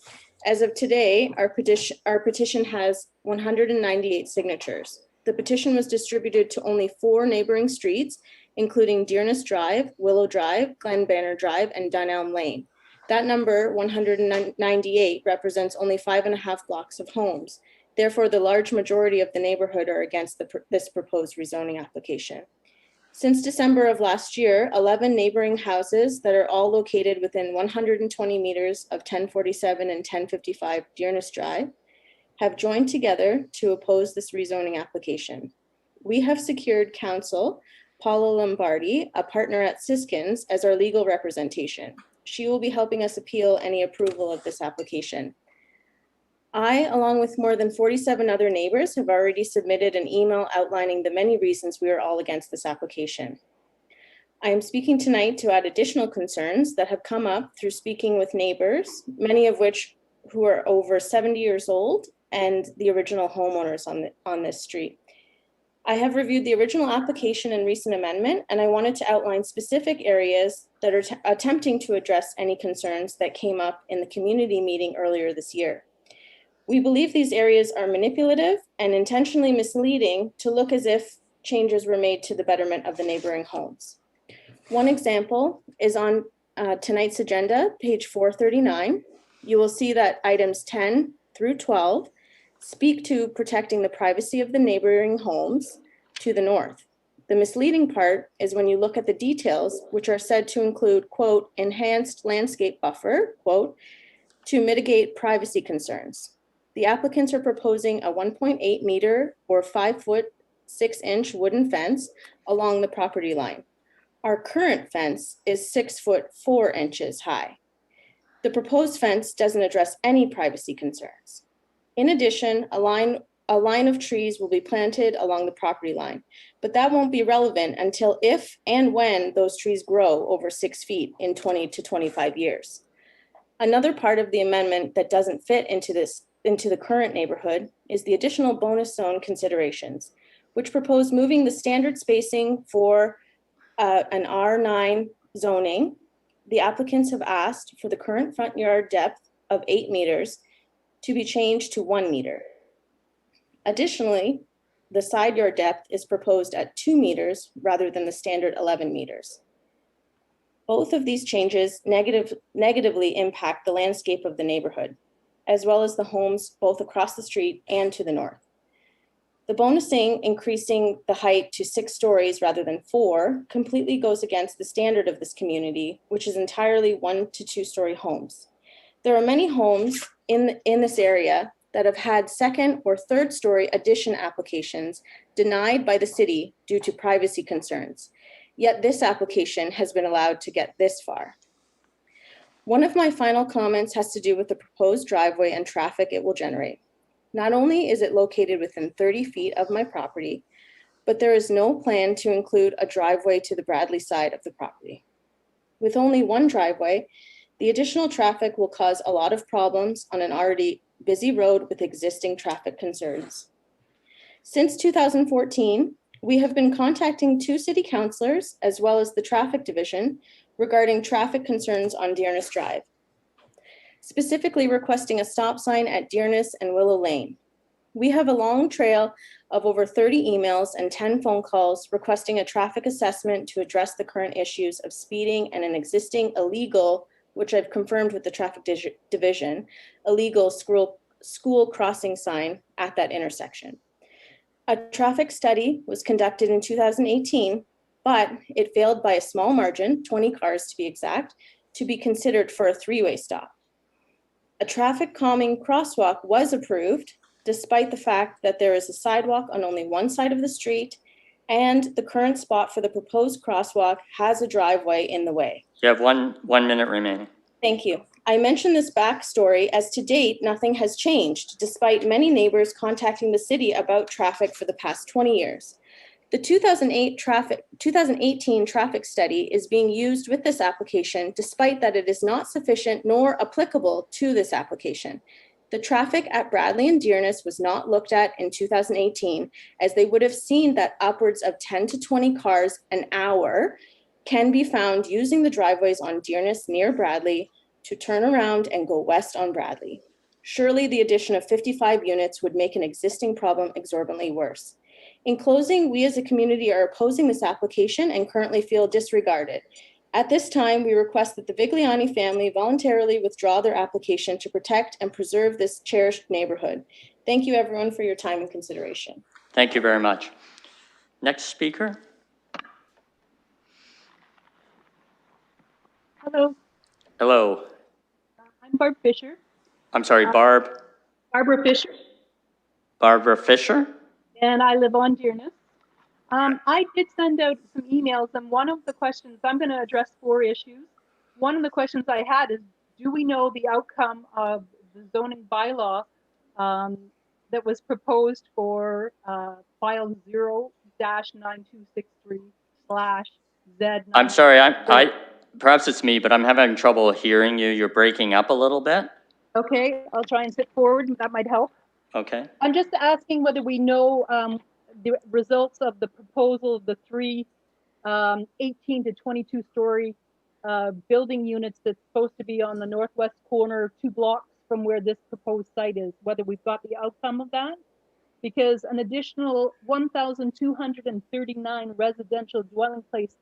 S9: As of today, our petition has 198 signatures. The petition was distributed to only 4 neighboring streets, including Dearness Drive, Willow Drive, Glen Banner Drive, and Dunelm Lane. That number, 198, represents only 5.5 blocks of homes. Therefore, the large majority of the neighborhood are against this proposed rezoning application. Since December of last year, 11 neighboring houses that are all located within 120 meters of 1047 and 1055 Dearness Drive have joined together to oppose this rezoning application. We have secured counsel, Paula Lombardi, a partner at Siskins, as our legal representation. She will be helping us appeal any approval of this application. I, along with more than 47 other neighbors, have already submitted an email outlining the many reasons we are all against this application. I am speaking tonight to add additional concerns that have come up through speaking with neighbors, many of which who are over 70 years old and the original homeowners on this street. I have reviewed the original application and recent amendment, and I wanted to outline specific areas that are attempting to address any concerns that came up in the community meeting earlier this year. We believe these areas are manipulative and intentionally misleading to look as if changes were made to the betterment of the neighboring homes. One example is on tonight's agenda, page 439. You will see that items 10 through 12 speak to protecting the privacy of the neighboring homes to the north. The misleading part is when you look at the details, which are said to include, quote, enhanced landscape buffer, quote, to mitigate privacy concerns. The applicants are proposing a 1.8 meter or 5 foot 6 inch wooden fence along the property line. Our current fence is 6 foot 4 inches high. The proposed fence doesn't address any privacy concerns. In addition, a line of trees will be planted along the property line, but that won't be relevant until if and when those trees grow over 6 feet in 20 to 25 years. Another part of the amendment that doesn't fit into the current neighborhood is the additional bonus zone considerations, which propose moving the standard spacing for an R9 zoning. The applicants have asked for the current front yard depth of 8 meters to be changed to 1 meter. Additionally, the side yard depth is proposed at 2 meters rather than the standard 11 meters. Both of these changes negatively impact the landscape of the neighborhood, as well as the homes both across the street and to the north. The bonusing, increasing the height to 6 stories rather than 4, completely goes against the standard of this community, which is entirely 1 to 2 story homes. There are many homes in this area that have had 2nd or 3rd story addition applications denied by the city due to privacy concerns. Yet this application has been allowed to get this far. One of my final comments has to do with the proposed driveway and traffic it will generate. Not only is it located within 30 feet of my property, but there is no plan to include a driveway to the Bradley side of the property. With only one driveway, the additional traffic will cause a lot of problems on an already busy road with existing traffic concerns. Since 2014, we have been contacting 2 city councilors as well as the traffic division regarding traffic concerns on Dearness Drive, specifically requesting a stop sign at Dearness and Willow Lane. We have a long trail of over 30 emails and 10 phone calls requesting a traffic assessment to address the current issues of speeding and an existing illegal, which I've confirmed with the traffic division, illegal school crossing sign at that intersection. A traffic study was conducted in 2018, but it failed by a small margin, 20 cars to be exact, to be considered for a 3-way stop. A traffic calming crosswalk was approved, despite the fact that there is a sidewalk on only one side of the street, and the current spot for the proposed crosswalk has a driveway in the way.
S1: You have one minute remaining.
S9: Thank you. I mentioned this backstory as to date, nothing has changed, despite many neighbors contacting the city about traffic for the past 20 years. The 2018 traffic study is being used with this application, despite that it is not sufficient nor applicable to this application. The traffic at Bradley and Dearness was not looked at in 2018, as they would have seen that upwards of 10 to 20 cars an hour can be found using the driveways on Dearness near Bradley to turn around and go west on Bradley. Surely the addition of 55 units would make an existing problem exorbitantly worse. In closing, we as a community are opposing this application and currently feel disregarded. At this time, we request that the Vigliani family voluntarily withdraw their application to protect and preserve this cherished neighborhood. Thank you, everyone, for your time and consideration.
S1: Thank you very much. Next speaker.
S7: Hello,
S1: Hello.
S7: I'm Barb Fisher.
S1: I'm sorry, Barbara Fisher?
S7: And I live on Dearness. I did send out some emails, and one of the questions, I'm going to address 4 issues. One of the questions I had is, do we know the outcome of the zoning bylaw that was proposed for file 0-9263/Z?
S1: I'm sorry, perhaps it's me, but I'm having trouble hearing you. You're breaking up a little bit.
S7: Okay, I'll try and sit forward, that might help.
S1: Okay.
S7: I'm just asking whether we know the results of the proposal of the 3 18 to 22 story building units that's supposed to be on the northwest corner, 2 blocks from where this proposed site is, whether we've got the outcome of that. Because an additional 1,239 residential dwelling place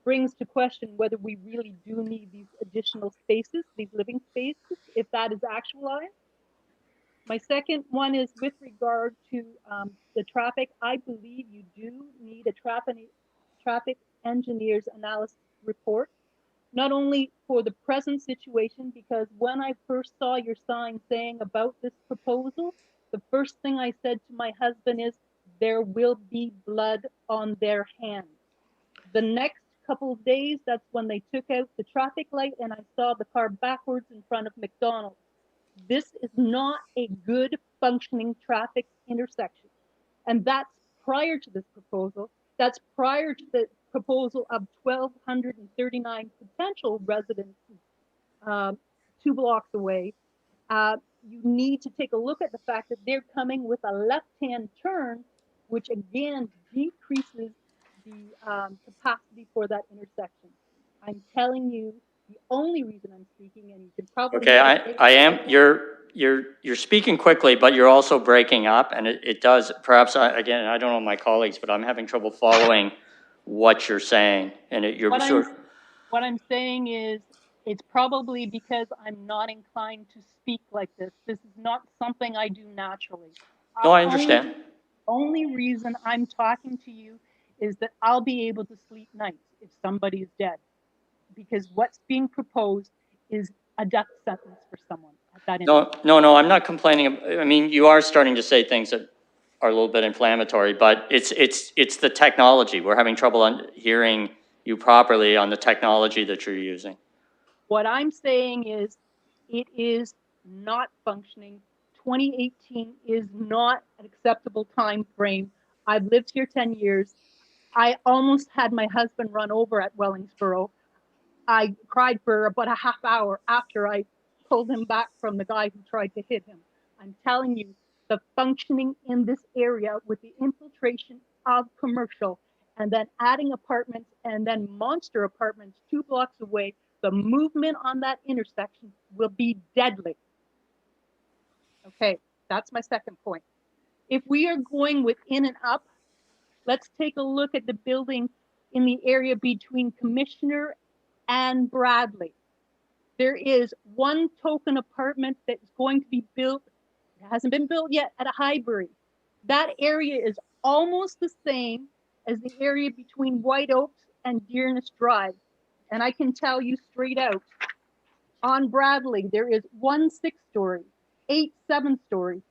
S7: brings to question whether we really do need these additional spaces, these living spaces, if that is actualized. My second one is with regard to the traffic. I believe you do need a traffic engineer's analysis report, not only for the present situation, because when I first saw your sign saying about this proposal, the first thing I said to my husband is, there will be blood on their hands. The next couple of days, that's when they took out the traffic light and I saw the car backwards in front of McDonald's. This is not a good functioning traffic intersection. And that's prior to this proposal. That's prior to the proposal of 1,239 potential residents 2 blocks away. You need to take a look at the fact that they're coming with a left-hand turn, which again decreases the capacity for that intersection. I'm telling you, the only reason I'm speaking, and you can probably—
S1: Okay, I am, you're speaking quickly, but you're also breaking up, and it does, perhaps, again, I don't know my colleagues, but I'm having trouble following what you're saying, and
S7: what I'm saying is, it's probably because I'm not inclined to speak like this. This is not something I do naturally.
S1: No, I understand.
S7: Only reason I'm talking to you is that I'll be able to sleep nights if somebody is dead, because what's being proposed is a death sentence for someone at that
S1: No, I'm not complaining. I mean, you are starting to say things that are a little bit inflammatory, but it's the technology. We're having trouble hearing you properly on the technology that you're using.
S7: What I'm saying is, it is not functioning. 2018 is not an acceptable time frame. I've lived here 10 years. I almost had my husband run over at Wellingsboro. I cried for about a half hour after I pulled him back from the guy who tried to hit him. I'm telling you, the functioning in this area with the infiltration of commercial and then adding apartments and then monster apartments 2 blocks away, the movement on that intersection will be deadly. Okay, that's my second point. If we are going with in and up, let's take a look at the building in the area between Commissioner and Bradley. There is 1 token apartment that's going to be built. It hasn't been built yet at a Highbury. That area is almost the same as the area between White Oaks and Dearness Drive. And I can tell you straight out, on Bradley, there is 1 6-story, 8 7-story,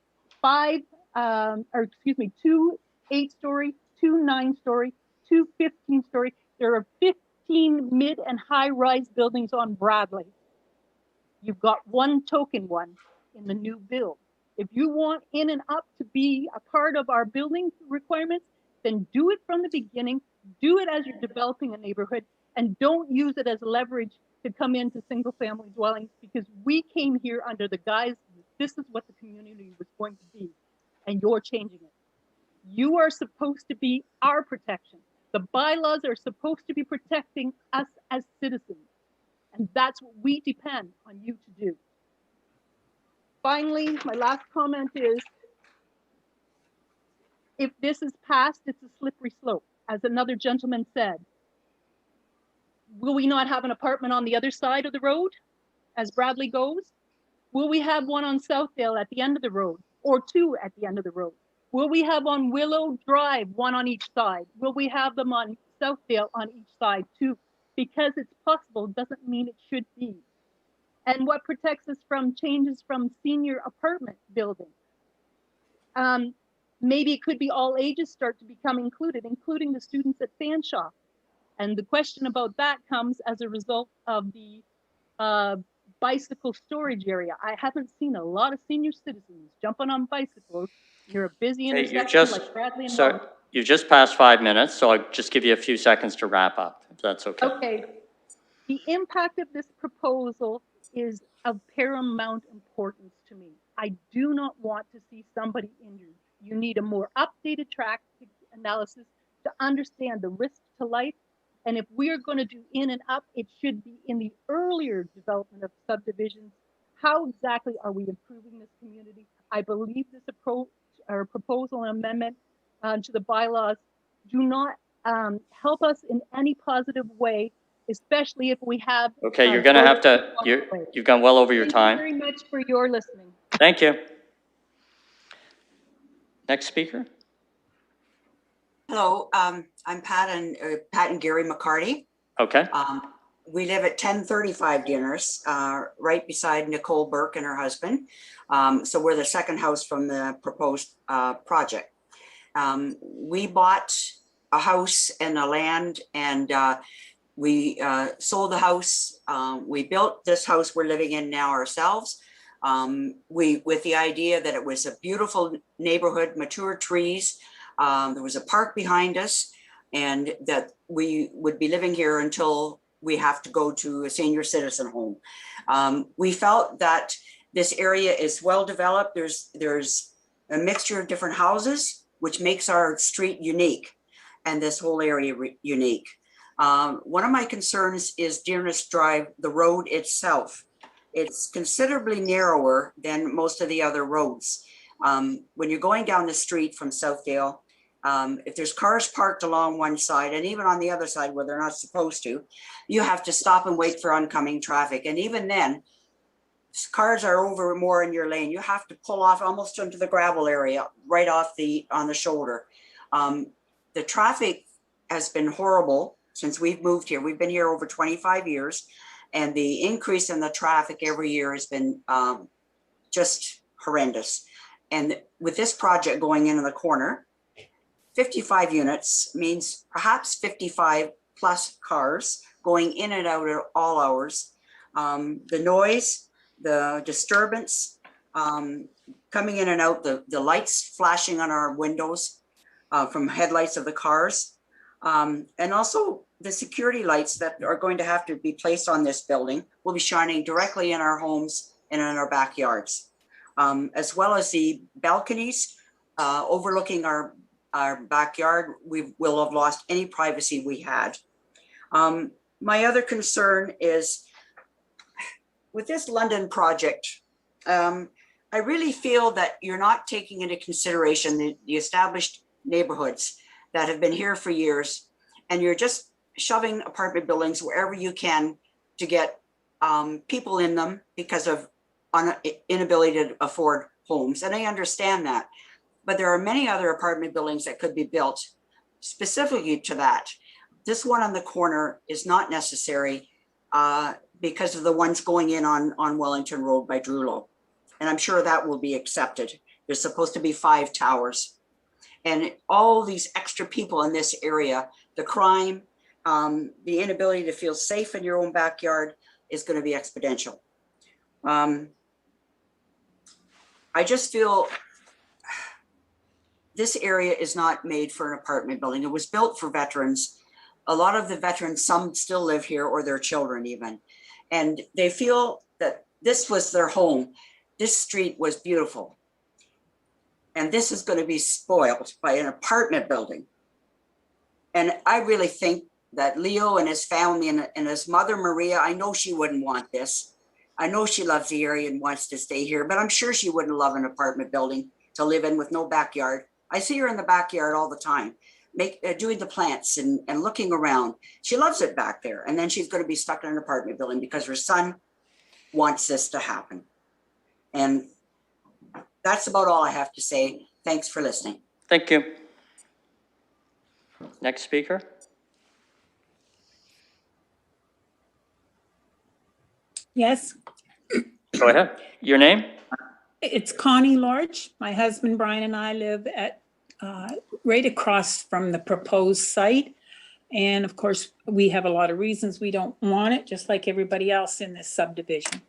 S7: 2 8-story, 2 9-story, 2 15-story. There are 15 mid and high-rise buildings on Bradley. You've got 1 token one in the new build. If you want in and up to be a part of our building requirements, then do it from the beginning, do it as you're developing a neighborhood, and don't use it as leverage to come into single-family dwellings, because we came here under the guise that this is what the community was going to be, and you're changing it. You are supposed to be our protection. The bylaws are supposed to be protecting us as citizens, and that's what we depend on you to do. finally, my last comment is, if this is passed, it's a slippery slope, as another gentleman said. Will we not have an apartment on the other side of the road, as Bradley goes? Will we have one on Southdale at the end of the road, or two at the end of the road? Will we have on Willow Drive, one on each side? Will we have them on Southdale on each side too? Because it's possible doesn't mean it should be. And what protects us from changes from senior apartment building? Maybe it could be all ages start to become included, including the students at Fanshawe. And the question about that comes as a result of the bicycle storage area. I haven't seen a lot of senior citizens jumping on bicycles near a busy intersection like Bradley and Wellington.
S1: You've just passed 5 minutes, so I'll just give you a few seconds to wrap up, if that's okay.
S7: Okay. The impact of this proposal is of paramount importance to me. I do not want to see somebody injured. You need a more updated traffic analysis to understand the risk to life. And if we are going to do in and up, it should be in the earlier development of subdivisions. How exactly are we improving this community? I believe this approach or proposal and amendment to the bylaws do not help us in any positive way, especially if we have.
S1: Okay, you're going to have to, you've gone well over your time.
S7: Thank you very much for your listening.
S1: Thank you. Next speaker.
S2: Hello, I'm Pat and Gary McCarty.
S1: Okay.
S2: We live at 1035 Dinners, right beside Nicole Burke and her husband. So we're the second house from the proposed project. We bought a house and a land, and we sold the house. We built this house we're living in now ourselves. With the idea that it was a beautiful neighborhood, mature trees. There was a park behind us, and that we would be living here until we have to go to a senior citizen home. We felt that this area is well developed. There's a mixture of different houses, which makes our street unique, and this whole area unique. One of my concerns is Dearness Drive, the road itself. It's considerably narrower than most of the other roads. When you're going down the street from Southdale, if there's cars parked along one side and even on the other side where they're not supposed to, you have to stop and wait for oncoming traffic. And even then, cars are over more in your lane. You have to pull off almost into the gravel area, right off on the shoulder. The traffic has been horrible since we've moved here. We've been here over 25 years. And the increase in the traffic every year has been just horrendous. And with this project going in the corner, 55 units means perhaps 55 plus cars going in and out at all hours. The noise, the disturbance, coming in and out, the lights flashing on our windows from headlights of the cars. And also the security lights that are going to have to be placed on this building will be shining directly in our homes and in our backyards, as well as the balconies overlooking our backyard. We will have lost any privacy we had. My other concern is with this London project, I really feel that you're not taking into consideration the established neighborhoods that have been here for years, and you're just shoving apartment buildings wherever you can to get people in them because of inability to afford homes. And I understand that, but there are many other apartment buildings that could be built specifically to that. This one on the corner is not necessary because of the ones going in on Wellington Road by Drewlow. And I'm sure that will be accepted. There's supposed to be 5 towers. And all these extra people in this area, the crime, the inability to feel safe in your own backyard is going to be exponential. I just feel this area is not made for an apartment building. It was built for veterans. A lot of the veterans, some still live here, or their children even. And they feel that this was their home. This street was beautiful. And this is going to be spoiled by an apartment building. And I really think that Leo and his family and his mother, Maria, I know she wouldn't want this. I know she loves the area and wants to stay here, but I'm sure she wouldn't love an apartment building to live in with no backyard. I see her in the backyard all the time, doing the plants and looking around. She loves it back there. And then she's going to be stuck in an apartment building because her son wants this to happen. And that's about all I have to say. Thanks for listening.
S1: Thank you. Next speaker.
S19: Yes,
S1: Go ahead. Your name?
S19: it's Connie Lorch. My husband Brian and I live at right across from the proposed site. And of course, we have a lot of reasons we don't want it, just like everybody else in this subdivision.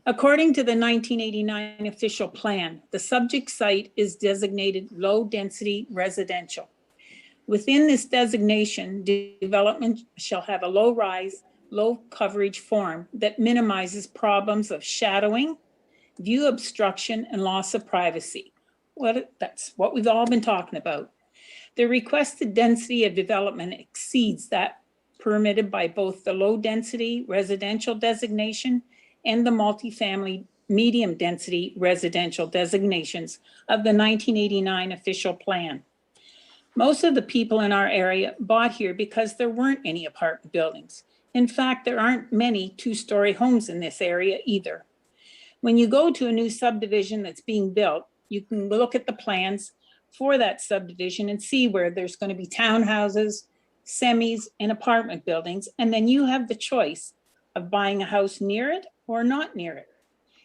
S19: According to the 1989 official plan, the subject site is designated low-density residential. Within this designation, development shall have a low-rise, low-coverage form that minimizes problems of shadowing, view obstruction, and loss of privacy. That's what we've all been talking about. The requested density of development exceeds that permitted by both the low-density residential designation and the multifamily medium-density residential designations of the 1989 official plan. Most of the people in our area bought here because there weren't any apartment buildings. In fact, there aren't many two-story homes in this area either. When you go to a new subdivision that's being built, you can look at the plans for that subdivision and see where there's going to be townhouses, semis, and apartment buildings, and then you have the choice of buying a house near it or not near it.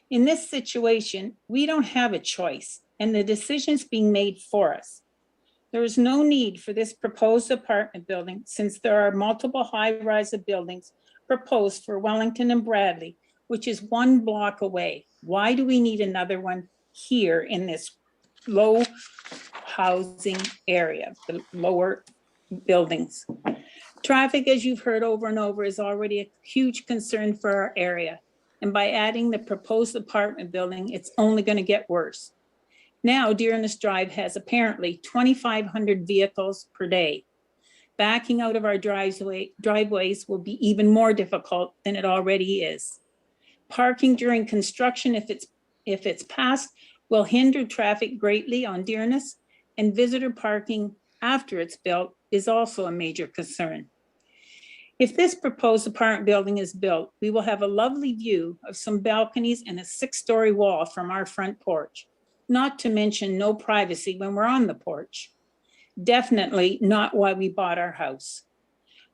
S19: In this situation, we don't have a choice, and the decision's being made for us. There is no need for this proposed apartment building since there are multiple high-rise buildings proposed for Wellington and Bradley, which is 1 block away. Why do we need another one here in this low housing area, the lower buildings? Traffic, as you've heard over and over, is already a huge concern for our area. And by adding the proposed apartment building, it's only going to get worse. Now, Dearness Drive has apparently 2,500 vehicles per day. Backing out of our driveways will be even more difficult than it already is. Parking during construction, if it's passed, will hinder traffic greatly on Dearness, and visitor parking after it's built is also a major concern. If this proposed apartment building is built, we will have a lovely view of some balconies and a 6-story wall from our front porch, not to mention no privacy when we're on the porch. Definitely not why we bought our house.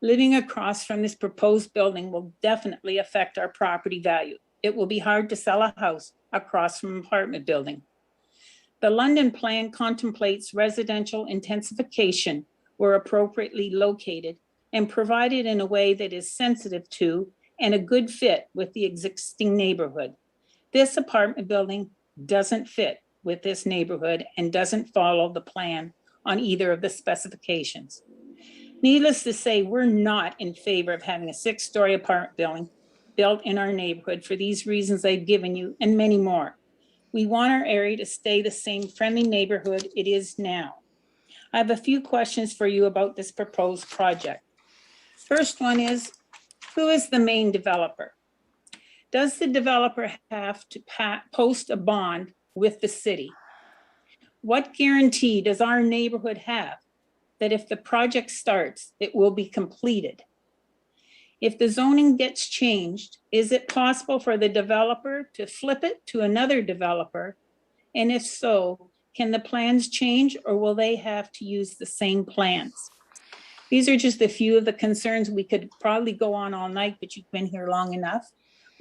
S19: Living across from this proposed building will definitely affect our property value. It will be hard to sell a house across from an apartment building. The London plan contemplates residential intensification where appropriately located and provided in a way that is sensitive to and a good fit with the existing neighborhood. This apartment building doesn't fit with this neighborhood and doesn't follow the plan on either of the specifications. Needless to say, we're not in favor of having a 6-story apartment building built in our neighborhood for these reasons I've given you and many more. We want our area to stay the same friendly neighborhood it is now. I have a few questions for you about this proposed project. First one is, who is the main developer? Does the developer have to post a bond with the city? What guarantee does our neighborhood have that if the project starts, it will be completed? If the zoning gets changed, is it possible for the developer to flip it to another developer? And if so, can the plans change or will they have to use the same plans? These are just a few of the concerns. We could probably go on all night, but you've been here long enough.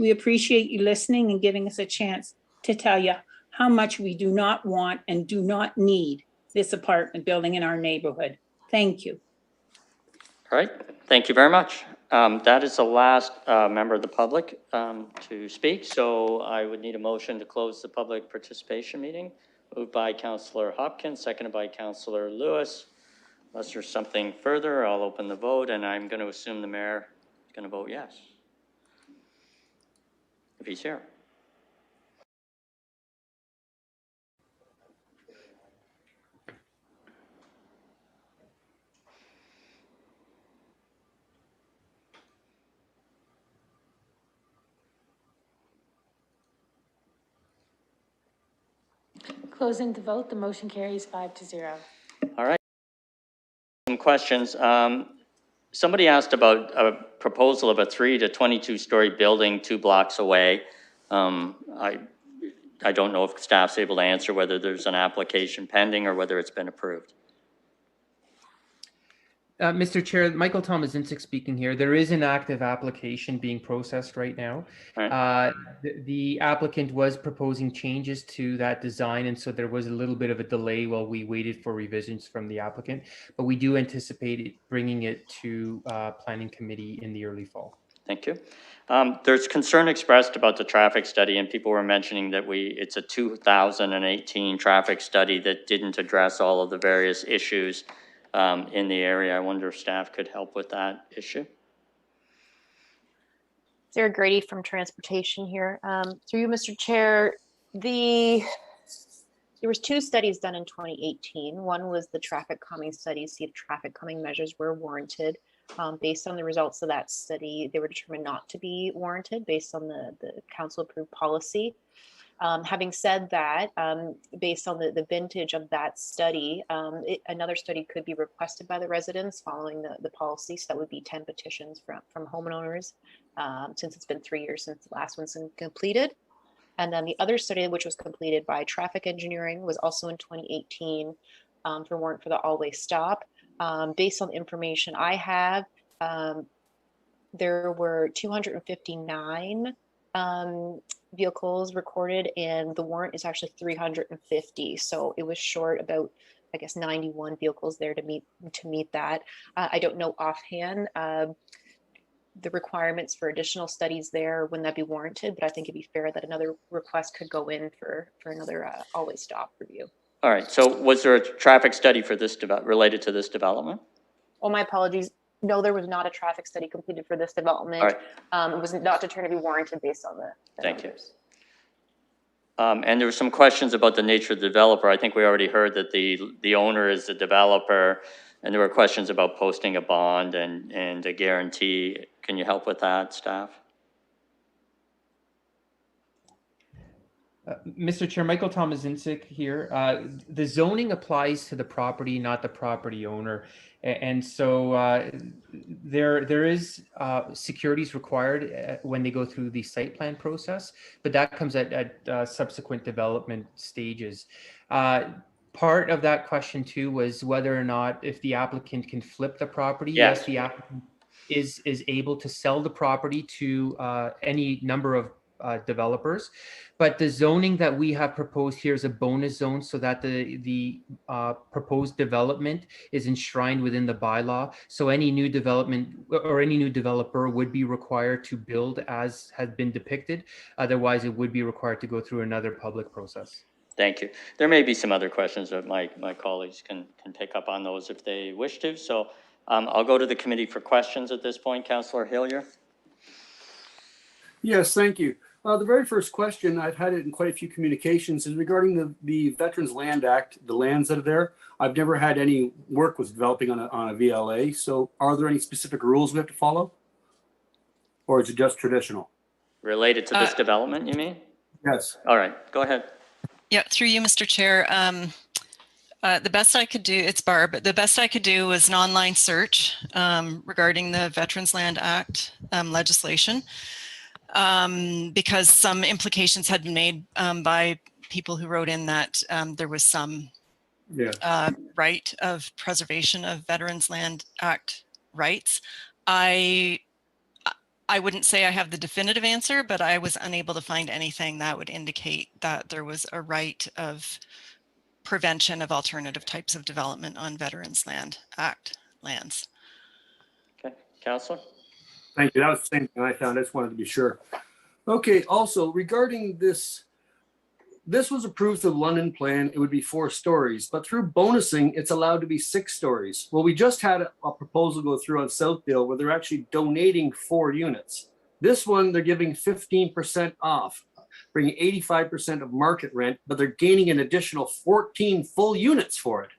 S19: We appreciate you listening and giving us a chance to tell you how much we do not want and do not need this apartment building in our neighborhood. Thank you.
S1: All right, thank you very much. That is the last member of the public to speak. So I would need a motion to close the public participation meeting. Moved by Councillor Hopkins, seconded by Councillor Lewis. Unless there's something further, I'll open the vote, and I'm going to assume the mayor is going to vote yes, if he's here.
S4: Closing the vote, the motion carries 5-0.
S1: All right. Some questions. Somebody asked about a proposal of a 3 to 22-story building 2 blocks away. I don't know if staff's able to answer whether there's an application pending or whether it's been approved.
S12: Mr. Chair, Michael Tomazinski speaking here. There is an active application being processed right now.
S1: Right.
S12: The applicant was proposing changes to that design, and so there was a little bit of a delay while we waited for revisions from the applicant, but we do anticipate bringing it to Planning Committee in the early fall.
S1: Thank you. There's concern expressed about the traffic study, and people were mentioning that it's a 2018 traffic study that didn't address all of the various issues in the area. I wonder if staff could help with that issue.
S23: Sarah Grady from Transportation here. Through you, Mr. Chair, there was 2 studies done in 2018. One was the traffic calming study, see if traffic calming measures were warranted. Based on the results of that study, they were determined not to be warranted based on the council approved policy. Having said that, based on the vintage of that study, another study could be requested by the residents following the policy. So that would be 10 petitions from homeowners, since it's been 3 years since the last one's been completed. And then the other study, which was completed by traffic engineering, was also in 2018 for warrant for the all-way stop. Based on the information I have, there were 259 vehicles recorded, and the warrant is actually 350. So it was short about, I guess, 91 vehicles there to meet that. I don't know offhand the requirements for additional studies there when that be warranted, but I think it'd be fair that another request could go in for another always stop review.
S1: All right. So was there a traffic study for this related to this development?
S23: Oh, my apologies. No, there was not a traffic study completed for this development.
S1: All right.
S23: It was not determined to be warranted based on the
S1: Thank you. And there were some questions about the nature of the developer. I think we already heard that the owner is the developer, and there were questions about posting a bond and a guarantee. Can you help with that, staff?
S12: Mr. Chair, Michael Tomazinski here. The zoning applies to the property, not the property owner. And so there is securities required when they go through the site plan process, but that comes at subsequent development stages. Part of that question too was whether or not if the applicant can flip the property. Yes, the applicant is able to sell the property to any number of developers, but the zoning that we have proposed here is a bonus zone so that the proposed development is enshrined within the bylaw. So any new development or any new developer would be required to build as has been depicted. Otherwise, it would be required to go through another public process.
S1: Thank you. There may be some other questions that my colleagues can pick up on those if they wish to. So I'll go to the committee for questions at this point. Councillor Hillier.
S20: Yes, thank you. The very first question, I've had it in quite a few communications, is regarding the Veterans Land Act, the lands that are there. I've never had any work with developing on a VLA. So are there any specific rules we have to follow? Or is it just traditional?
S1: Related to this development, you mean?
S20: Yes.
S1: All right, go ahead.
S10: Yeah, through you, Mr. Chair. The best I could do, it's Barb, the best I could do was an online search regarding the Veterans Land Act legislation. Because some implications had been made by people who wrote in that there was some right of preservation of Veterans Land Act rights. I wouldn't say I have the definitive answer, but I was unable to find anything that would indicate that there was a right of prevention of alternative types of development on Veterans Land Act lands.
S1: Okay, Councillor.
S20: Thank you. That was the same thing I found. I just wanted to be sure. Okay. Also, regarding this was approved through the London plan. It would be 4 stories, but through bonusing, it's allowed to be 6 stories. Well, we just had a proposal go through on Southdale where they're actually donating 4 units. This one, they're giving 15% off, bringing 85% of market rent, but they're gaining an additional 14 full units for it.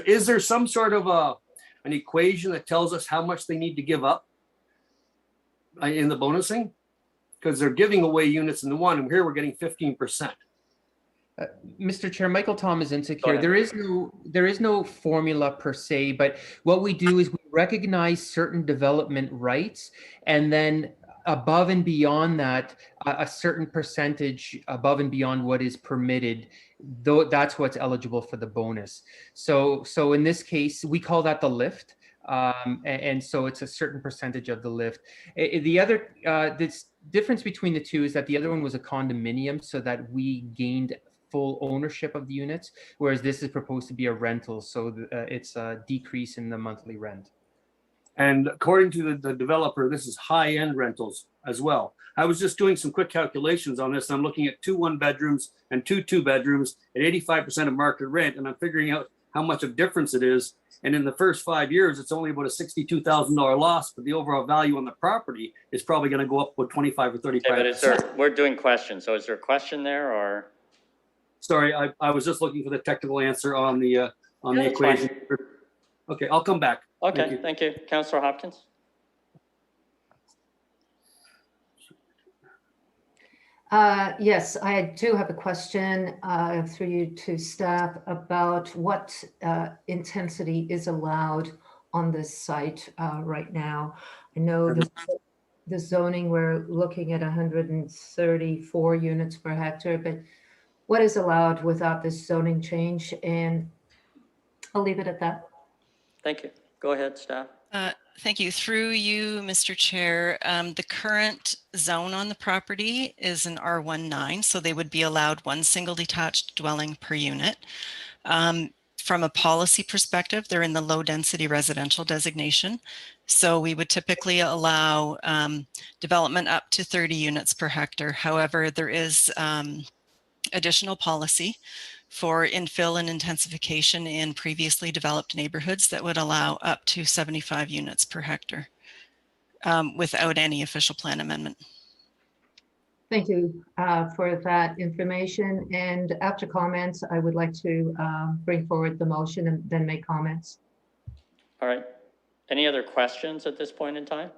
S20: Is there some sort of an equation that tells us how much they need to give up in the bonusing? Because they're giving away units in the one, and here we're getting 15%.
S12: Mr. Chair, Michael Thomas Insick
S1: Go
S12: here.
S1: ahead.
S12: There is no formula per se, but what we do is we recognize certain development rights, and then above and beyond that, a certain percentage above and beyond what is permitted, though that's what's eligible for the bonus. So in this case, we call that the lift. And so it's a certain percentage of the lift. The other, this difference between the two is that the other one was a condominium, so that we gained full ownership of the units, whereas this is proposed to be a rental, so it's a decrease in the monthly rent.
S20: And according to the developer, this is high-end rentals as well. I was just doing some quick calculations on this. I'm looking at 2 1-bedrooms and 2 2-bedrooms at 85% of market rent, and I'm figuring out how much of difference it is. And in the first 5 years, it's only about a $62,000 loss, but the overall value on the property is probably going to go up with 25 or 35%.
S1: Okay, but we're doing questions. So is there a question there, or?
S20: Sorry, I was just looking for the technical answer on the equation. Okay, I'll come back.
S1: Okay, thank you. Councillor Hopkins?
S6: Yes, I do have a question through you to staff about what intensity is allowed on this site right now. I know the zoning, we're looking at 134 units per hectare, but what is allowed without this zoning change? And I'll leave it at that.
S1: Thank you. Go ahead, staff.
S10: Thank you. Through you, Mr. Chair, the current zone on the property is an R19, so they would be allowed 1 single detached dwelling per unit. From a policy perspective, they're in the low density residential designation. So we would typically allow development up to 30 units per hectare. However, there is additional policy for infill and intensification in previously developed neighborhoods that would allow up to 75 units per hectare without any official plan amendment.
S6: Thank you for that information. And after comments, I would like to bring forward the motion and then make comments.
S1: All right. Any other questions at this point in time?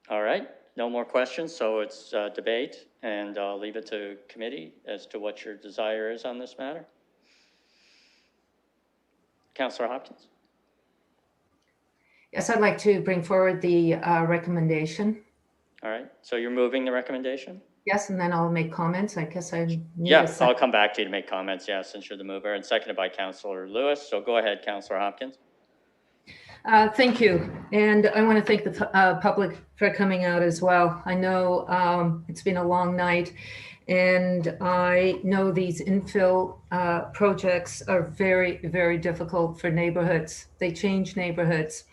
S1: All right. No more questions, so it's debate, and I'll leave it to committee as to what your desire is on this matter. Councillor Hopkins.
S6: Yes, I'd like to bring forward the recommendation.
S1: All right, so you're moving the recommendation?
S6: Yes, and then I'll make comments. I guess I need
S1: Yes, I'll come back to you to make comments, yes, since you're the mover, and seconded by Councillor Lewis. So go ahead, Councillor Hopkins.
S6: Thank you. And I want to thank the public for coming out as well. I know it's been a long night, and I know these infill projects are very, very difficult for neighborhoods. They change neighborhoods.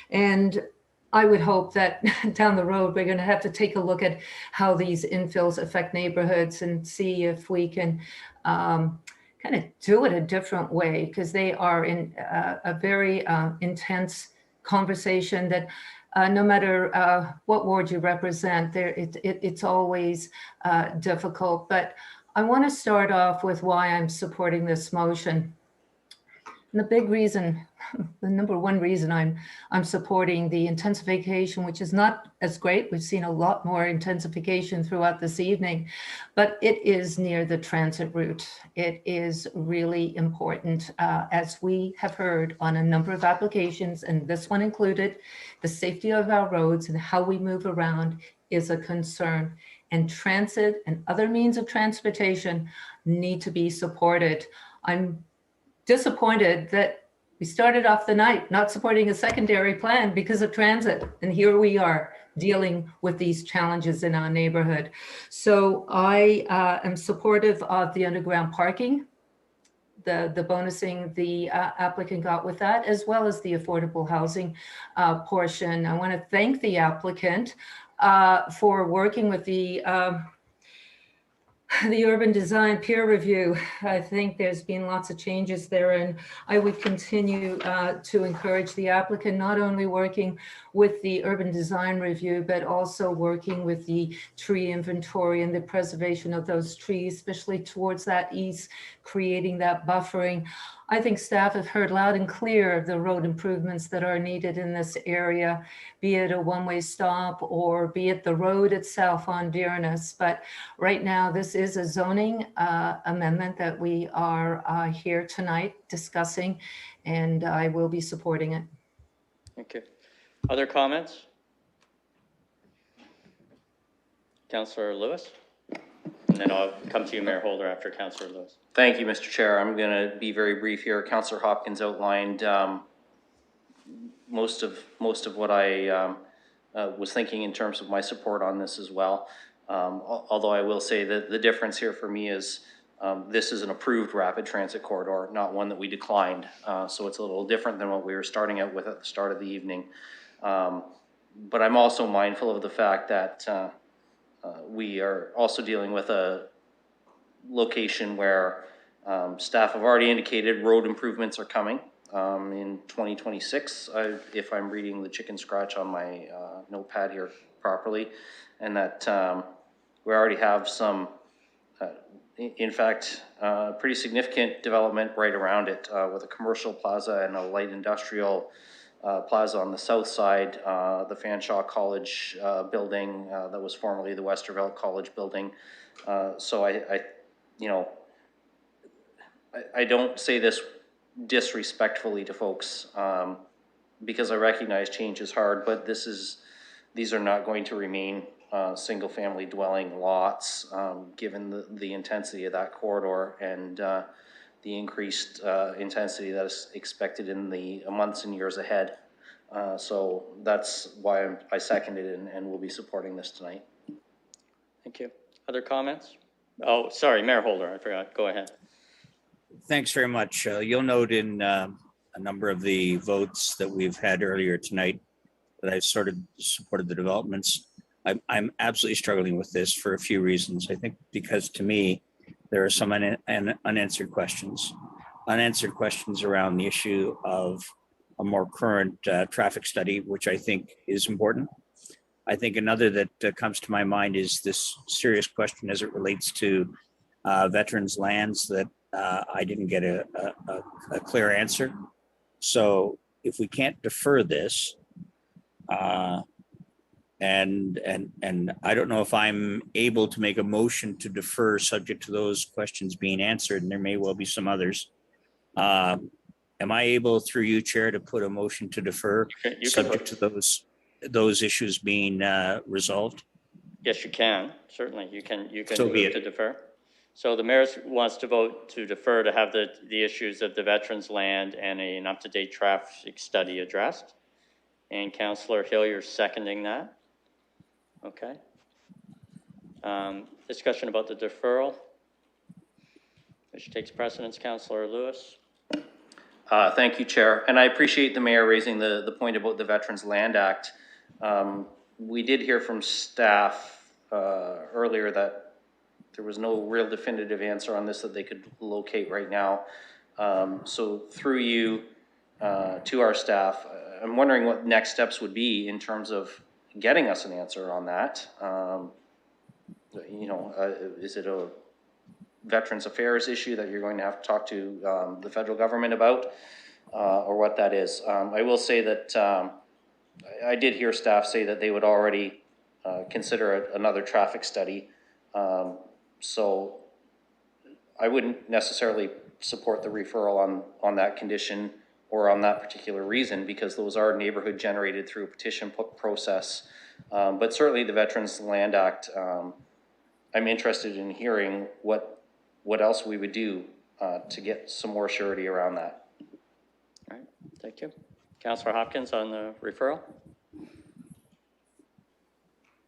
S6: And I would hope that down the road, we're going to have to take a look at how these infills affect neighborhoods and see if we can kind of do it a different way, because they are in a very intense conversation that no matter what ward you represent, it's always difficult. But I want to start off with why I'm supporting this motion. And the big reason, the number one reason I'm supporting the intensification, which is not as great. We've seen a lot more intensification throughout this evening, but it is near the transit route. It is really important, as we have heard on a number of applications, and this one included, the safety of our roads and how we move around is a concern. And transit and other means of transportation need to be supported. I'm disappointed that we started off the night not supporting a secondary plan because of transit. And here we are dealing with these challenges in our neighborhood. So I am supportive of the underground parking, the bonusing the applicant got with that, as well as the affordable housing portion. I want to thank the applicant for working with the urban design peer review. I think there's been lots of changes there, and I would continue to encourage the applicant, not only working with the urban design review, but also working with the tree inventory and the preservation of those trees, especially towards that east, creating that buffering. I think staff have heard loud and clear the road improvements that are needed in this area, be it a one-way stop or be it the road itself on Dearness. But right now, this is a zoning amendment that we are here tonight discussing, and I will be supporting it.
S1: Thank you. Other comments? Councillor Lewis? And then I'll come to you, Mayor Holder, after Councillor Lewis.
S13: Thank you, Mr. Chair. I'm going to be very brief here. Councillor Hopkins outlined most of what I was thinking in terms of my support on this as well. Although I will say that the difference here for me is this is an approved rapid transit corridor, not one that we declined. So it's a little different than what we were starting out with at the start of the evening. But I'm also mindful of the fact that we are also dealing with a location where staff have already indicated road improvements are coming in 2026, if I'm reading the chicken scratch on my notepad here properly, and that we already have some, in fact, pretty significant development right around it with a commercial plaza and a light industrial plaza on the south side, the Fanshawe College building that was formerly the Westervelt College building. So I don't say this disrespectfully to folks because I recognize change is hard, but these are not going to remain single family dwelling lots given the intensity of that corridor and the increased intensity that is expected in the months and years ahead. So that's why I seconded it and will be supporting this tonight.
S1: Thank you. Other comments? Oh, sorry, Mayor Holder, I forgot. Go ahead.
S8: Thanks very much. You'll note in a number of the votes that we've had earlier tonight that I've sort of supported the developments. I'm absolutely struggling with this for a few reasons. I think because to me, there are some unanswered questions around the issue of a more current traffic study, which I think is important. I think another that comes to my mind is this serious question as it relates to veterans' lands that I didn't get a clear answer. So if we can't defer this, and I don't know if I'm able to make a motion to defer subject to those questions being answered, and there may well be some others. Am I able, through you, Chair, to put a motion to defer subject to those issues being resolved?
S1: Yes, you can. Certainly, you can
S8: So be
S1: move
S8: it.
S1: to defer. So the mayor wants to vote to defer to have the issues of the veterans' land and an up-to-date traffic study addressed. And Councillor Hill, you're seconding that. Okay. Discussion about the deferral, which takes precedence. Councillor Lewis.
S13: Thank you, Chair. And I appreciate the mayor raising the point about the Veterans Land Act. We did hear from staff earlier that there was no real definitive answer on this that they could locate right now. So through you to our staff, I'm wondering what next steps would be in terms of getting us an answer on that. Is it a Veterans Affairs issue that you're going to have to talk to the federal government about, or what that is? I will say that I did hear staff say that they would already consider another traffic study. So I wouldn't necessarily support the referral on that condition or on that particular reason, because those are neighborhood generated through a petition process. But certainly the Veterans Land Act, I'm interested in hearing what else we would do to get some more surety around that.
S1: All right, thank you. Councillor Hopkins on the referral.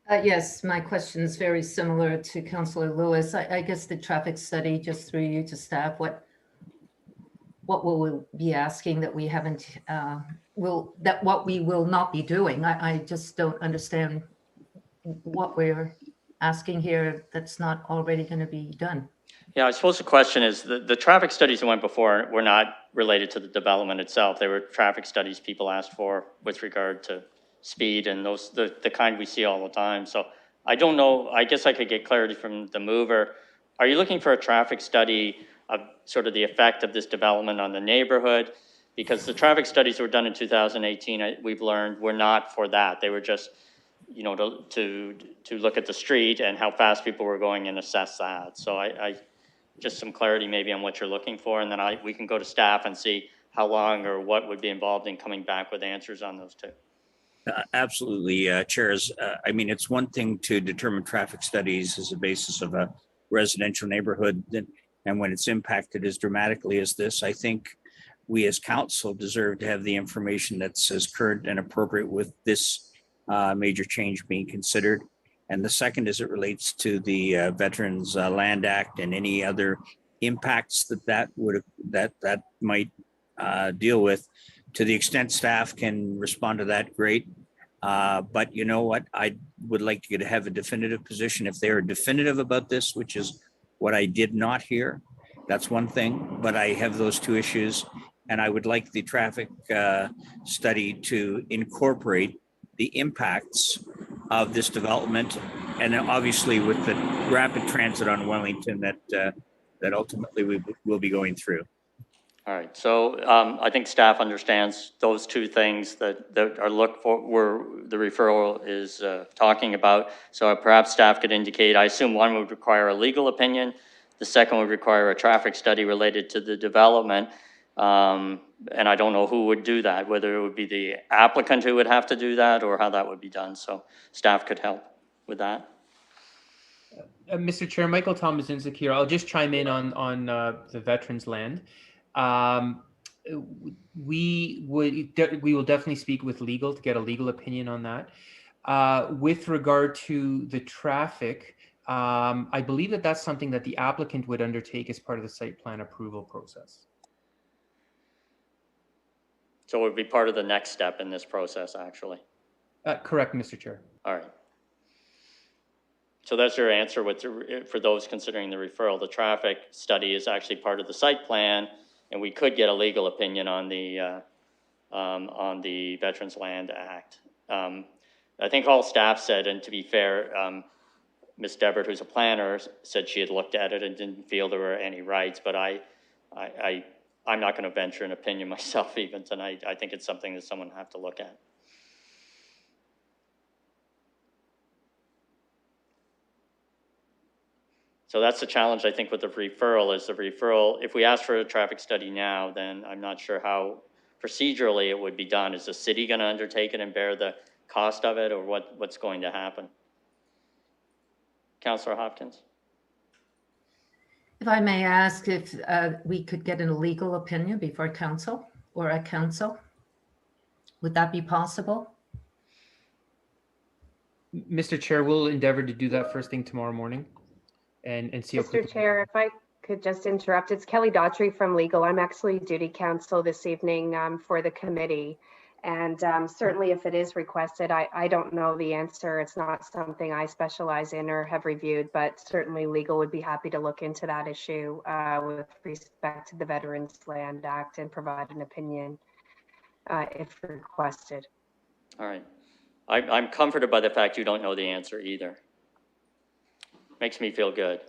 S6: Yes, my question is very similar to Councillor Lewis. I guess the traffic study, just through you to staff, what will we be asking that we haven't, what we will not be doing? I just don't understand what we're asking here that's not already going to be done.
S1: Yeah, I suppose the question is the traffic studies that went before were not related to the development itself. They were traffic studies people asked for with regard to speed and those the kind we see all the time. So I don't know. I guess I could get clarity from the mover. Are you looking for a traffic study of sort of the effect of this development on the neighborhood, because the traffic studies were done in 2018, we've learned, were not for that. They were just, you know, to look at the street and how fast people were going and assess that. So I just some clarity maybe on what you're looking for, and then we can go to staff and see how long or what would be involved in coming back with answers on those two.
S8: Absolutely, Chairs. I mean, it's one thing to determine traffic studies as a basis of a residential neighborhood, and when it's impacted as dramatically as this, I think we as council deserve to have the information that's as current and appropriate with this major change being considered. And the second, as it relates to the Veterans Land Act and any other impacts that might deal with. To the extent staff can respond to that, great. But you know what? I would like to have a definitive position. If they are definitive about this, which is what I did not hear, that's one thing. But I have those two issues, and I would like the traffic study to incorporate the impacts of this development, and obviously with the rapid transit on Wellington that ultimately we will be going through.
S1: All right, so I think staff understands those two things that are looked for, where the referral is talking about. So perhaps staff could indicate, I assume one would require a legal opinion, the second would require a traffic study related to the development. And I don't know who would do that, whether it would be the applicant who would have to do that or how that would be done. So staff could help with that.
S12: Mr. Chair, Michael Tomazinski here. I'll just chime in on the veterans land. We will definitely speak with legal to get a legal opinion on that. With regard to the traffic, I believe that that's something that the applicant would undertake as part of the site plan approval process.
S1: So it would be part of the next step in this process, actually.
S12: Correct, Mr. Chair.
S1: All right. So that's your answer for those considering the referral. The traffic study is actually part of the site plan, and we could get a legal opinion on the Veterans Land Act. I think all staff said, and to be fair, Ms. Debert, who's a planner, said she had looked at it and didn't feel there were any rights, but I'm not going to venture an opinion myself even tonight. I think it's something that someone will have to look at. So that's the challenge, I think, with the referral is the referral. If we ask for a traffic study now, then I'm not sure how procedurally it would be done. Is the city going to undertake it and bear the cost of it, or what's going to happen? Councillor Hopkins?
S6: If I may ask if we could get a legal opinion before council or at council, would that be possible?
S12: Mr. Chair, we'll endeavor to do that first thing tomorrow morning and see.
S14: Mr. Chair, if I could just interrupt, it's Kelly Daughtry from Legal. I'm actually duty counsel this evening for the committee. And certainly if it is requested, I don't know the answer. It's not something I specialize in or have reviewed, but certainly legal would be happy to look into that issue with respect to the Veterans Land Act and provide an opinion if requested.
S1: All right. I'm comforted by the fact you don't know the answer either. Makes me feel good.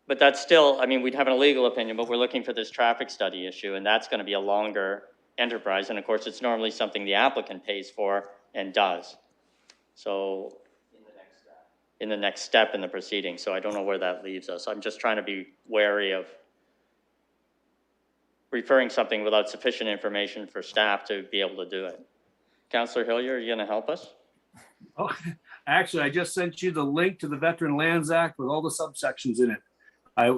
S1: But that's still, I mean, we'd have an illegal opinion, but we're looking for this traffic study issue, and that's going to be a longer enterprise. And of course, it's normally something the applicant pays for and does. So in the next step in the proceeding. So I don't know where that leaves us. I'm just trying to be wary of referring something without sufficient information for staff to be able to do it. Councillor Hillier, are you going to help us?
S20: Oh, actually, I just sent you the link to the Veteran Lands Act with all the subsections in it.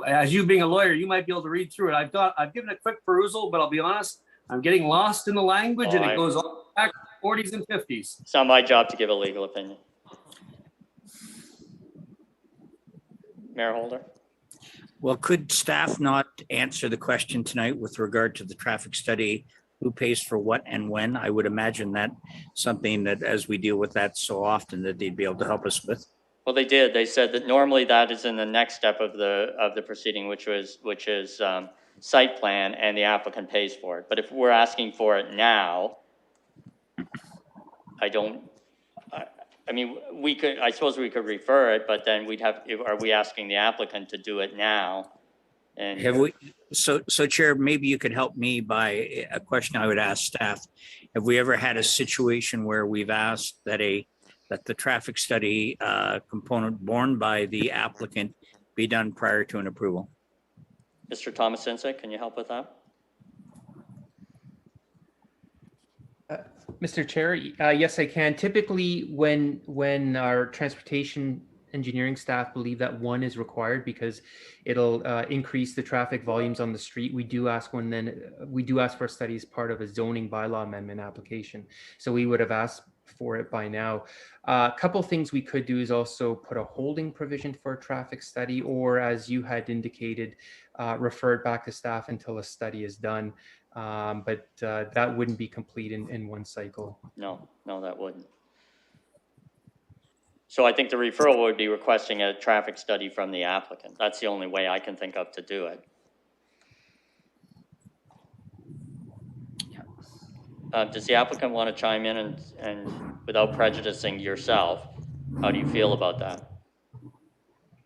S20: As you being a lawyer, you might be able to read through it. I've given it quick perusal, but I'll be honest, I'm getting lost in the language, and it goes all back to the 40s and 50s.
S1: It's not my job to give a legal opinion. Mayor Holder?
S8: Well, could staff not answer the question tonight with regard to the traffic study? Who pays for what and when? I would imagine that something that, as we deal with that so often, that they'd be able to help us with.
S1: Well, they did. They said that normally that is in the next step of the proceeding, which is site plan, and the applicant pays for it. But if we're asking for it now, I I mean, we could, I suppose we could refer it, but then we'd have, are we asking the applicant to do it now? And
S8: Have we, so Chair, maybe you could help me by a question I would ask staff. Have we ever had a situation where we've asked that the traffic study component borne by the applicant be done prior to an approval?
S1: Mr. Thomas Insick, can you help with that?
S12: Mr. Chair, yes, I can. Typically, when our transportation engineering staff believe that one is required because it'll increase the traffic volumes on the street, we do ask for a study as part of a zoning bylaw amendment application. So we would have asked for it by now. A couple things we could do is also put a holding provision for a traffic study, or as you had indicated, refer it back to staff until a study is done. But that wouldn't be complete in one cycle.
S1: No, that wouldn't. So I think the referral would be requesting a traffic study from the applicant. That's the only way I can think of to do it. Does the applicant want to chime in and without prejudicing yourself, how do you feel about that?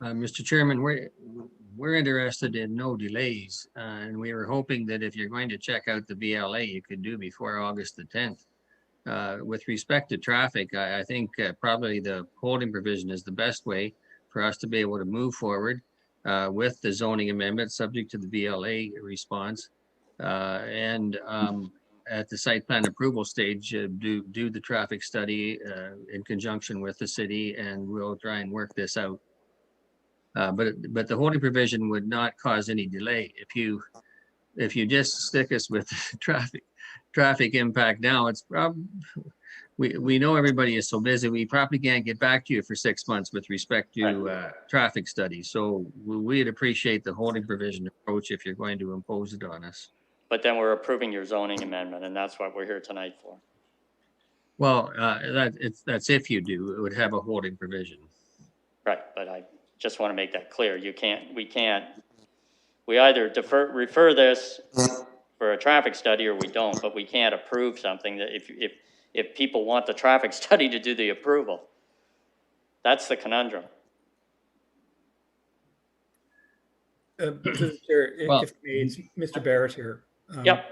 S5: Mr. Chairman, we're interested in no delays, and we were hoping that if you're going to check out the VLA, you could do before August the 10th. With respect to traffic, I think probably the holding provision is the best way for us to be able to move forward with the zoning amendment subject to the VLA response. At the site plan approval stage, do the traffic study in conjunction with the city, and we'll try and work this out. But the holding provision would not cause any delay. If you just stick us with traffic impact now, it's we know everybody is so busy, we probably can't get back to you for 6 months with respect to traffic studies. So we'd appreciate the holding provision approach if you're going to impose it on us.
S1: But then we're approving your zoning amendment, and that's what we're here tonight for.
S5: Well, that's if you do, it would have a holding provision.
S1: Right, but I just want to make that clear. We either refer this for a traffic study or we don't, but we can't approve something that if people want the traffic study to do the approval. That's the conundrum.
S16: Chair, if it's Mr. Barrett here.
S1: Yep.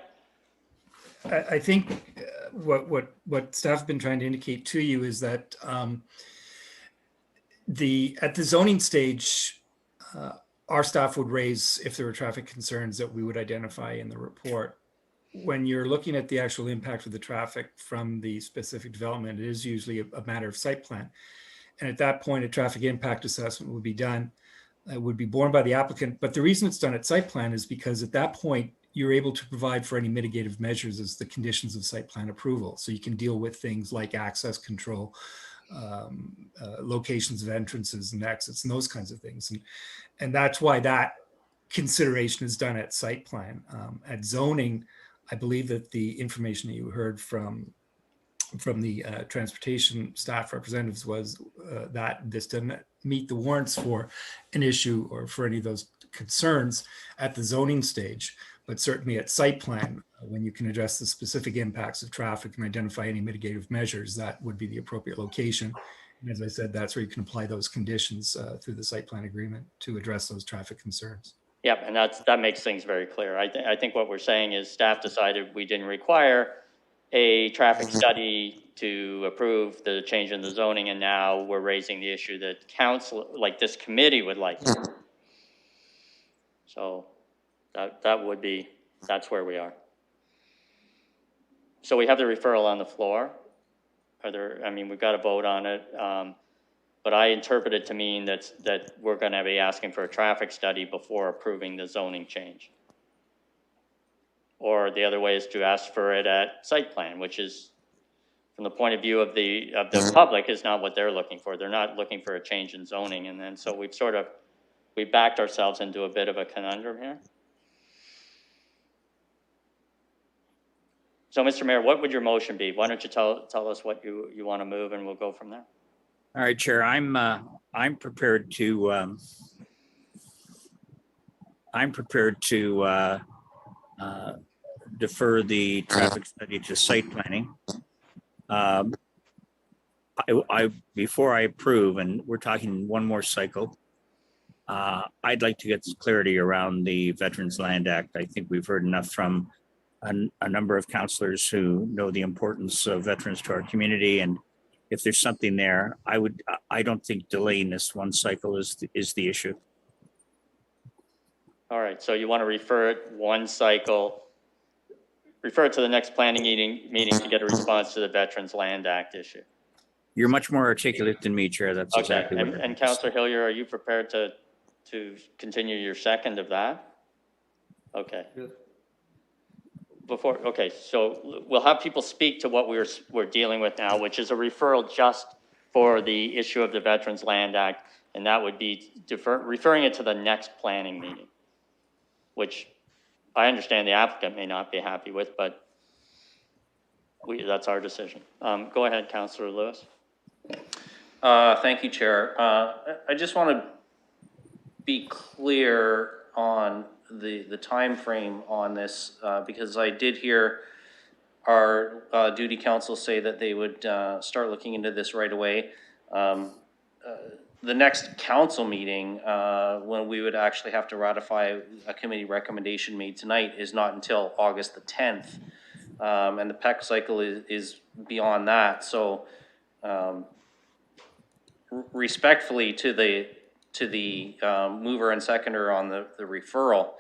S16: I think what staff's been trying to indicate to you is that at the zoning stage, our staff would raise, if there were traffic concerns that we would identify in the report. When you're looking at the actual impact of the traffic from the specific development, it is usually a matter of site plan. And at that point, a traffic impact assessment would be done. It would be borne by the applicant. But the reason it's done at site plan is because at that point, you're able to provide for any mitigative measures as the conditions of site plan approval. So you can deal with things like access control, locations of entrances and exits and those kinds of things. And that's why that consideration is done at site plan. At zoning, I believe that the information that you heard from the transportation staff representatives was that this didn't meet the warrants for an issue or for any of those concerns at the zoning stage, but certainly at site plan, when you can address the specific impacts of traffic and identify any mitigative measures, that would be the appropriate location. And as I said, that's where you can apply those conditions through the site plan agreement to address those traffic concerns.
S1: Yep, and that makes things very clear. I think what we're saying is staff decided we didn't require a traffic study to approve the change in the zoning, and now we're raising the issue that council, like this committee, would like. So that's where we are. So we have the referral on the floor. We've got to vote on it. But I interpret it to mean that we're going to be asking for a traffic study before approving the zoning change. Or the other way is to ask for it at site plan, which is, from the point of view of the public, is not what they're looking for. They're not looking for a change in zoning. And then so we backed ourselves into a bit of a conundrum here. So, Mr. Mayor, what would your motion be? Why don't you tell us what you want to move, and we'll go from there.
S8: All right, Chair, I'm prepared to defer the traffic study to site planning. before I approve, and we're talking one more cycle, I'd like to get some clarity around the Veterans Land Act. I think we've heard enough from a number of counselors who know the importance of veterans to our community. And if there's something there, I don't think delaying this one cycle is the issue.
S1: All right, so you want to refer it one cycle, refer it to the next planning meeting to get a response to the Veterans Land Act issue.
S8: You're much more articulate than me, Chair. That's
S1: Okay,
S8: exactly what.
S1: and Councillor Hillier, are you prepared to continue your second of that? Okay. Okay, so we'll have people speak to what we're dealing with now, which is a referral just for the issue of the Veterans Land Act, and that would be referring it to the next planning meeting, which I understand the applicant may not be happy with, but that's our decision. Go ahead, Councillor Lewis.
S13: Thank you, Chair. I just want to be clear on the time frame on this, because I did hear our duty council say that they would start looking into this right away. The next council meeting, when we would actually have to ratify a committee recommendation made tonight, is not until August the 10th. And the PEC cycle is beyond that. So respectfully to the mover and seconder on the referral,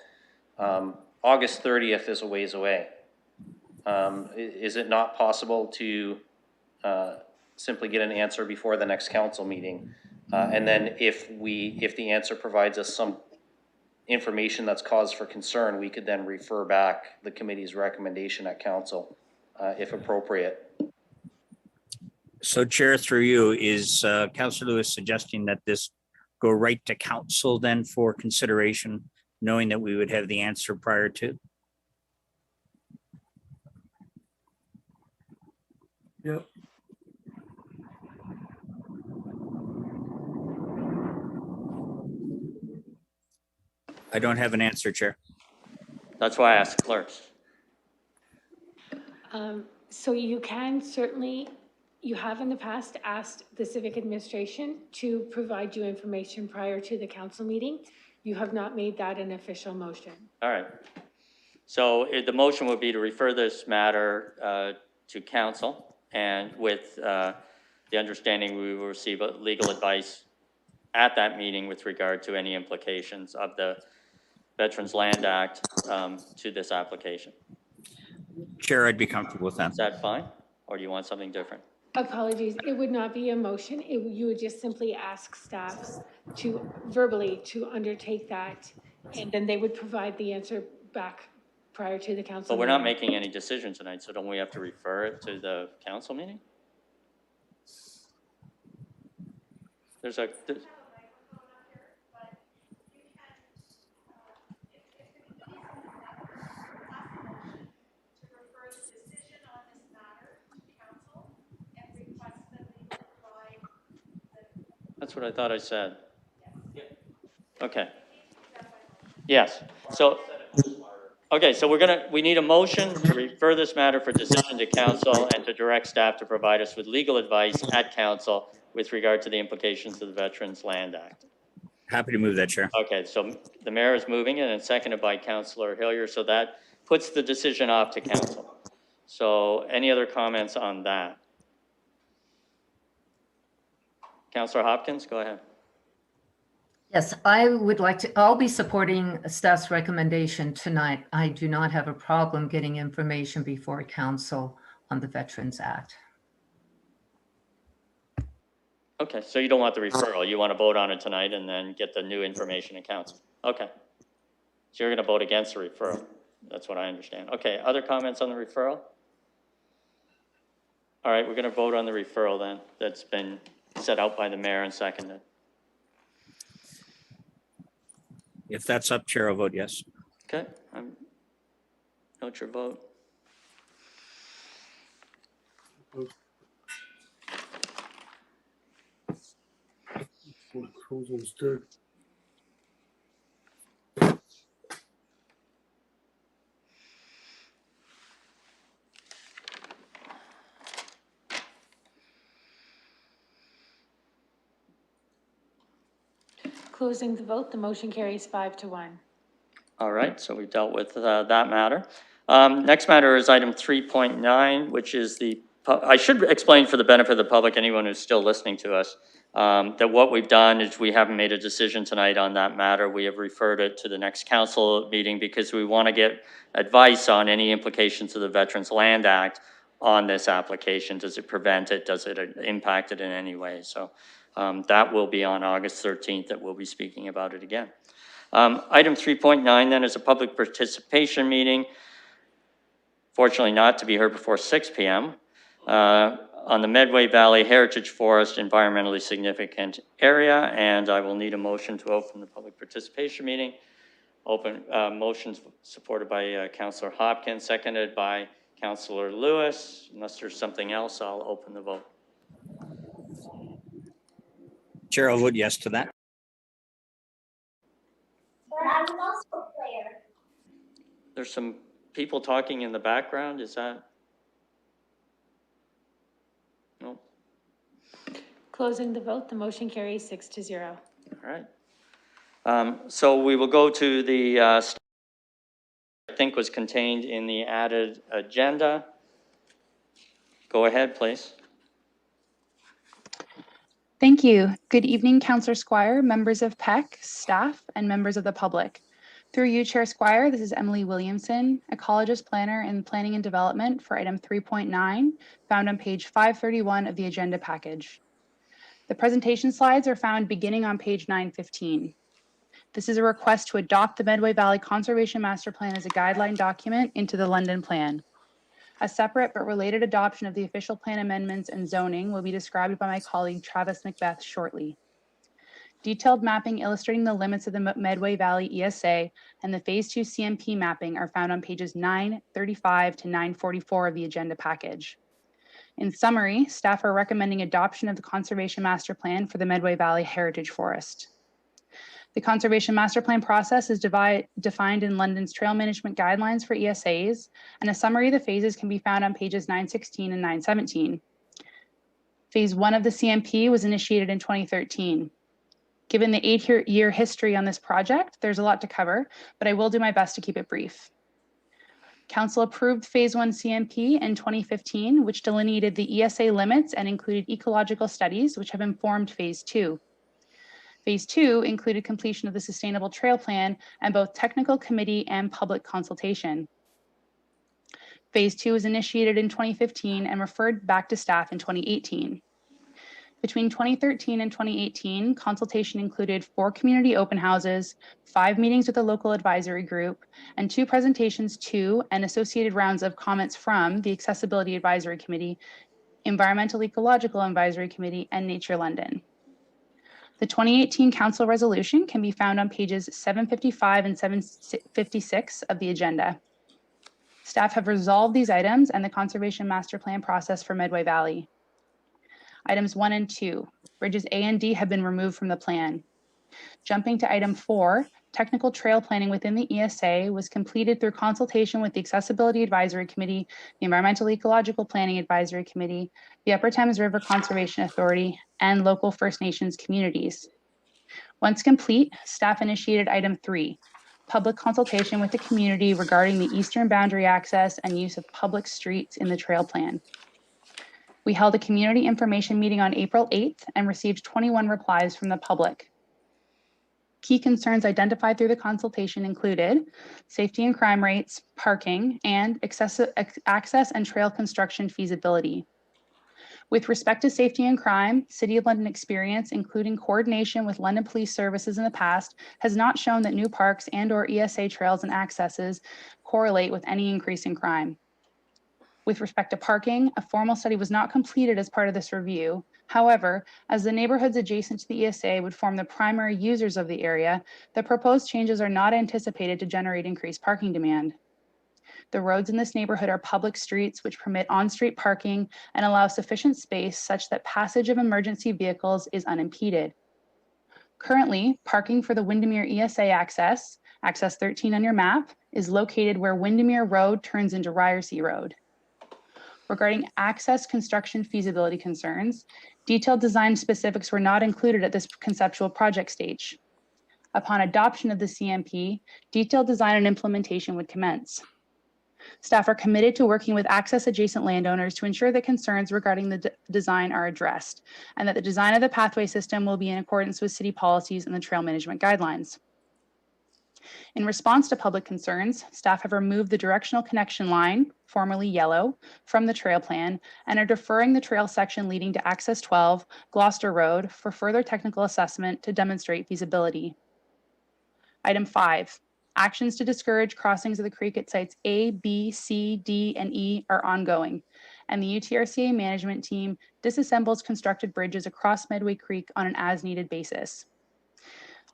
S13: August 30th is a ways away. Is it not possible to simply get an answer before the next council meeting? And then if the answer provides us some information that's cause for concern, we could then refer back the committee's recommendation at council, if appropriate.
S8: So, Chair, through you, is Councillor Lewis suggesting that this go right to council then for consideration, knowing that we would have the answer prior to?
S20: Yep.
S8: I don't have an answer, Chair.
S1: That's why I asked clerks.
S4: So you can certainly, you have in the past asked the civic administration to provide you information prior to the council meeting. You have not made that an official motion.
S1: All right. So the motion would be to refer this matter to council, and with the understanding we will receive legal advice at that meeting with regard to any implications of the Veterans Land Act to this application.
S8: Chair, I'd be comfortable with that.
S1: Is that fine? Or do you want something different?
S4: Apologies, it would not be a motion. You would just simply ask staff to verbally to undertake that, and then they would provide the answer back prior to the council.
S1: But we're not
S4: meeting.
S1: making any decision tonight, so don't we have to refer it to the council meeting? There's That's what I thought I said. Okay. Yes, so, okay, so we need a motion to refer this matter for decision to council and to direct staff to provide us with legal advice at council with regard to the implications of the Veterans Land Act.
S8: Happy to move that, Chair.
S1: Okay, so the mayor is moving it and seconded by Councillor Hillier, so that puts the decision off to council. So any other comments on that? Councillor Hopkins, go ahead.
S6: Yes, I would like to, I'll be supporting staff's recommendation tonight. I do not have a problem getting information before council on the Veterans Act.
S1: Okay, so you don't want the referral, you want to vote on it tonight and then get the new information in council. Okay. So you're going to vote against the referral. That's what I understand. Okay, other comments on the referral? All right, we're going to vote on the referral then. That's been set out by the mayor and seconded.
S8: If that's up, Chair, I'll vote yes.
S1: Okay, note your vote.
S4: Closing the vote, the motion carries 5-1.
S1: All right, so we've dealt with that matter. Next matter is item 3.9, which is I should explain for the benefit of the public, anyone who's still listening to us, that what we've done is we haven't made a decision tonight on that matter. We have referred it to the next council meeting because we want to get advice on any implications of the Veterans Land Act on this application. Does it prevent it? Does it impact it in any way? So that will be on August 13th that we'll be speaking about it again. Item 3.9 then is a public participation meeting. Fortunately not to be heard before 6 p.m. On the Medway Valley Heritage Forest environmentally significant area, and I will need a motion to open the public participation meeting. Motions supported by Councillor Hopkins, seconded by Councillor Lewis. Unless there's something else, I'll open the vote.
S8: Chair, I'll vote yes to that.
S1: There's some people talking in the background. Is that? No.
S4: Closing the vote, the motion carries 6-0.
S1: All right. So we will go to the, I think was contained in the added agenda. Go ahead, please.
S17: Thank you. Good evening, Councillor Squire, members of PEC, staff, and members of the public. Through you, Chair Squire, this is Emily Williamson, ecologist planner in planning and development for item 3.9, found on page 531 of the agenda package. The presentation slides are found beginning on page 915. This is a request to adopt the Medway Valley Conservation Master Plan as a guideline document into the London Plan. A separate but related adoption of the official plan amendments and zoning will be described by my colleague Travis Macbeth shortly. Detailed mapping illustrating the limits of the Medway Valley ESA and the Phase 2 CMP mapping are found on pages 935 to 944 of the agenda package. In summary, staff are recommending adoption of the Conservation Master Plan for the Medway Valley Heritage Forest. The Conservation Master Plan process is defined in London's Trail Management Guidelines for ESAs, and a summary of the phases can be found on pages 916 and 917. Phase 1 of the CMP was initiated in 2013. Given the 8-year history on this project, there's a lot to cover, but I will do my best to keep it brief. Council approved Phase 1 CMP in 2015, which delineated the ESA limits and included ecological studies, which have informed Phase 2. Phase 2 included completion of the Sustainable Trail Plan and both technical committee and public consultation. Phase 2 was initiated in 2015 and referred back to staff in 2018. Between 2013 and 2018, consultation included 4 community open houses, 5 meetings with the local advisory group, and 2 presentations to and associated rounds of comments from the Accessibility Advisory Committee, Environmental Ecological Advisory Committee, and Nature London. The 2018 Council resolution can be found on pages 755 and 756 of the agenda. Staff have resolved these items and the Conservation Master Plan process for Medway Valley. Items 1 and 2, bridges A and D have been removed from the plan. Jumping to item 4, technical trail planning within the ESA was completed through consultation with the Accessibility Advisory Committee, the Environmental Ecological Planning Advisory Committee, the Upper Thames River Conservation Authority, and local First Nations communities. Once complete, staff initiated item 3, public consultation with the community regarding the eastern boundary access and use of public streets in the trail plan. We held a community information meeting on April 8th and received 21 replies from the public. Key concerns identified through the consultation included safety and crime rates, parking, and access and trail construction feasibility. With respect to safety and crime, City of London experience, including coordination with London Police Services in the past, has not shown that new parks and/or ESA trails and accesses correlate with any increase in crime. With respect to parking, a formal study was not completed as part of this review. However, as the neighborhoods adjacent to the ESA would form the primary users of the area, the proposed changes are not anticipated to generate increased parking demand. The roads in this neighborhood are public streets which permit on-street parking and allow sufficient space such that passage of emergency vehicles is unimpeded. Currently, parking for the Windermere ESA access 13 on your map, is located where Windermere Road turns into Ryersea Road. Regarding access construction feasibility concerns, detailed design specifics were not included at this conceptual project stage. Upon adoption of the CMP, detailed design and implementation would commence. Staff are committed to working with access adjacent landowners to ensure that concerns regarding the design are addressed and that the design of the pathway system will be in accordance with city policies and the trail management guidelines. In response to public concerns, staff have removed the directional connection line, formerly yellow, from the trail plan and are deferring the trail section leading to Access 12, Gloucester Road, for further technical assessment to demonstrate feasibility. Item 5, actions to discourage crossings of the creek at sites A, B, C, D, and E are ongoing, and the UTRCA management team disassembles constructed bridges across Medway Creek on an as-needed basis.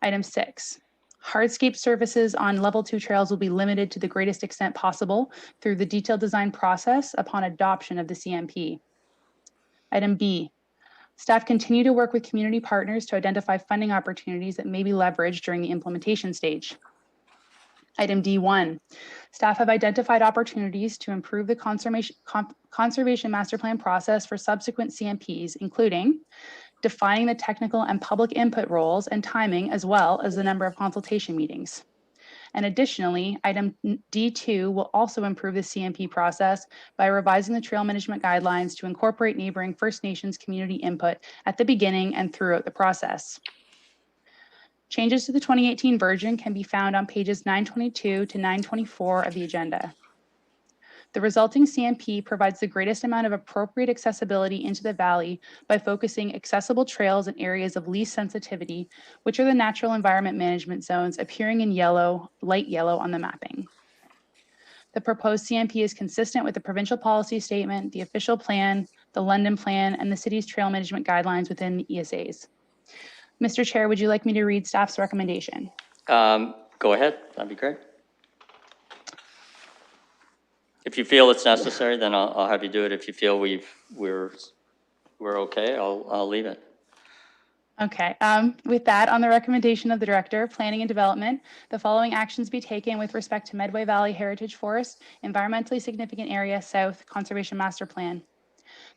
S17: Item 6, hardscape services on level 2 trails will be limited to the greatest extent possible through the detailed design process upon adoption of the CMP. Item B, staff continue to work with community partners to identify funding opportunities that may be leveraged during the implementation stage. Item D1, staff have identified opportunities to improve the conservation master plan process for subsequent CMPs, including defining the technical and public input roles and timing, as well as the number of consultation meetings. And additionally, item D2 will also improve the CMP process by revising the trail management guidelines to incorporate neighboring First Nations community input at the beginning and throughout the process. Changes to the 2018 version can be found on pages 922 to 924 of the agenda. The resulting CMP provides the greatest amount of appropriate accessibility into the valley by focusing accessible trails in areas of least sensitivity, which are the natural environment management zones appearing in yellow, light yellow on the mapping. The proposed CMP is consistent with the provincial policy statement, the official plan, the London plan, and the city's trail management guidelines within the ESAs. Mr. Chair, would you like me to read staff's recommendation?
S1: Go ahead, that'd be great. If you feel it's necessary, then I'll have you do it. If you feel we're okay, I'll leave it.
S17: Okay, with that, on the recommendation of the Director, Planning and Development, the following actions be taken with respect to Medway Valley Heritage Forest, Environmentally Significant Area South Conservation Master Plan.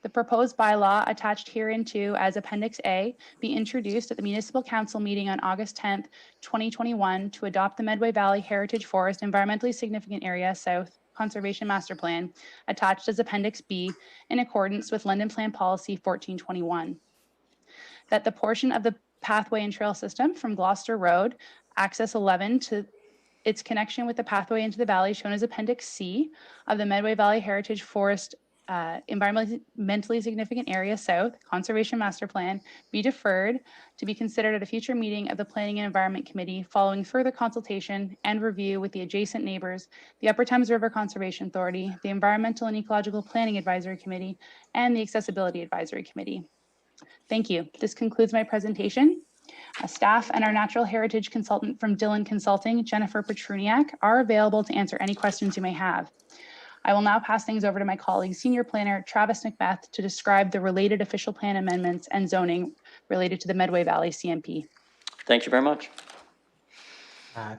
S17: The proposed bylaw attached hereinto as Appendix A be introduced at the Municipal Council meeting on August 10th, 2021 to adopt the Medway Valley Heritage Forest Environmentally Significant Area South Conservation Master Plan attached as Appendix B in accordance with London Plan Policy 1421. That the portion of the pathway and trail system from Gloucester Road, Access 11 to its connection with the pathway into the valley shown as Appendix C of the Medway Valley Heritage Forest Environmentally Significant Area South Conservation Master Plan be deferred to be considered at a future meeting of the Planning and Environment Committee following further consultation and review with the adjacent neighbors, the Upper Thames River Conservation Authority, the Environmental and Ecological Planning Advisory Committee, and the Accessibility Advisory Committee. Thank you. This concludes my presentation. Staff and our natural heritage consultant from Dillon Consulting, Jennifer Petruniak, are available to answer any questions you may have. I will now pass things over to my colleague, Senior Planner Travis McBeth, to describe the related official plan amendments and zoning related to the Medway Valley CMP.
S1: Thank you very much.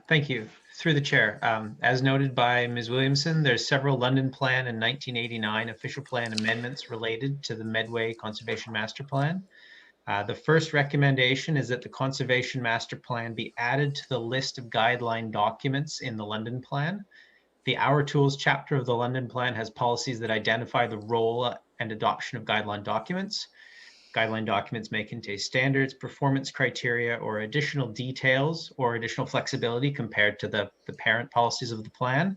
S15: Thank you. Through the chair, as noted by Ms. Williamson, there's several London Plan and 1989 official plan amendments related to the Medway Conservation Master Plan. The first recommendation is that the Conservation Master Plan be added to the list of guideline documents in the London Plan. The Our Tools chapter of the London Plan has policies that identify the role and adoption of guideline documents. Guideline documents may contain standards, performance criteria, or additional details or additional flexibility compared to the parent policies of the plan.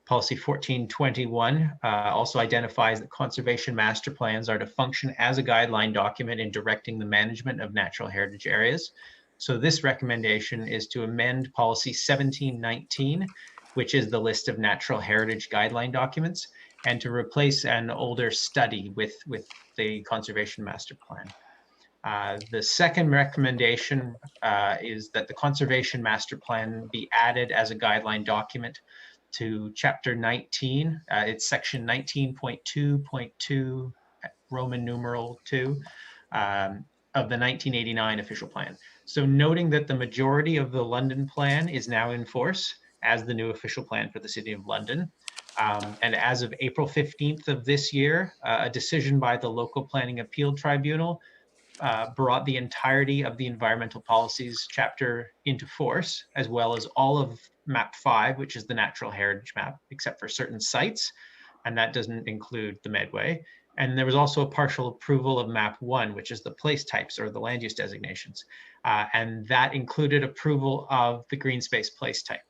S15: Policy 1421 also identifies that conservation master plans are to function as a guideline document in directing the management of natural heritage areas. So this recommendation is to amend policy 1719, which is the list of natural heritage guideline documents, and to replace an older study with the Conservation Master Plan. The second recommendation is that the Conservation Master Plan be added as a guideline document to Chapter 19. It's section 19.2.2, Roman numeral 2, of the 1989 official plan. So noting that the majority of the London Plan is now in force as the new official plan for the City of London. And as of April 15th of this year, a decision by the Local Planning Appeal Tribunal brought the entirety of the environmental policies chapter into force, as well as all of map 5, which is the natural heritage map, except for certain sites, and that doesn't include the Medway. And there was also a partial approval of map 1, which is the place types or the land use designations. And that included approval of the green space place type.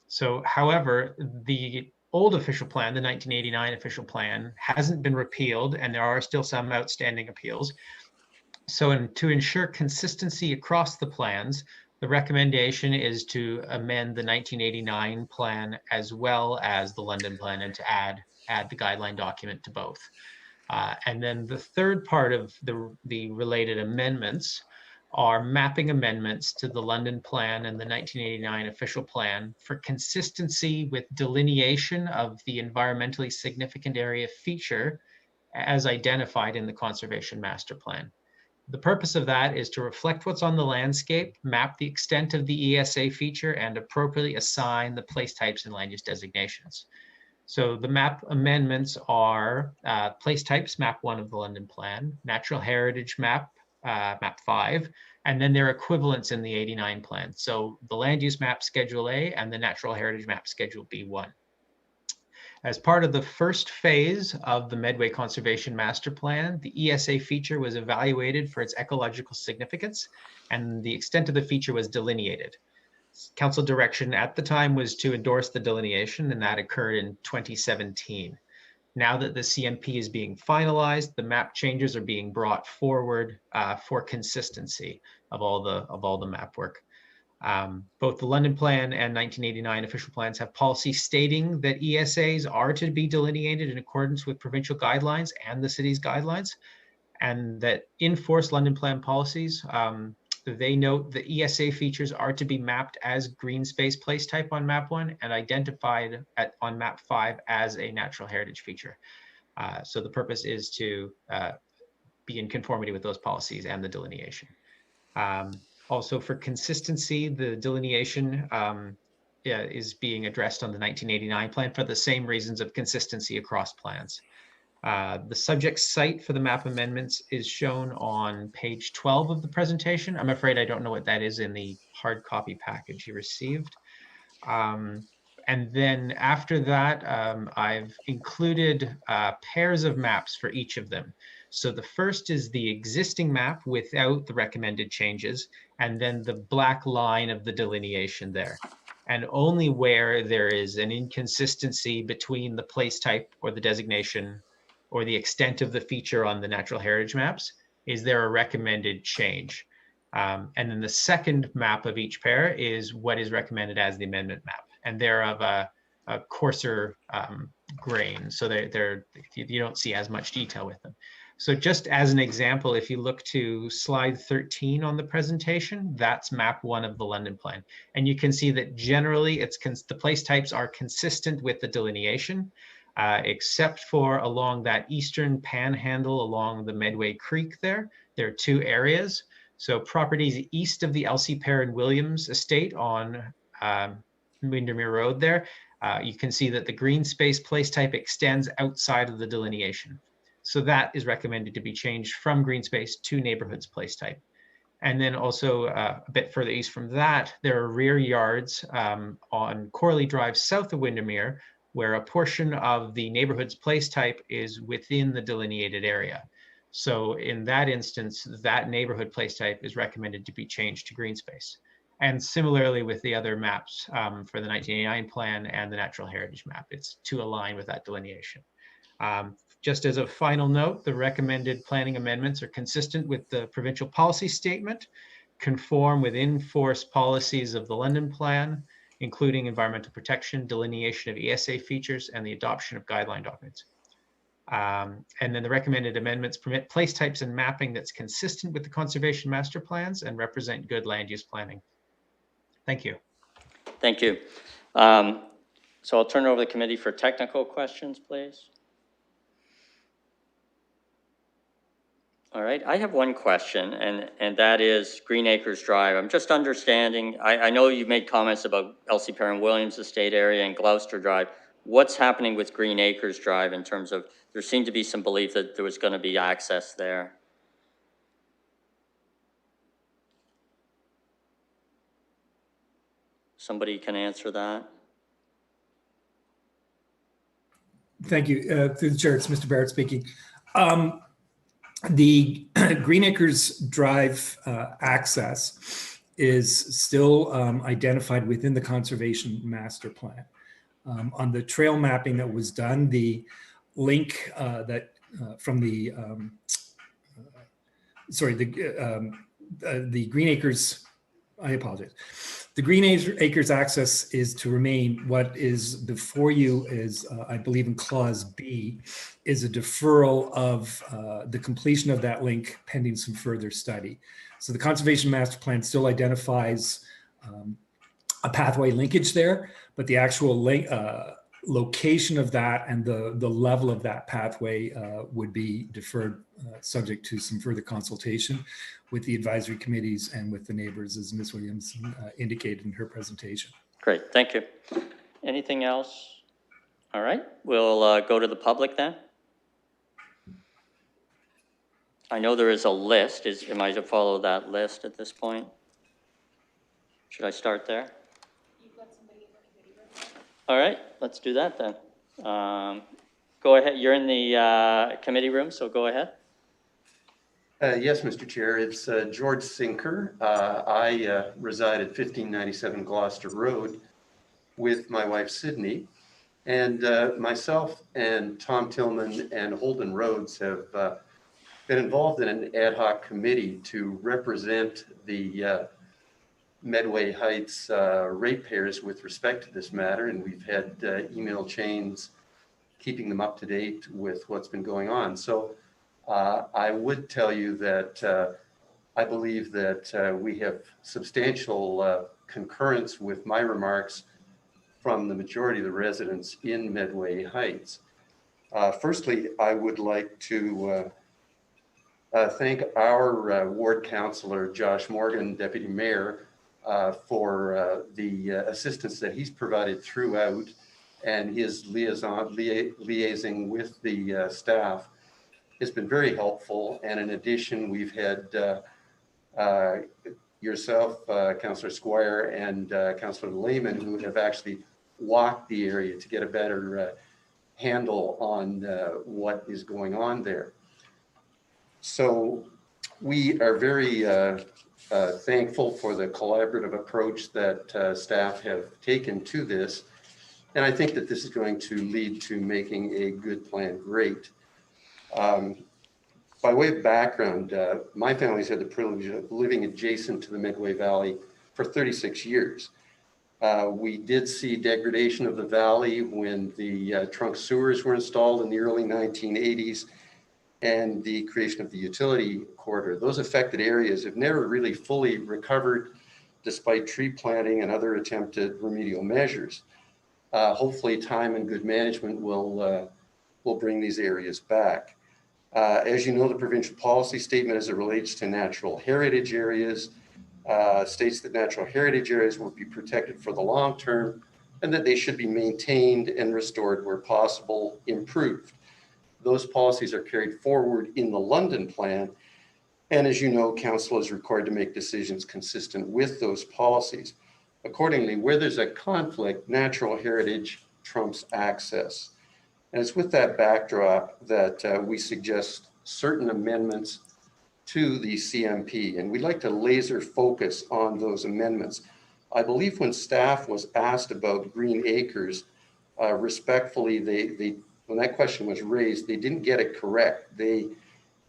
S15: So, however, the old official plan, the 1989 official plan, hasn't been repealed, and there are still some outstanding appeals. So to ensure consistency across the plans, the recommendation is to amend the 1989 plan as well as the London plan and to add the guideline document to both. And then the third part of the related amendments are mapping amendments to the London plan and the 1989 official plan for consistency with delineation of the environmentally significant area feature as identified in the Conservation Master Plan. The purpose of that is to reflect what's on the landscape, map the extent of the ESA feature, and appropriately assign the place types and land use designations. So the map amendments are place types, map 1 of the London plan, natural heritage map, map 5, and then their equivalents in the 89 plan. So the land use map Schedule A and the natural heritage map Schedule B1. As part of the first phase of the Medway Conservation Master Plan, the ESA feature was evaluated for its ecological significance, and the extent of the feature was delineated. Council direction at the time was to endorse the delineation, and that occurred in 2017. Now that the CMP is being finalized, the map changes are being brought forward for consistency of all the map work. Both the London Plan and 1989 official plans have policy stating that ESAs are to be delineated in accordance with provincial guidelines and the city's guidelines, and that in force London Plan policies, they note the ESA features are to be mapped as green space place type on map 1 and identified on map 5 as a natural heritage feature. So the purpose is to be in conformity with those policies and the delineation. Also, for consistency, the delineation is being addressed on the 1989 plan for the same reasons of consistency across plans. The subject site for the map amendments is shown on page 12 of the presentation. I'm afraid I don't know what that is in the hard copy package you received. And then after that, I've included pairs of maps for each of them. So the first is the existing map without the recommended changes, and then the black line of the delineation there. And only where there is an inconsistency between the place type or the designation or the extent of the feature on the natural heritage maps is there a recommended change. And then the second map of each pair is what is recommended as the amendment map. And they're of a coarser grain, so you don't see as much detail with them. So just as an example, if you look to slide 13 on the presentation, that's map 1 of the London plan. And you can see that generally the place types are consistent with the delineation, except for along that eastern panhandle along the Medway Creek there. There are 2 areas. So properties east of the Elsie Perrin Williams estate on Windermere Road there, you can see that the green space place type extends outside of the delineation. So that is recommended to be changed from green space to neighborhoods place type. And then also a bit further east from that, there are rear yards on Corley Drive south of Windermere, where a portion of the neighborhoods place type is within the delineated area. So in that instance, that neighborhood place type is recommended to be changed to green space. And similarly with the other maps for the 1989 plan and the natural heritage map, it's to align with that delineation. Just as a final note, the recommended planning amendments are consistent with the provincial policy statement, conform with in-force policies of the London plan, including environmental protection, delineation of ESA features, and the adoption of guideline documents. And then the recommended amendments permit place types and mapping that's consistent with the conservation master plans and represent good land use planning. Thank you.
S1: Thank you. So I'll turn it over to the committee for technical questions, please. All right, I have one question, and that is Green Acres Drive. I'm just understanding, I know you made comments about Elsie Perrin Williams Estate area and Gloucester Drive. What's happening with Green Acres Drive in terms of, there seemed to be some belief that there was going to be access there? somebody can answer that.
S16: Thank you. Through the chair, it's Mr. Barrett speaking. The Green Acres Drive access is still identified within the Conservation Master Plan. On the trail mapping that was done, the link from the Green Acres, I apologize. The Green Acres access is to remain. What is before you is, I believe in clause B, is a deferral of the completion of that link pending some further study. So the Conservation Master Plan still identifies a pathway linkage there, but the actual location of that and the level of that pathway would be deferred, subject to some further consultation with the advisory committees and with the neighbors, as Ms. Williamson indicated in her presentation.
S1: Great, thank you. Anything else? All right, we'll go to the public then. I know there is a list. Am I to follow that list at this point? Should I start there? All right, let's do that then. Go ahead. You're in the committee room, so go ahead.
S11: Yes, Mr. Chair. It's George Sinker. I reside at 1597 Gloucester Road with my wife, Sydney. And myself and Tom Tillman and Holden Rhodes have been involved in an ad hoc committee to represent the Medway Heights ratepayers with respect to this matter. And we've had email chains keeping them up to date with what's been going on. So I would tell you that I believe that we have substantial concurrence with my remarks from the majority of the residents in Medway Heights. Firstly, I would like to thank our ward councillor, Josh Morgan, Deputy Mayor, for the assistance that he's provided throughout and his liaising with the staff. It's been very helpful. And in addition, we've had yourself, Councillor Squire, and Councillor Lehman, who have actually walked the area to get a better handle on what is going on there. So we are very thankful for the collaborative approach that staff have taken to this. And I think that this is going to lead to making a good plan great. By way of background, my family's had the privilege of living adjacent to the Medway Valley for 36 years. We did see degradation of the valley when the trunk sewers were installed in the early 1980s and the creation of the utility corridor. Those affected areas have never really fully recovered despite tree planting and other attempted remedial measures. Hopefully time and good management will bring these areas back. As you know, the provincial policy statement as it relates to natural heritage areas states that natural heritage areas will be protected for the long term and that they should be maintained and restored where possible, improved. Those policies are carried forward in the London Plan. And as you know, council is required to make decisions consistent with those policies. Accordingly, where there's a conflict, natural heritage trumps access. And it's with that backdrop that we suggest certain amendments to the CMP, and we'd like to laser focus on those amendments. I believe when staff was asked about Green Acres, respectfully, when that question was raised, they didn't get it correct. They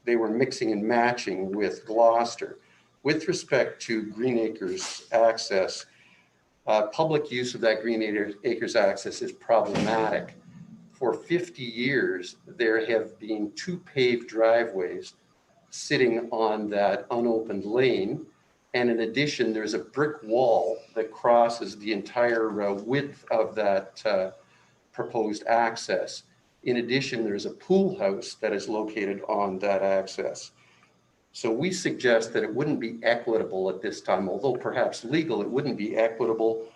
S11: were mixing and matching with Gloucester. With respect to Green Acres access, public use of that Green Acres access is problematic. For 50 years, there have been 2 paved driveways sitting on that unopened lane. And in addition, there's a brick wall that crosses the entire width of that proposed access. In addition, there's a pool house that is located on that access. So we suggest that it wouldn't be equitable at this time, although perhaps legal, it wouldn't be equitable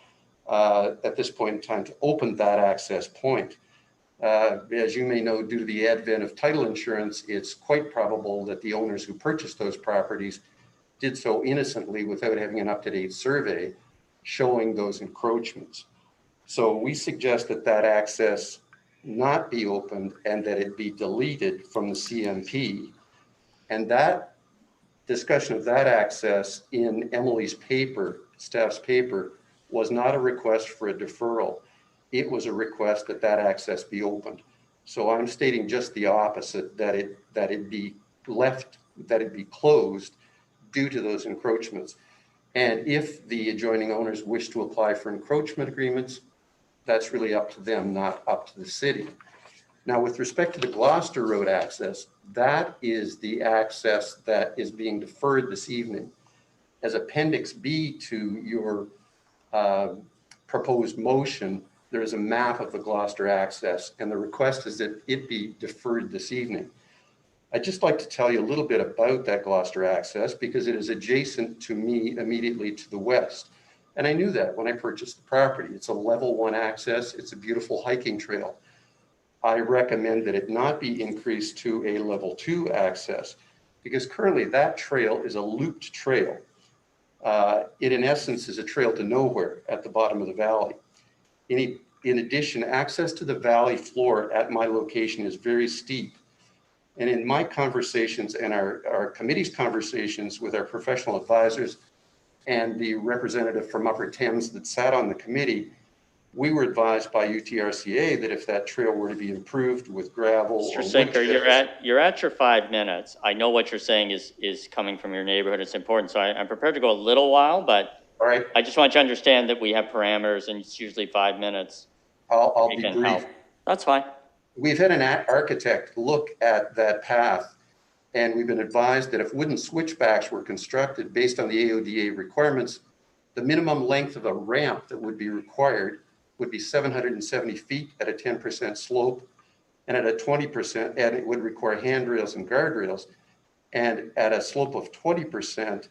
S11: at this point in time to open that access point. As you may know, due to the advent of title insurance, it's quite probable that the owners who purchased those properties did so innocently without having an up-to-date survey. showing those encroachments. So we suggest that that access not be opened and that it be deleted from the CMP. And that discussion of that access in Emily's paper, staff's paper, was not a request for a deferral. It was a request that that access be opened. So I'm stating just the opposite, that it be left, that it be closed due to those encroachments. And if the adjoining owners wish to apply for encroachment agreements, that's really up to them, not up to the city. Now, with respect to the Gloucester Road access, that is the access that is being deferred this evening. As Appendix B to your proposed motion, there is a map of the Gloucester access, and the request is that it be deferred this evening. I'd just like to tell you a little bit about that Gloucester access because it is adjacent to me immediately to the west. And I knew that when I purchased the property. It's a level 1 access. It's a beautiful hiking trail. I recommend that it not be increased to a level 2 access because currently that trail is a looped trail. It in essence is a trail to nowhere at the bottom of the valley. In addition, access to the valley floor at my location is very steep. And in my conversations and our committee's conversations with our professional advisors and the representative from Upper Thames that sat on the committee, we were advised by UTRCA that if that trail were to be improved with gravel.
S1: Mr. Sinker, you're at your 5 minutes. I know what you're saying is coming from your neighborhood. It's important. So I'm prepared to go a little while, but
S11: all right.
S1: I just want you to understand that we have parameters and it's usually 5 minutes.
S11: I'll be brief.
S1: Help. That's fine.
S11: We've had an architect look at that path, and we've been advised that if wooden switchbacks were constructed based on the AODA requirements, the minimum length of a ramp that would be required would be 770 feet at a 10% slope, and at a 20%, and it would require handrails and guardrails. And at a slope of 20%,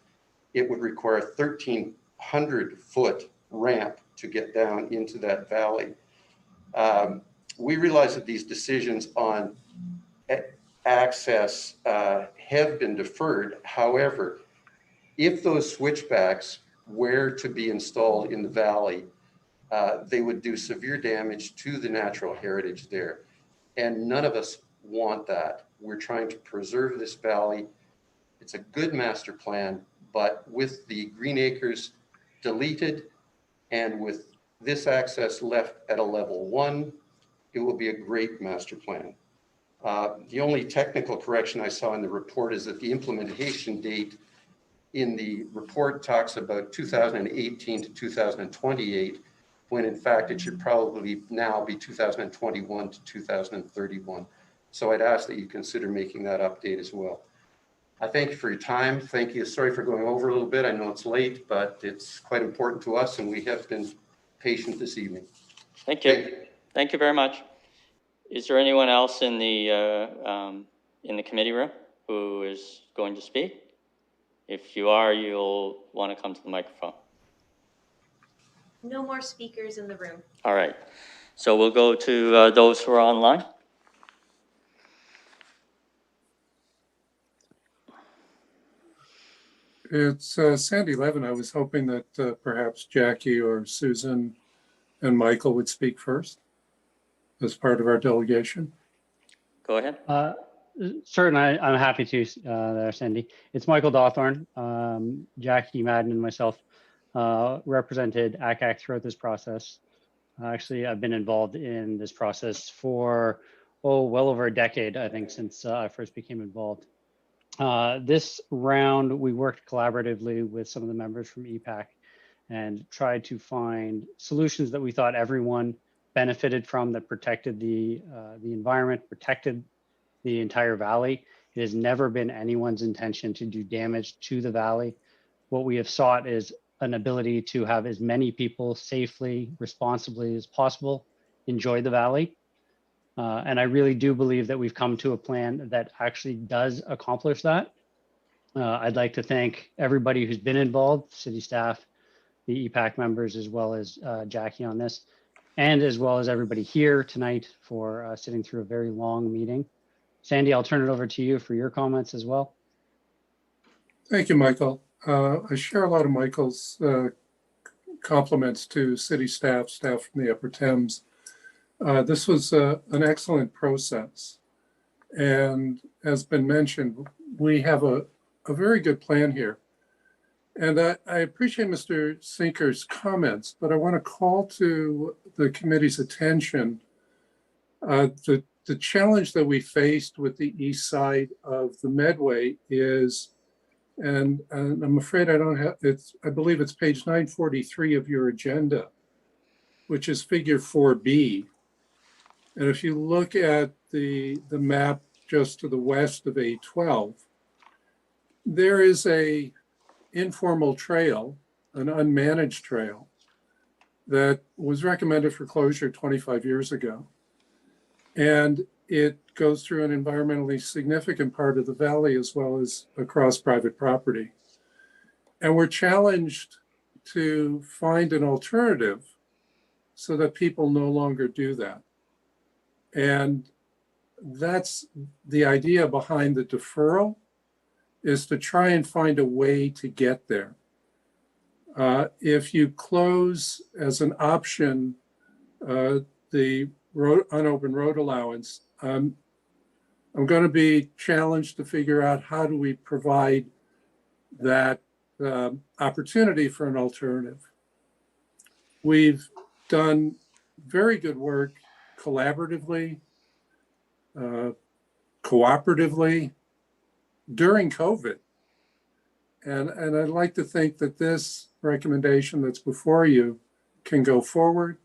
S11: it would require a 1,300-foot ramp to get down into that valley. We realize that these decisions on access have been deferred. However, if those switchbacks were to be installed in the valley, they would do severe damage to the natural heritage there. And none of us want that. We're trying to preserve this valley. It's a good master plan, but with the Green Acres deleted and with this access left at a level 1, it will be a great master plan. The only technical correction I saw in the report is that the implementation date in the report talks about 2018 to 2028, when in fact it should probably now be 2021 to 2031. So I'd ask that you consider making that update as well. I thank you for your time. Thank you. Sorry for going over a little bit. I know it's late, but it's quite important to us and we have been patient this evening.
S1: Thank you. Thank you very much. Is there anyone else in the committee room who is going to speak? If you are, you'll want to come to the microphone.
S3: No more speakers in the room.
S1: All right. So we'll go to those who are online.
S21: It's Sandy Levin. I was hoping that perhaps Jackie or Susan and Michael would speak first as part of our delegation.
S1: Go ahead.
S22: Certainly, I'm happy to, there, Sandy. It's Michael Dawthorne, Jackie Madden, and myself represented ACAC throughout this process. Actually, I've been involved in this process for, well over a decade, I think, since I first became involved. This round, we worked collaboratively with some of the members from EPAC and tried to find solutions that we thought everyone benefited from, that protected the environment, protected the entire valley. It has never been anyone's intention to do damage to the valley. What we have sought is an ability to have as many people safely, responsibly as possible enjoy the valley. And I really do believe that we've come to a plan that actually does accomplish that. I'd like to thank everybody who's been involved, city staff, the EPAC members, as well as Jackie on this, and as well as everybody here tonight for sitting through a very long meeting. Sandy, I'll turn it over to you for your comments as well.
S21: Thank you, Michael. I share a lot of Michael's compliments to city staff, staff from the Upper Thames. This was an excellent process. And as been mentioned, we have a very good plan here. And I appreciate Mr. Sinker's comments, but I want to call to the committee's attention the challenge that we faced with the east side of the Medway is, and I'm afraid I don't have, I believe it's page 943 of your agenda, which is figure 4B. And if you look at the map just to the west of A12, there is a informal trail, an unmanaged trail that was recommended for closure 25 years ago. And it goes through an environmentally significant part of the valley as well as across private property. And we're challenged to find an alternative so that people no longer do that. And that's the idea behind the deferral, is to try and find a way to get there. If you close as an option the unopened road allowance, I'm going to be challenged to figure out how do we provide that opportunity for an alternative. We've done very good work collaboratively, cooperatively during COVID. And I'd like to think that this recommendation that's before you can go forward.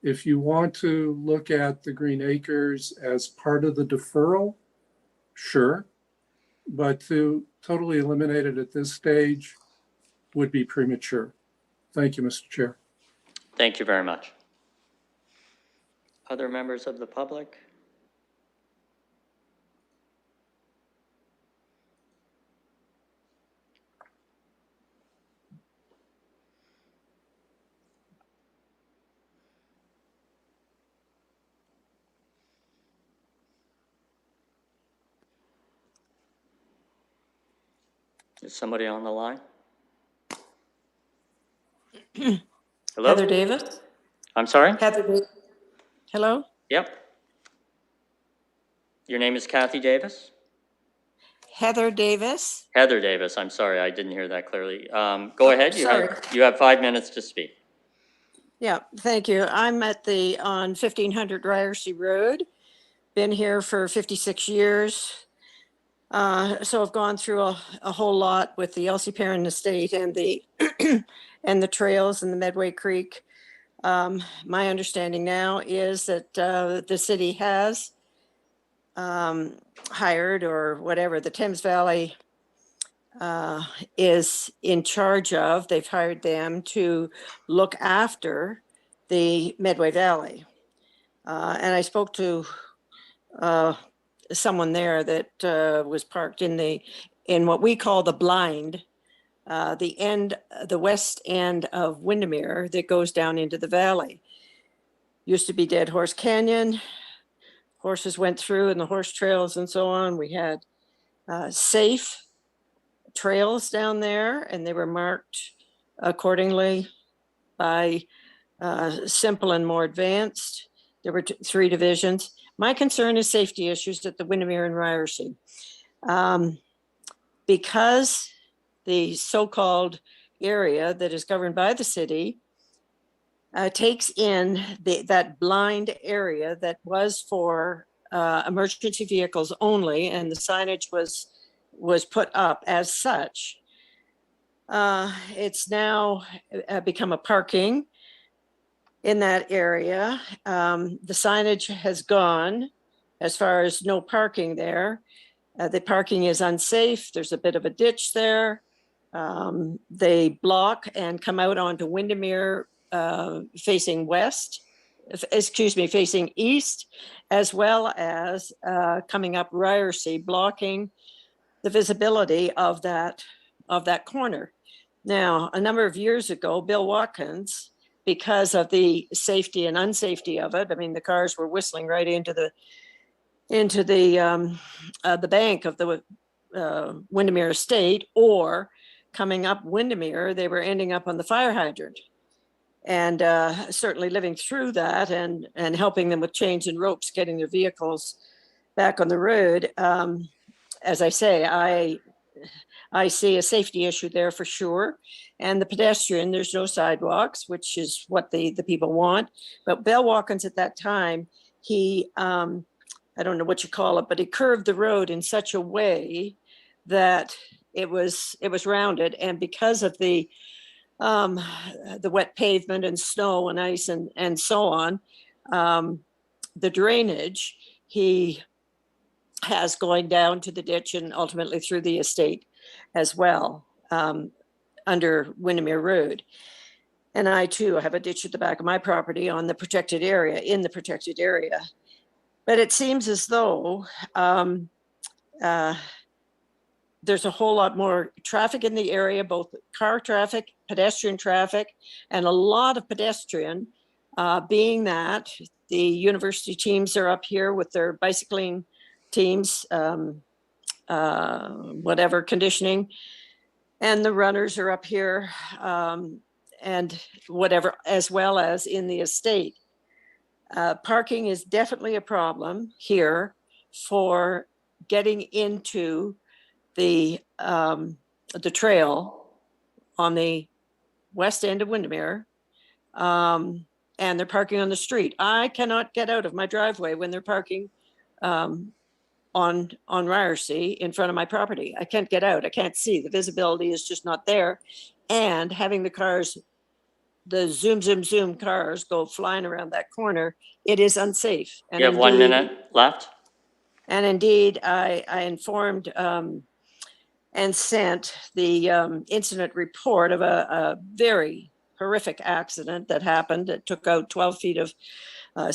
S21: If you want to look at the Green Acres as part of the deferral, sure. But to totally eliminate it at this stage would be premature. Thank you, Mr. Chair.
S1: Thank you very much. Other members of the public? Is somebody on the line? Hello?
S3: Heather Davis?
S1: I'm sorry?
S3: Hello?
S1: Yep. Your name is Kathy Davis?
S3: Heather Davis?
S1: Heather Davis, I'm sorry, I didn't hear that clearly. Go ahead,
S3: sorry.
S1: you have 5 minutes to speak.
S3: Yeah, thank you. I'm on 1500 Ryerson Road. Been here for 56 years. So I've gone through a whole lot with the Elsie Perrin estate and the and the trails and the Medway Creek. My understanding now is that the city has hired, or whatever, the Thames Valley is in charge of. They've hired them to look after the Medway Valley. And I spoke to someone there that was parked in what we call the blind, the west end of Windermere that goes down into the valley. Used to be Dead Horse Canyon. Horses went through, and the horse trails and so on. We had safe trails down there, and they were marked accordingly by simple and more advanced. There were 3 divisions. My concern is safety issues at the Windermere and Ryerson. Because the so-called area that is governed by the city takes in that blind area that was for emergency vehicles only, and the signage was put up as such. It's now become a parking in that area. The signage has gone as far as no parking there. The parking is unsafe. There's a bit of a ditch there. They block and come out onto Windermere facing facing east, as well as coming up Ryerson, blocking the visibility of that corner. Now, a number of years ago, Bill Watkins, because of the safety and unsafety of it, I mean, the cars were whistling right into the bank of the Windermere estate, or coming up Windermere, they were ending up on the fire hydrant. And certainly living through that and helping them with chains and ropes, getting their vehicles back on the road. As I say, I see a safety issue there for sure. And the pedestrian, there's no sidewalks, which is what the people want. But Bill Watkins at that time, he, I don't know what you call it, but he curved the road in such a way that it was rounded. And because of the wet pavement and snow and ice and so on, the drainage, he has going down to the ditch and ultimately through the estate as well, under Windermere Road. And I too have a ditch at the back of my property on the protected area, in the protected area. But it seems as though there's a whole lot more traffic in the area, both car traffic, pedestrian traffic, and a lot of pedestrian, being that the university teams are up here with their bicycling teams, whatever conditioning, and the runners are up here, and whatever, as well as in the estate. Parking is definitely a problem here for getting into the trail on the west end of Windermere, and they're parking on the street. I cannot get out of my driveway when they're parking on Ryerson in front of my property. I can't get out. I can't see. The visibility is just not there. And having the cars, the zoom cars go flying around that corner, it is unsafe. And
S1: You have 1 minute left.
S3: And indeed, I informed and sent the incident report of a very horrific accident that happened. It took out 12 feet of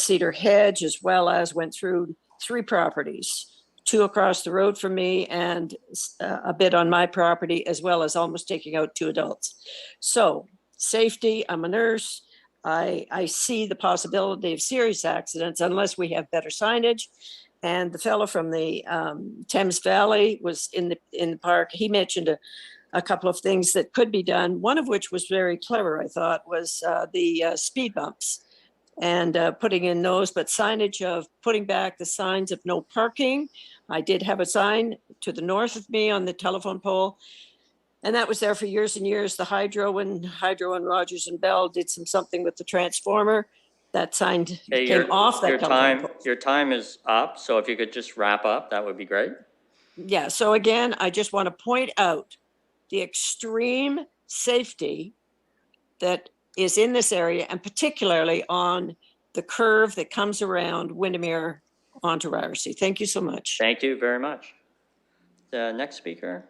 S3: cedar hedge, as well as went through 3 properties, 2 across the road from me and a bit on my property, as well as almost taking out 2 adults. So safety, I'm a nurse. I see the possibility of serious accidents unless we have better signage. And the fellow from the Thames Valley was in the park. He mentioned a couple of things that could be done, one of which was very clever, I thought, was the speed bumps and putting in those, but signage of putting back the signs of no parking. I did have a sign to the north of me on the telephone pole, and that was there for years and years. The Hydro and Rogers and Bell did something with the transformer. That sign came off that telephone pole.
S1: Your time is up, so if you could just wrap up, that would be great.
S3: Yeah, so again, I just want to point out the extreme safety that is in this area, and particularly on the curve that comes around Windermere onto Ryerson. Thank you so much.
S1: Thank you very much. The next speaker.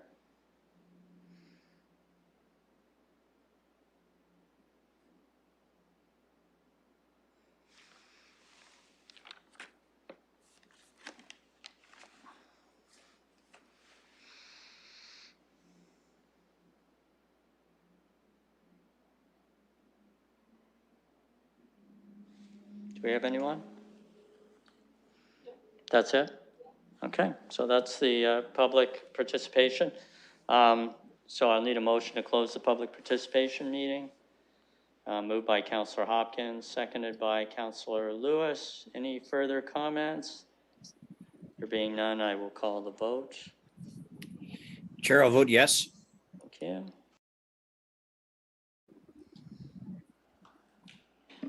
S1: Do we have anyone? That's it? Okay, so that's the public participation. So I'll need a motion to close the public participation meeting. Moved by Councillor Hopkins, seconded by Councillor Lewis. Any further comments? There being none, I will call the vote.
S8: Chair, I'll vote yes.
S1: Thank you.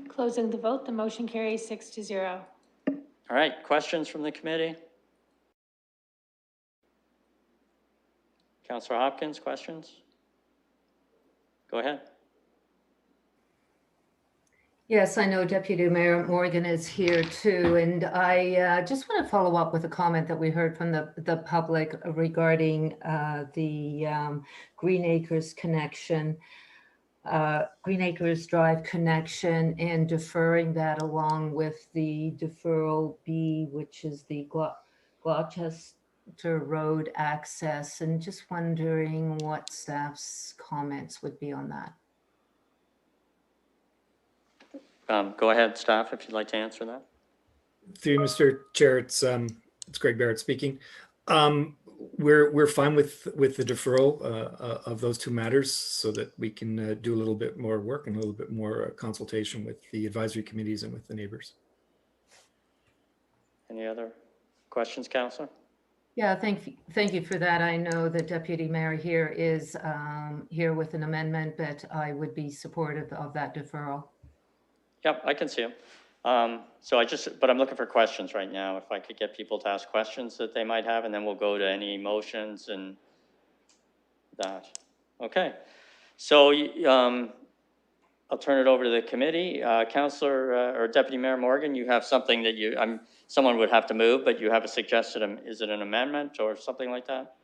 S4: Closing the vote, the motion carries 6-0.
S1: All right, questions from the committee? Councillor Hopkins, questions? Go ahead.
S6: Yes, I know Deputy Mayor Morgan is here too, and I just want to follow up with a comment that we heard from the public regarding the Green Acres connection, Green Acres Drive connection, and deferring that along with the deferral B, which is the Gloucester Road access, and just wondering what staff's comments would be on that.
S1: Go ahead, staff, if you'd like to answer that.
S16: Through Mr. Chair, it's Greg Barrett speaking. we're fine with the deferral of those two matters so that we can do a little bit more work and a little bit more consultation with the advisory committees and with the neighbors.
S1: Any other questions, Councillor?
S6: Yeah, thank you for that. I know the Deputy Mayor here is here with an amendment, but I would be supportive of that deferral.
S1: Yep, I can see him. But I'm looking for questions right now. If I could get people to ask questions that they might have, and then we'll go to any motions and that. Okay. So I'll turn it over to the committee. Councillor or Deputy Mayor Morgan, you have something that someone would have to move, but you have a suggested, is it an amendment or something like that?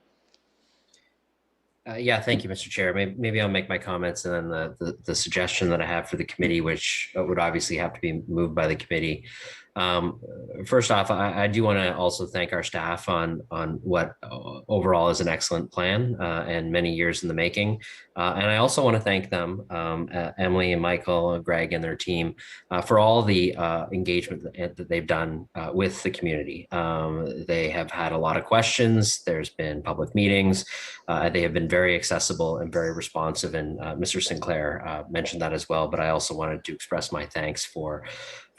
S7: Yeah, thank you, Mr. Chair. Maybe I'll make my comments and then the suggestion that I have for the committee, which would obviously have to be moved by the committee. First off, I do want to also thank our staff on what overall is an excellent plan and many years in the making. And I also want to thank them, Emily and Michael, Greg and their team, for all the engagement that they've done with the community. They have had a lot of questions. There's been public meetings. They have been very accessible and very responsive. And Mr. Sinclair mentioned that as well, but I also wanted to express my thanks for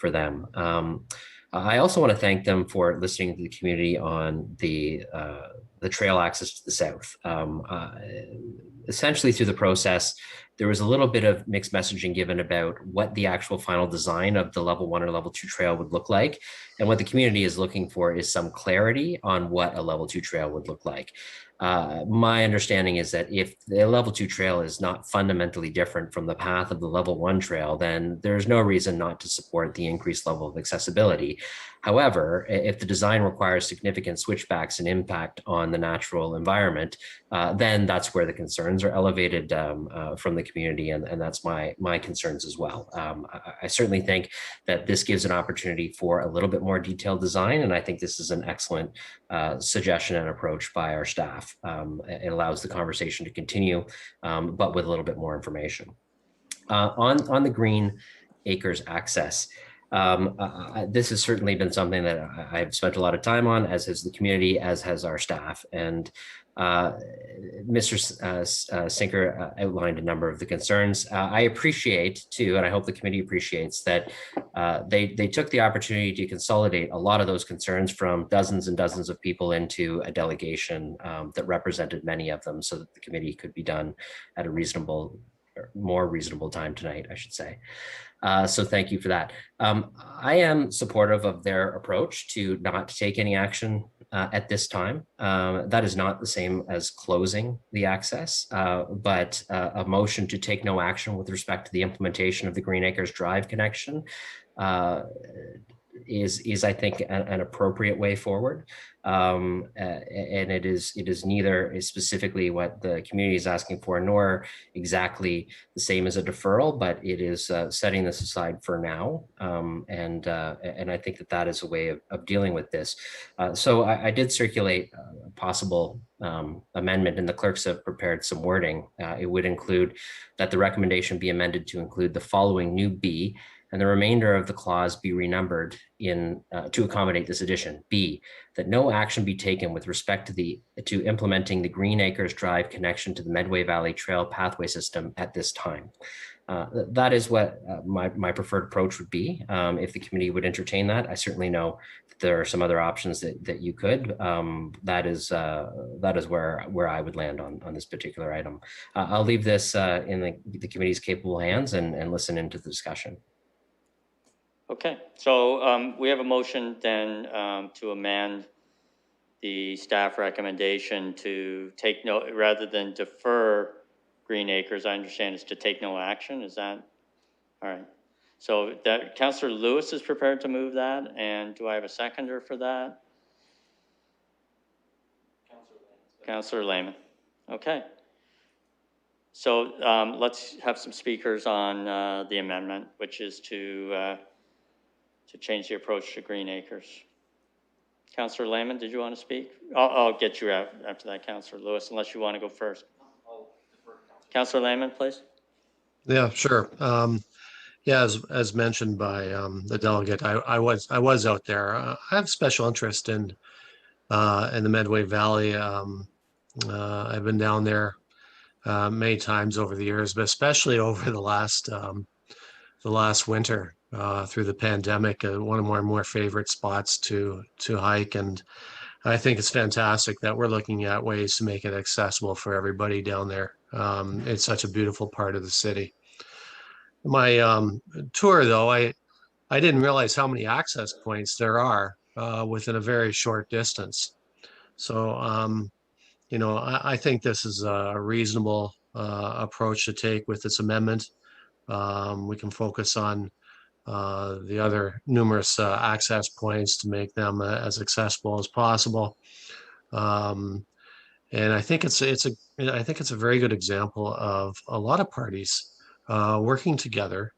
S7: them. I also want to thank them for listening to the community on the trail access to the south. Essentially through the process, there was a little bit of mixed messaging given about what the actual final design of the level 1 or level 2 trail would look like. And what the community is looking for is some clarity on what a level 2 trail would look like. My understanding is that if the level 2 trail is not fundamentally different from the path of the level 1 trail, then there's no reason not to support the increased level of accessibility. However, if the design requires significant switchbacks and impact on the natural environment, then that's where the concerns are elevated from the community, and that's my concerns as well. I certainly think that this gives an opportunity for a little bit more detailed design, and I think this is an excellent suggestion and approach by our staff. It allows the conversation to continue, but with a little bit more information. On the Green Acres access, this has certainly been something that I've spent a lot of time on, as has the community, as has our staff. And Mr. Sinker outlined a number of the concerns. I appreciate too, and I hope the committee appreciates that they took the opportunity to consolidate a lot of those concerns from dozens and dozens of people into a delegation that represented many of them, so that the committee could be done at a more reasonable time tonight, I should say. So thank you for that. I am supportive of their approach to not take any action at this time. That is not the same as closing the access, but a motion to take no action with respect to the implementation of the Green Acres Drive connection is I think an appropriate way forward. And it is neither specifically what the community is asking for, nor exactly the same as a deferral, but it is setting this aside for now. And I think that is a way of dealing with this. So I did circulate a possible amendment, and the clerks have prepared some wording. It would include that the recommendation be amended to include the following new B, and the remainder of the clause be renumbered to accommodate this addition. B, that no action be taken with respect to implementing the Green Acres Drive connection to the Medway Valley Trail pathway system at this time. That is what my preferred approach would be. If the committee would entertain that, I certainly know that there are some other options that you could. That is where I would land on this particular item. I'll leave this in the committee's capable hands and listen into the discussion.
S1: Okay, so we have a motion then to amend the staff recommendation to take no, rather than defer Green Acres, I understand is to take no action. Is that all right? So that Councillor Lewis is prepared to move that, and do I have a seconder for that? Councillor Lehman. Okay. So let's have some speakers on the amendment, which is to change the approach to Green Acres. Councillor Lehman, did you want to speak? I'll get you out after that, Councillor Lewis, unless you want to go first. Councillor Lehman, please.
S9: Yeah, sure. Yeah, as mentioned by the delegate, I was out there. I have special interest in in the Medway Valley. I've been down there many times over the years, but especially over the last winter through the pandemic. One of my more favorite spots to hike, and I think it's fantastic that we're looking at ways to make it accessible for everybody down there. It's such a beautiful part of the city. My tour, though, I didn't realize how many access points there are within a very short distance. So, you know, I think this is a reasonable approach to take with this amendment. We can focus on the other numerous access points to make them as accessible as possible. And I think it's a very good example of a lot of parties working together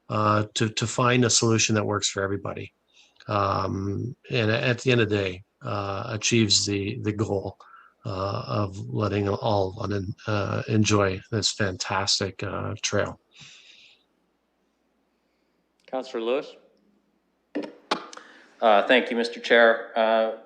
S9: to find a solution that works for everybody. And at the end of the day, achieves the goal of letting all London enjoy this fantastic trail.
S1: Councillor Lewis.
S13: Thank you, Mr. Chair.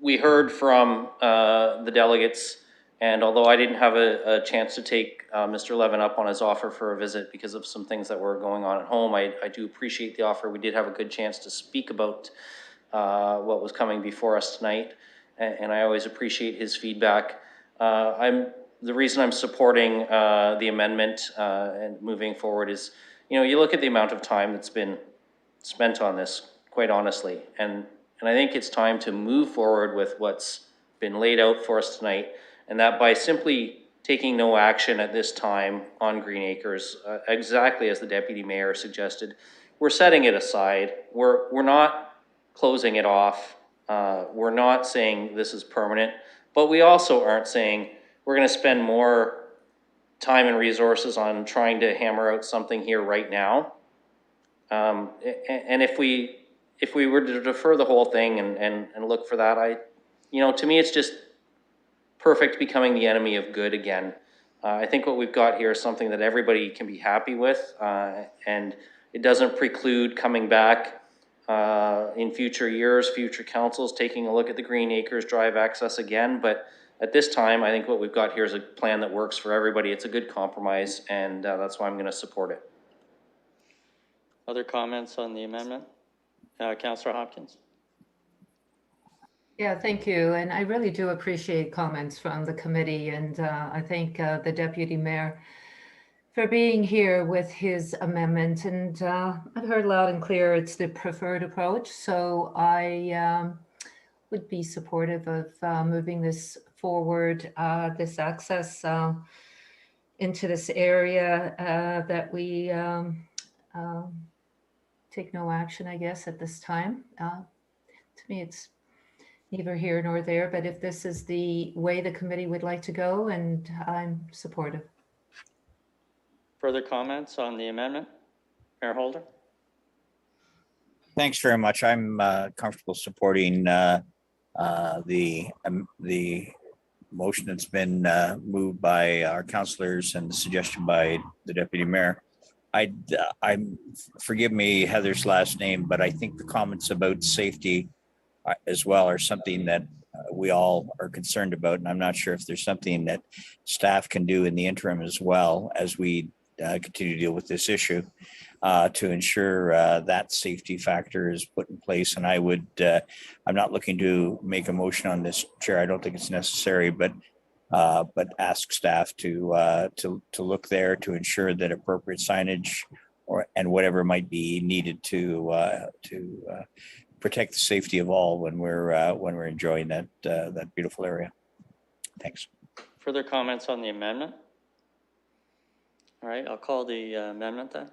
S13: We heard from the delegates, and although I didn't have a chance to take Mr. Levin up on his offer for a visit because of some things that were going on at home, I do appreciate the offer. We did have a good chance to speak about what was coming before us tonight, and I always appreciate his feedback. The reason I'm supporting the amendment and moving forward is, you know, you look at the amount of time that's been spent on this, quite honestly, and I think it's time to move forward with what's been laid out for us tonight, and that by simply taking no action at this time on Green Acres, exactly as the Deputy Mayor suggested, we're setting it aside. We're not closing it off. We're not saying this is permanent, but we also aren't saying we're going to spend more time and resources on trying to hammer out something here right now. And if we were to defer the whole thing and look for that, you know, to me, it's just perfect becoming the enemy of good again. I think what we've got here is something that everybody can be happy with, and it doesn't preclude coming back in future years, future councils, taking a look at the Green Acres Drive access again. But at this time, I think what we've got here is a plan that works for everybody. It's a good compromise, and that's why I'm going to support it.
S1: Other comments on the amendment? Councillor Hopkins.
S6: Yeah, thank you. And I really do appreciate comments from the committee, and I thank the Deputy Mayor for being here with his amendment. And I've heard loud and clear it's the preferred approach. So I would be supportive of moving this forward, this access into this area that we take no action, I guess, at this time. To me, it's neither here nor there, but if this is the way the committee would like to go, and I'm supportive.
S1: Further comments on the amendment? Mayor Holder?
S8: Thanks very much. I'm comfortable supporting the motion that's been moved by our councillors and the suggestion by the Deputy Mayor. Forgive me, Heather's last name, but I think the comments about safety as well are something that we all are concerned about. And I'm not sure if there's something that staff can do in the interim as well as we continue to deal with this issue to ensure that safety factor is put in place. And I would, I'm not looking to make a motion on this, Chair. I don't think it's necessary, but ask staff to look there to ensure that appropriate signage and whatever might be needed to protect the safety of all when we're enjoying that beautiful area. Thanks.
S1: Further comments on the amendment? All right, I'll call the amendment then.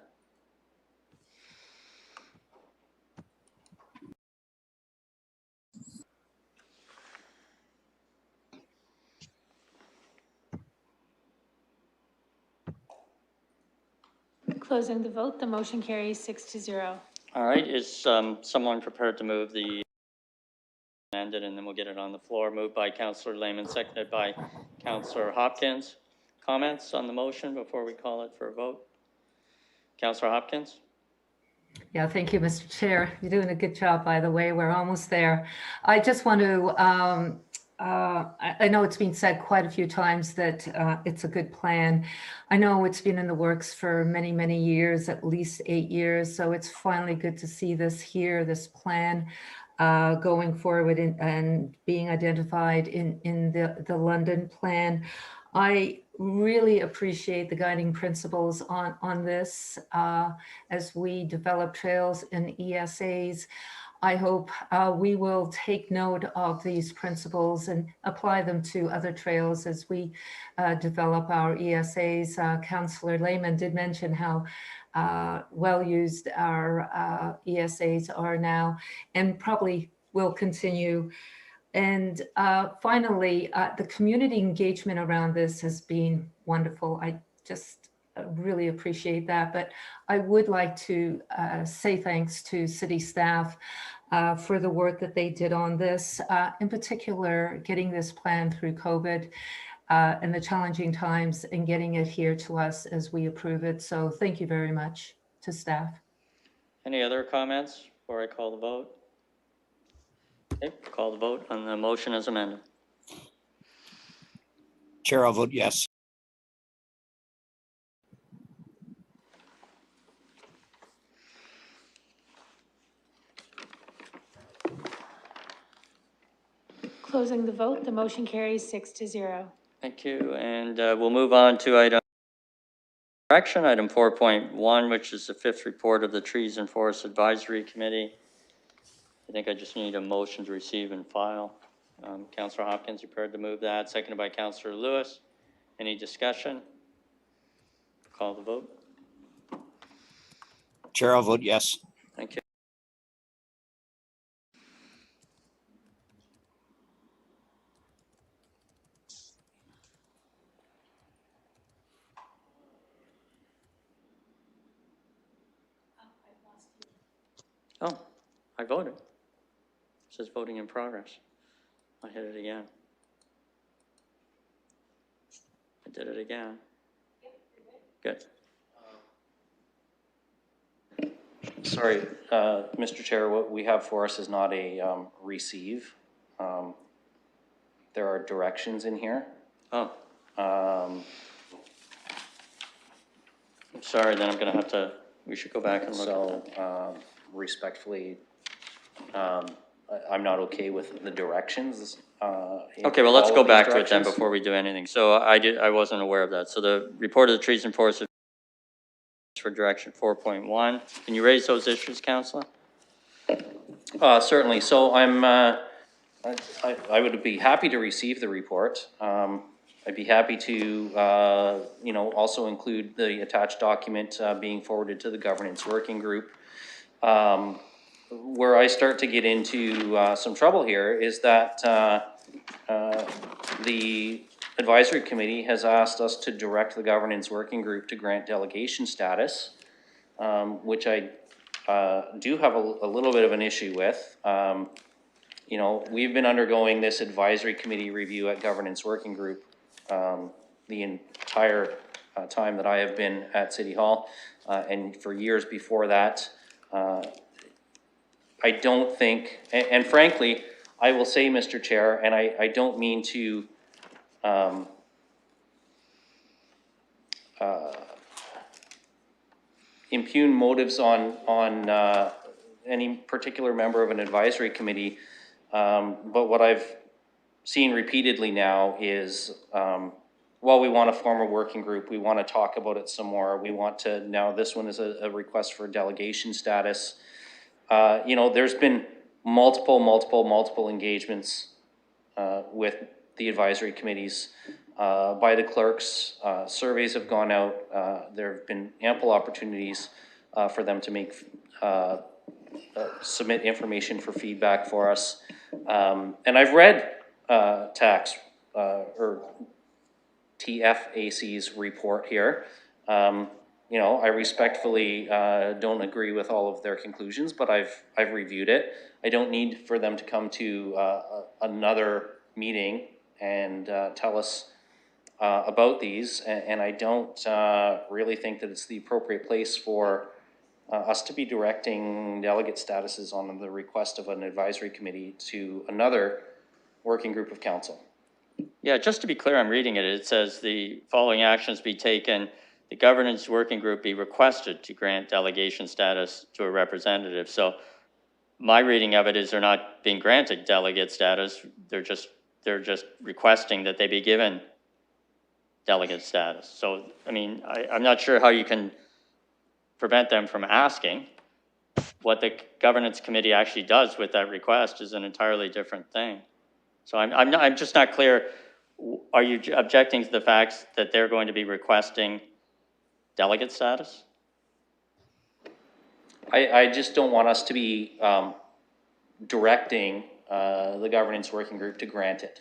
S4: Closing the vote, the motion carries 6-0.
S1: All right, is someone prepared to move the amended, and then we'll get it on the floor. Moved by Councillor Lehman, seconded by Councillor Hopkins. Comments on the motion before we call it for a vote? Councillor Hopkins?
S6: Yeah, thank you, Mr. Chair. You're doing a good job, by the way. We're almost there. I just want to, I know it's been said quite a few times that it's a good plan. I know it's been in the works for many, many years, at least 8 years. So it's finally good to see this here, this plan going forward and being identified in the London plan. I really appreciate the guiding principles on this as we develop trails and ESAs. I hope we will take note of these principles and apply them to other trails as we develop our ESAs. Councillor Lehman did mention how well used our ESAs are now and probably will continue. And finally, the community engagement around this has been wonderful. I just really appreciate that. But I would like to say thanks to city staff for the work that they did on this, in particular, getting this plan through COVID and the challenging times and getting it here to us as we approve it. So thank you very much to staff.
S1: Any other comments before I call the vote? Okay, call the vote on the motion as amended.
S8: Chair, I'll vote yes.
S4: Closing the vote, the motion carries 6-0.
S1: Thank you, and we'll move on to item 4.1, which is the 5th report of the Trees and Forests Advisory Committee. I think I just need a motion to receive and file. Councillor Hopkins, you prepared to move that, seconded by Councillor Lewis. Any discussion? Call the vote.
S8: Chair, I'll vote yes.
S1: Thank you. Oh, I voted. It says voting in progress. I hit it again. I did it again. Good.
S13: Sorry, Mr. Chair, what we have for us is not a receive. There are directions in here.
S1: Oh. I'm sorry, then I'm gonna have to, we should go back and look at that.
S13: Respectfully, I'm not okay with the directions.
S1: Okay, well, let's go back to it then before we do anything. So I wasn't aware of that. So the report of the Trees and Forests for direction 4.1. Can you raise those issues, Councillor?
S13: Certainly. So I would be happy to receive the report. I'd be happy to, also include the attached document being forwarded to the governance working group. Where I start to get into some trouble here is that the advisory committee has asked us to direct the governance working group to grant delegation status, which I do have a little bit of an issue with. We've been undergoing this advisory committee review at governance working group the entire time that I have been at City Hall, and for years before that. I don't think, and frankly, I will say, Mr. Chair, and I don't mean to impugn motives on any particular member of an advisory committee, but what I've seen repeatedly now is, while we want to form a working group, we want to talk about it some more. We want to, now this one is a request for delegation status. There's been multiple engagements with the advisory committees by the clerks. Surveys have gone out. There have been ample opportunities for them to make submit information for feedback for us. And I've read or TFAC's report here. I respectfully don't agree with all of their conclusions, but I've reviewed it. I don't need for them to come to another meeting and tell us about these, and I don't really think that it's the appropriate place for us to be directing delegate statuses on the request of an advisory committee to another working group of council.
S1: Yeah, just to be clear, I'm reading it. It says the following actions be taken. The governance working group be requested to grant delegation status to a representative. So my reading of it is they're not being granted delegate status. They're just requesting that they be given delegate status. So, I mean, I'm not sure how you can prevent them from asking. What the governance committee actually does with that request is an entirely different thing. So I'm just not clear. Are you objecting to the facts that they're going to be requesting delegate status?
S13: I just don't want us to be directing the governance working group to grant it.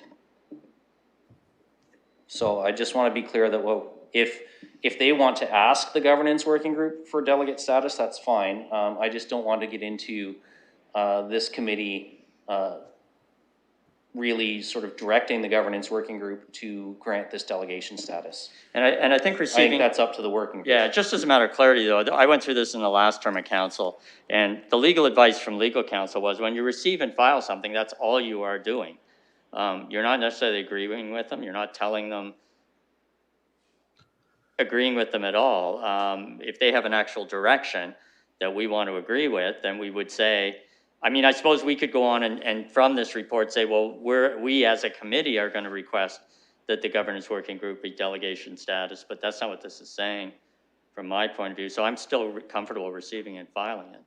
S13: So I just want to be clear that if they want to ask the governance working group for delegate status, that's fine. I just don't want to get into this committee really sort of directing the governance working group to grant this delegation status.
S1: And I think receiving...
S13: I think that's up to the working group.
S1: Yeah, just as a matter of clarity though, I went through this in the last term of council, and the legal advice from legal counsel was when you receive and file something, that's all you are doing. You're not necessarily agreeing with them. You're not telling them, agreeing with them at all. If they have an actual direction that we want to agree with, then we would say, I mean, I suppose we could go on and from this report say, well, we as a committee are going to request that the governance working group be delegation status, but that's not what this is saying from my point of view. So I'm still comfortable receiving and filing it.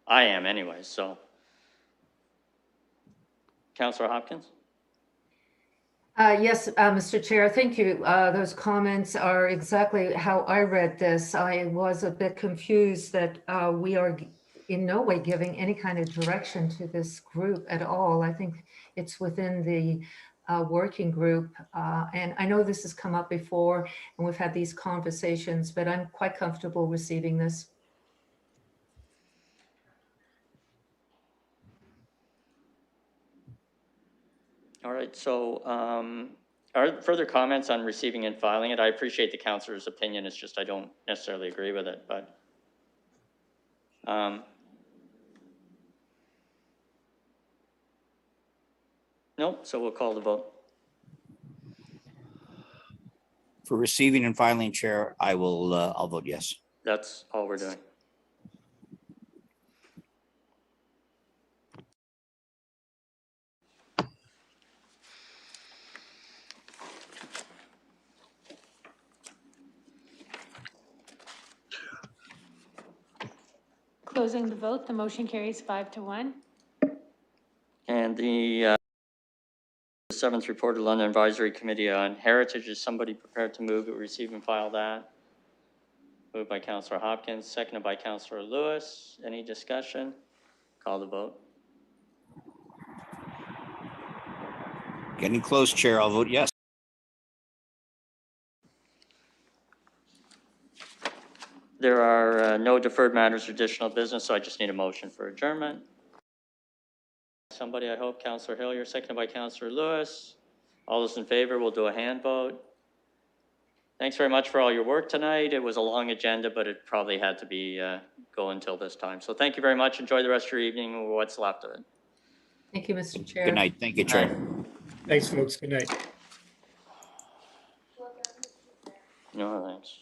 S1: I am anyway, so. Councillor Hopkins?
S6: Yes, Mr. Chair, thank you. Those comments are exactly how I read this. I was a bit confused that we are in no way giving any kind of direction to this group at all. I think it's within the working group. And I know this has come up before and we've had these conversations, but I'm quite comfortable receiving this.
S1: All right, so are there further comments on receiving and filing it? I appreciate the councillor's opinion. It's just I don't necessarily agree with it, but nope, so we'll call the vote.
S8: For receiving and filing, Chair, I'll vote yes.
S1: That's all we're doing.
S4: Closing the vote, the motion carries 5-1.
S1: And the 7th report of London Advisory Committee on Heritage, is somebody prepared to move it, receive and file that? Moved by Councillor Hopkins, seconded by Councillor Lewis. Any discussion? Call the vote.
S8: Getting close, Chair, I'll vote yes.
S1: There are no deferred matters or additional business, so I just need a motion for adjournment. Somebody, I hope, Councillor Hillier, seconded by Councillor Lewis. All those in favor, we'll do a hand vote. Thanks very much for all your work tonight. It was a long agenda, but it probably had to be go until this time. So thank you very much. Enjoy the rest of your evening or what's left of it.
S6: Thank you, Mr. Chair.
S8: Good night. Thank you, Chair.
S16: Thanks, folks. Good night.
S1: No, thanks.